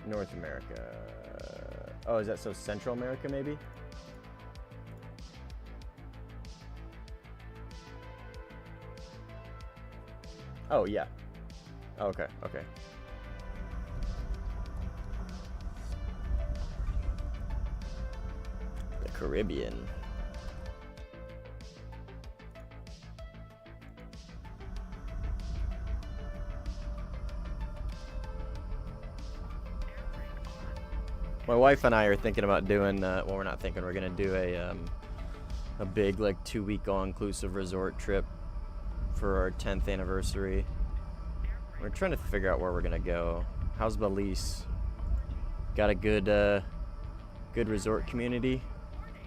North America. Oh, is that so Central America maybe? Oh, yeah. Okay, okay. The Caribbean. My wife and I are thinking about doing, well, we're not thinking, we're gonna do a big, like, 2-week all-inclusive resort trip for our 10th anniversary. We're trying to figure out where we're gonna go. How's Belize? Got a good good resort community.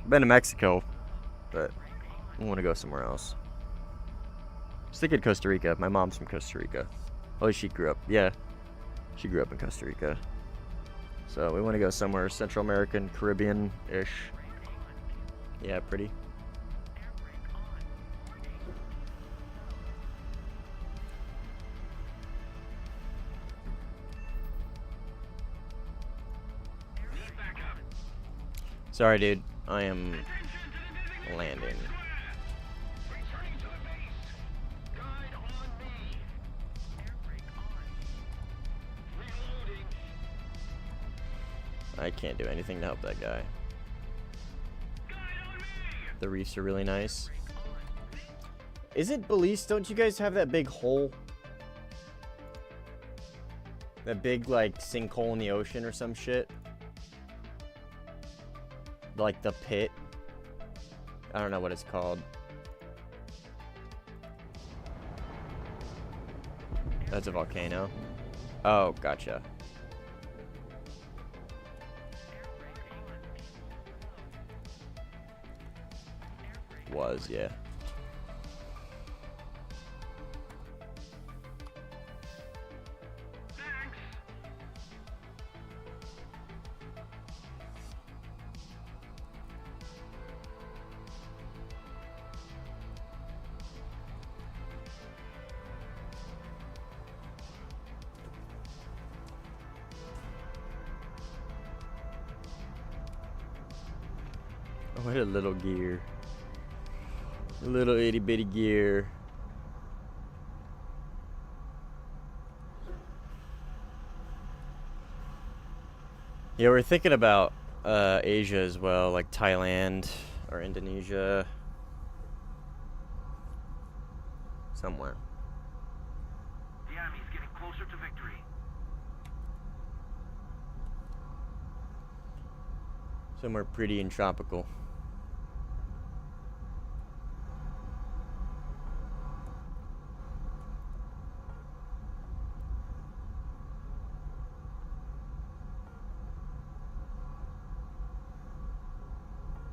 Been to Mexico, but I want to go somewhere else. Just thinking Costa Rica. My mom's from Costa Rica. Oh, she grew up. Yeah, she grew up in Costa Rica. So we want to go somewhere Central American, Caribbean-ish. Yeah, pretty. Sorry, dude. I am landing. I can't do anything to help that guy. The reefs are really nice. Is it Belize? Don't you guys have that big hole? That big, like, sinkhole in the ocean or some shit? Like the pit? I don't know what it's called. That's a volcano. Oh, gotcha. Was, yeah. What a little gear. A little itty bitty gear. Yeah, we're thinking about Asia as well, like Thailand or Indonesia. Somewhere. The enemy's getting closer to victory. Somewhere pretty and tropical.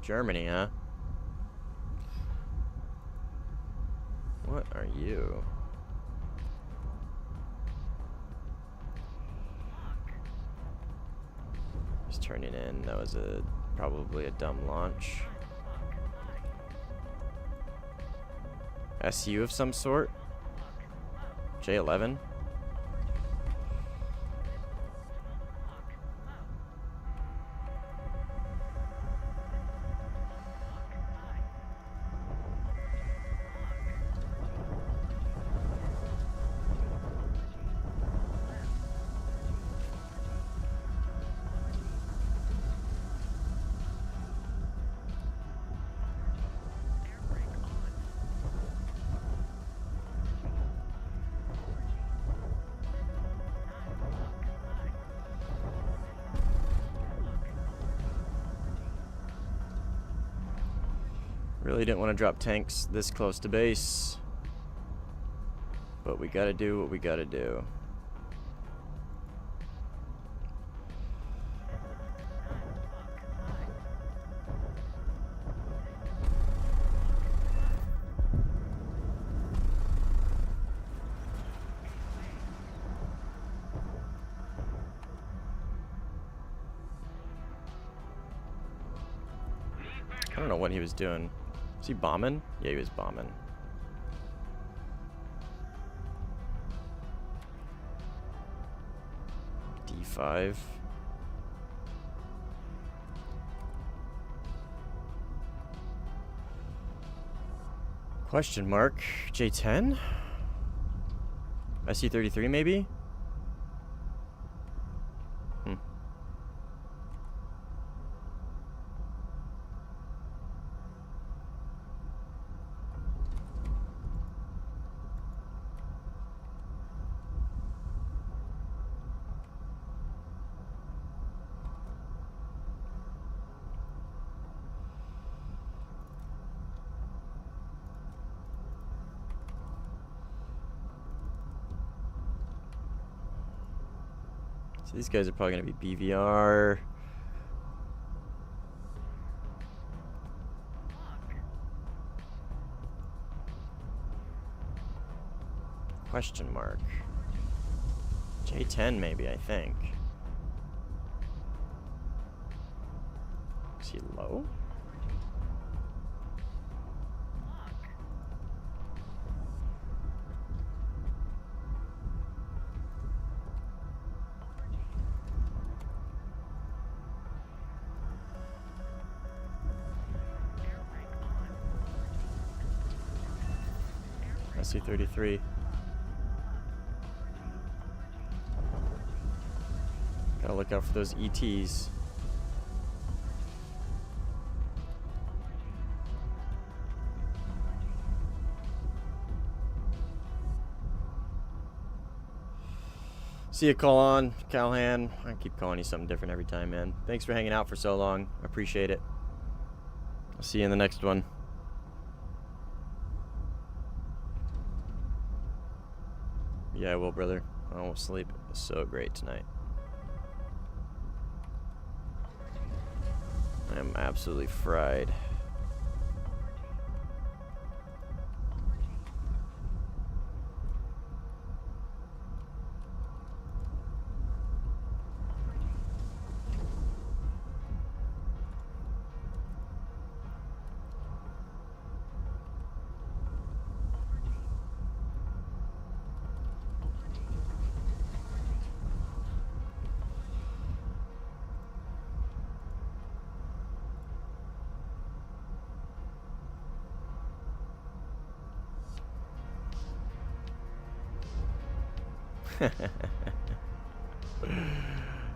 Germany, huh? What are you? Just turning in. That was probably a dumb launch. SU of some sort? J11? Really didn't want to drop tanks this close to base, but we gotta do what we gotta do. I don't know what he was doing. Was he bombing? Yeah, he was bombing. D5. Question mark. J10? SC-33 maybe? So these guys are probably going to be BVR. Question mark. J10 maybe, I think. Is he low? SC-33. Gotta look out for those ETs. See you, call on, Calhan. I keep calling you something different every time, man. Thanks for hanging out for so long. I appreciate it. I'll see you in the next one. Yeah, I will, brother. I won't sleep so great tonight. I am absolutely fried.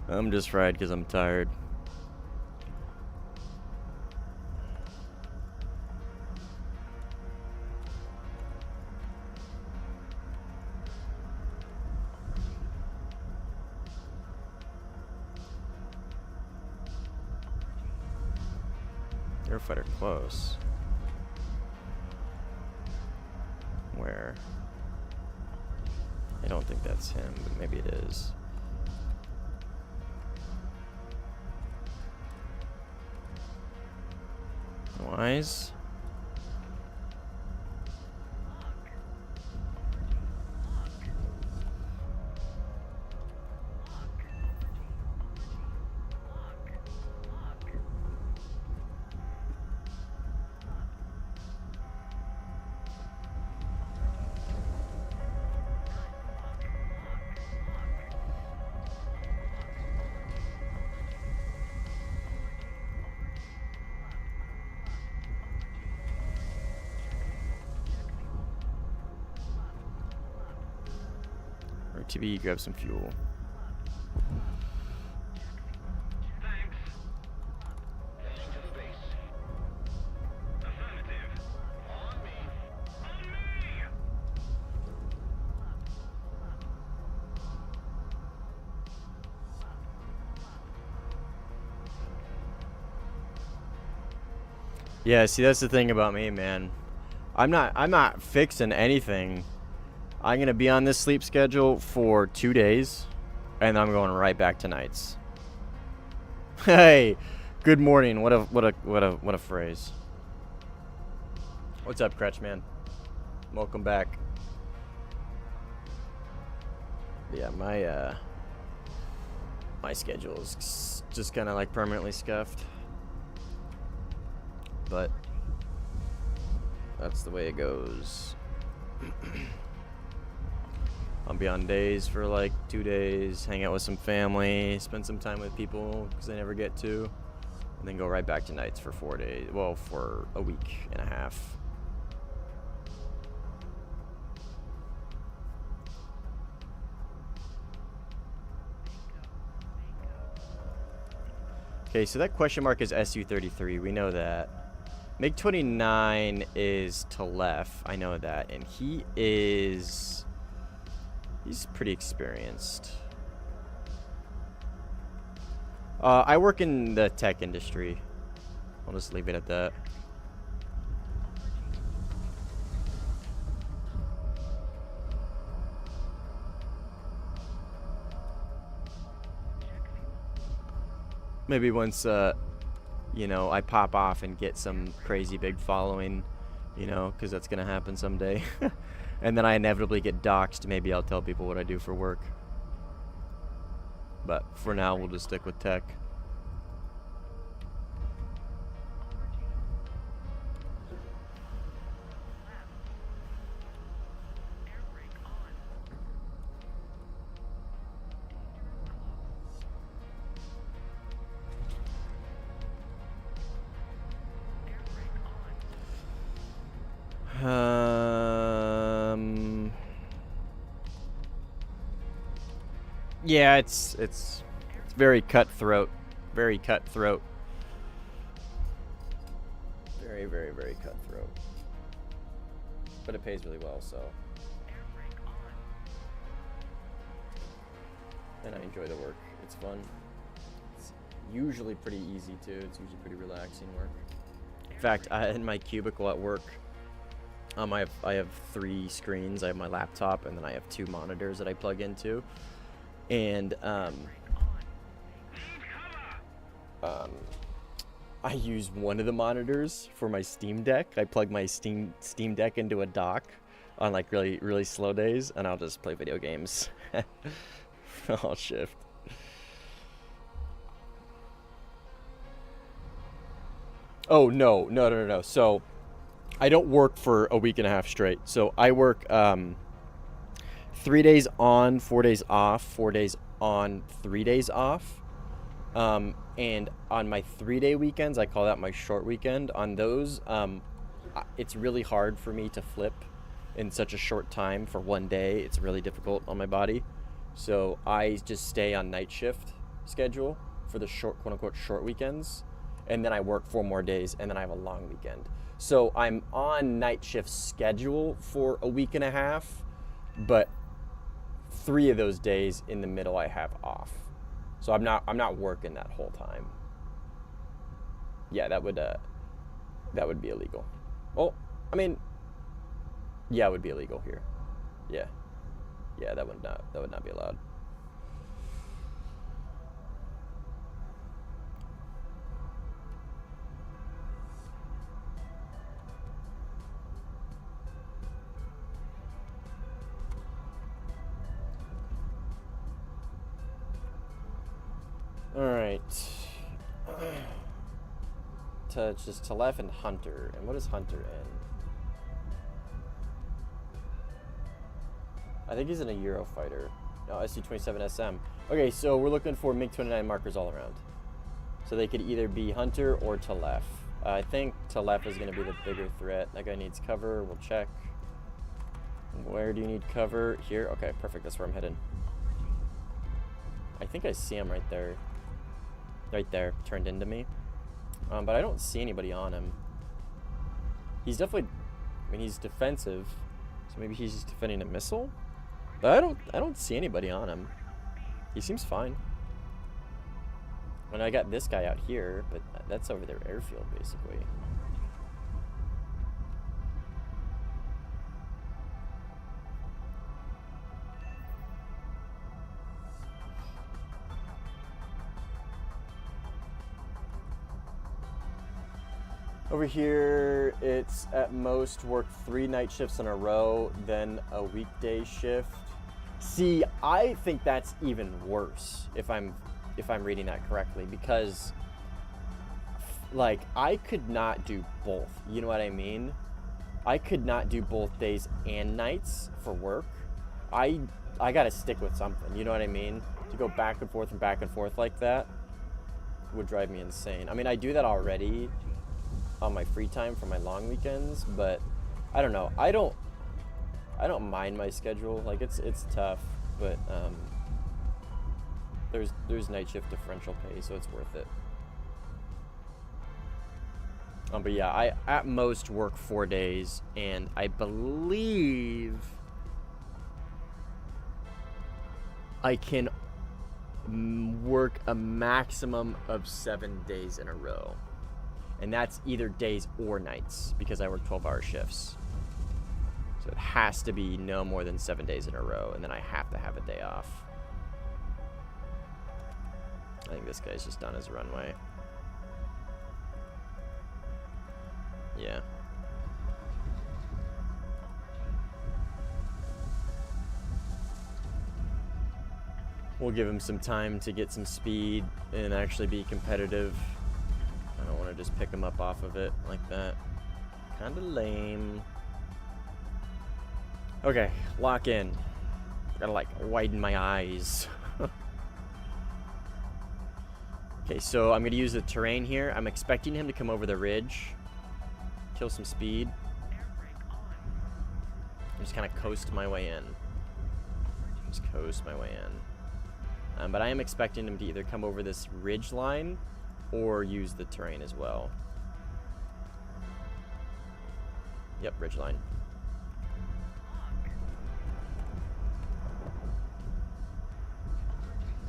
I'm just fried because I'm tired. Airfighter close. Where? I don't think that's him, but maybe it is. wise. TV, grab some fuel. Thanks. Heading to the base. Affirmative. On me. On me! Yeah, see, that's the thing about me, man. I'm not fixing anything. I'm gonna be on this sleep schedule for 2 days, and I'm going right back to nights. Hey, good morning. What a phrase. What's up, Kretsch, man? Welcome back. Yeah, my schedule is just kind of like permanently scuffed, but that's the way it goes. I'll be on days for like 2 days, hang out with some family, spend some time with people because I never get to, and then go right back to nights for 4 days. Well, for a week and a half. Okay, so that question mark is SU-33. We know that. MiG-29 is Talef. I know that. And he's pretty experienced. I work in the tech industry. I'll just leave it at that. Maybe once, you know, I pop off and get some crazy big following, you know, because that's going to happen someday. And then I inevitably get doxxed. Maybe I'll tell people what I do for work. But for now, we'll just stick with tech. Yeah, it's very cutthroat. Very cutthroat. Very, very, very cutthroat. But it pays really well, so. And I enjoy the work. It's fun. It's usually pretty easy, too. It's usually pretty relaxing work. In fact, in my cubicle at work, I have 3 screens. I have my laptop, and then I have 2 monitors that I plug into. And I use one of the monitors for my Steam Deck. I plug my Steam Deck into a dock on like really, really slow days, and I'll just play video games. I'll shift. Oh, no. So I don't work for a week and a half straight. So I work 3 days on, 4 days off, 4 days on, 3 days off. And on my 3-day weekends, I call that my short weekend. On those, it's really hard for me to flip in such a short time for 1 day. It's really difficult on my body. So I just stay on night shift schedule for the short, quote unquote, short weekends. And then I work 4 more days, and then I have a long weekend. So I'm on night shift schedule for a week and a half, but 3 of those days in the middle I have off. So I'm not working that whole time. Yeah, that would be illegal. Well, I mean, yeah, it would be illegal here. Yeah. Yeah, that would not be allowed. Alright. Just Talef and Hunter. And what is Hunter in? I think he's in a Eurofighter. No, SC-27 SM. Okay, so we're looking for MiG-29 markers all around. So they could either be Hunter or Talef. I think Talef is going to be the bigger threat. That guy needs cover. We'll check. Where do you need cover? Here? Okay, perfect. That's where I'm heading. I think I see him right there. Right there, turned into me. But I don't see anybody on him. He's definitely... I mean, he's defensive. So maybe he's just defending a missile? But I don't see anybody on him. He seems fine. When I got this guy out here, but that's over their airfield, basically. Over here, it's at most work 3 night shifts in a row, then a weekday shift. See, I think that's even worse if I'm reading that correctly, because like I could not do both. You know what I mean? I could not do both days and nights for work. I gotta stick with something. You know what I mean? To go back and forth like that would drive me insane. I mean, I do that already on my free time for my long weekends, but I don't know. I don't mind my schedule. Like it's tough, but there's night shift differential pay, so it's worth it. But yeah, I at most work 4 days, and I believe I can work a maximum of 7 days in a row. And that's either days or nights, because I work 12-hour shifts. So it has to be no more than 7 days in a row, and then I have to have a day off. I think this guy's just on his runway. Yeah. We'll give him some time to get some speed and actually be competitive. I don't want to just pick him up off of it like that. Kind of lame. Okay, lock in. Gotta like widen my eyes. Okay, so I'm gonna use the terrain here. I'm expecting him to come over the ridge, kill some speed. Just kind of coast my way in. Just coast my way in. But I am expecting him to either come over this ridge line or use the terrain as well. Yep, ridge line.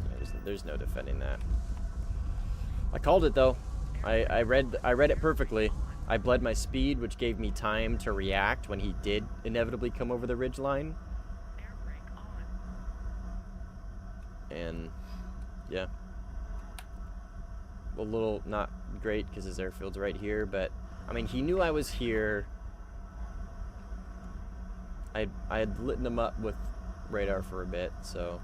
Yeah, there's no defending that. I called it though. I read it perfectly. I bled my speed, which gave me time to react when he did inevitably come over the ridge line. And yeah, a little not great because his airfield's right here, but I mean, he knew I was here. I had lit him up with radar for a bit, so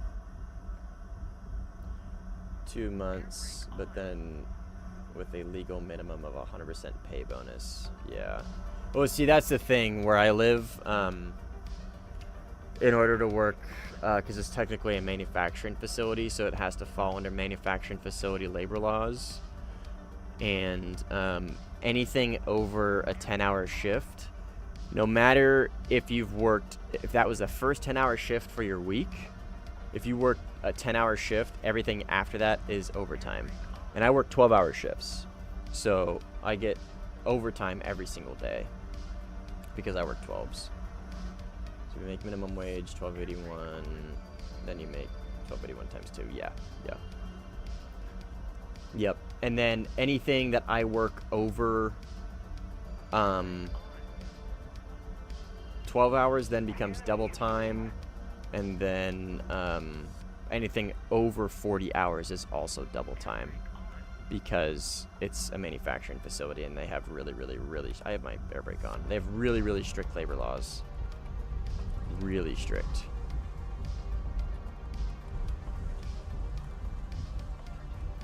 2 months, but then with a legal minimum of 100% pay bonus. Yeah. Well, see, that's the thing where I live. In order to work, because it's technically a manufacturing facility, so it has to fall under manufacturing facility labor laws. And anything over a 10-hour shift, no matter if you've worked, if that was the first 10-hour shift for your week, if you work a 10-hour shift, everything after that is overtime. And I work 12-hour shifts, so I get overtime every single day because I work 12s. So we make minimum wage, $12.81, then you make $12.81 times 2. Yeah. Yep. And then anything that I work over 12 hours then becomes double time, and then anything over 40 hours is also double time because it's a manufacturing facility and they have really, I have my air brake on. They have really strict labor laws. Really strict.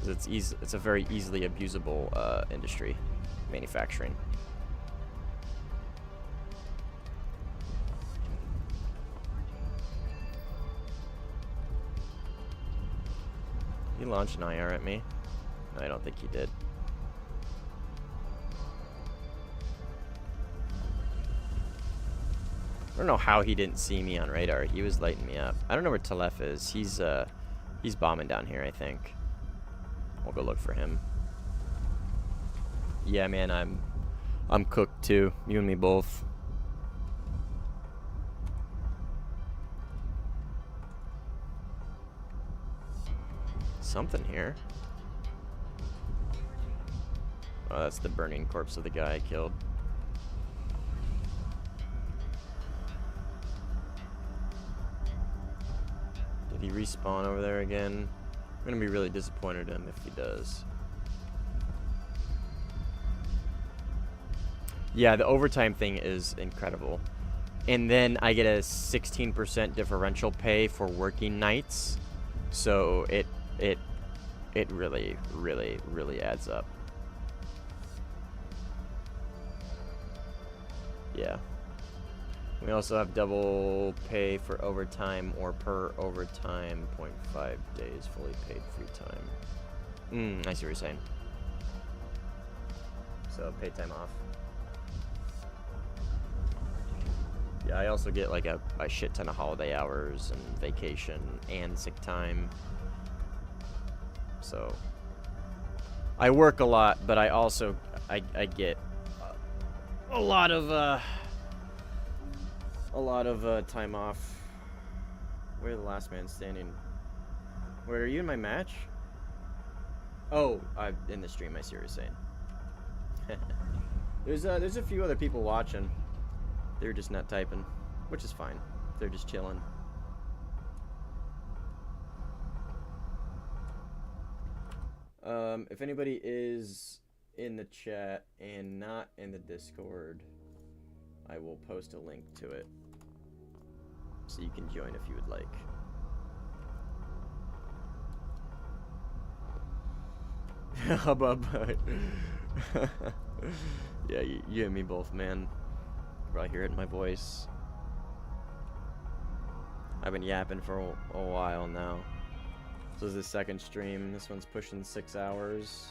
'Cause it's a very easily abusable industry, manufacturing. He launched an IR at me. No, I don't think he did. I don't know how he didn't see me on radar. He was lighting me up. I don't know where Talef is. He's bombing down here, I think. We'll go look for him. Yeah, man, I'm cooked too. You and me both. Something here. Oh, that's the burning corpse of the guy I killed. Did he respawn over there again? I'm gonna be really disappointed in him if he does. Yeah, the overtime thing is incredible. And then I get a 16% differential pay for working nights. So it really, really, really adds up. Yeah. We also have double pay for overtime or per overtime, 0.5 days fully paid free time. I see what you're saying. So paid time off. Yeah, I also get like a shit ton of holiday hours and vacation and sick time. So I work a lot, but I also I get a lot of time off. We're the last man standing. Wait, are you in my match? Oh, I'm in the stream. I see what you're saying. There's a few other people watching. They're just not typing, which is fine. They're just chilling. If anybody is in the chat and not in the Discord, I will post a link to it so you can join if you would like. Hubbub. Yeah, you and me both, man. You probably hear it in my voice. I've been yapping for a while now. This is the second stream. This one's pushing 6 hours.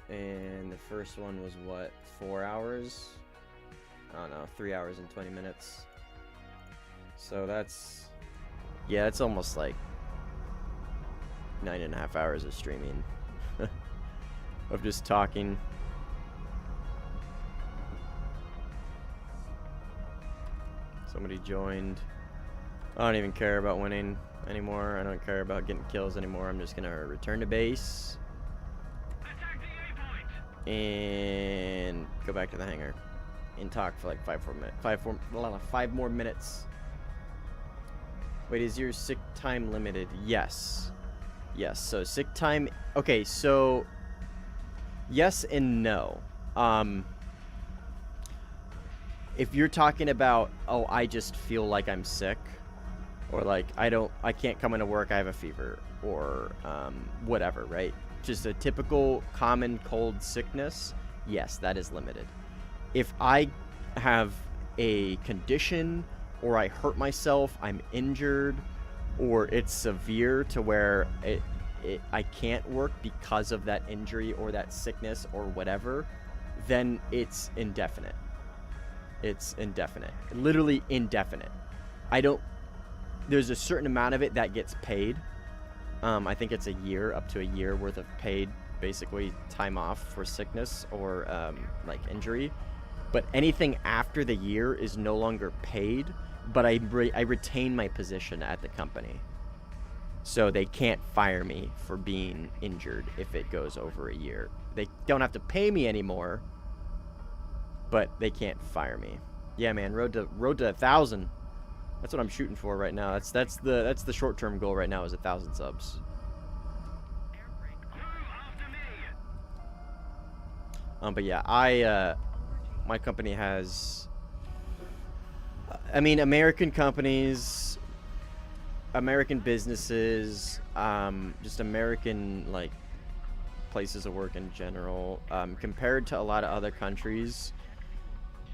And the first one was what, 4 hours? I don't know, 3 hours and 20 minutes. So that's, yeah, it's almost like 9.5 hours of streaming. Of just talking. Somebody joined. I don't even care about winning anymore. I don't care about getting kills anymore. I'm just gonna return to base and go back to the hangar and talk for like 5 more minutes. Wait, is your sick time limited? Yes. Yes, so sick time, okay, so yes and no. If you're talking about, oh, I just feel like I'm sick, or like I can't come into work, I have a fever, or whatever, right? Just a typical common cold sickness, yes, that is limited. If I have a condition, or I hurt myself, I'm injured, or it's severe to where I can't work because of that injury or that sickness or whatever, then it's indefinite. It's indefinite. Literally indefinite. There's a certain amount of it that gets paid. I think it's a year, up to a year worth of paid, basically, time off for sickness or like injury. But anything after the year is no longer paid, but I retain my position at the company. So they can't fire me for being injured if it goes over a year. They don't have to pay me anymore, but they can't fire me. Yeah, man, road to 1,000. That's what I'm shooting for right now. That's the short-term goal right now, is 1,000 subs. But yeah, my company has, I mean, American companies American businesses, just American like places of work in general, compared to a lot of other countries,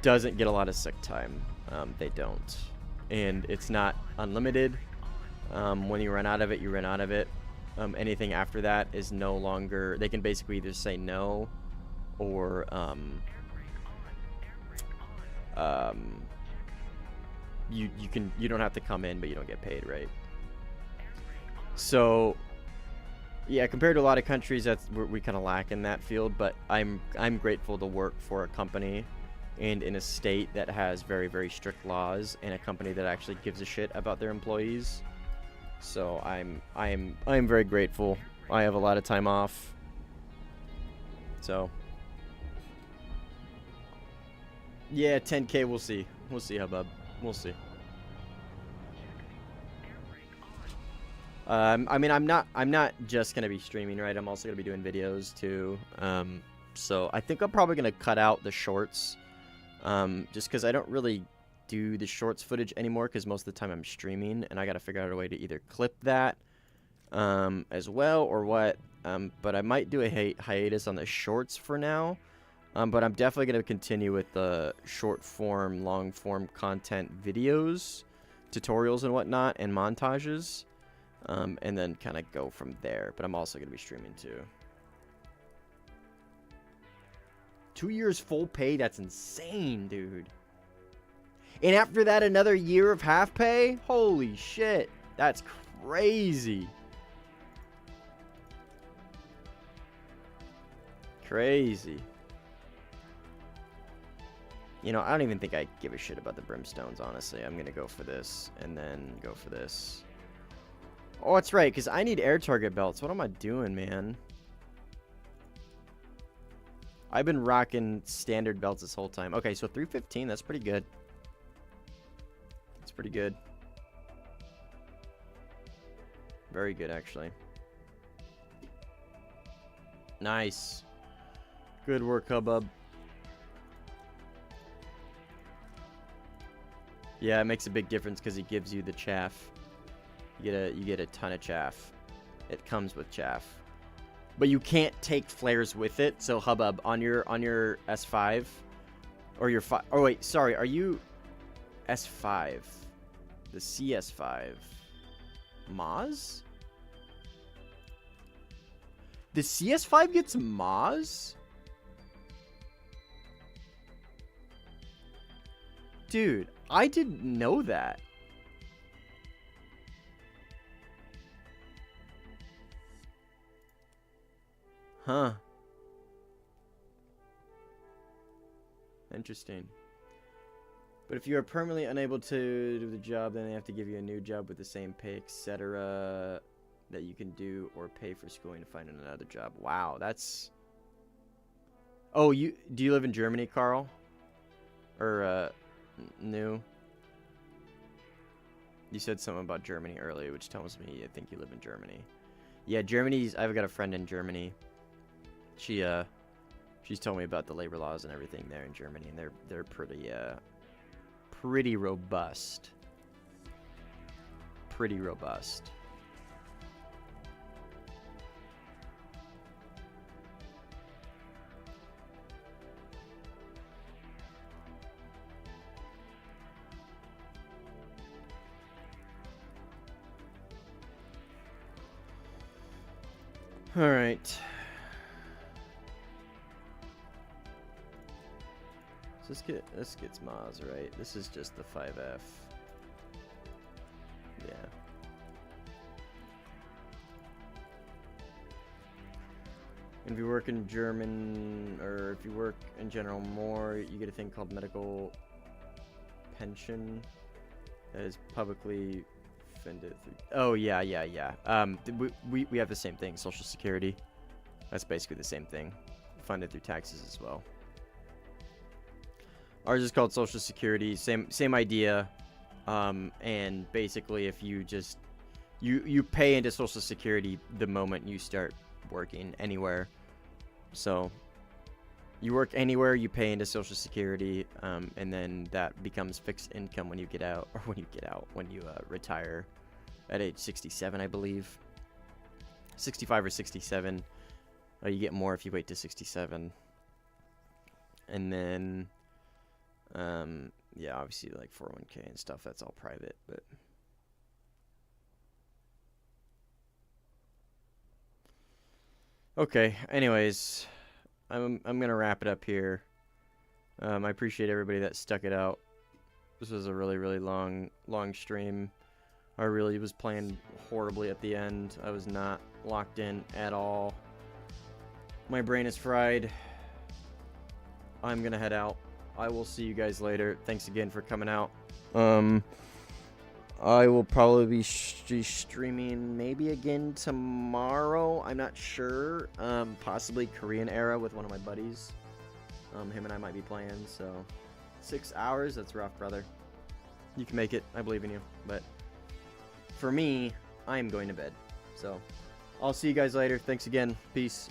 doesn't get a lot of sick time. They don't, and it's not unlimited. When you run out of it, you run out of it. Anything after that is no longer. They can basically either say no, or you don't have to come in, but you don't get paid, right? So yeah, compared to a lot of countries, we kind of lack in that field. But I'm grateful to work for a company and in a state that has very, very strict laws, and a company that actually gives a shit about their employees. So I am very grateful. I have a lot of time off. So yeah, 10K, we'll see. We'll see, Hubbub. We'll see. I mean, I'm not just gonna be streaming, right? I'm also gonna be doing videos too. So I think I'm probably gonna cut out the shorts, just because I don't really do the shorts footage anymore, because most of the time I'm streaming, and I gotta figure out a way to either clip that as well, or what. But I might do a hiatus on the shorts for now. But I'm definitely gonna continue with the short form, long form content videos, tutorials and whatnot, and montages. And then kind of go from there. But I'm also going to be streaming too. 2 years full pay? That's insane, dude. And after that, another year of half pay? Holy shit. That's crazy. Crazy. You know, I don't even think I give a shit about the brimstones, honestly. I'm going to go for this and then go for this. Oh, that's right, because I need air target belts. What am I doing, man? I've been rocking standard belts this whole time. Okay, so 315, that's pretty good. That's pretty good. Very good, actually. Nice. Good work, Hubbub. Yeah, it makes a big difference because he gives you the chaff. You get a ton of chaff. It comes with chaff, but you can't take flares with it. So Hubbub, on your S5 or your 5. Oh wait, sorry. Are you S5? The CS5 Maz? The CS5 gets Maz? Dude, I didn't know that. Huh. Interesting. But if you are permanently unable to do the job, then they have to give you a new job with the same pay, etc. that you can do, or pay for schooling to find another job. Wow, that's... Oh, do you live in Germany, Carl? Or, new? You said something about Germany earlier, which tells me I think you live in Germany. Yeah, I've got a friend in Germany. She's told me about the labor laws and everything there in Germany, and they're pretty robust. Pretty robust. All right. So this gets Maz, right? This is just the 5F. Yeah. And if you work in German, or if you work in general more, you get a thing called medical pension that is publicly funded through... Oh, yeah. We have the same thing, Social Security. That's basically the same thing. Funded through taxes as well. Ours is called Social Security, same idea, and basically if you just you pay into Social Security the moment you start working anywhere. So you work anywhere, you pay into Social Security, and then that becomes fixed income when you get out, or when you retire. at age 67, I believe. 65 or 67. You get more if you wait to 67. And then, yeah, obviously like 401k and stuff, that's all private, but. Okay, anyways, I'm gonna wrap it up here. I appreciate everybody that stuck it out. This was a really, really long stream. I really was playing horribly at the end. I was not locked in at all. My brain is fried. I'm gonna head out. I will see you guys later. Thanks again for coming out. I will probably be streaming maybe again tomorrow. I'm not sure. Possibly Korean era with one of my buddies. Him and I might be playing. So 6 hours. That's rough, brother. You can make it. I believe in you. But for me, I am going to bed. So I'll see you guys later. Thanks again. Peace.